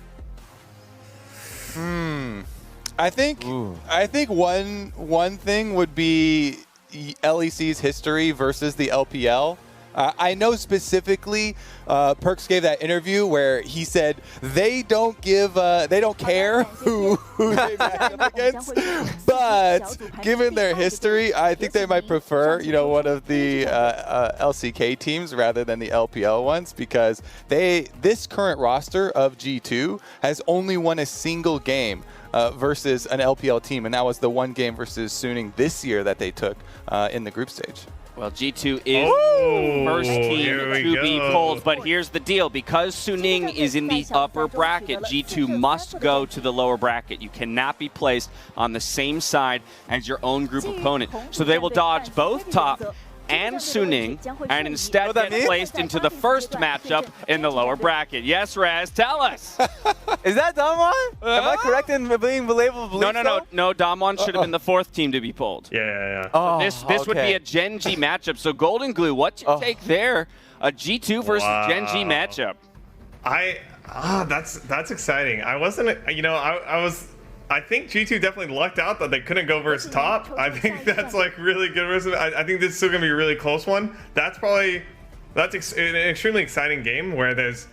I think one thing would be LEC's history versus the LPL. I know specifically Perks gave that interview where he said they don't care who they match up against, but given their history, I think they might prefer one of the LCK teams rather than the LPL ones, because this current roster of G2 has only won a single game versus an LPL team, and that was the one game versus Suning this year that they took in the group stage. Well, G2 is the first team to be pulled, but here's the deal. Because Suning is in the upper bracket, G2 must go to the lower bracket. You cannot be placed on the same side as your own group opponent. So they will dodge both top and Suning, and instead get placed into the first matchup in the lower bracket. Yes, Raz, tell us. Is that Damwon? Am I correct in being believable? No. Damwon should have been the fourth team to be pulled. Yeah. Oh, this would be a Gen G matchup. So Golden Glue, what's your take there? A G2 versus Gen G matchup. That's exciting. I wasn't, I think G2 definitely lucked out that they couldn't go versus top. I think that's like really good versus. I think this is still gonna be a really close one. That's an extremely exciting game where there's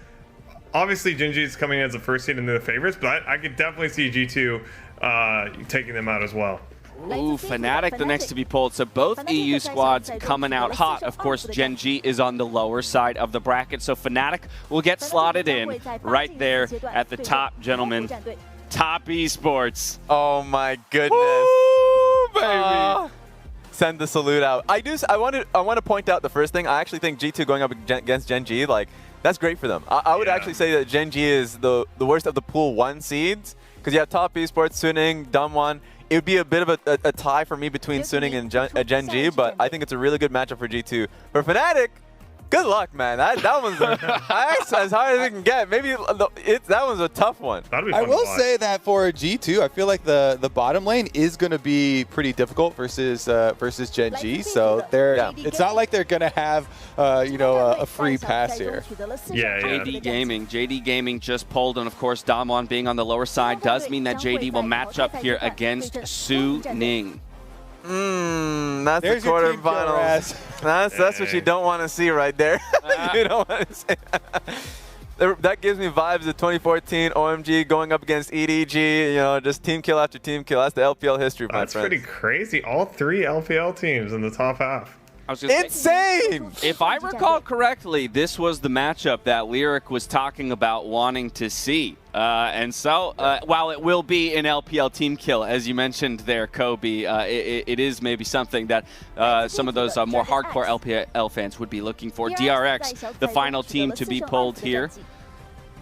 obviously Gen G is coming in as a first seed into the favorites, but I could definitely see G2 taking them out as well. Ooh, Fnatic the next to be pulled. So both EU squads coming out hot. Of course, Gen G is on the lower side of the bracket, so Fnatic will get slotted in right there at the top, gentlemen. Top Esports. Oh my goodness. Woo, baby. Send the salute out. I want to point out the first thing. I actually think G2 going up against Gen G, that's great for them. I would actually say that Gen G is the worst of the Pool 1 seeds, because you have Top Esports, Suning, Damwon. It would be a bit of a tie for me between Suning and Gen G, but I think it's a really good matchup for G2. For Fnatic, good luck, man. That one's as hard as it can get. Maybe that one's a tough one. I will say that for G2, I feel like the bottom lane is going to be pretty difficult versus Gen G. So it's not like they're going to have a free pass here. Yeah. JD Gaming just pulled, and of course Damwon being on the lower side does mean that JD will match up here against Suning. That's the quarterfinals. That's what you don't want to see right there. You don't want to see that. Gives me vibes of 2014 OMG going up against EDG. Just team kill after team kill. That's the LPL history, my friends. That's pretty crazy. All 3 LPL teams in the top half. Insane! If I recall correctly, this was the matchup that Lyric was talking about wanting to see. And so, while it will be an LPL team kill, as you mentioned there, Kobe, it is maybe something that some of those more hardcore LPL fans would be looking for. DRX, the final team to be pulled here.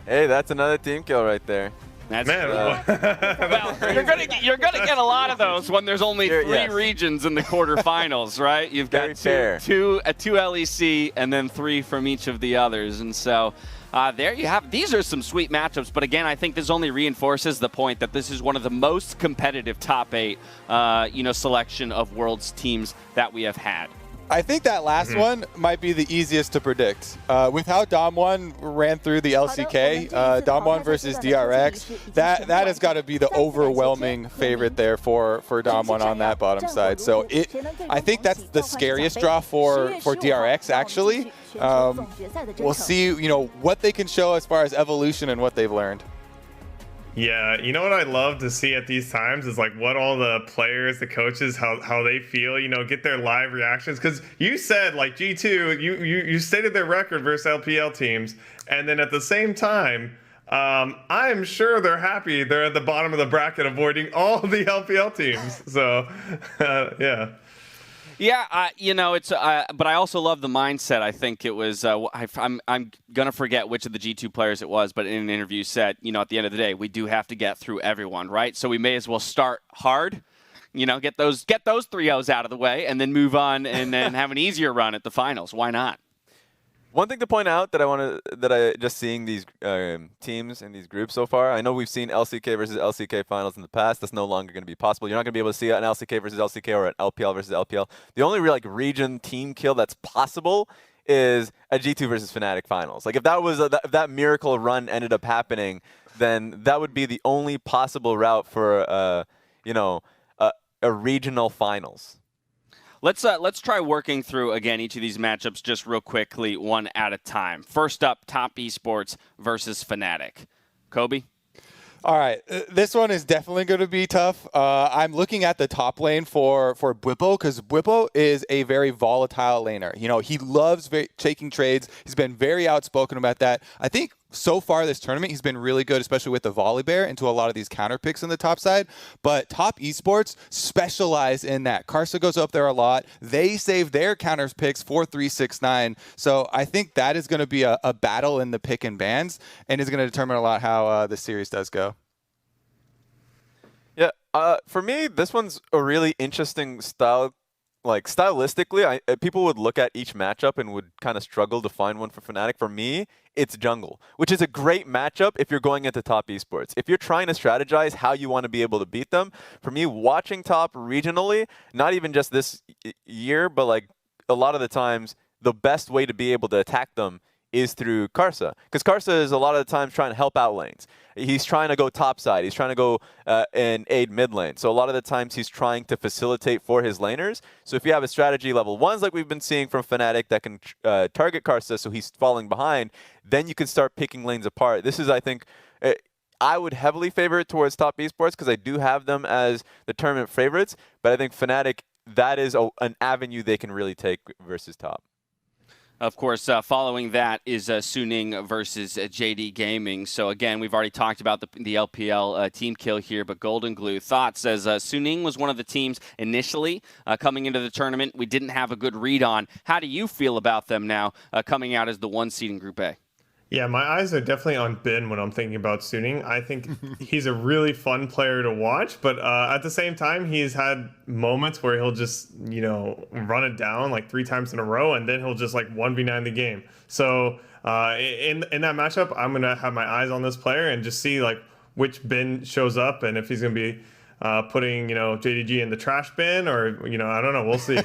Hey, that's another team kill right there. That's well, you're gonna get a lot of those when there's only 3 regions in the quarterfinals, right? You've got two LEC and then 3 from each of the others, and so there you have. These are some sweet matchups, but again, I think this only reinforces the point that this is one of the most competitive top 8, selection of Worlds teams that we have had. I think that last one might be the easiest to predict. With how Damwon ran through the LCK, Damwon versus DRX, that has got to be the overwhelming favorite there for Damwon on that bottom side. So I think that's the scariest draw for DRX, actually. We'll see, what they can show as far as evolution and what they've learned. Yeah, you know what I love to see at these times is what all the players, the coaches, how they feel, get their live reactions. Because you said G2, you stated their record versus LPL teams, and then at the same time, I'm sure they're happy they're at the bottom of the bracket, avoiding all the LPL teams. So, yeah. Yeah, it's. But I also love the mindset. I think it was. I'm gonna forget which of the G2 players it was, but in an interview said, at the end of the day, we do have to get through everyone, right? So we may as well start hard get those 3-0s out of the way, and then move on and then have an easier run at the finals. Why not? One thing to point out that I just seeing these teams in these groups so far. I know we've seen LCK versus LCK finals in the past. That's no longer going to be possible. You're not going to be able to see an LCK versus LCK or an LPL versus LPL. The only real region team kill that's possible is a G2 versus Fnatic finals. Like if if that miracle run ended up happening, then that would be the only possible route for a regional finals. Let's try working through, again, each of these matchups just real quickly, one at a time. First up, Top Esports versus Fnatic. Kobe? All right, this one is definitely going to be tough. I'm looking at the top lane for Bwipo because Bwipo is a very volatile laner. He loves taking trades. He's been very outspoken about that. I think so far this tournament, he's been really good, especially with the volley bear into a lot of these counter picks on the top side. But Top Esports specialize in that. Karsa goes up there a lot. They save their counter picks for 369. So I think that is going to be a battle in the pick and bans and is going to determine a lot how the series does go. Yeah, for me, this one's a really interesting style. Like stylistically, people would look at each matchup and would kind of struggle to find one for Fnatic. For me, it's jungle, which is a great matchup if you're going into Top Esports. If you're trying to strategize how you want to be able to beat them, for me, watching Top regionally, not even just this year, but like a lot of the times, the best way to be able to attack them is through Karsa. Because Karsa is a lot of the times trying to help out lanes. He's trying to go top side. He's trying to go and aid mid lane. So a lot of the times he's trying to facilitate for his laners. So if you have a strategy level 1s like we've been seeing from Fnatic that can target Karsa so he's falling behind, then you can start picking lanes apart. This is, I think, I would heavily favor it towards Top Esports because I do have them as the tournament favorites. But I think Fnatic, that is an avenue they can really take versus Top. Of course, following that is Suning versus JD Gaming. So again, we've already talked about the LPL team kill here, but Golden Glue, thoughts as Suning was one of the teams initially coming into the tournament we didn't have a good read on. How do you feel about them now coming out as the 1 seed in Group A? Yeah, my eyes are definitely on Bin when I'm thinking about Suning. I think he's a really fun player to watch, but at the same time, he's had moments where he'll just, run it down like 3 times in a row, and then he'll just like 1v9 the game. So in that matchup, I'm going to have my eyes on this player and just see like which bin shows up and if he's going to be putting, JDG in the trash bin or, I don't know. We'll see.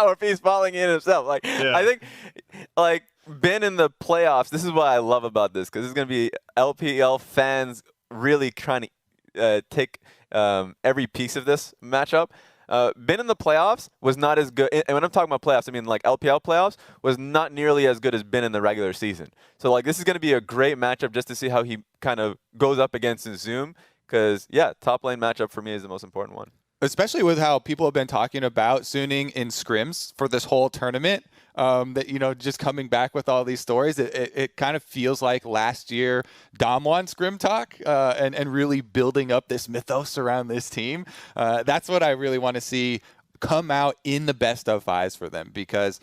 Or if he's falling in himself. I think, been in the playoffs. This is what I love about this because it's going to be LPL fans really trying to take every piece of this matchup. Been in the playoffs was not as good. And when I'm talking about playoffs, I mean like LPL playoffs was not nearly as good as been in the regular season. So like this is going to be a great matchup just to see how he kind of goes up against Zoom. Because yeah, top lane matchup for me is the most important one. Especially with how people have been talking about Suning in scrims for this whole tournament. That, just coming back with all these stories, it kind of feels like last year Damwon scrim talk and really building up this mythos around this team. That's what I really want to see come out in the best of 5s for them because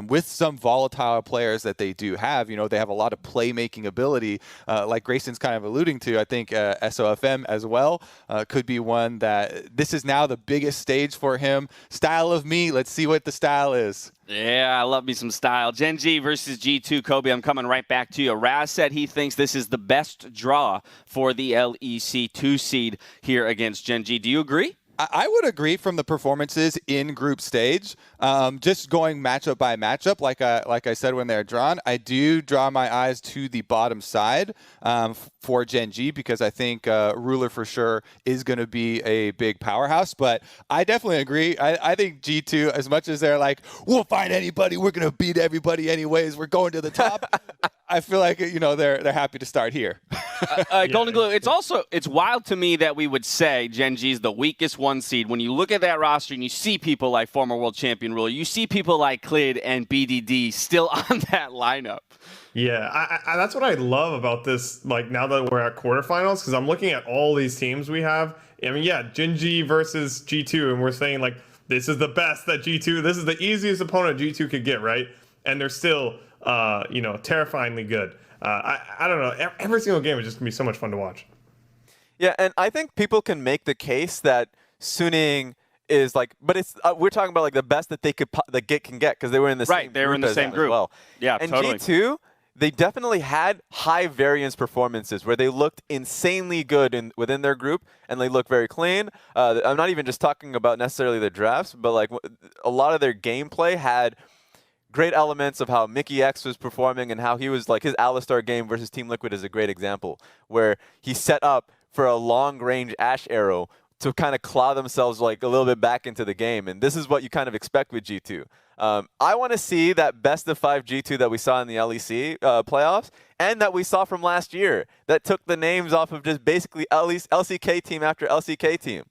with some volatile players that they do have, they have a lot of playmaking ability, like Grayson's kind of alluding to. I think SOFM as well could be one that this is now the biggest stage for him. Style of me, let's see what the style is. Yeah, I love me some style. Gen G versus G2. Kobe, I'm coming right back to you. Raz said he thinks this is the best draw for the LEC 2 seed here against Gen G. Do you agree? I would agree from the performances in group stage. Just going matchup by matchup, like I said when they're drawn, I do draw my eyes to the bottom side for Gen G because I think Ruler for sure is going to be a big powerhouse. But I definitely agree. I think G2, as much as they're like, we'll fight anybody, we're going to beat everybody anyways, we're going to the top. I feel like they're happy to start here. Golden Glue. It's wild to me that we would say Gen G is the weakest 1 seed when you look at that roster and you see people like former world champion Ruler, you see people like Clid and BDD still on that lineup. Yeah, that's what I love about this. Like now that we're at quarterfinals, because I'm looking at all these teams we have. I mean, yeah, Gen G versus G2, and we're saying like this is the best that G2. This is the easiest opponent G2 could get, right? And they're still terrifyingly good. I don't know. Every single game is just gonna be so much fun to watch. Yeah, and I think people can make the case that Suning is like, but it's we're talking about like the best that they could can get because they were in the same they were in the same group. As well. Yeah, and totally. G2, they definitely had high variance performances where they looked insanely good within their group and they look very clean. I'm not even just talking about necessarily the drafts, but like a lot of their gameplay had great elements of how Mickey X was performing and how he was like his Alistar game versus Team Liquid is a great example where he set up for a long range Ashe arrow to kind of claw themselves like a little bit back into the game. And this is what you kind of expect with G2. I want to see that best of 5 G2 that we saw in the LEC playoffs and that we saw from last year that took the names off of just basically LCK team after LCK team.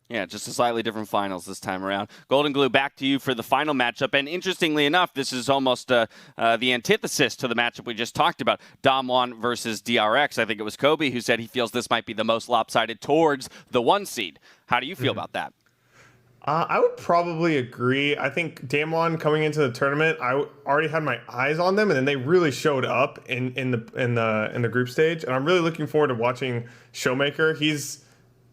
Yeah, just a slightly different finals this time around. Golden Glue, back to you for the final matchup. And interestingly enough, this is almost the antithesis to the matchup we just talked about. Damwon versus DRX. I think it was Kobe who said he feels this might be the most lopsided towards the 1 seed. How do you feel about that? I would probably agree. I think Damwon coming into the tournament, I already had my eyes on them, and then they really showed up in the group stage. And I'm really looking forward to watching Showmaker. He's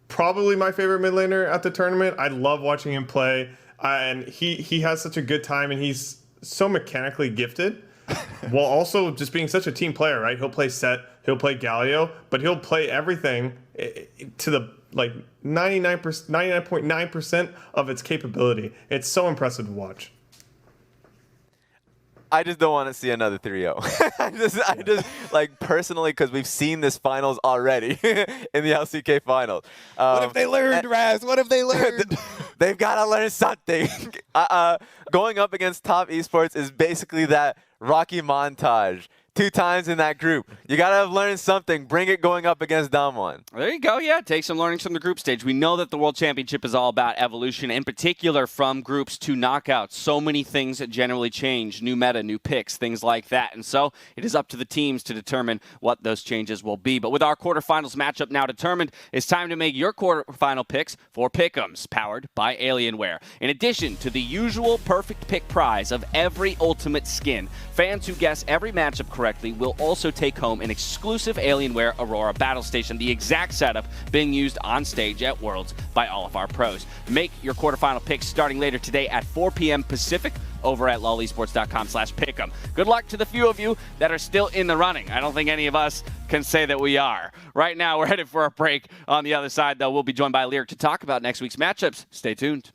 probably my favorite mid laner at the tournament. I love watching him play, and he has such a good time, and he's so mechanically gifted, while also just being such a team player, right? He'll play Set, he'll play Galio, but he'll play everything to the like 99.9% of its capability. It's so impressive to watch. I just don't want to see another 3-0. I just like personally, because we've seen this finals already in the LCK finals. What if they learned, Raz? What if they learned? They've got to learn something. Going up against top esports is basically that Rocky montage. 2 times in that group. You got to have learned something. Bring it going up against Damwon. There you go. Yeah, take some learnings from the group stage. We know that the World Championship is all about evolution, in particular from groups to knockouts. So many things that generally change. New meta, new picks, things like that. And so it is up to the teams to determine what those changes will be. But with our quarterfinals matchup now determined, it's time to make your quarterfinal picks for Pick'ems, powered by Alienware. In addition to the usual perfect pick prize of every ultimate skin, fans who guess every matchup correctly will also take home an exclusive Alienware Aurora Battle Station, the exact setup being used on stage at Worlds by all of our pros. Make your quarterfinal picks starting later today at 4 p.m. Pacific over at lolesports.com/pick'em. Good luck to the few of you that are still in the running. I don't think any of us can say that we are. Right now, we're headed for a break. On the other side, though, we'll be joined by Lyric to talk about next week's matchups. Stay tuned.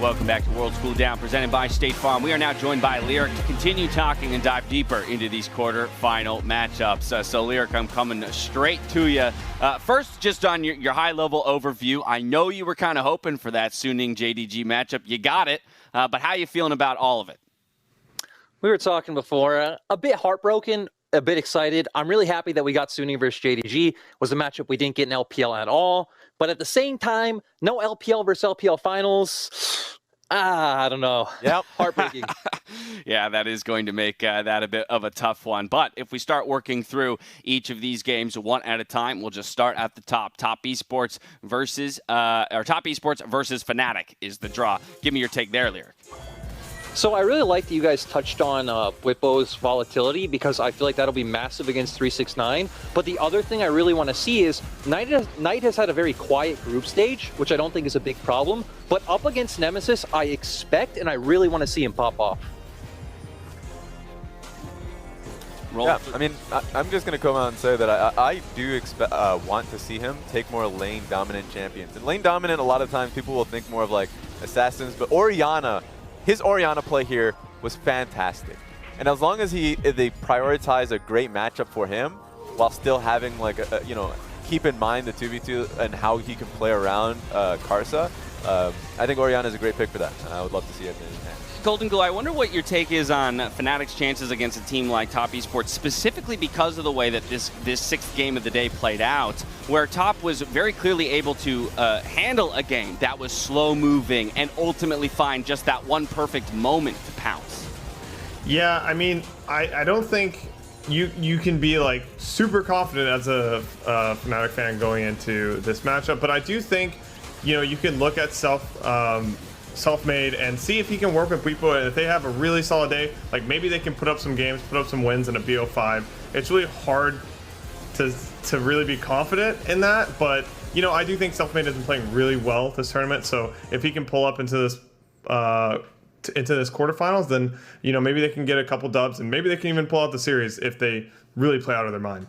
Welcome back to World School Down, presented by State Farm. We are now joined by Lyric to continue talking and dive deeper into these quarter-final matchups. So, Lyric, I'm coming straight to you. First, just on your high-level overview, I know you were kind of hoping for that Suning JDG matchup. You got it, but how are you feeling about all of it? We were talking before, a bit heartbroken, a bit excited. I'm really happy that we got Suning versus JDG. It was a matchup we didn't get in LPL at all. But at the same time, no LPL versus LPL finals. I don't know. Yep. Heartbreaking. Yeah, that is going to make that a bit of a tough one. But if we start working through each of these games one at a time, we'll just start at the top. Top Esports versus Fnatic is the draw. Give me your take there, Lyric. So I really like that you guys touched on Bwipo's volatility, because I feel like that'll be massive against 369. But the other thing I really want to see is Knight has had a very quiet group stage, which I don't think is a big problem. But up against Nemesis, I expect and I really want to see him pop off. Yeah, I mean, I'm just going to come out and say that I do want to see him take more lane-dominant champions. And lane-dominant, a lot of times people will think more of like Assassins, but Orianna, his Orianna play here was fantastic. And as long as they prioritize a great matchup for him, while still having like keep in mind the 2v2 and how he can play around Karsa, I think Orianna is a great pick for that. And I would love to see it in his hands. Golden Glow, I wonder what your take is on Fnatic's chances against a team like Top Esports, specifically because of the way that this sixth game of the day played out, where Top was very clearly able to handle a game that was slow-moving and ultimately find just that one perfect moment to pounce. Yeah, I mean, I don't think you can be like super confident as a Fnatic fan going into this matchup, but I do think you can look at Selfmade and see if he can work with Bwipo, and if they have a really solid day, like maybe they can put up some games, put up some wins in a BO5. It's really hard to really be confident in that, but I do think Selfmade has been playing really well this tournament, so if he can pull up into this quarterfinals, then maybe they can get a couple dubs, and maybe they can even pull out the series if they really play out of their mind.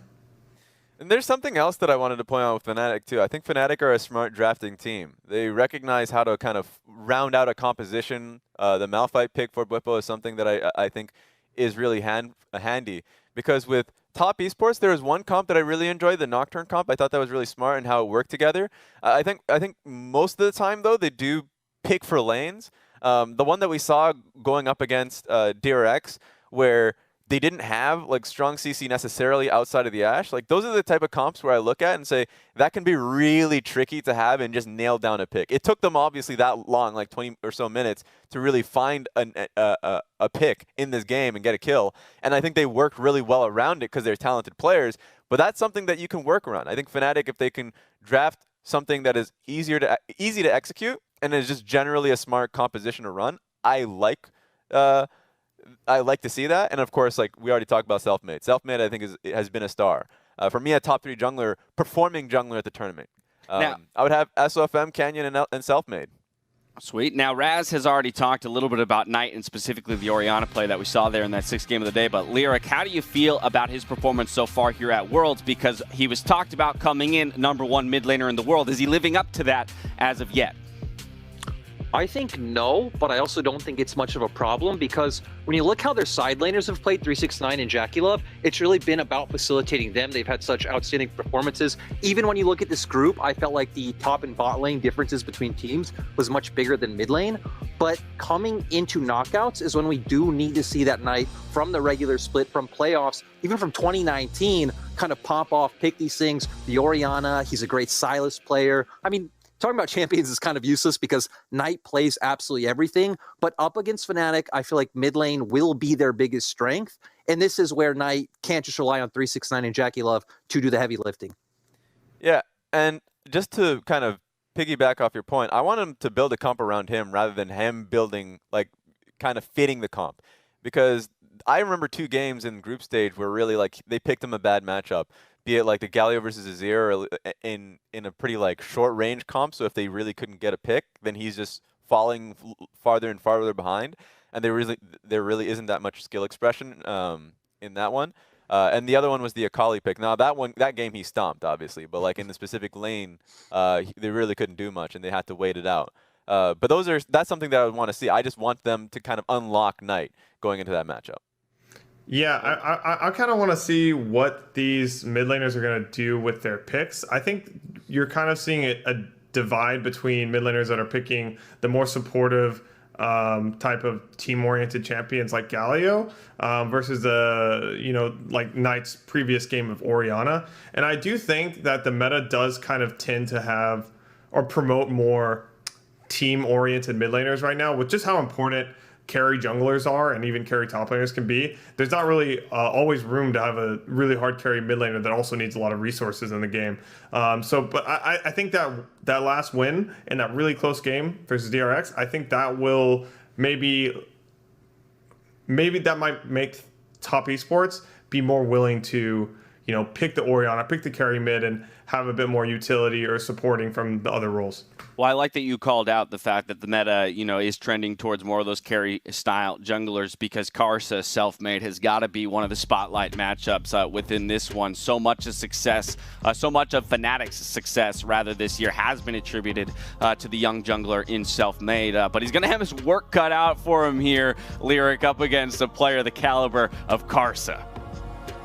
And there's something else that I wanted to point out with Fnatic too. I think Fnatic are a smart drafting team. They recognize how to kind of round out a composition. The Malphite pick for Bwipo is something that I think is really handy, because with Top Esports, there was one comp that I really enjoyed, the Nocturne comp. I thought that was really smart and how it worked together. I think most of the time though, they do pick for lanes. The one that we saw going up against DRX, where they didn't have like strong CC necessarily outside of the Ashe. Like those are the type of comps where I look at and say that can be really tricky to have and just nail down a pick. It took them obviously that long, like 20 or so minutes, to really find a pick in this game and get a kill. And I think they worked really well around it because they're talented players. But that's something that you can work around. I think Fnatic, if they can draft something that is easy to execute and is just generally a smart composition to run, I like to see that. And of course, like we already talked about Selfmade. Selfmade, I think, has been a star. For me, a top 3 jungler, performing jungler at the tournament. I would have SOFM, Canyon, and Selfmade. Sweet. Now, Raz has already talked a little bit about Knight and specifically the Orianna play that we saw there in that 6th game of the day. But Lyric, how do you feel about his performance so far here at Worlds? Because he was talked about coming in #1 mid laner in the world. Is he living up to that as of yet? I think no, but I also don't think it's much of a problem, because when you look how their side laners have played, 369 and JackieLove, it's really been about facilitating them. They've had such outstanding performances. Even when you look at this group, I felt like the top and bot lane differences between teams was much bigger than mid lane. But coming into knockouts is when we do need to see that Knight from the regular split, from playoffs, even from 2019, kind of pop off, pick these things. The Orianna, he's a great Sylas player. I mean, talking about champions is kind of useless because Knight plays absolutely everything, but up against Fnatic, I feel like mid lane will be their biggest strength, and this is where Knight can't just rely on 369 and JackieLove to do the heavy lifting. Yeah, and just to kind of piggyback off your point, I want him to build a comp around him rather than him building, like, kind of fitting the comp, because I remember 2 games in group stage where really, like, they picked him a bad matchup. Be it like the Galio versus Azir, or in a pretty like short range comp. So if they really couldn't get a pick, then he's just falling farther and farther behind. And there really isn't that much skill expression in that one. And the other one was the Akali pick. Now that game he stomped obviously, but like in the specific lane, they really couldn't do much and they had to wait it out. But that's something that I would want to see. I just want them to kind of unlock Knight going into that matchup. Yeah, I kind of want to see what these mid laners are going to do with their picks. I think you're kind of seeing a divide between mid laners that are picking the more supportive type of team-oriented champions like Galio versus like Knight's previous game of Orianna. And I do think that the meta does kind of tend to have or promote more team-oriented mid laners right now, with just how important carry junglers are and even carry top laners can be. There's not really always room to have a really hard carry mid laner that also needs a lot of resources in the game. But I think that last win in that really close game versus DRX, I think that will maybe that might make top esports be more willing to pick the Orianna, pick the carry mid, and have a bit more utility or supporting from the other roles. Well, I like that you called out the fact that the meta, is trending towards more of those carry-style junglers, because Karsa Self-Made has got to be one of the spotlight matchups within this one. So much of Fnatic's success, rather, this year has been attributed to the young jungler in Self-Made. But he's going to have his work cut out for him here, Lyric, up against a player the caliber of Karsa.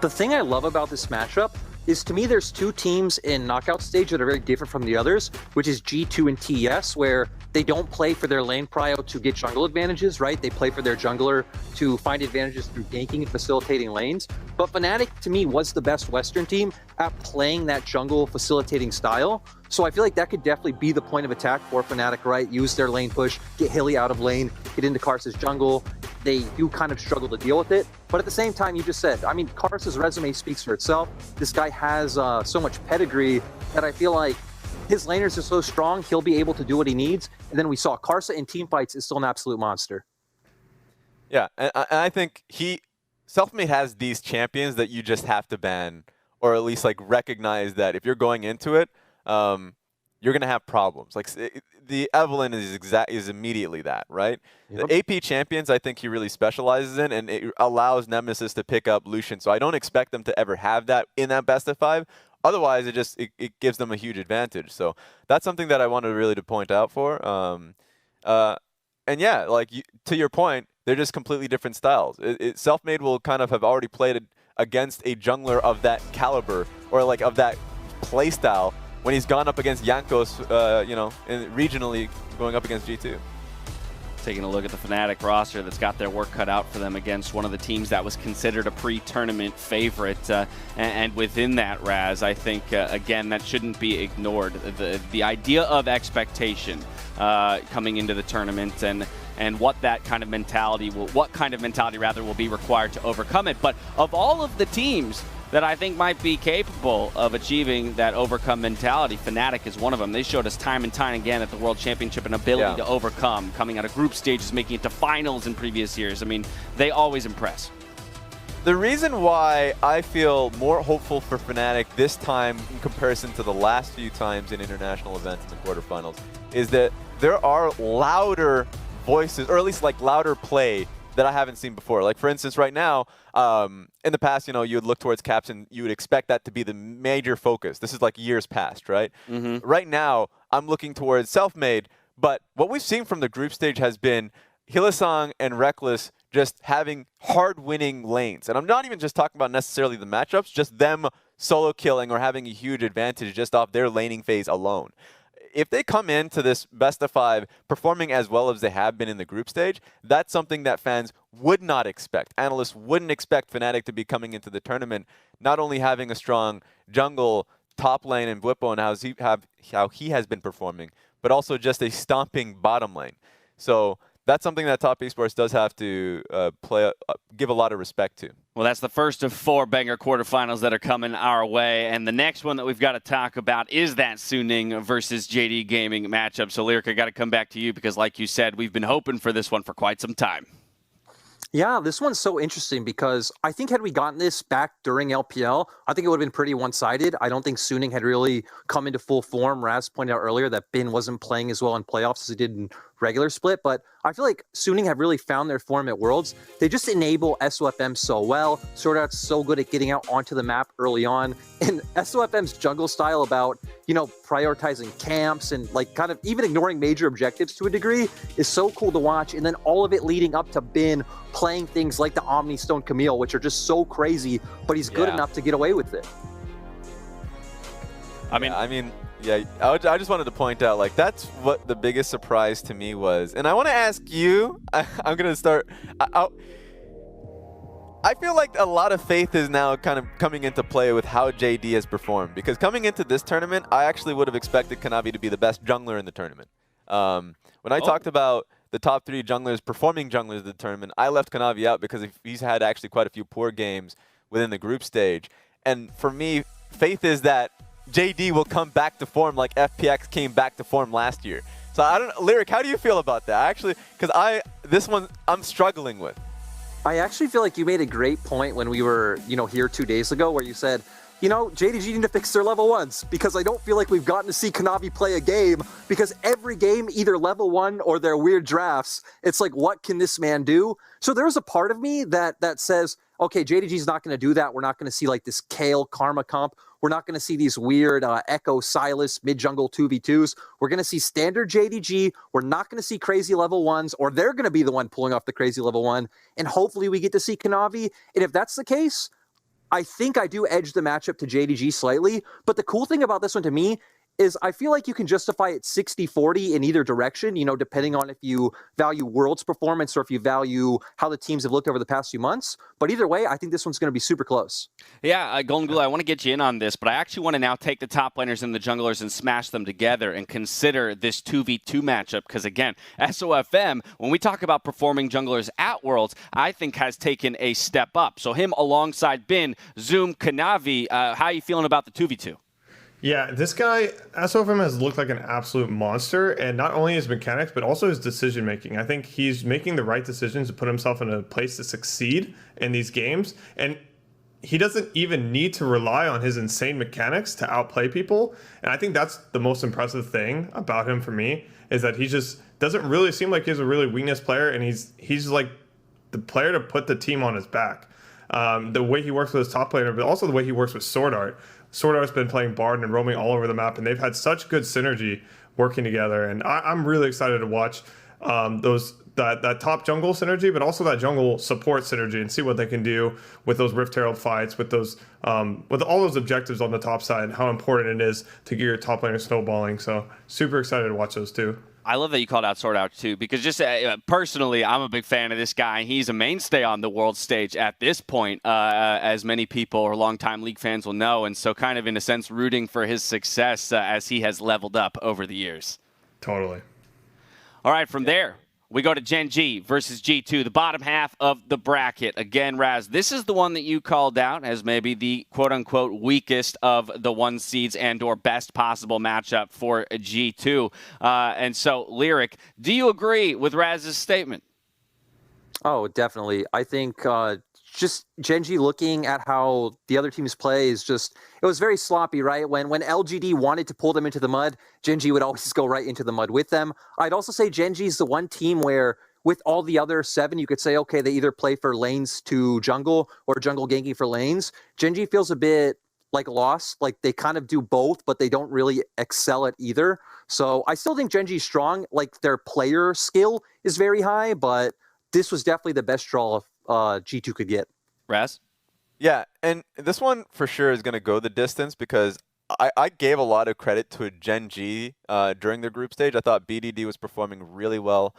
The thing I love about this matchup is, to me, there's two teams in knockout stage that are very different from the others, which is G2 and TES, where they don't play for their lane prio to get jungle advantages, right? They play for their jungler to find advantages through ganking and facilitating lanes. But Fnatic, to me, was the best Western team at playing that jungle facilitating style. So I feel like that could definitely be the point of attack for Fnatic, right? Use their lane push, get Hilly out of lane, get into Karsa's jungle. They do kind of struggle to deal with it. But at the same time, you just said, I mean, Karsa's resume speaks for itself. This guy has so much pedigree that I feel like his laners are so strong, he'll be able to do what he needs. And then we saw Karsa in team fights is still an absolute monster. Yeah, and I think Self-Made has these champions that you just have to ban, or at least like recognize that if you're going into it, you're gonna have problems. Like the Evelynn is immediately that, right? Yep. The AP champions, I think he really specializes in, and it allows Nemesis to pick up Lucian. So I don't expect them to ever have that in that best of 5. Otherwise, it gives them a huge advantage. So that's something that I wanted really to point out for. And yeah, like to your point, they're just completely different styles. Self-Made will kind of have already played against a jungler of that caliber, or like of that play style, when he's gone up against Jankos, regionally going up against G2. Taking a look at the Fnatic roster that's got their work cut out for them against one of the teams that was considered a pre-tournament favorite. And within that, Raz, I think, again, that shouldn't be ignored. The idea of expectation coming into the tournament and what kind of mentality will be required to overcome it. But of all of the teams that I think might be capable of achieving that overcome mentality, Fnatic is one of them. They showed us time and time again at the World Championship an ability to overcome, coming out of group stages, making it to finals in previous years. I mean, they always impress. The reason why I feel more hopeful for Fnatic this time in comparison to the last few times in international events in the quarterfinals is that there are louder voices, or at least like louder play that I haven't seen before. Like, for instance, right now, in the past, you would look towards Caps and you would expect that to be the major focus. This is like years past, right? Mm-hmm. Right now, I'm looking towards Self-Made, but what we've seen from the group stage has been Hylissang and Reckless just having hard-winning lanes. And I'm not even just talking about necessarily the matchups, just them solo killing or having a huge advantage just off their laning phase alone. If they come into this best of 5 performing as well as they have been in the group stage, that's something that fans would not expect. Analysts wouldn't expect Fnatic to be coming into the tournament, not only having a strong jungle top lane in Blippo and how he has been performing, but also just a stomping bottom lane. So that's something that Top Esports does have to give a lot of respect to. Well, that's the first of 4 banger quarterfinals that are coming our way. And the next one that we've got to talk about is that Suning versus JD Gaming matchup. So, Lyric, I got to come back to you because, like you said, we've been hoping for this one for quite some time. Yeah, this one's so interesting because I think had we gotten this back during LPL, I think it would have been pretty one-sided. I don't think Suning had really come into full form. Raz pointed out earlier that Bin wasn't playing as well in playoffs as he did in regular split, but I feel like Suning have really found their form at Worlds. They just enable SOFM so well. Sword Art's so good at getting out onto the map early on. And SOFM's jungle style about, prioritizing camps and like kind of even ignoring major objectives to a degree is so cool to watch. And then all of it leading up to Bin playing things like the Omni Stone Camille, which are just so crazy, but he's good enough to get away with it. I just wanted to point out, like, that's what the biggest surprise to me was. And I want to ask you, I'm going to start, I feel like a lot of faith is now kind of coming into play with how JD has performed. Because coming into this tournament, I actually would have expected Kanavi to be the best jungler in the tournament. When I talked about the top 3 junglers, performing junglers in the tournament, I left Kanavi out because he's had actually quite a few poor games within the group stage. And for me, faith is that JD will come back to form like FPX came back to form last year. So I don't, Lyric, how do you feel about that? Actually, because this one I'm struggling with. I actually feel like you made a great point when we were, here 2 days ago, where you said, JDG need to fix their level 1s, because I don't feel like we've gotten to see Kanavi play a game, because every game, either level 1 or their weird drafts, it's like, what can this man do? So there's a part of me that says, okay, JDG's not going to do that. We're not going to see like this Kale Karma comp. We're not going to see these weird Echo Silas mid-jungle 2v2s. We're going to see standard JDG. We're not going to see crazy level 1s, or they're going to be the one pulling off the crazy level 1. And hopefully we get to see Kanavi. And if that's the case, I think I do edge the matchup to JDG slightly. But the cool thing about this one to me is I feel like you can justify it 60-40 in either direction, depending on if you value World's performance or if you value how the teams have looked over the past few months. But either way, I think this one's going to be super close. Yeah, Golden Glue, I want to get you in on this, but I actually want to now take the top laners and the junglers and smash them together and consider this 2v2 matchup, because again, SOFM, when we talk about performing junglers at Worlds, I think has taken a step up. So him alongside Bin, Zoom, Kanavi, how are you feeling about the 2v2? Yeah, this guy, SOFM has looked like an absolute monster, and not only his mechanics, but also his decision-making. I think he's making the right decisions to put himself in a place to succeed in these games, and he doesn't even need to rely on his insane mechanics to outplay people, and I think that's the most impressive thing about him for me, is that he just doesn't really seem like he's a really weakness player, and he's like the player to put the team on his back. The way he works with his top player, but also the way he works with Sword Art. Sword Art's been playing Bard and roaming all over the map, and they've had such good synergy working together. And I'm really excited to watch that top jungle synergy, but also that jungle support synergy, and see what they can do with those Rift Herald fights, with those with all those objectives on the top side, and how important it is to get your top laner snowballing. So super excited to watch those two. I love that you called out Sword Art too, because just personally, I'm a big fan of this guy. He's a mainstay on the world stage at this point, as many people or longtime League fans will know, and so kind of in a sense rooting for his success as he has leveled up over the years. Totally. All right, from there, we go to Gen G versus G2, the bottom half of the bracket. Again, Raz, this is the one that you called out as maybe the quote-unquote weakest of the 1 seeds and or best possible matchup for G2. And so, Lyric, do you agree with Raz's statement? Oh, definitely. I think just Gen G looking at how the other teams play is just, it was very sloppy, right? When LGD wanted to pull them into the mud, Gen G would always go right into the mud with them. I'd also say Gen G is the one team where with all the other 7, you could say, okay, they either play for lanes to jungle or jungle ganking for lanes. Gen G feels a bit like lost, like they kind of do both, but they don't really excel at either. So I still think Gen G is strong, like their player skill is very high, but this was definitely the best draw G2 could get. Raz? Yeah, and this one for sure is going to go the distance, because I gave a lot of credit to Gen G during their group stage. I thought BDD was performing really well.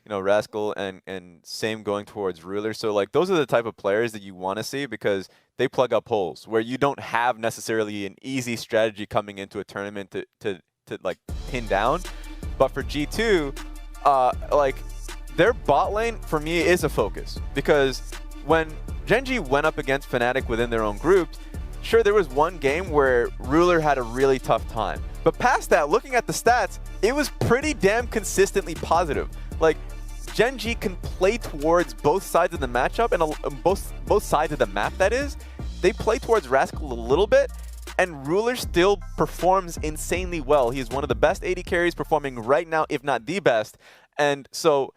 Rascal and same going towards Ruler. So like those are the type of players that you want to see, because they plug up holes where you don't have necessarily an easy strategy coming into a tournament to like pin down. But for G2, like their bot lane for me is a focus, because when Gen G went up against Fnatic within their own groups, sure, there was one game where Ruler had a really tough time. But past that, looking at the stats, it was pretty damn consistently positive. Like, Gen G can play towards both sides of the matchup, and both sides of the map, that is. They play towards Rascal a little bit, and Ruler still performs insanely well. He's one of the best AD carries performing right now, if not the best. And so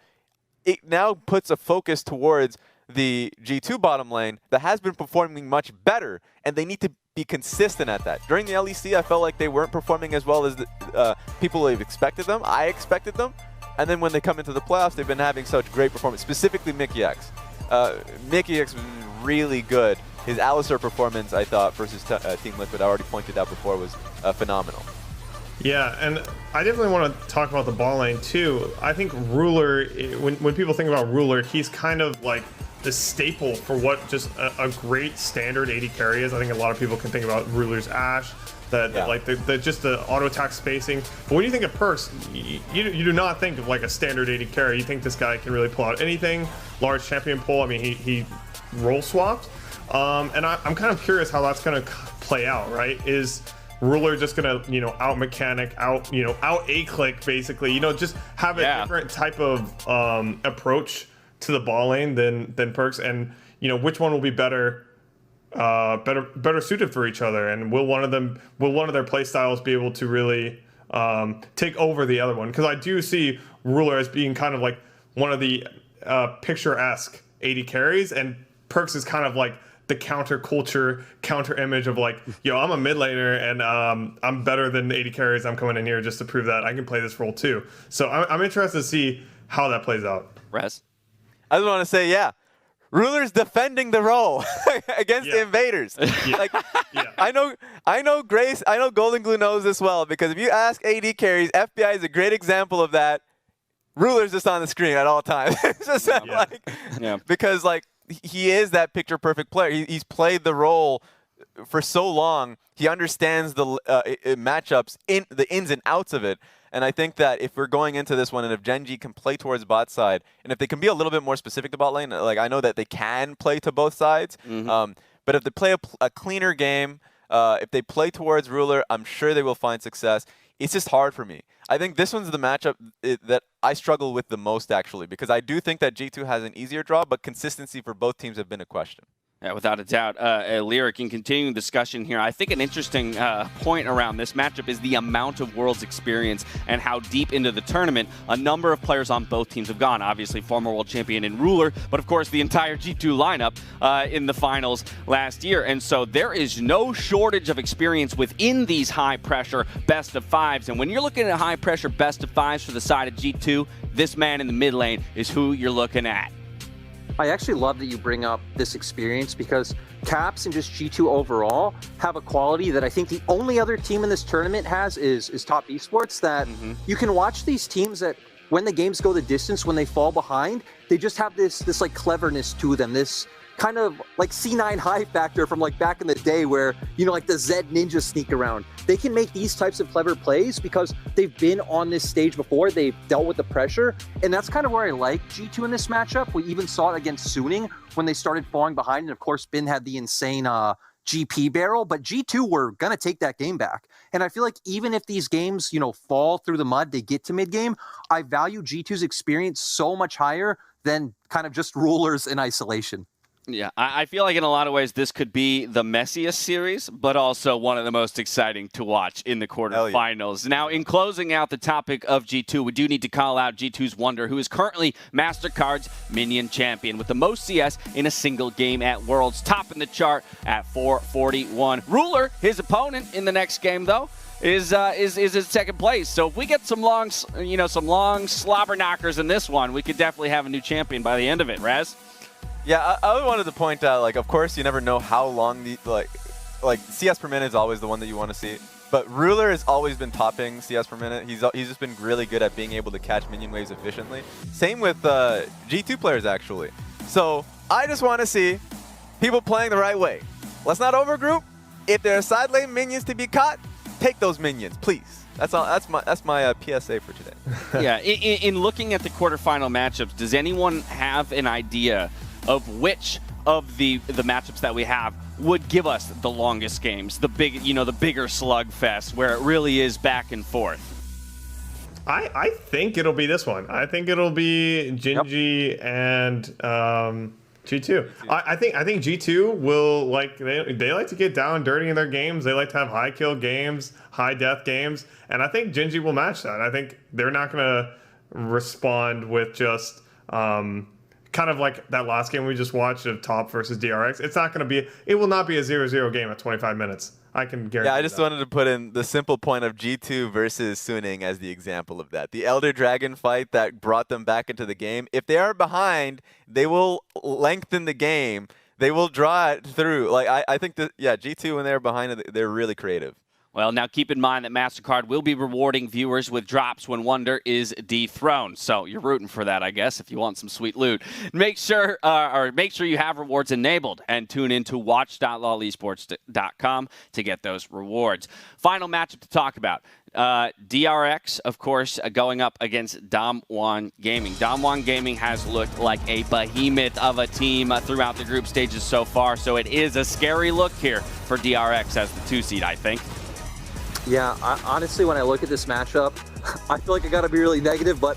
it now puts a focus towards the G2 bottom lane that has been performing much better, and they need to be consistent at that. During the LEC, I felt like they weren't performing as well as the people have expected them. I expected them. And then when they come into the playoffs, they've been having such great performance, specifically Mickey X. Mickey X was really good. His Alistar performance, I thought, versus Team Liquid, I already pointed out before, was phenomenal. Yeah, and I definitely want to talk about the ball lane too. I think Ruler, when people think about Ruler, he's kind of like the staple for what just a great standard AD carry is. I think a lot of people can think about Ruler's Ashe, like just the auto attack spacing. But when you think of Perkz, you do not think of like a standard AD carry. You think this guy can really pull out anything. Large champion pull. I mean, he role swapped. And I'm kind of curious how that's going to play out, right? Is Ruler just gonna, out mechanic, out a click basically, just have a different type of approach to the ball lane than Perkz, and which one will be better suited for each other, and will one of their play styles be able to really take over the other one? Because I do see Ruler as being kind of like one of the picturesque AD carries, and Perkz is kind of like the counter image of like, I'm a mid laner and I'm better than 80 carries. I'm coming in here just to prove that I can play this role too. So I'm interested to see how that plays out. Rez? I just want to say, Ruler's defending the role against the invaders. I know Grace, I know Golden Glue knows this well, because if you ask AD carries, FBI is a great example of that. Ruler's just on the screen at all times. It's just because he is that picture-perfect player. He's played the role for so long. He understands the matchups, the ins and outs of it. And I think that if we're going into this one, and if Gen G can play towards bot side, and if they can be a little bit more specific to bot lane, like I know that they can play to both sides, but if they play a cleaner game, if they play towards Ruler, I'm sure they will find success. It's just hard for me. I think this one's the matchup that I struggle with the most, actually, because I do think that G2 has an easier draw, but consistency for both teams have been a question. Yeah, without a doubt. Lyric, in continuing discussion here, I think an interesting point around this matchup is the amount of Worlds experience and how deep into the tournament a number of players on both teams have gone. Obviously, former world champion in Ruler, but of course the entire G2 lineup in the finals last year. And so there is no shortage of experience within these high-pressure best-of-5s. And when you're looking at high-pressure best-of-5s for the side of G2, this man in the mid lane is who you're looking at. I actually love that you bring up this experience, because Caps and just G2 overall have a quality that I think the only other team in this tournament has is Top Esports, that you can watch these teams that when the games go the distance, when they fall behind, they just have this like cleverness to them, this kind of like C9 high factor from like back in the day where, like the Zed ninja sneak around. They can make these types of clever plays because they've been on this stage before. They've dealt with the pressure. And that's kind of where I like G2 in this matchup. We even saw it against Suning when they started falling behind. And of course, Bin had the insane GP barrel, but G2 were going to take that game back. And I feel like even if these games, fall through the mud, they get to mid game, I value G2's experience so much higher than kind of just Rulers in isolation. Yeah, I feel like in a lot of ways this could be the messiest series, but also one of the most exciting to watch in the quarterfinals. Now, in closing out the topic of G2, we do need to call out G2's Wonder, who is currently MasterCard's Minion Champion with the most CS in a single game at Worlds, topping the chart at 441. Ruler, his opponent in the next game, though, is in second place. So if we get some long slobber knockers in this one, we could definitely have a new champion by the end of it. Raz? Yeah, I wanted to point out, of course, you never know how long like CS per minute is always the one that you want to see. But Ruler has always been topping CS per minute. He's just been really good at being able to catch minion waves efficiently. Same with G2 players, actually. So I just want to see people playing the right way. Let's not overgroup. If there are side lane minions to be caught, take those minions, please. That's all. That's my PSA for today. Yeah, in looking at the quarterfinal matchups, does anyone have an idea of which of the matchups that we have would give us the longest games, the bigger slugfest where it really is back and forth? I think it'll be this one. I think it'll be Gingy and G2. I think G2 will they like to get down and dirty in their games. They like to have high kill games, high death games, and I think Gingy will match that. I think they're not gonna respond with just kind of like that last game we just watched of Top versus DRX. It will not be a 0-0 game at 25 minutes. I can guarantee. Yeah, I just wanted to put in the simple point of G2 versus Suning as the example of that. The Elder Dragon fight that brought them back into the game. If they are behind, they will lengthen the game. They will draw it through. Like I think that G2 when they're behind, they're really creative. Well, now keep in mind that MasterCard will be rewarding viewers with drops when Wonder is dethroned. So you're rooting for that, I guess, if you want some sweet loot. Make sure you have rewards enabled and tune in to watch.lawlesports.com to get those rewards. Final matchup to talk about. DRX, of course, going up against Damwon Gaming. Damwon Gaming has looked like a behemoth of a team throughout the group stages so far, so it is a scary look here for DRX as the 2 seed, I think. Yeah, honestly, when I look at this matchup, I feel like I gotta be really negative, but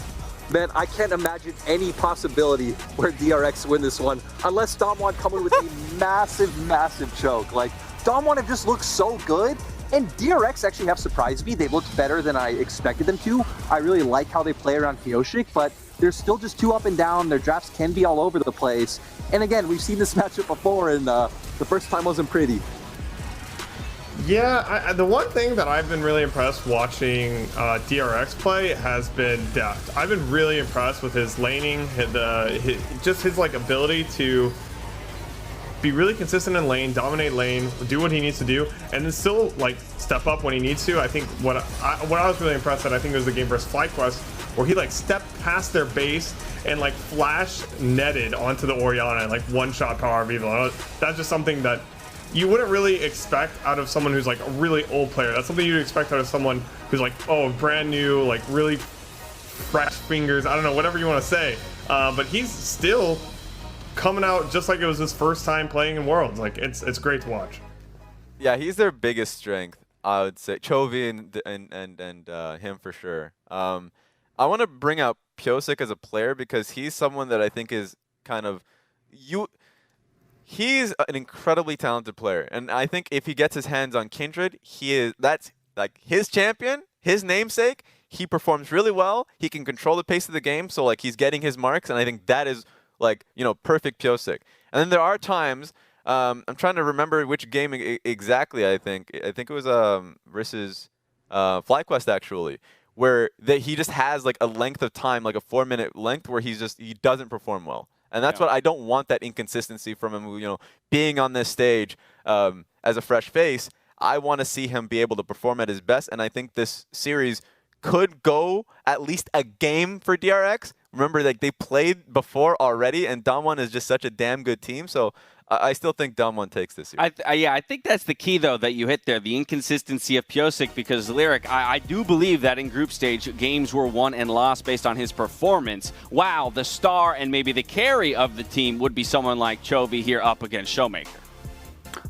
man, I can't imagine any possibility where DRX win this one, unless Damwon come in with a massive, massive choke. Like, Damwon have just looked so good, and DRX actually have surprised me. They've looked better than I expected them to. I really like how they play around Pyosik, but they're still just too up and down. Their drafts can be all over the place. And again, we've seen this matchup before, and the first time wasn't pretty. Yeah, the one thing that I've been really impressed watching DRX play has been depth. I've been really impressed with his laning, his like ability to be really consistent in lane, dominate lane, do what he needs to do, and then still like step up when he needs to. I think what I was really impressed at, I think it was the game versus FlyQuest, where he like stepped past their base and like flash netted onto the Orianna and like one-shot power of evil. That's just something that you wouldn't really expect out of someone who's like a really old player. That's something you'd expect out of someone who's like, oh, brand new, like really fresh fingers. I don't know, whatever you want to say. But he's still coming out just like it was his first time playing in Worlds. Like it's great to watch. Yeah, he's their biggest strength, I would say. Chovy and him for sure. I want to bring up Pyosik as a player because he's someone that I think is kind of He's an incredibly talented player, and I think if he gets his hands on Kindred, that's like his champion, his namesake. He performs really well. He can control the pace of the game, so like he's getting his marks, and I think that is like perfect Pyosik. And then there are times I'm trying to remember which game exactly. I think it was versus FlyQuest actually, where he just has like a length of time, like a 4-minute length, where he doesn't perform well. And that's what I don't want, that inconsistency from him, being on this stage as a fresh face. I want to see him be able to perform at his best, and I think this series could go at least a game for DRX. Remember, like they played before already, and Damwon is just such a damn good team, so I still think Damwon takes this year. I think that's the key, though, that you hit there, the inconsistency of Pyosik, because Lyric, I do believe that in group stage, games were won and lost based on his performance. Wow, the star and maybe the carry of the team would be someone like Chovy here up against Showmaker.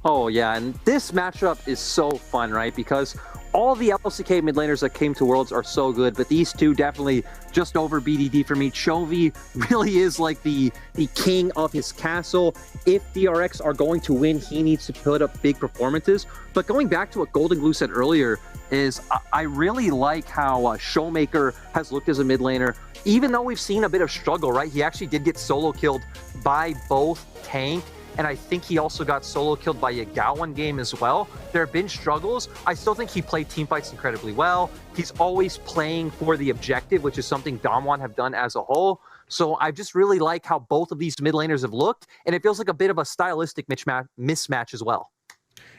Oh, yeah, and this matchup is so fun, right? Because all the LCK mid laners that came to Worlds are so good, but these two definitely just over BDD for me. Chovy really is like the king of his castle. If DRX are going to win, he needs to put up big performances. But going back to what Golden Glue said earlier, is I really like how Showmaker has looked as a mid laner. Even though we've seen a bit of struggle, right? He actually did get solo killed by both Tank, and I think he also got solo killed by Yagao one game as well. There have been struggles. I still think he played teamfights incredibly well. He's always playing for the objective, which is something Damwon have done as a whole. So I just really like how both of these mid laners have looked, and it feels like a bit of a stylistic mismatch as well.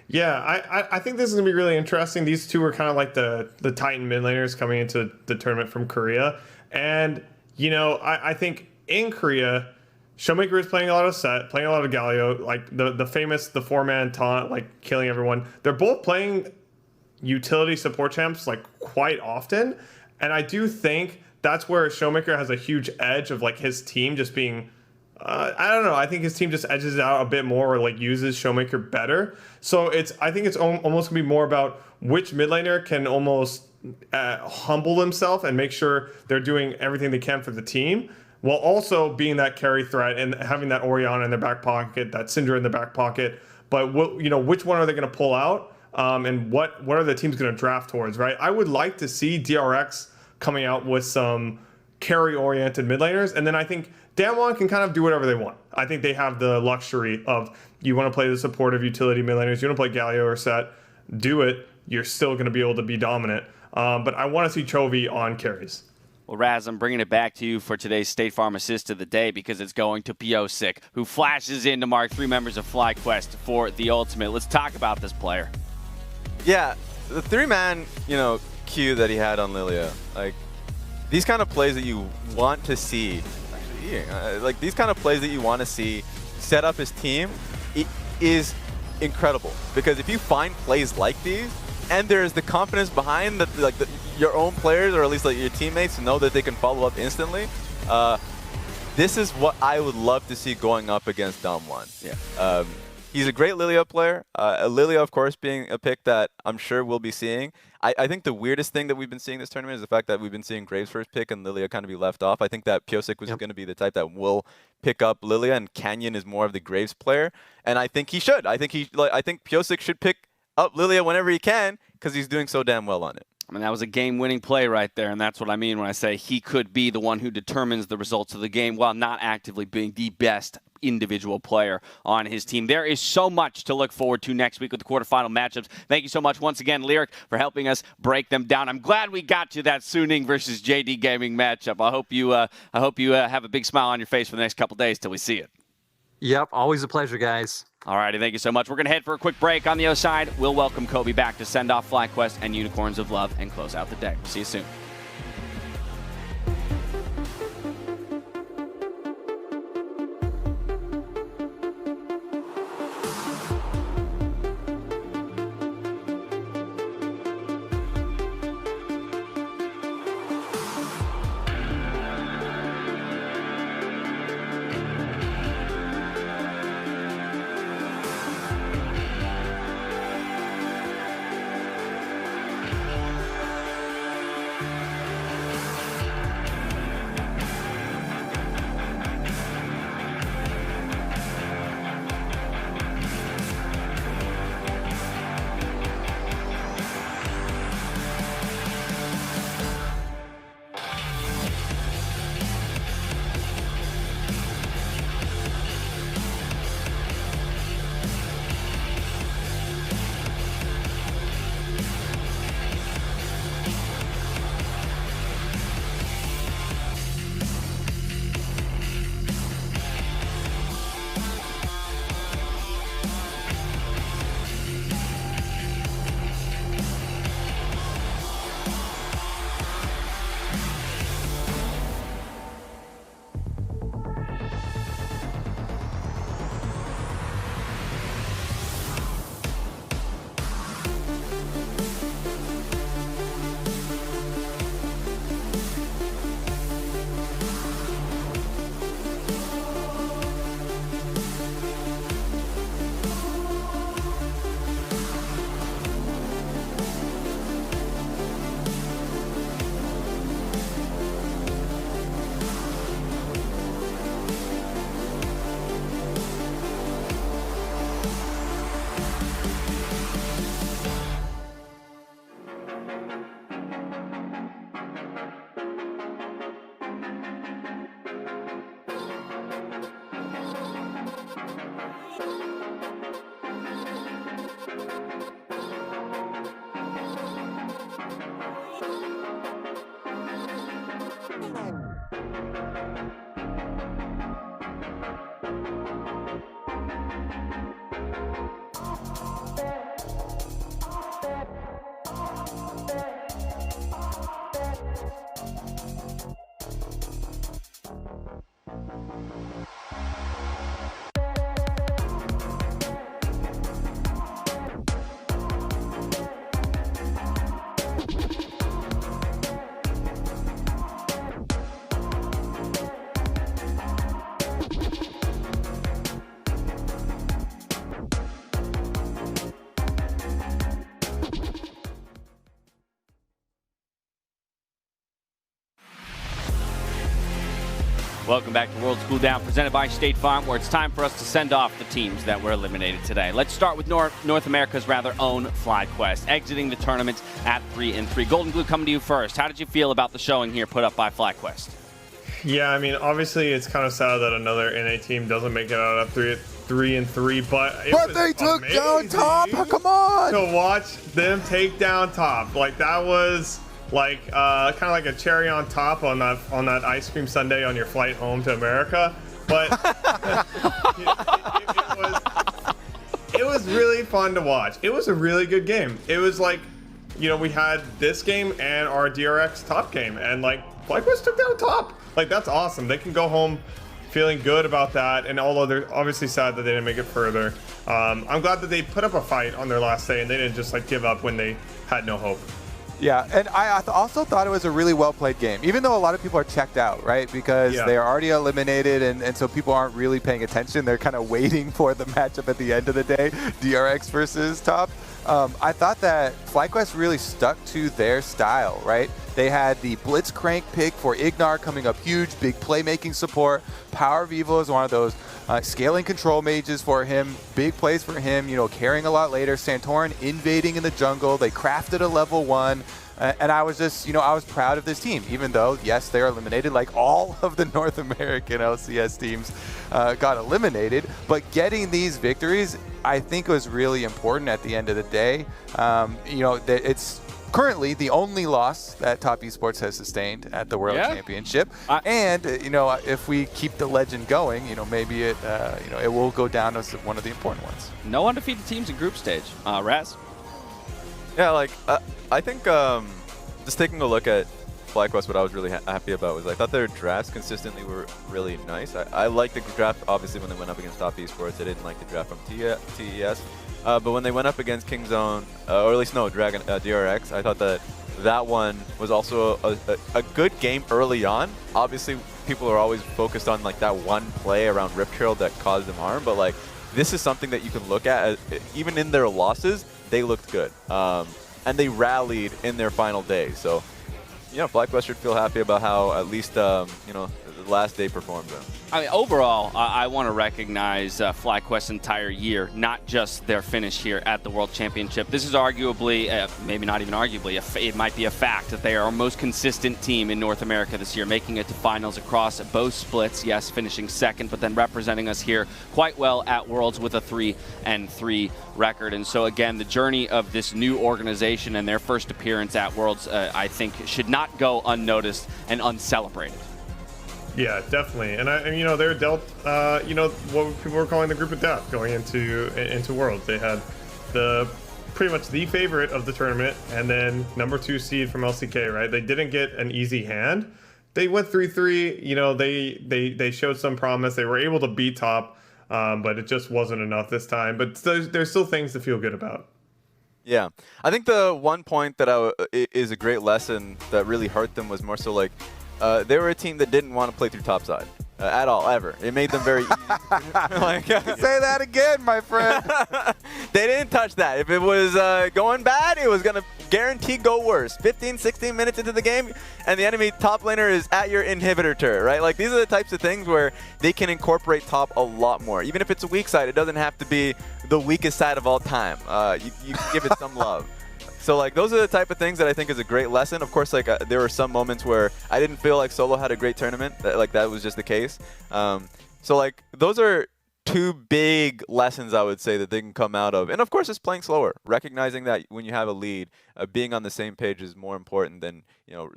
Yeah, I think this is going to be really interesting. These two are kind of like the Titan mid laners coming into the tournament from Korea. And, I think in Korea, Showmaker is playing a lot of Set, playing a lot of Galio, like the famous, the 4-man taunt, like killing everyone. They're both playing utility support champs like quite often. And I do think that's where Showmaker has a huge edge of like his team just being, I don't know. I think his team just edges out a bit more or like uses Showmaker better. So I think it's almost gonna be more about which mid laner can almost humble themselves and make sure they're doing everything they can for the team, while also being that carry threat and having that Orianna in their back pocket, that Syndra in the back pocket. But which one are they going to pull out? And what are the teams going to draft towards, right? I would like to see DRX coming out with some carry-oriented mid laners. And then I think Damwon can kind of do whatever they want. I think they have the luxury of, you want to play the supportive utility mid laners, you want to play Galio or Set, do it. You're still going to be able to be dominant. But I want to see Chovy on carries. Well, Raz, I'm bringing it back to you for today's State Farm Assist of the Day because it's going to Piosik, who flashes in to mark 3 members of FlyQuest for the ultimate. Let's talk about this player. Yeah, the 3-man, queue that he had on Lilia, like these kind of plays that you want to see, like these kind of plays that you want to see set up his team, it is incredible. Because if you find plays like these, and there's the confidence behind that, like your own players or at least like your teammates know that they can follow up instantly, this is what I would love to see going up against Damwon. Yeah. He's a great Lilia player. Lilia, of course, being a pick that I'm sure we'll be seeing. I think the weirdest thing that we've been seeing this tournament is the fact that we've been seeing Graves first pick and Lilia kind of be left off. I think that Piosik was going to be the type that will pick up Lilia, and Canyon is more of the Graves player. And I think he should. I think Piosik should pick up Lilia whenever he can because he's doing so damn well on it. I mean, that was a game-winning play right there, and that's what I mean when I say he could be the one who determines the results of the game while not actively being the best individual player on his team. There is so much to look forward to next week with the quarterfinal matchups. Thank you so much once again, Lyric, for helping us break them down. I'm glad we got to that Suning versus JD Gaming matchup. I hope you have a big smile on your face for the next couple days till we see it. Yep, always a pleasure, guys. All righty, thank you so much. We're going to head for a quick break. On the other side, we'll welcome Kobe back to send off FlyQuest and Unicorns of Love and close out the day. See you soon. Welcome back to World's Cool Down, presented by State Farm, where it's time for us to send off the teams that were eliminated today. Let's start with North America's own FlyQuest, exiting the tournament at 3-3. Golden Glue, coming to you first. How did you feel about the showing here put up by FlyQuest? Yeah, I mean, obviously it's kind of sad that another NA team doesn't make it out of 3-3, but they took down Top. Come on! To watch them take down Top, like that was like kind of like a cherry on top on that ice cream sundae on your flight home to America. But it was really fun to watch. It was a really good game. It was like, you know, we had this game and our DRX Top game, and like FlyQuest took down Top. Like, that's awesome. They can go home feeling good about that, and although they're obviously sad that they didn't make it further, I'm glad that they put up a fight on their last day and they didn't just like give up when they had no hope. Yeah, and I also thought it was a really well-played game, even though a lot of people are checked out, right? Because they are already eliminated, and so people aren't really paying attention. They're kind of waiting for the matchup at the end of the day, DRX versus Top. I thought that FlyQuest really stuck to their style, right? They had the Blitzcrank pick for Ignar coming up huge, big playmaking support. Power Vivo is one of those scaling control mages for him, big plays for him, you know, carrying a lot later. Santorin invading in the jungle. They crafted a level 1. And I was just, you know, I was proud of this team, even though, yes, they're eliminated like all of the North American LCS teams got eliminated. But getting these victories, I think, was really important at the end of the day. You know, it's currently the only loss that Top Esports has sustained at the World Championship. And, you know, if we keep the legend going, you know, maybe it, you know, it will go down as one of the important ones. No undefeated teams in group stage. Raz? Yeah, like, I think just taking a look at FlyQuest, what I was really happy about was I thought their drafts consistently were really nice. I liked the draft, obviously, when they went up against Top Esports. I didn't like the draft from TES. But when they went up against Kingzone, or at least no, DRX, I thought that one was also a good game early on. Obviously, people are always focused on like that one play around Rip Trail that caused them harm, but like this is something that you can look at. Even in their losses, they looked good. And they rallied in their final day. So, you know, FlyQuest should feel happy about how at least, you know, the last day performed. I mean, overall, I want to recognize FlyQuest's entire year, not just their finish here at the World Championship. This is arguably, maybe not even arguably, it might be a fact that they are our most consistent team in North America this year, making it to finals across both splits. Yes, finishing second, but then representing us here quite well at Worlds with a 3-3 record. And so, again, the journey of this new organization and their first appearance at Worlds, I think, should not go unnoticed and uncelebrated. Yeah, definitely. And you know, they're dealt, you know, what people were calling the group of death going into Worlds. They had pretty much the favorite of the tournament, and then number 2 seed from LCK, right? They didn't get an easy hand. They went 3-3. You know, they showed some promise. They were able to beat Top, but it just wasn't enough this time. But there's still things to feel good about. Yeah, I think the one point that is a great lesson that really hurt them was more so like, they were a team that didn't want to play through topside at all, ever. It made them very easy. Like, say that again, my friend. They didn't touch that. If it was going bad, it was going to guarantee go worse. 15, 16 minutes into the game, and the enemy top laner is at your inhibitor turret, right? Like, these are the types of things where they can incorporate top a lot more. Even if it's a weak side, it doesn't have to be the weakest side of all time. You give it some love. So, like, those are the type of things that I think is a great lesson. Of course, like, there were some moments where I didn't feel like Solo had a great tournament. That was just the case. So, like, those are 2 big lessons, I would say, that they can come out of. And, of course, it's playing slower. Recognizing that when you have a lead, being on the same page is more important than, you know,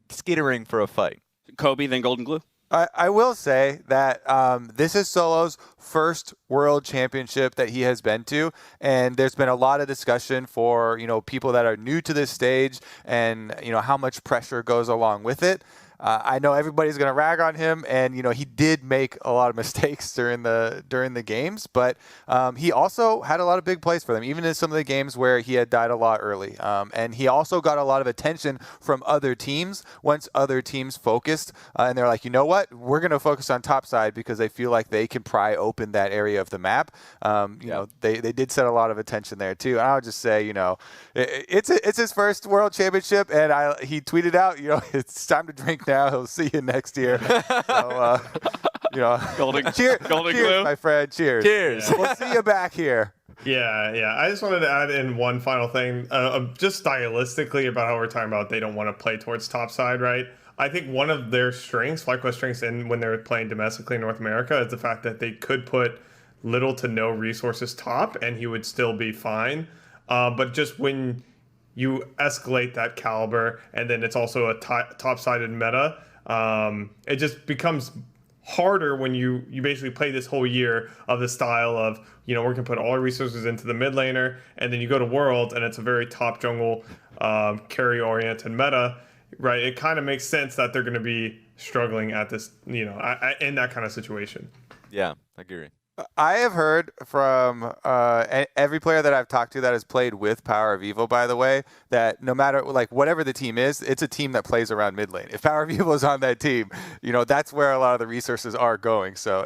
skittering for a fight. Kobe, then Golden Glue. I will say that this is Solo's first World Championship that he has been to, and there's been a lot of discussion for, you know, people that are new to this stage and, you know, how much pressure goes along with it. I know everybody's going to rag on him, and, you know, he did make a lot of mistakes during the games, but he also had a lot of big plays for them, even in some of the games where he had died a lot early. And he also got a lot of attention from other teams once other teams focused, and they're like, you know what, we're going to focus on top side because they feel like they can pry open that area of the map. You know, they did set a lot of attention there too. And I would just say, you know, it's his first World Championship, and he tweeted out, you know, it's time to drink now. He'll see you next year. So, you know, cheers, glue, my friend. Cheers. Cheers. Yeah. We'll see you back here. Yeah. I just wanted to add in one final thing, just stylistically about how we're talking about they don't want to play towards topside, right? I think one of their strengths, FlyQuest strengths, when they're playing domestically in North America, is the fact that they could put little to no resources top, and he would still be fine. But just when you escalate that caliber, and then it's also a top-sided meta, it just becomes harder when you basically play this whole year of the style of, we're going to put all our resources into the mid laner, and then you go to Worlds, and it's a very top jungle carry-oriented meta, right? It kind of makes sense that they're going to be struggling at this, in that kind of situation. Yeah, I agree. I have heard from every player that I've talked to that has played with Power of Evil, by the way, that no matter whatever the team is, it's a team that plays around mid lane. If Power of Evil is on that team, that's where a lot of the resources are going. So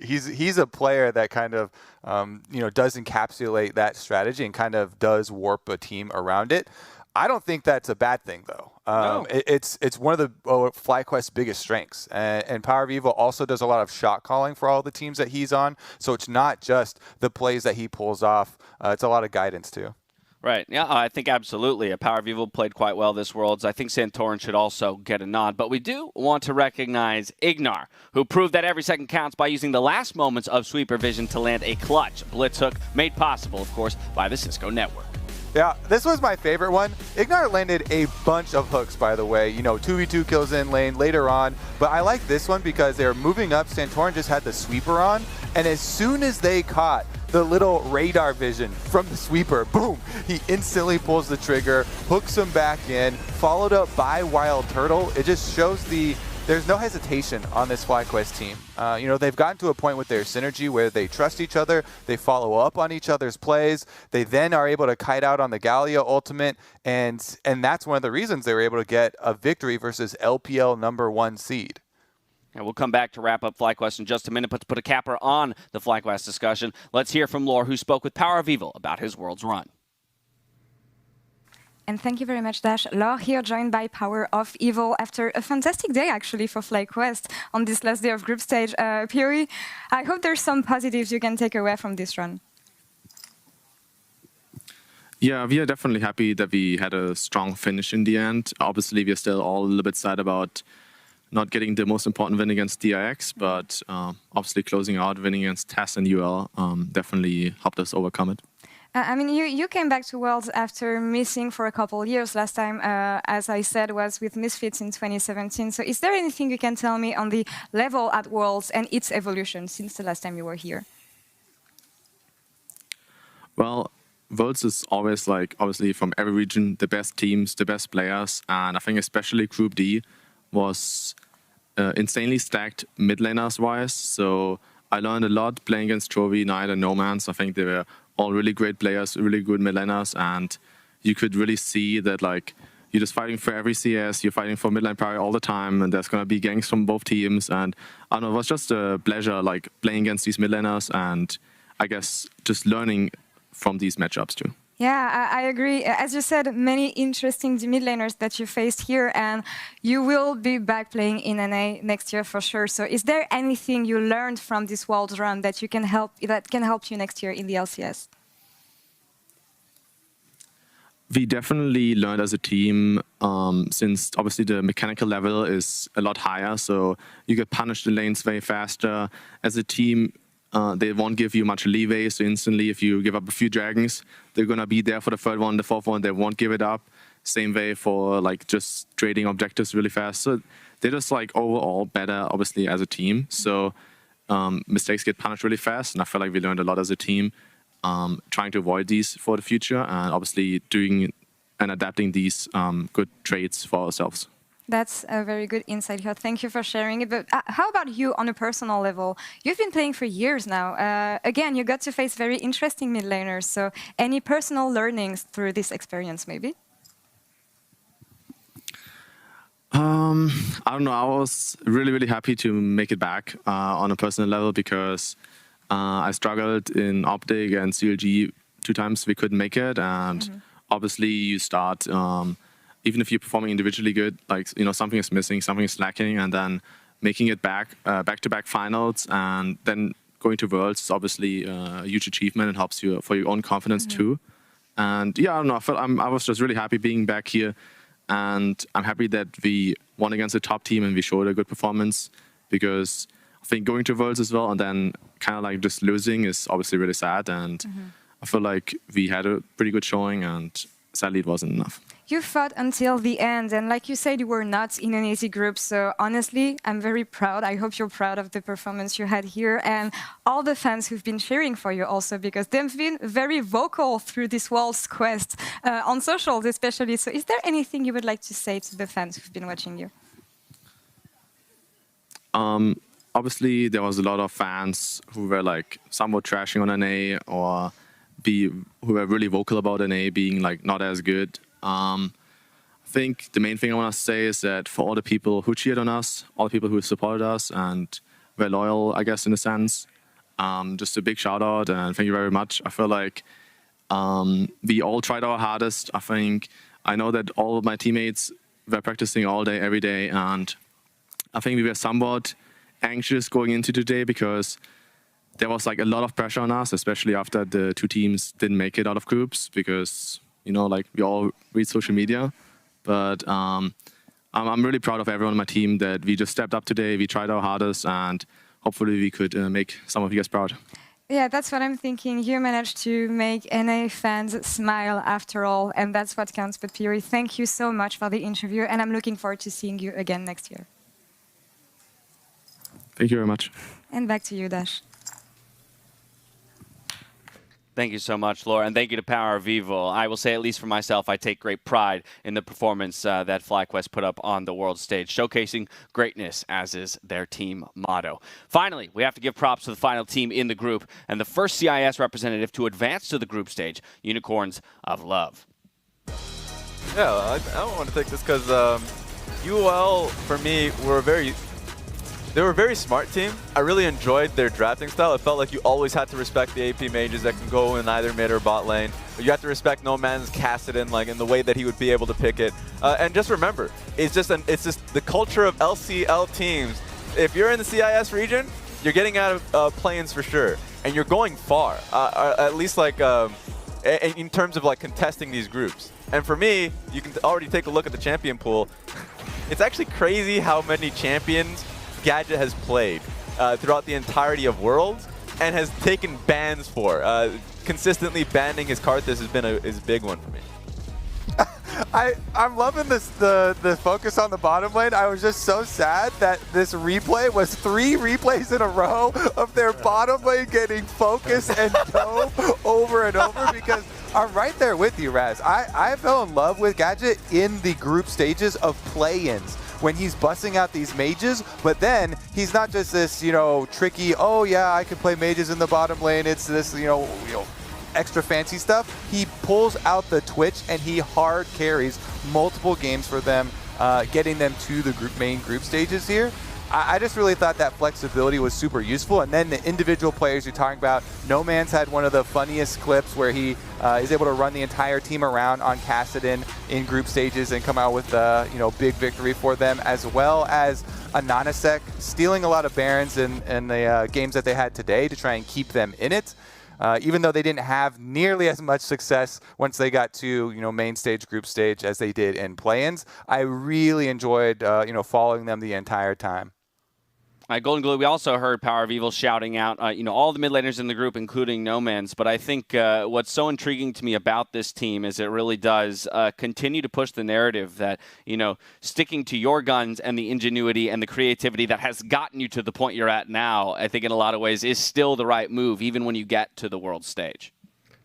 he's a player that kind of does encapsulate that strategy and kind of does warp a team around it. I don't think that's a bad thing, though. No. It's one of the FlyQuest's biggest strengths. And Power of Evil also does a lot of shot calling for all the teams that he's on. So it's not just the plays that he pulls off. It's a lot of guidance, too. Right. Yeah, I think absolutely. Power of Evil played quite well this Worlds. I think Santorin should also get a nod. But we do want to recognize Ignar, who proved that every second counts by using the last moments of Sweeper Vision to land a clutch blitz hook, made possible, of course, by the Cisco network. Yeah, this was my favorite one. Ignar landed a bunch of hooks, by the way. 2v2 kills in lane later on. But I like this one because they're moving up. Santorin just had the sweeper on. And as soon as they caught the little radar vision from the sweeper, boom, he instantly pulls the trigger, hooks him back in, followed up by Wild Turtle. It just shows there's no hesitation on this FlyQuest team. They've gotten to a point with their synergy where they trust each other, they follow up on each other's plays, they then are able to kite out on the Gallia ultimate, and that's one of the reasons they were able to get a victory versus LPL #1 seed. And we'll come back to wrap up FlyQuest in just a minute, but to put a capper on the FlyQuest discussion, let's hear from Lore, who spoke with Power of Evil about his Worlds run. And thank you very much, Dash. Laure here, joined by Power of Evil after a fantastic day, actually, for FlyQuest on this last day of group stage. Piri, I hope there's some positives you can take away from this run. Yeah, we are definitely happy that we had a strong finish in the end. Obviously, we are still all a little bit sad about not getting the most important win against DIX, but obviously closing out, winning against TAS and UL definitely helped us overcome it. You came back to Worlds after missing for a couple of years. Last time, as I said, was with Misfits in 2017. So is there anything you can tell me on the level at Worlds and its evolution since the last time you were here? Well, Worlds is always obviously from every region, the best teams, the best players. And I think especially Group D was insanely stacked mid laners-wise. So I learned a lot playing against Chovy, Knight, and Nomans. I think they were all really great players, really good mid laners, and you could really see that you're just fighting for every CS, you're fighting for midline priority all the time, and there's gonna be ganks from both teams. And I don't know, it was just a pleasure playing against these mid laners, and I guess just learning from these matchups too. Yeah, I agree. As you said, many interesting mid laners that you faced here, and you will be back playing in NA next year for sure. So is there anything you learned from this Worlds run that can help you next year in the LCS? We definitely learned as a team, since obviously the mechanical level is a lot higher, so you get punished in lanes way faster. As a team, they won't give you much leeway, so instantly if you give up a few dragons, they're going to be there for the third one, the fourth one, they won't give it up. Same way for just trading objectives really fast. So they're just overall better, obviously, as a team. So mistakes get punished really fast, and I feel like we learned a lot as a team, trying to avoid these for the future, and obviously doing and adapting these good traits for ourselves. That's a very good insight here. Thank you for sharing it. But how about you on a personal level? You've been playing for years now. Again, you got to face very interesting mid laners. So any personal learnings through this experience, maybe? I don't know. I was really, really happy to make it back on a personal level because I struggled in Optic and CLG 2 times. We couldn't make it. And obviously you start... even if you're performing individually good, something is missing, something is lacking, and then making it back-to-back finals, and then going to Worlds is obviously a huge achievement and helps you for your own confidence too. And yeah, I don't know, I was just really happy being back here And I'm happy that we won against a top team and we showed a good performance, because I think going to Worlds as well and then kind of like just losing is obviously really sad. And I feel like we had a pretty good showing, and sadly it wasn't enough. You fought until the end, and like you said, you were not in an easy group. So honestly, I'm very proud. I hope you're proud of the performance you had here, and all the fans who've been cheering for you also, because they've been very vocal through this World's Quest, on socials especially. So is there anything you would like to say to the fans who've been watching you? Obviously, there was a lot of fans who were like somewhat trashing on NA, or who were really vocal about NA being like not as good. I think the main thing I want to say is that for all the people who cheered on us, all the people who supported us and were loyal, I guess, in a sense, just a big shout out and thank you very much. I feel like we all tried our hardest. I know that all of my teammates were practicing all day, every day, and I think we were somewhat anxious going into today because there was like a lot of pressure on us, especially after the two teams didn't make it out of groups, because like we all read social media. But I'm really proud of everyone on my team that we just stepped up today. We tried our hardest, and hopefully we could make some of you guys proud. Yeah, that's what I'm thinking. You managed to make NA fans smile after all, and that's what counts. But Piri, thank you so much for the interview, and I'm looking forward to seeing you again next year. Thank you very much. And back to you, Dash. Thank you so much, Laura, and thank you to Power Vivo. I will say, at least for myself, I take great pride in the performance that FlyQuest put up on the world stage, showcasing greatness, as is their team motto. Finally, we have to give props to the final team in the group, and the first CIS representative to advance to the group stage, Unicorns of Love. Yeah, I want to take this because UOL, for me, they were a very smart team. I really enjoyed their drafting style. It felt like you always had to respect the AP mages that can go in either mid or bot lane. But you have to respect No Man's Kassadin, like in the way that he would be able to pick it. And just remember, it's just the culture of LCL teams. If you're in the CIS region, you're getting out of play-ins for sure, and you're going far. At least like in terms of like contesting these groups. And for me, you can already take a look at the champion pool. It's actually crazy how many champions Gadget has played throughout the entirety of Worlds and has taken bans for. Consistently banning his Karthus has been a big one for me. I'm loving the focus on the bottom lane. I was just so sad that this replay was 3 replays in a row of their bottom lane getting focus and dove over and over, because I'm right there with you, Raz. I fell in love with Gadget in the group stages of play-ins, when he's busting out these mages, but then he's not just this, tricky, oh yeah, I can play mages in the bottom lane, it's this, extra fancy stuff. He pulls out the Twitch and he hard carries multiple games for them, getting them to the main group stages here. I just really thought that flexibility was super useful. And then the individual players you're talking about, No Man's had one of the funniest clips where he is able to run the entire team around on Kassadin in group stages and come out with big victory for them, as well as Ananasek stealing a lot of Barons in the games that they had today to try and keep them in it. Even though they didn't have nearly as much success once they got to main stage, group stage as they did in play-ins, I really enjoyed following them the entire time. Golden Glue, we also heard Power of Evil shouting out, all the mid laners in the group, including No Man's. But I think what's so intriguing to me about this team is it really does continue to push the narrative that, sticking to your guns and the ingenuity and the creativity that has gotten you to the point you're at now, I think in a lot of ways is still the right move, even when you get to the world stage.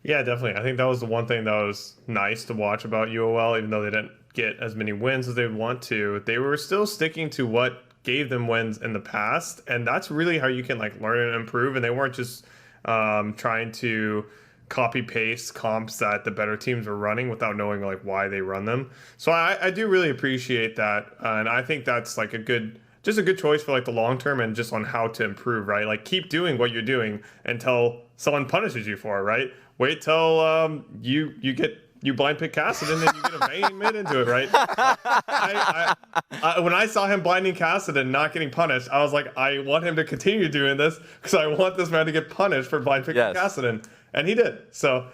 Yeah, definitely. I think that was the one thing that was nice to watch about UOL, even though they didn't get as many wins as they would want to. They were still sticking to what gave them wins in the past, and that's really how you can learn and improve. And they weren't just trying to copy paste comps that the better teams were running without knowing why they run them. So I do really appreciate that, and I think that's a good choice for the long term and just on how to improve, right? Keep doing what you're doing until someone punishes you for it, right? Wait till you blind pick Kassadin and then you get a Vayne mid into it, right? When I saw him blinding Kassadin and not getting punished, I was like, I want him to continue doing this because I want this man to get punished for blind picking Kassadin. And he did. So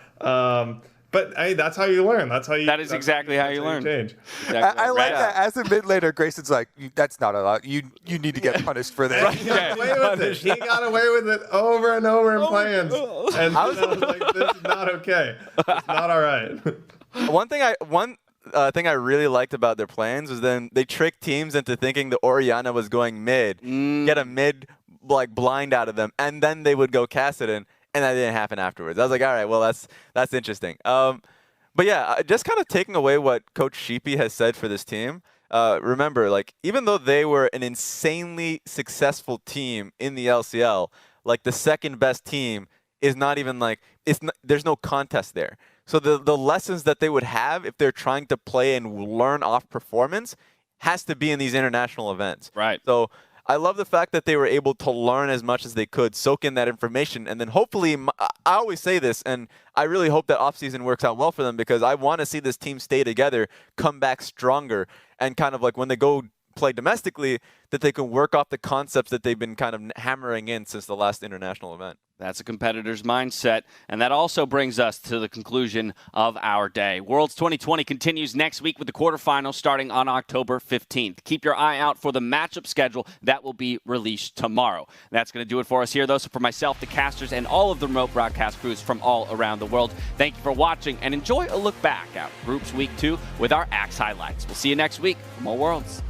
But hey, that's how you learn. That is exactly how you learn. Change. Exactly. I like that. As a mid laner, Grayson's like, that's not allowed. You need to get punished for that. He got away with it. He got away with it over and over in plans. And I was like, this is not okay. It's not all right. One thing I really liked about their plans was then they tricked teams into thinking the Orianna was going mid, get a mid like blind out of them, and then they would go Kassadin. And that didn't happen afterwards. I was like, all right, well, that's interesting. But yeah, just kind of taking away what Coach Sheepy has said for this team. Remember, like, even though they were an insanely successful team in the LCL, like the second best team is not even like there's no contest there. So the lessons that they would have if they're trying to play and learn off performance has to be in these international events. Right. So I love the fact that they were able to learn as much as they could, soak in that information, and then hopefully, I always say this, and I really hope that offseason works out well for them because I want to see this team stay together, come back stronger, and kind of like when they go play domestically, that they can work off the concepts that they've been kind of hammering in since the last international event. That's a competitor's mindset, and that also brings us to the conclusion of our day. Worlds 2020 continues next week with the quarterfinals starting on October 15th. Keep your eye out for the matchup schedule that will be released tomorrow. That's going to do it for us here, though. So for myself, the casters, and all of the remote broadcast crews from all around the world, thank you for watching, and enjoy a look back at Groups Week 2 with our Axe highlights. We'll see you next week for more Worlds.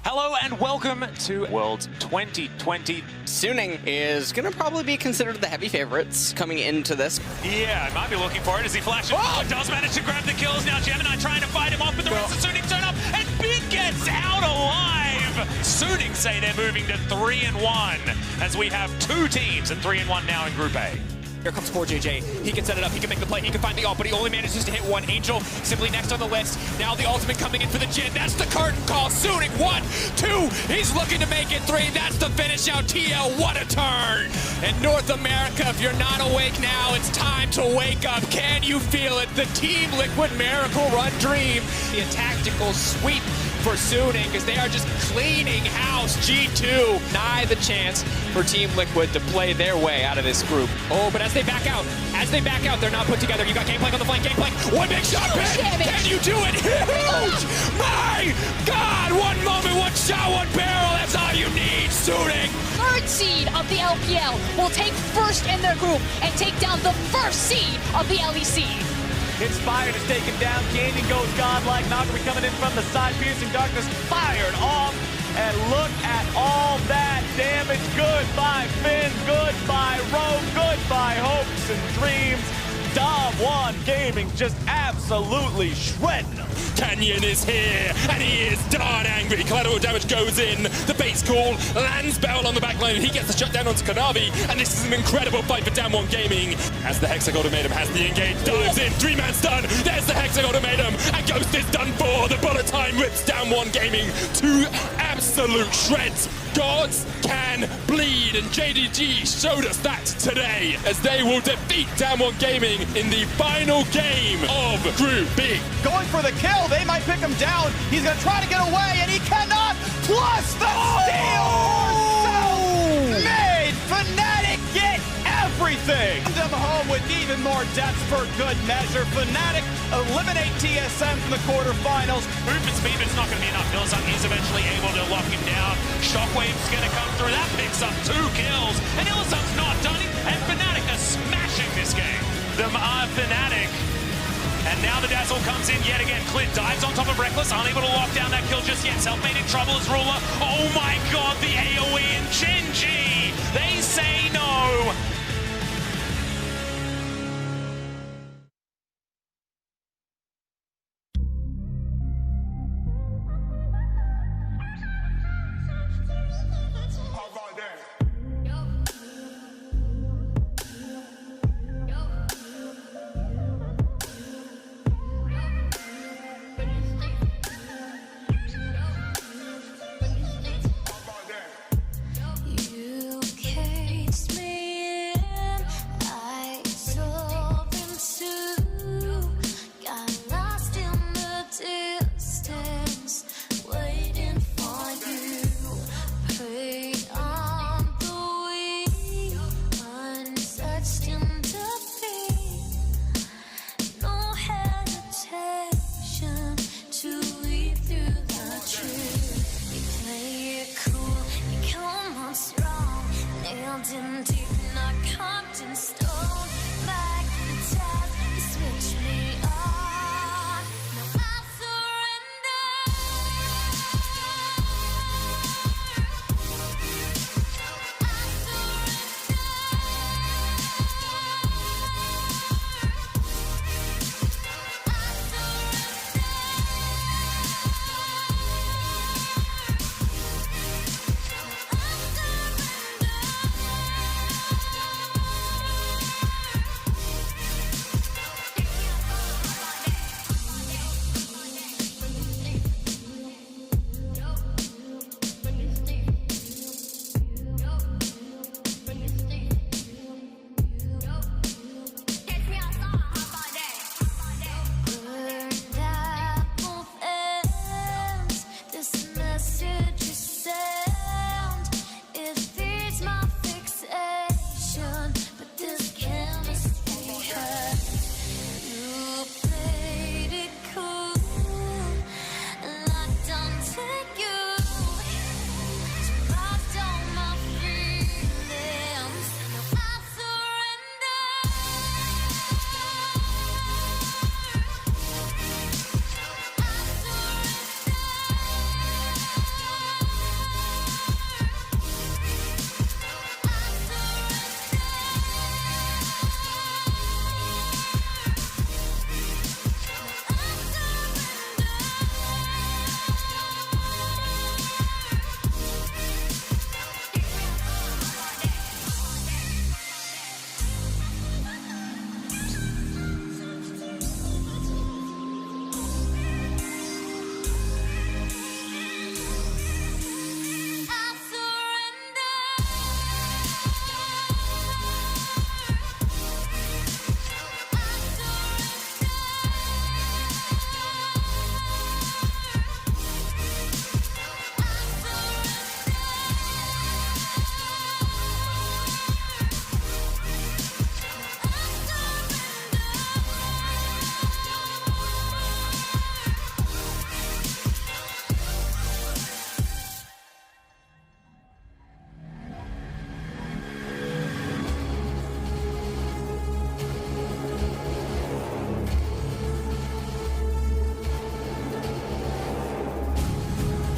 Hello and welcome to Worlds 2020. Suning is going to probably be considered the heavy favorites coming into this. Yeah, I might be looking for it as he flashes. Oh, does manage to grab the kills. Now Gemini trying to fight him off, but the rest of Suning turn up, and Big gets out alive. Suning say they're moving to 3-1 as we have two teams and 3-1 now in Group A. Here comes Core JJ. He can set it up, he can make the play, he can find the ult, but he only manages to hit one. Angel simply next on the list. Now the ultimate coming in for the Jin. That's the curtain call. Suning 1, 2. He's looking to make it 3. That's the finish out. TL, what a turn. In North America, if you're not awake now, it's time to wake up. Can you feel it? The Team Liquid Miracle Run Dream. The tactical sweep for Suning because they are just cleaning house. G2 nigh the chance for Team Liquid to play their way out of this group. Oh, but as they back out, they're not put together. You got Gangplank on the flank, Gangplank. One big shot, Ben! Can you do it? Huge! My God! One moment, one shot, one barrel. That's all you need, Suning. Third seed of the LPL will take first in their group and take down the first seed of the LEC. Inspired is taken down. Canyon goes godlike. Malcolm coming in from the side. Piercing Darkness fired off. And look at all that damage. Goodbye, Finn. Goodbye, Rogue. Goodbye, hopes and dreams. Dom1 Gaming just absolutely shredding them. Canyon is here, and he is darn angry. Collateral damage goes in. The base call lands Barrel on the backline, and he gets the shutdown onto Kanavi. And this is an incredible fight for Dam1 Gaming. As the Hexag Ultimatum has the engage, dives in, 3-man stun. There's the Hexag Ultimatum, and Ghost is done for. The bullet time rips Dam1 Gaming to absolute shreds. Gods can bleed, and JDG showed us that today as they will defeat Dam1 Gaming in the final game of Group B. Going for the kill. They might pick him down. He's going to try to get away, and he cannot. Plus the steal for self-made. Fnatic get everything. Them home with even more depth for good measure. Fnatic eliminate TSM from the quarterfinals. Movement speed, but it's not going to be enough. Hillsong is eventually able to lock him down. Shockwave's going to come through. That picks up 2 kills. And Hillsong's not done it. And Fnatic are smashing this game. Them are Fnatic. And now the Dazzle comes in yet again. Clint dives on top of Reckless, unable to lock down that kill just yet. Self-made in trouble as Ruler. Oh my God, the AoE and Genji!